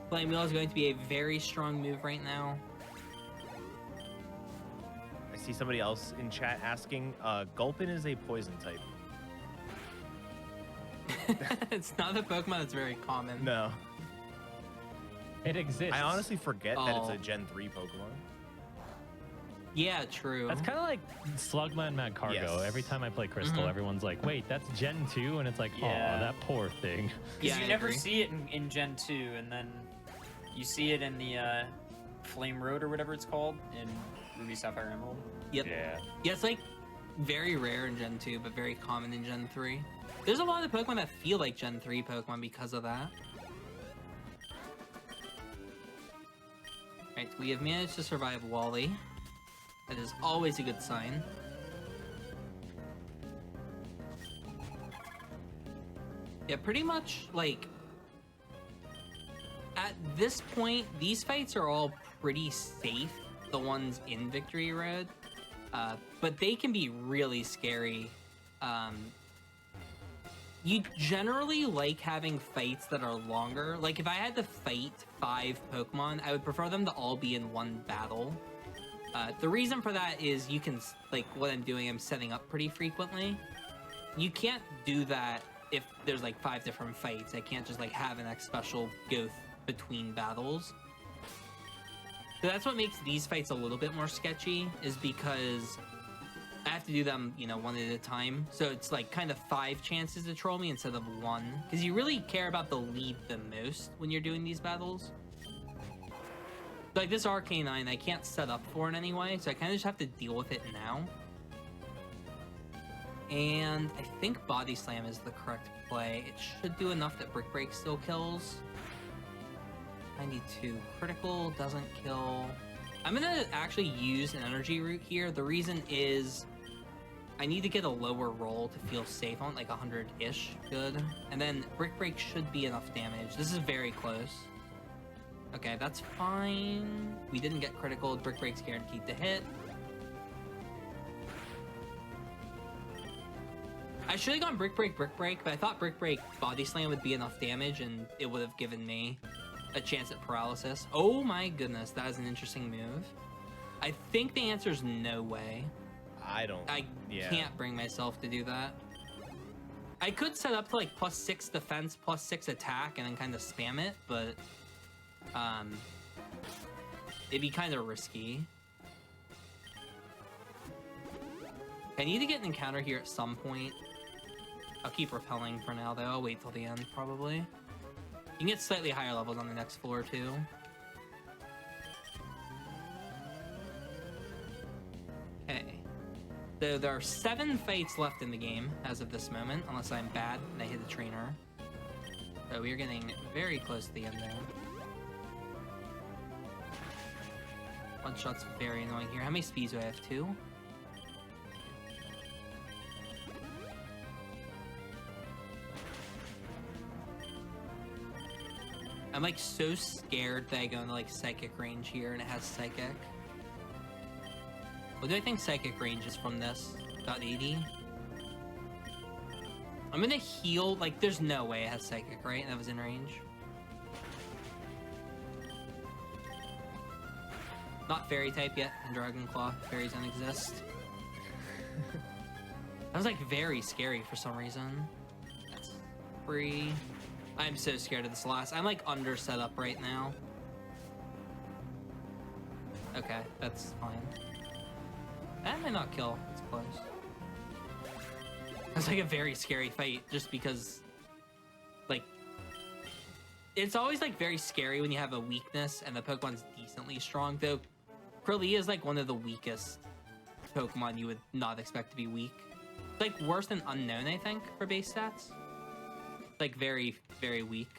Flame Wheel is going to be a very strong move right now. I see somebody else in chat asking, Gulpin is a poison type. It's not a Pokemon that's very common. No. it exists. I honestly forget that it's Oh. a Gen 3 Pokemon. Yeah, true. That's kind of like Slugma Mad Cargo. Yes. Every time I play Crystal, Mhm. everyone's like, wait, that's Gen 2? And it's like, Yeah. oh, that poor thing. Because Yeah, you I never agree. see it in Gen 2, and then you see it in the Flame Road or whatever it's called in Ruby, Sapphire, Emerald. Yep. Yeah. Yeah, it's like very rare in Gen 2, but very common in Gen 3. There's a lot of Pokemon that feel like Gen 3 Pokemon because of that. Right, we have managed to survive Wally. That is always a good sign. Yeah, pretty much, like, at this point, these fights are all pretty safe, the ones in Victory Road. But they can be really scary. You generally like having fights that are longer. Like, if I had to fight 5 Pokemon, I would prefer them to all be in one battle. The reason for that is you can, like, what I'm doing, I'm setting up pretty frequently. You can't do that if there's, like, 5 different fights. I can't just, like, have an X special go between battles. So that's what makes these fights a little bit more sketchy, is because I have to do them, you know, one at a time. So it's like kind of 5 chances to troll me instead of 1. Because you really care about the lead the most when you're doing these battles. Like this Arcanine, I can't set up for it anyway, so I kind of just have to deal with it now. And I think Body Slam is the correct play. It should do enough that Brick Break still kills. 92. Critical doesn't kill. I'm gonna actually use an energy root here. The reason is I need to get a lower roll to feel safe. I want like 100-ish good. And then Brick Break should be enough damage. This is very close. Okay, that's fine. We didn't get critical. Brick Break's guaranteed to hit. I should have gone Brick Break, but I thought Brick Break Body Slam would be enough damage and it would have given me a chance at paralysis. Oh my goodness, that is an interesting move. I think the answer is no way. I can't bring myself to do that. I could set up to like +6 defense, +6 attack, and then kind of spam it, but it'd be kind of risky. I need to get an encounter here at some point. I'll keep repelling for now, though. I'll wait till the end, probably. You can get slightly higher levels on the next floor, too. Okay. So there are 7 fights left in the game as of this moment, unless I'm bad and I hit a trainer. So we are getting very close to the end there. One shot's very annoying here. How many speeds do I have? 2? I'm like so scared that I go into like psychic range here and it has psychic. What do I think psychic range is from this? About 80? I'm gonna heal, like there's no way it has psychic, right? That was in range. Not fairy type yet in Dragon Claw. Fairies don't exist. That was like very scary for some reason. That's free. I'm so scared of this last. I'm like under set up right now. Okay, that's fine. That might not kill. It's close. It's like a very scary fight just because, like, it's always like very scary when you have a weakness and the Pokemon's decently strong. Though Crillia is like one of the weakest Pokemon you would not expect to be weak. It's like worse than Unknown, I think, for base stats. Like very, very weak.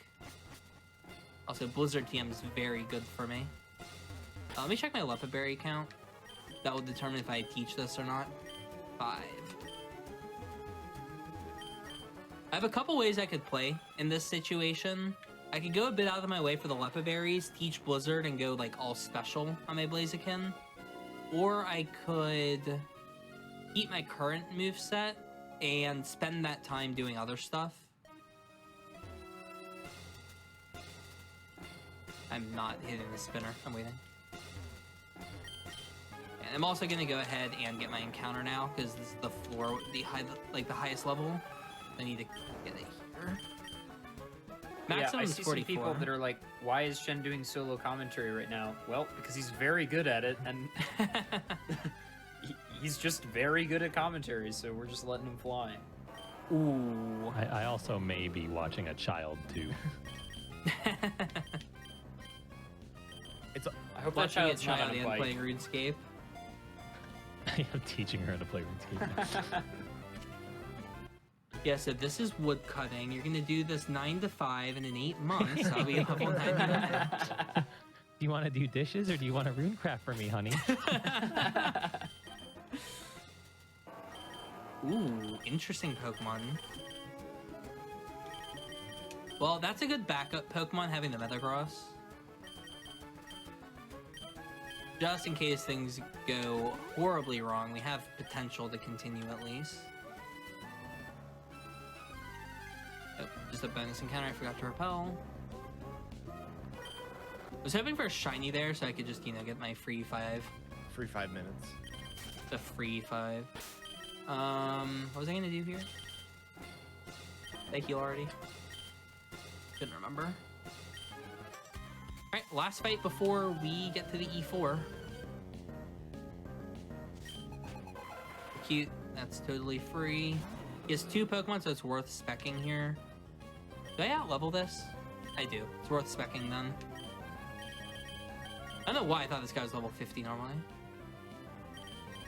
Also, Blizzard TM is very good for me. Let me check my Lepiberry count. That will determine if I teach this or not. 5. I have a couple ways I could play in this situation. I could go a bit out of my way for the Lepiberries, teach Blizzard, and go like all special on my Blaziken. Or I could keep my current moveset and spend that time doing other stuff. I'm not hitting the spinner. I'm waiting. And I'm also gonna go ahead and get my encounter now because this is the floor, the highest level. I need to get it here. Maximum I is see 44. some people that are like, "Why is Shen doing solo commentary right now?" Well, because he's very good at it, and he's just very good at commentary. So we're just letting him fly. Ooh. I also may be watching a child too. I hope that Watching a child's not child on a and bike. playing RuneScape. I'm teaching her how to play RuneScape. Yeah, so this is wood cutting. You're gonna do this 9 to 5 in 8 months. I'll be level 99. Do you want to do dishes or do you want to runecraft for me, honey? Ooh, interesting Pokemon. Well, that's a good backup Pokemon having the Metagross. Just in case things go horribly wrong, we have potential to continue at least. Oh, just a bonus encounter, I forgot to repel. I was hoping for a shiny there so I could just, you know, get my free 5. Free 5 minutes. The free 5. What was I gonna do here? Did I heal already? Couldn't remember. Alright, last fight before we get to the E4. Cute, that's totally free. He has 2 Pokemon, so it's worth speccing here. Do I out-level this? I do. It's worth speccing then. I don't know why I thought this guy was level 50 normally.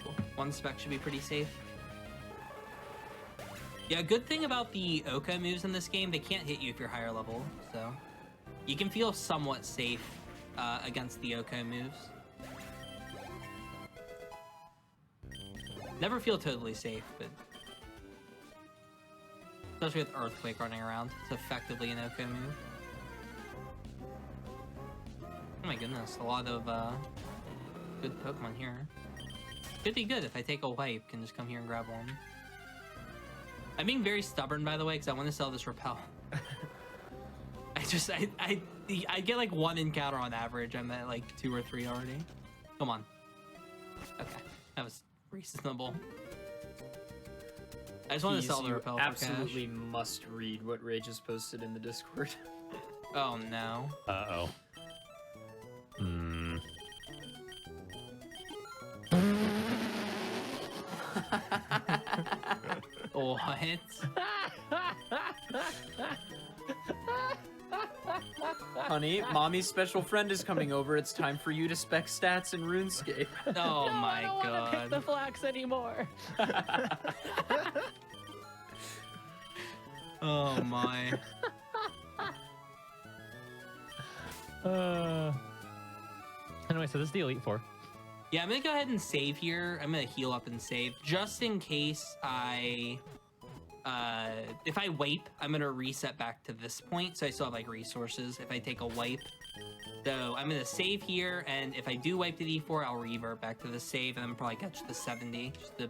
Cool. 1 spec should be pretty safe. Yeah, good thing about the Oko moves in this game, they can't hit you if you're higher level, so you can feel somewhat safe against the Oko moves. Never feel totally safe, but especially with Earthquake running around, it's effectively an Oko move. Oh my goodness, a lot of good Pokemon here. Could be good if I take a wipe, can just come here and grab one. I'm being very stubborn, by the way, because I want to sell this Repel. I get like 1 encounter on average. I'm at like 2 or 3 already. Come on. Okay, that was reasonable. I just want to sell the Repel for absolutely cash. must read what Rage has posted in the Discord. Oh no. Uh-oh. Hmm. What? Honey, mommy's special friend is coming over. It's time for you to spec stats in RuneScape. Oh my I don't want to pick the god. flax anymore. Oh my. Anyway, so this is the Elite Four. Yeah, I'm gonna go ahead and save here. I'm gonna heal up and save just in case if I wipe, I'm gonna reset back to this point, so I still have like resources if I take a wipe. So I'm gonna save here, and if I do wipe to D4, I'll revert back to the save, and then probably catch the 70 just to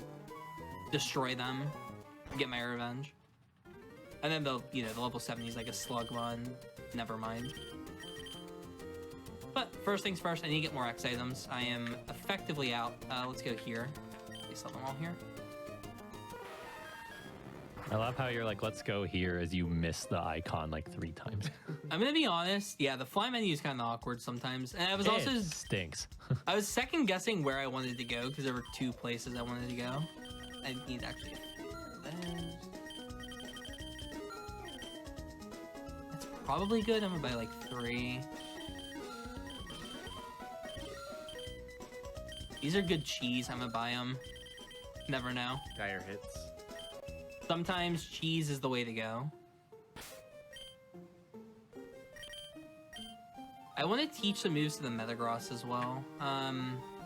destroy them, and get my revenge. And then the level 70 is like a slug run. Never mind. But first things first, I need to get more X items. I am effectively out. Let's go here. They sell them all here. I love how you're like, let's go here as you miss the icon like 3 times. I'm gonna be honest. Yeah, the fly menu is kind of awkward sometimes, and I was also It stinks. I was second guessing where I wanted to go because there were 2 places I wanted to go. I need actually. That's probably good. I'm gonna buy like 3. These are good cheese. I'm gonna buy them. Never know. Dire hits. Sometimes cheese is the way to go. I want to teach some moves to the Metagross as well.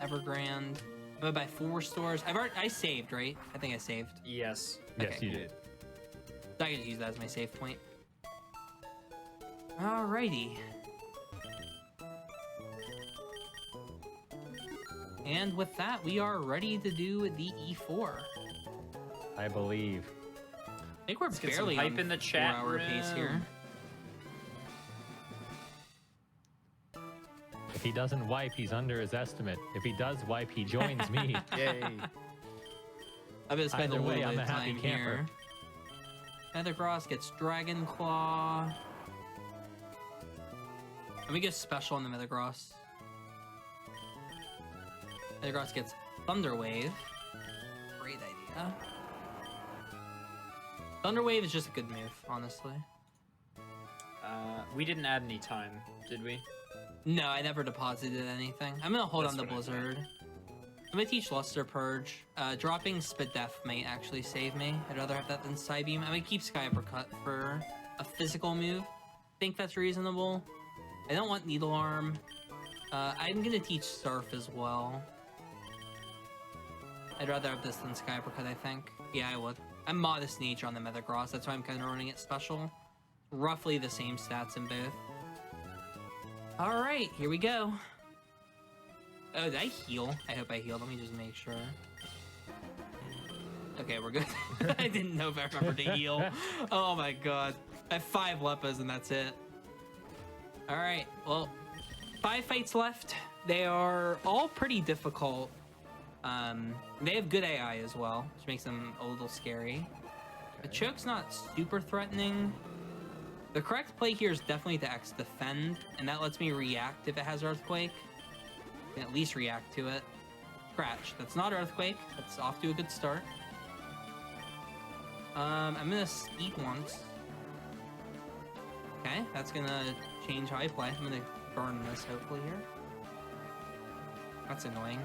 Evergrande. I'm gonna buy 4 stores. I saved, right? I think I saved. Yes. Yes, Okay, you cool. did. I can use that as my save point. Alrighty. And with that, we are ready to do the E4. I believe. I think we're Let's get some barely hype on in the chat 4-hour pace room. here. If he doesn't wipe, he's under his estimate. If he does wipe, he joins me. Yay. I'm gonna spend Either a little way, bit I'm of a happy time camper. here. Metagross gets Dragon Claw. Let me get special on the Metagross. Metagross gets Thunder Wave. Great idea. Thunder Wave is just a good move, honestly. We didn't add any time, did we? No, I never deposited anything. I'm gonna hold That's on to what I thought. Blizzard. I'm gonna teach Luster Purge. Dropping Spadef might actually save me. I'd rather have that than Psybeam. I'm gonna keep Sky Uppercut for a physical move. Think that's reasonable. I don't want Needle Arm. I'm gonna teach Surf as well. I'd rather have this than Sky Uppercut, I think. Yeah, I would. I'm Modest Nature on the Metagross, that's why I'm kind of running it special. Roughly the same stats in both. Alright, here we go. Oh, did I heal? I hope I healed. Let me just make sure. Okay, we're good. I didn't know if I remembered to heal. Oh my god. I have 5 Leppas and that's it. Alright, well, 5 fights left. They are all pretty difficult. They have good AI as well, which makes them a little scary. The Choke's not super threatening. The correct play here is definitely to X defend, and that lets me react if it has Earthquake. I can at least react to it. Scratch. That's not Earthquake. That's off to a good start. I'm gonna Speed once. Okay, that's gonna change how I play. I'm gonna burn this hopefully here. That's annoying.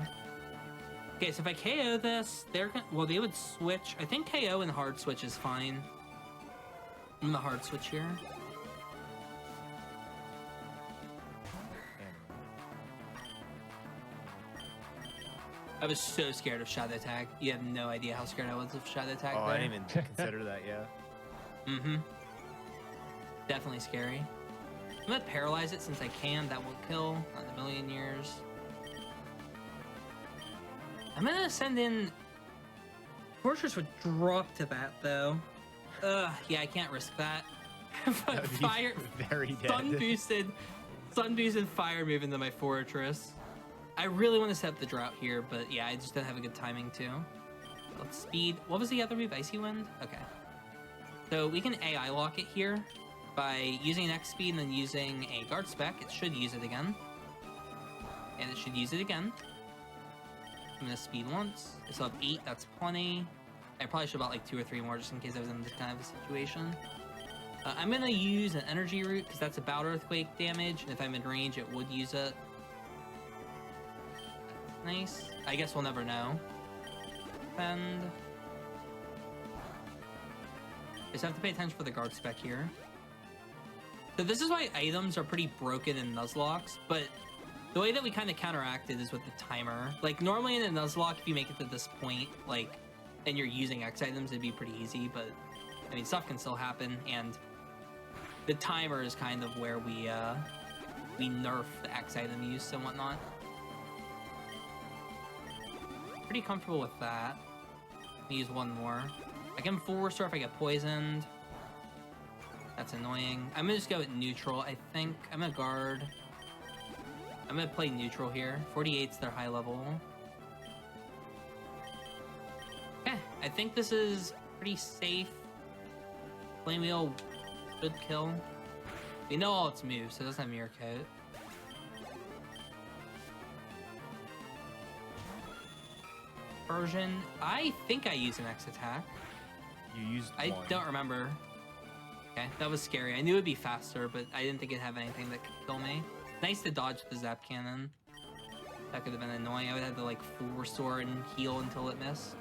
Okay, so if I KO this, they're gonna, well, they would switch. I think KO and hard switch is fine. I'm gonna hard switch here. I was so scared of Shadow Tag. You have no idea how scared I was of Shadow Tag. Oh, there. I didn't even consider that, yeah. Mm-hmm. Definitely scary. I'm gonna paralyze it since I can. That won't kill. Not in a million years. I'm gonna send in... Fortress would drop to that, though. Yeah, I can't risk that. But fire... Very dead. Sun boosted fire move into my Fortress. I really want to set up the drought here, but yeah, I just don't have a good timing too. Let's speed. What was the other move? Icy Wind? Okay. So we can AI lock it here by using an X speed and then using a guard spec. It should use it again. And it should use it again. I'm gonna speed once. I still have 8, that's plenty. I probably should have bought like 2 or 3 more just in case I was in this kind of a situation. I'm gonna use an energy root because that's about earthquake damage, and if I'm in range, it would use it. Nice. I guess we'll never know. And I just have to pay attention for the guard spec here. So this is why items are pretty broken in Nuzlocks, but the way that we kind of counteracted is with the timer. Like normally in a Nuzlocke, if you make it to this point, like, and you're using X items, it'd be pretty easy, but I mean, stuff can still happen, and the timer is kind of where we nerf the X item use and whatnot. Pretty comfortable with that. Use one more. I can full restore if I get poisoned. That's annoying. I'm gonna just go with neutral. I think I'm gonna guard. I'm gonna play neutral here. 48's their high level. Okay, I think this is pretty safe. Flame Wheel should kill. We know all its moves, so it doesn't have Mirror Coat. Version. I think I used an X attack. You used I one. don't remember. Okay, that was scary. I knew it'd be faster, but I didn't think it'd have anything that could kill me. Nice to dodge the Zap Cannon. That could have been annoying. I would have to like full restore and heal until it missed.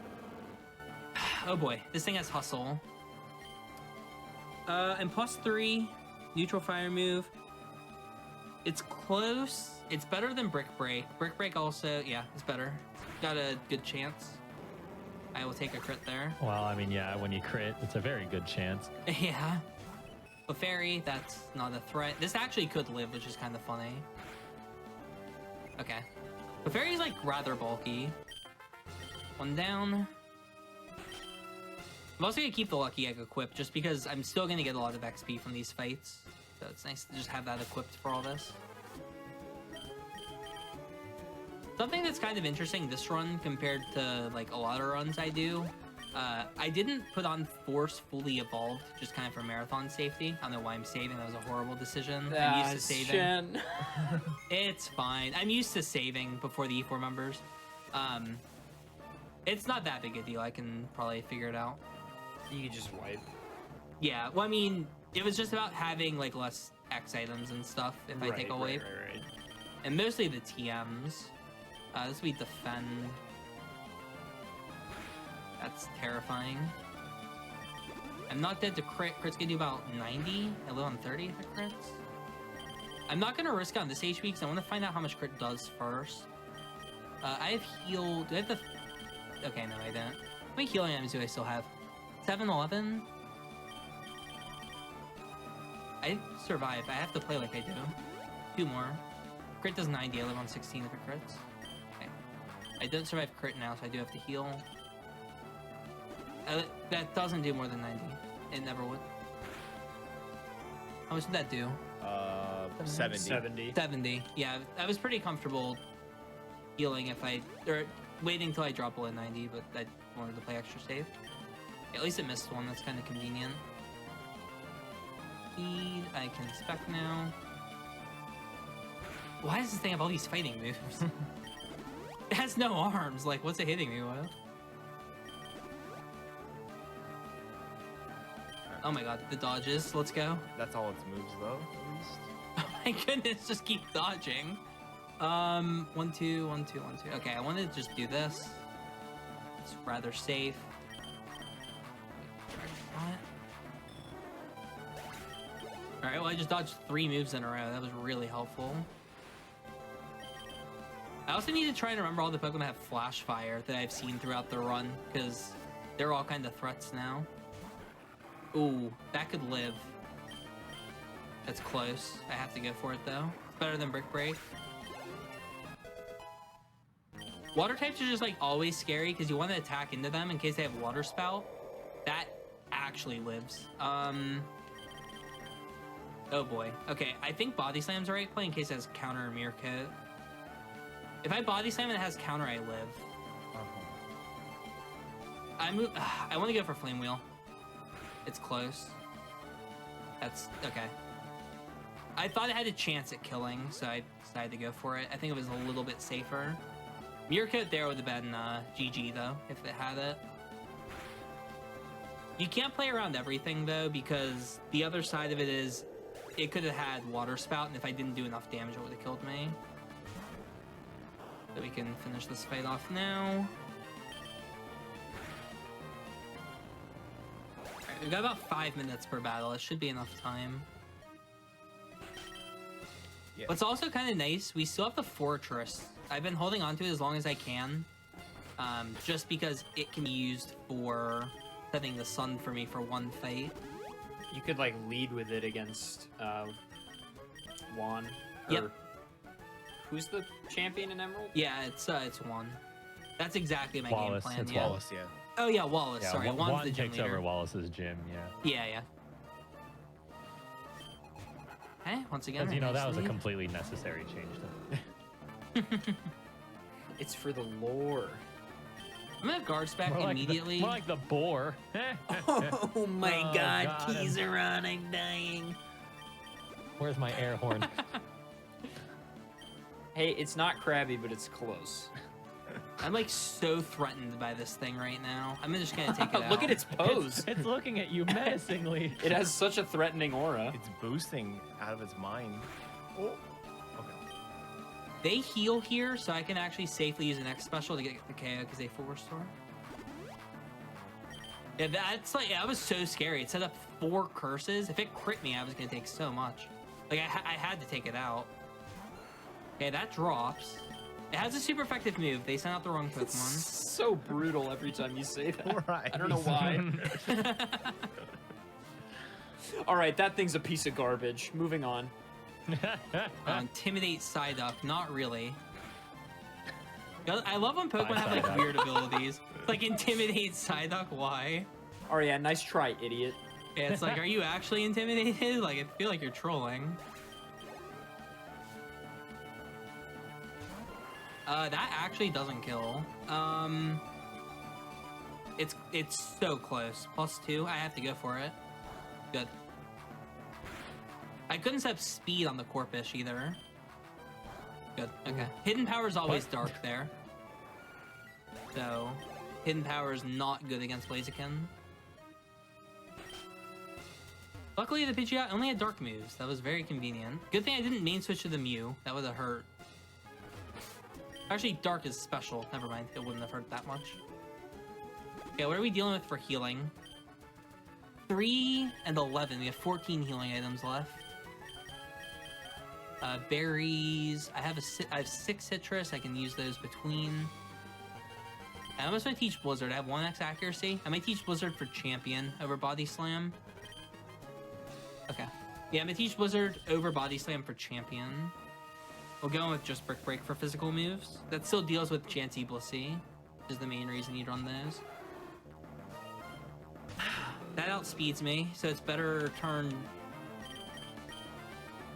Oh boy, this thing has hustle. And +3, neutral fire move. It's close. It's better than Brick Break. Brick Break also, yeah, it's better. Got a good chance. I will take a crit there. Well, I mean, yeah, when you crit, it's a very good chance. Yeah. But Fairy, that's not a threat. This actually could live, which is kind of funny. Okay. But Fairy's like rather bulky. One down. I'm also gonna keep the Lucky Egg equipped just because I'm still gonna get a lot of XP from these fights. So it's nice to just have that equipped for all this. Something that's kind of interesting this run compared to like a lot of runs I do, I didn't put on Force fully evolved just kind of for marathon safety. I don't know why I'm saving. That was a horrible decision. I'm used to saving. Shen. It's fine. I'm used to saving before the E4 members. It's not that big a deal. I can probably figure it out. You could just wipe. Yeah, well, I mean, it was just about having like less X items and stuff if I take a wipe. Right. And mostly the TMs. This will be defend. That's terrifying. I'm not dead to crit. Crit's gonna do about 90. I live on 30 if it crits. I'm not gonna risk on this HP because I want to find out how much crit does first. I have heal. Do I have the... Okay, no, I don't. How many healing items do I still have? 7, 11? I survive. I have to play like I do. 2 more. Crit does 90. I live on 16 if it crits. Okay. I don't survive crit now, so I do have to heal. That doesn't do more than 90. It never would. How much did that do? 70. 70. Yeah, I was pretty comfortable healing if I... Or waiting until I drop below 90, but I wanted to play extra safe. Yeah, at least it missed one. That's kind of convenient. Speed. I can spec now. Why does this thing have all these fighting moves? It has no arms. Like, what's it hitting me with? Oh my god, the dodges. Let's go. That's all its moves, though, at least. Oh my goodness, just keep dodging. 1, 2, 1, 2, 1, 2. Okay, I wanted to just do this. It's rather safe. Alright, well I just dodged 3 moves in a row. That was really helpful. I also need to try and remember all the Pokemon that have Flash Fire that I've seen throughout the run, because they're all kind of threats now. Ooh, that could live. That's close. I have to go for it though. It's better than Brick Break. Water types are just like always scary because you want to attack into them in case they have Water Spout. That actually lives. Oh boy. Okay, I think Body Slam's the right play in case it has counter or mirror coat. If I Body Slam and it has counter, I live. I want to go for Flame Wheel. It's close. That's okay. I thought it had a chance at killing, so I decided to go for it. I think it was a little bit safer. Mirror Coat there would have been GG though, if it had it. You can't play around everything though, because the other side of it is it could have had Water Spout, and if I didn't do enough damage, it would have killed me. So we can finish this fight off now. Alright, we've got about 5 minutes per battle. It should be enough time. Yeah. What's also kind of nice, we still have the Fortress. I've been holding on to it as long as I can, just because it can be used for setting the sun for me for one fight. You could like lead with it against Juan. Yep. Who's the champion in Emerald? Yeah, it's Juan. That's exactly my Wallace, game plan. it's Yeah. Wallace, yeah. Oh yeah, Wallace. Yeah, Sorry, Juan's Juan the gym takes leader. over Wallace's gym, yeah. Yeah. Hey, once again. Because, you know, that was a nice lead. completely necessary change. It's for the lore. I'm gonna guard spec More like immediately. more like the boar. Oh my Oh, god, got keys him. are on, I'm dying. Where's my air horn? Hey, it's not crabby, but it's close. I'm like so threatened by this thing right now. I'm just gonna take it out. Look at its pose. It's looking at you menacingly. It has such a threatening aura. It's boosting out of its mind. Oh. Okay. They heal here, so I can actually safely use an X special to get the KO because they full restore. Yeah, that's like, that was so scary. It set up 4 curses. If it crit me, I was gonna take so much. Like, I had to take it out. Okay, that drops. It has a super effective move. They sent out the wrong Pokemon. It's so brutal every time you say that. Right. I don't know why. All right, that thing's a piece of garbage. Moving on. Intimidate Psyduck, not really. I love when Pokemon Bye, have like Psyduck. weird abilities. Like Intimidate Psyduck, why? Oh yeah, nice try, idiot. Yeah, it's like, are you actually intimidated? Like, I feel like you're trolling. That actually doesn't kill. It's so close. +2, I have to go for it. Good. I couldn't set up speed on the Corpus either. Good, okay. Hidden Power is always dark there. So, Hidden Power is not good against Blaziken. Luckily, the Pidgeot only had dark moves. That was very convenient. Good thing I didn't main switch to the Mew. That would have hurt. Actually, dark is special. Never mind. It wouldn't have hurt that much. Okay, what are we dealing with for healing? 3 and 11. We have 14 healing items left. Berries. I have 6 citrus. I can use those between. I almost might teach Blizzard. I have 1x accuracy. I might teach Blizzard for champion over Body Slam. Okay. Yeah, I'm gonna teach Blizzard over Body Slam for champion. We'll go in with just Brick Break for physical moves. That still deals with Chansey Blissey, which is the main reason you'd run those. That outspeeds me, so it's better turn.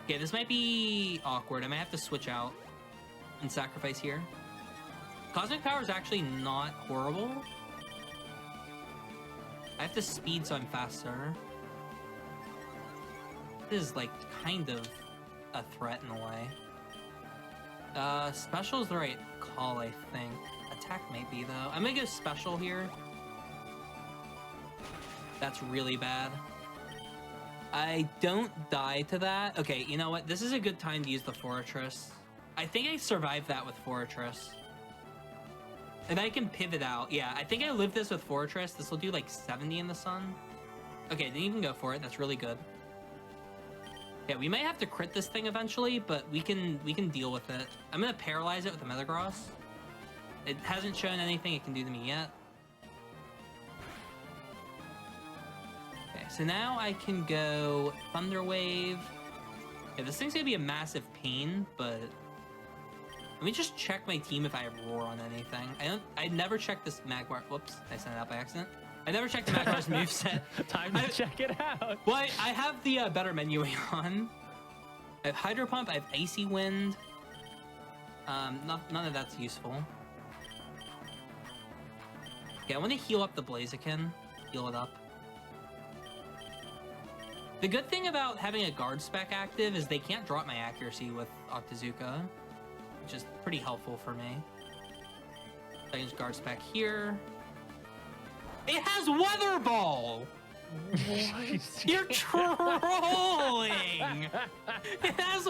Okay, this might be awkward. I might have to switch out and sacrifice here. Cosmic Power is actually not horrible. I have to speed so I'm faster. This is like kind of a threat in a way. Special is the right call, I think. Attack might be though. I'm gonna go special here. That's really bad. I don't die to that. Okay, you know what? This is a good time to use the Fortress. I think I survived that with Fortress. And I can pivot out. Yeah, I think I lived this with Fortress. This will do like 70 in the sun. Okay, didn't even go for it. That's really good. Yeah, we might have to crit this thing eventually, but we can deal with it. I'm gonna paralyze it with the Metagross. It hasn't shown anything it can do to me yet. Okay, so now I can go Thunder Wave. Yeah, this thing's gonna be a massive pain, but let me just check my team if I roar on anything. I never checked this Magmar. Whoops, I sent it out by accident. I never checked the Magmar's moveset. Time to check it out. Well, I have the better menu on. I have Hydro Pump, I have Icy Wind. None of that's useful. Okay, I want to heal up the Blaziken. Heal it up. The good thing about having a guard spec active is they can't drop my accuracy with Octazooka, which is pretty helpful for me. I can just guard spec here. It has Weather Ball! You're trolling! It has...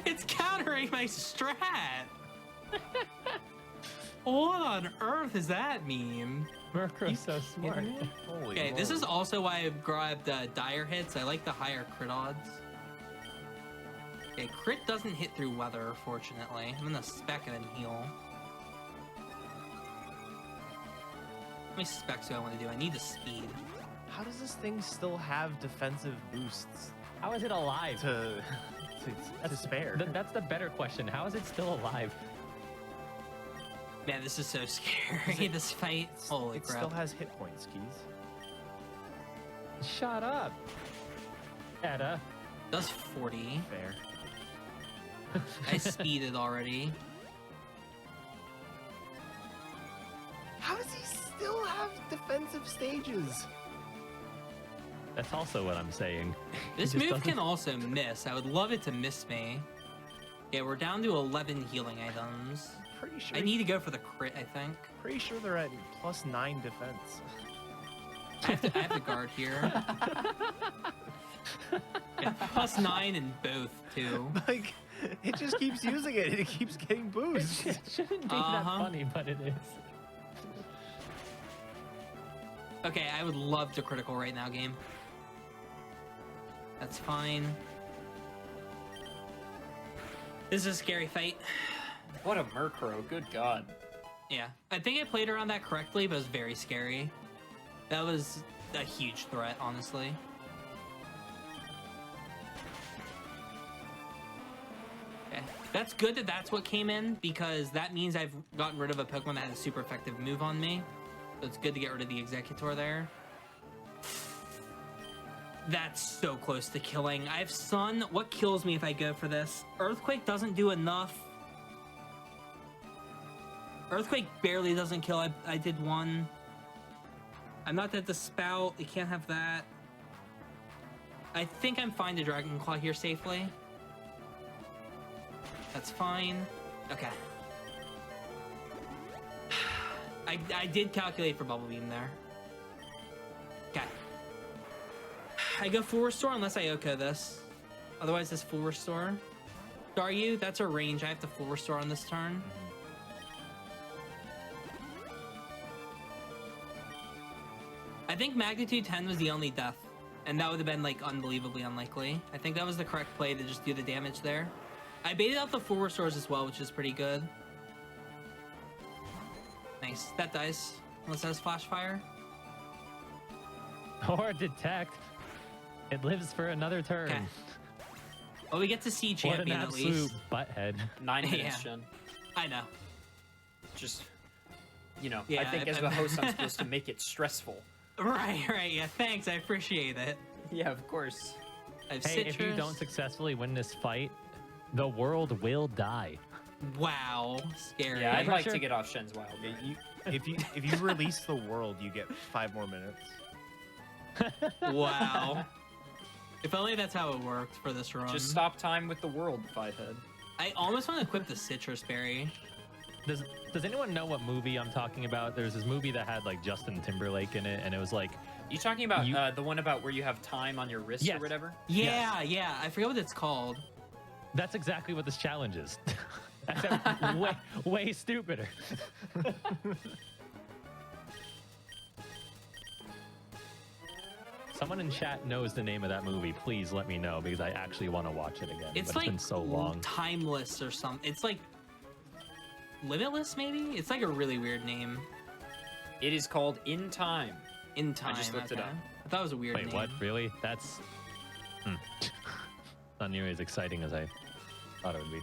It's countering my strat! What on earth does that mean? Murkrow's so smart. Holy Okay, this Lord. is also why I grabbed Dire Hits. I like the higher crit odds. Okay, crit doesn't hit through weather, fortunately. I'm gonna spec and then heal. How many specs do I want to do? I need the speed. How does this thing still have defensive boosts How is it alive? to spare? That's the better question. How is it still alive? Man, this is so scary, this fight. Holy it crap. still has hit points, Keys. Shut up, Edda. Does 40. Fair. I speeded already. How does he still have defensive stages? That's also what I'm saying. This It just move can doesn't- also miss. I would love it to miss me. Yeah, we're down to 11 healing items. Pretty sure. I need to go for the crit, I think. Pretty sure they're at +9 defense. I have to guard here. Yeah, +9 in both, too. Like, it just keeps using it. It keeps getting boosts. It shouldn't be that Uh-huh. funny, but it is. Okay, I would love to critical right now, game. That's fine. This is a scary fight. What a Murkrow, good god. Yeah, I think I played around that correctly, but it was very scary. That was a huge threat, honestly. Okay, that's good that that's what came in, because that means I've gotten rid of a Pokemon that had a super effective move on me. So it's good to get rid of the Executor there. That's so close to killing. I have Sun. What kills me if I go for this? Earthquake doesn't do enough. Earthquake barely doesn't kill. I did one. I'm not at the spout. You can't have that. I think I'm fine to Dragon Claw here safely. That's fine. Okay. I did calculate for Bubble Beam there. Okay. I go full restore unless I Oko this. Otherwise, this full restore. Staryu, that's a range. I have to full restore on this turn. I think Magnitude 10 was the only death, and that would have been like unbelievably unlikely. I think that was the correct play to just do the damage there. I baited out the full restores as well, which is pretty good. Nice. That dies. Unless that has Flash Fire. Or detect. It lives for another turn. Okay. Well, we get to see What an Champion at absolute least. butthead. 9 minutes, Yeah. Shen. I know. Just, you know, I Yeah, think as I- the host, I'm supposed to make it stressful. Right. Yeah, thanks. I appreciate it. Yeah, of course. I have Hey, Citrus. if you don't successfully win this fight, the world will die. Wow. Scary. Yeah, I'd like Pressure. to get off Shen's Wild. If you release the world, you get 5 more minutes. Wow. If only that's how it worked for this run. Just stop time with the world, Fivehead. I almost want to equip the Citrus Berry. Does anyone know what movie I'm talking about? There's this movie that had like Justin Timberlake in it, and it was like, You talking about You- the one about where you have time on your wrist Yes. or whatever? Yeah. I forget what it's called. that's exactly what this challenge is. Except way stupider. Someone in chat knows the name of that movie. Please let me know because I actually want to watch it again. It's but like it's been so long. Timeless or something. It's like Limitless, maybe? It's like a really weird name. It is called In Time. In Time. I just looked it okay. up. I thought it was a weird Wait, name. what? Really? That's not nearly as exciting as I thought it would be.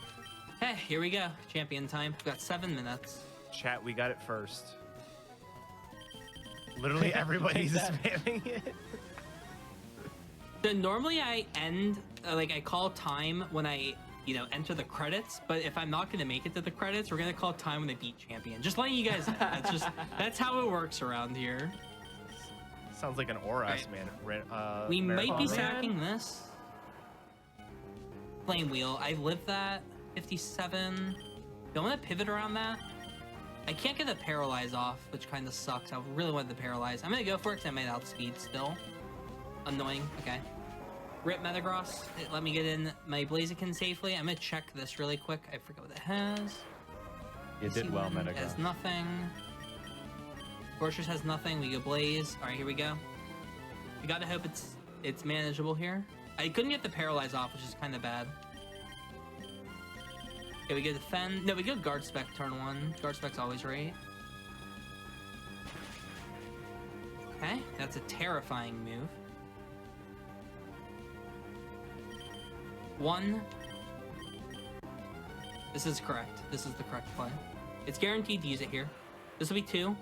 Hey, here we go. Champion time. We've got 7 minutes. Chat, we got it first. Literally everybody's spamming it. So normally I end, like I call time when I, enter the credits, but if I'm not going to make it to the credits, we're going to call time when I beat champion. Just letting you guys know. That's how it works around here. Sounds like an Oras, Right. man. We might be marathon. sacking this. Flame wheel. I lived that. 57. Don't want to pivot around that. I can't get the paralyze off, which kind of sucks. I really wanted the paralyze. I'm going to go for it because I might outspeed still. Annoying. Okay. Rip Metagross. Let me get in my Blaziken safely. I'm going to check this really quick. I forget what it has. You did well, It Metagross. has nothing. Fortress has nothing. We go Blaze. All right, here we go. We got to hope it's manageable here. I couldn't get the paralyze off, which is kind of bad. Okay, we go defend. No, we go guard spec turn 1. Guard spec's always right. Okay, that's a terrifying move. 1. This is correct. This is the correct play. It's guaranteed to use it here. This will be 2.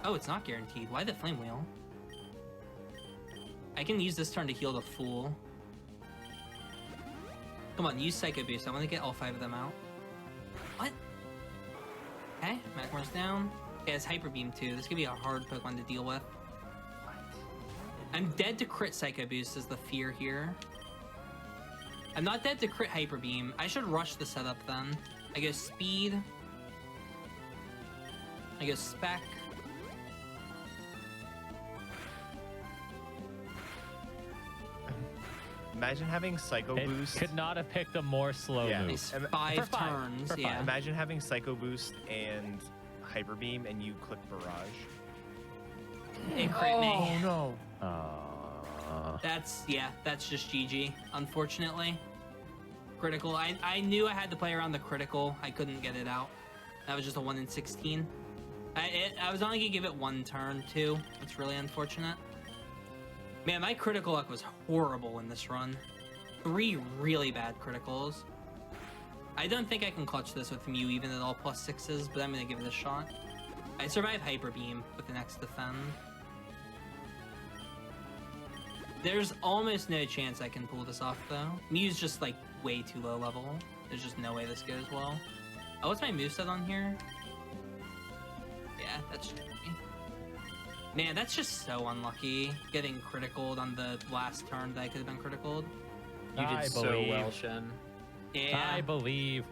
Oh, it's not guaranteed. Why the flame wheel? I can use this turn to heal the fool. Come on, use Psycho Boost. I want to get all 5 of them out. What? Okay, Magmar's down. Okay, it's Hyper Beam too. This could be a hard Pokemon to deal with. I'm dead to crit Psycho Boost is the fear here. I'm not dead to crit Hyper Beam. I should rush the setup then. I go Speed. I go Spec. Imagine having Psycho It Boost. could not have picked a more slow Yeah. move. Nice. For 5 5, turns. for Yeah. 5. Imagine having Psycho Boost and Hyper Beam and you click Barrage. It crit me. no. That's just GG, unfortunately. Critical. I knew I had to play around the critical. I couldn't get it out. That was just a 1 in 16. I was only gonna give it 1 turn too. That's really unfortunate. Man, my critical luck was horrible in this run. 3 really bad criticals. I don't think I can clutch this with Mew even at all +6s, but I'm gonna give it a shot. I survived Hyper Beam with the next defend. There's almost no chance I can pull this off though. Mew's just like way too low level. There's just no way this goes well. Oh, what's my moveset on here? Yeah, that's tricky. Man, that's just so unlucky. Getting criticaled on the last turn that I could have been criticaled. You I did so believe. well, Shen. Yeah. I believe.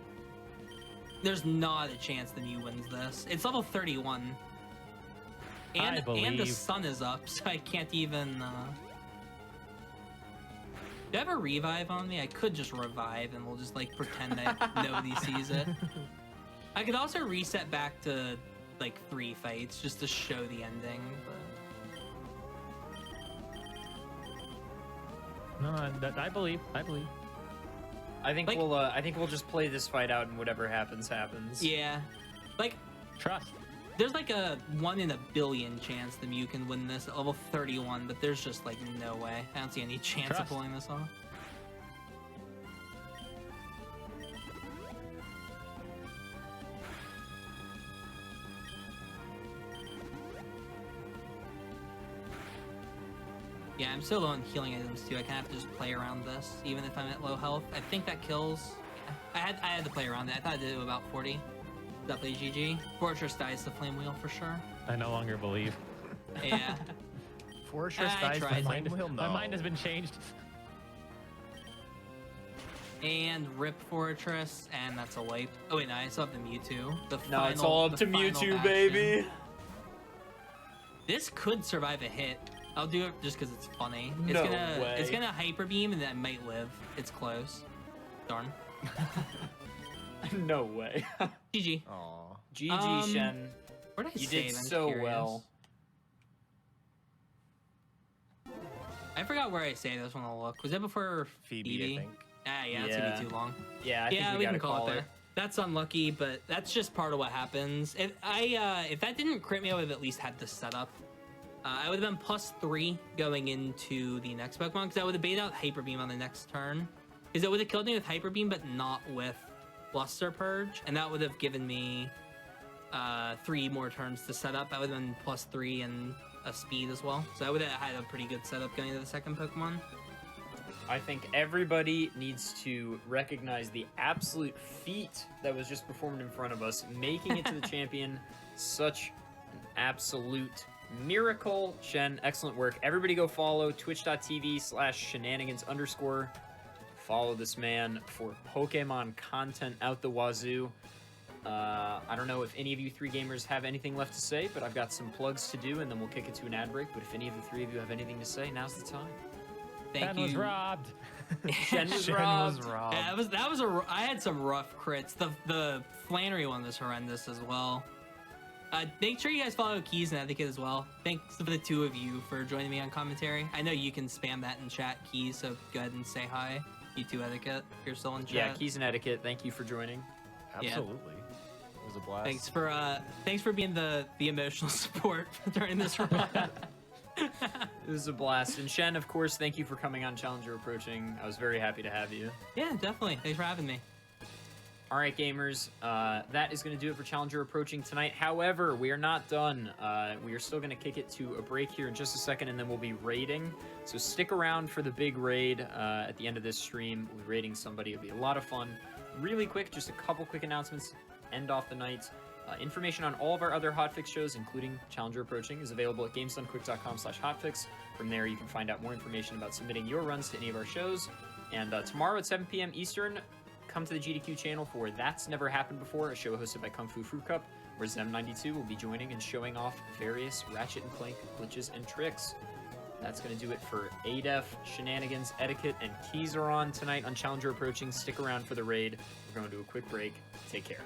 There's not a chance the Mew wins this. It's level 31. And the believe. sun is up, so I can't even Do I have a revive on me? I could just revive and we'll just like pretend that nobody sees it. I could also reset back to like 3 fights just to show the ending, but No, I believe. I think Like- we'll just play this fight out and whatever happens happens. yeah. Like Trust. there's like a 1 in a billion chance the Mew can win this at level 31, but there's just like no way. I don't see any chance of Trust. pulling this off. Yeah, I'm so low on healing items too. I kind of have to just play around this, even if I'm at low health. I think that kills. Yeah. I had to play around it. I thought I'd do about 40. Definitely GG. Fortress dies the flame wheel for sure. I no longer believe. Yeah. Fortress I dies tried. the Flame Wheel? My No. mind has been changed. And Rip Fortress, and that's a wipe. Oh wait, no, I still have the Mewtwo. No, it's all up to Mewtwo, baby. This could survive a hit. I'll do it just because it's funny. It's No gonna way. Hyper Beam and that might live. It's close. Darn. No way. GG. Aw. GG, Shen. What did I You save? did I'm so curious. well. I forgot where I saved. I just want to look. Was that before Phoebe, I think. Ah, yeah, that's gonna Yeah. be too long. Yeah, I think we we gotta can call it it. there. That's unlucky, but that's just part of what happens. If that didn't crit me, I would have at least had this set up. I would have been +3 going into the next Pokemon because I would have baited out Hyper Beam on the next turn. Because it would have killed me with Hyper Beam, but not with Luster Purge, and that would have given me 3 more turns to set up. I would have been +3 and a speed as well. So I would have had a pretty good setup going into the second Pokemon. I think everybody needs to recognize the absolute feat that was just performed in front of us, making it to the champion. Such an absolute miracle. Shen, excellent work. Everybody go follow twitch.tv/shenanigans_. Follow this man for Pokemon content out the wazoo. I don't know if any of you 3 gamers have anything left to say, but I've got some plugs to do, and then we'll kick it to an ad break. But if any of the 3 of you have anything to say, now's the time. Thank Ben you. was robbed. Shen was Shen robbed. was robbed. Yeah, I had some rough crits. The Flannery one was horrendous as well. Make sure you guys follow Keys and Etiquette as well. Thanks to the 2 of you for joining me on commentary. I know you can spam that in chat, Keys, so go ahead and say hi. You 2 Etiquette, if you're still in chat. Yeah, Keys and Etiquette, thank you for joining. Absolutely. It was a blast. Thanks for being the emotional support during this run. It was a blast. And Shen, of course, thank you for coming on Challenger Approaching. I was very happy to have you. Yeah, definitely. Thanks for having me. All right, gamers, that is going to do it for Challenger Approaching tonight. However, we are not done. We are still going to kick it to a break here in just a second, and then we'll be raiding. So stick around for the big raid at the end of this stream. We'll be raiding somebody. It'll be a lot of fun. Really quick, just a couple quick announcements. End off the night. Information on all of our other hotfix shows, including Challenger Approaching, is available at gamesdonequick.com/hotfix. From there, you can find out more information about submitting your runs to any of our shows. And tomorrow at 7 p.m. Eastern, come to the GDQ channel for That's Never Happened Before, a show hosted by Kung Fu Fruit Cup, where Zem92 will be joining and showing off various Ratchet and Clank glitches and tricks. That's going to do it for ADEF, Shenanigans, Etiquette, and Keys are on tonight on Challenger Approaching. Stick around for the raid. We're going to do a quick break. Take care.